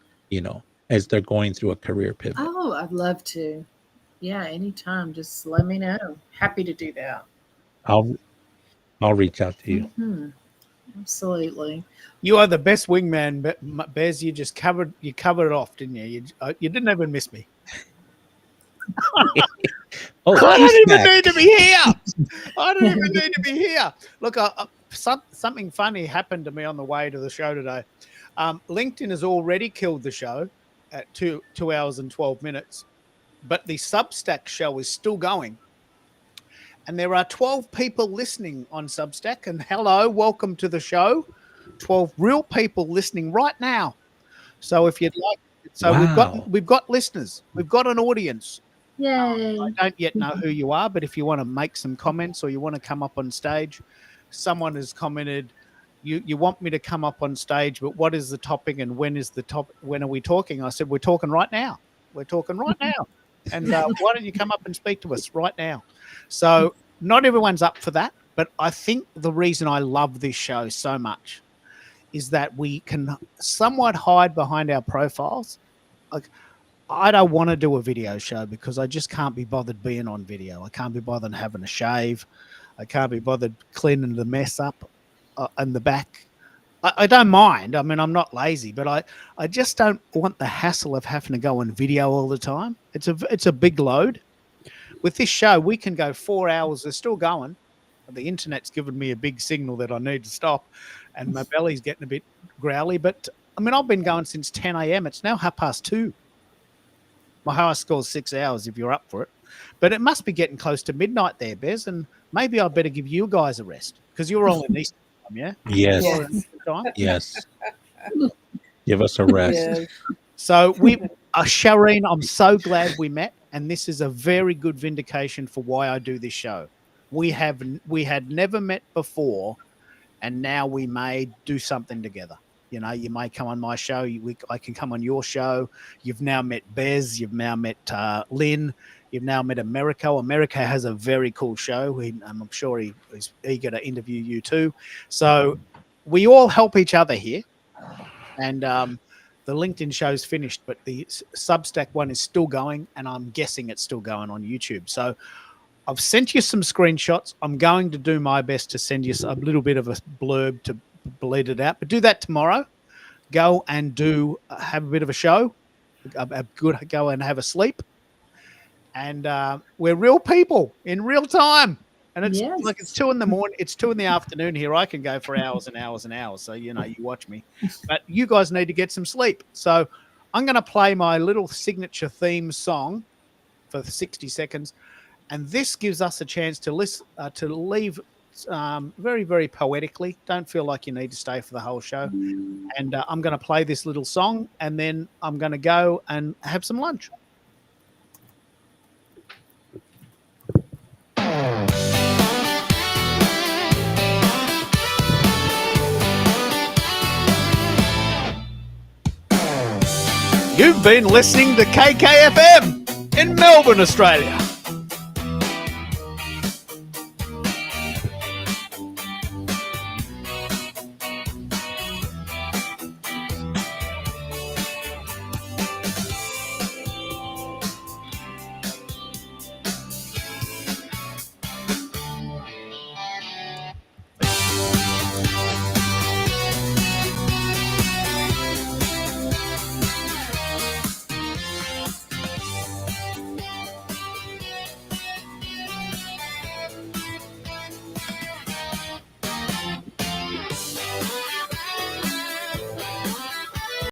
as they're going through a career pivot. Oh, I'd love to. Yeah, anytime. Just let me know. Happy to do that. I'll reach out to you. Mhm. Absolutely. You are the best wingman, Bez. You covered it off, didn't you? You didn't even miss me. Oh, I he's don't even back. need to be here. I don't even need to be here. Look, something funny happened to me on the way to the show today. LinkedIn has already killed the show at 2 hours and 12 minutes, but the Substack show is still going. And there are 12 people listening on Substack. And hello, welcome to the show. 12 real people listening right now. So if you'd like, Wow. we've got listeners, we've got an audience. Yay. I don't yet know who you are, but if you want to make some comments or you want to come up on stage, someone has commented, you want me to come up on stage, but what is the topic and when are we talking? I said, we're talking right now. We're talking right now. And why don't you come up and speak to us right now? So not everyone's up for that, but I think the reason I love this show so much is that we can somewhat hide behind our profiles. Like, I don't want to do a video show because I just can't be bothered being on video. I can't be bothered having a shave. I can't be bothered cleaning the mess up in the back. I don't mind. I mean, I'm not lazy, but I just don't want the hassle of having to go on video all the time. It's a big load. With this show, we can go 4 hours. They're still going. The internet's given me a big signal that I need to stop, and my belly's getting a bit growly. But I mean, I've been going since 10 a.m. It's now 2:30. My highest score is 6 hours if you're up for it. But it must be getting close to midnight there, Bez, and maybe I better give you guys a rest because you're all in Eastern time, yeah? Yes. You're all in Eastern time? Yes. Give us a rest. Yes. So Shireen, I'm so glad we met, and this is a very good vindication for why I do this show. We had never met before, and now we may do something together. You know, you may come on my show. I can come on your show. You've now met Bez. You've now met Lynn. You've now met Americo. Americo has a very cool show. I'm sure he's eager to interview you too. So we all help each other here. And the LinkedIn show's finished, but the Substack one is still going, and I'm guessing it's still going on YouTube. So I've sent you some screenshots. I'm going to do my best to send you a little bit of a blurb to bleed it out, but do that tomorrow. Go and have a bit of a show. Go and have a sleep. And we're real people in real time. And it's Yes. like it's 2 in the morning. It's 2 in the afternoon here. I can go for hours and hours and hours. So you watch me, but you guys need to get some sleep. So I'm going to play my little signature theme song for 60 seconds, and this gives us a chance to listen to leave very, very poetically. Don't feel like you need to stay for the whole show. And I'm going to play this little song, and then I'm going to go and have some lunch. You've been listening to KKFM in Melbourne, Australia.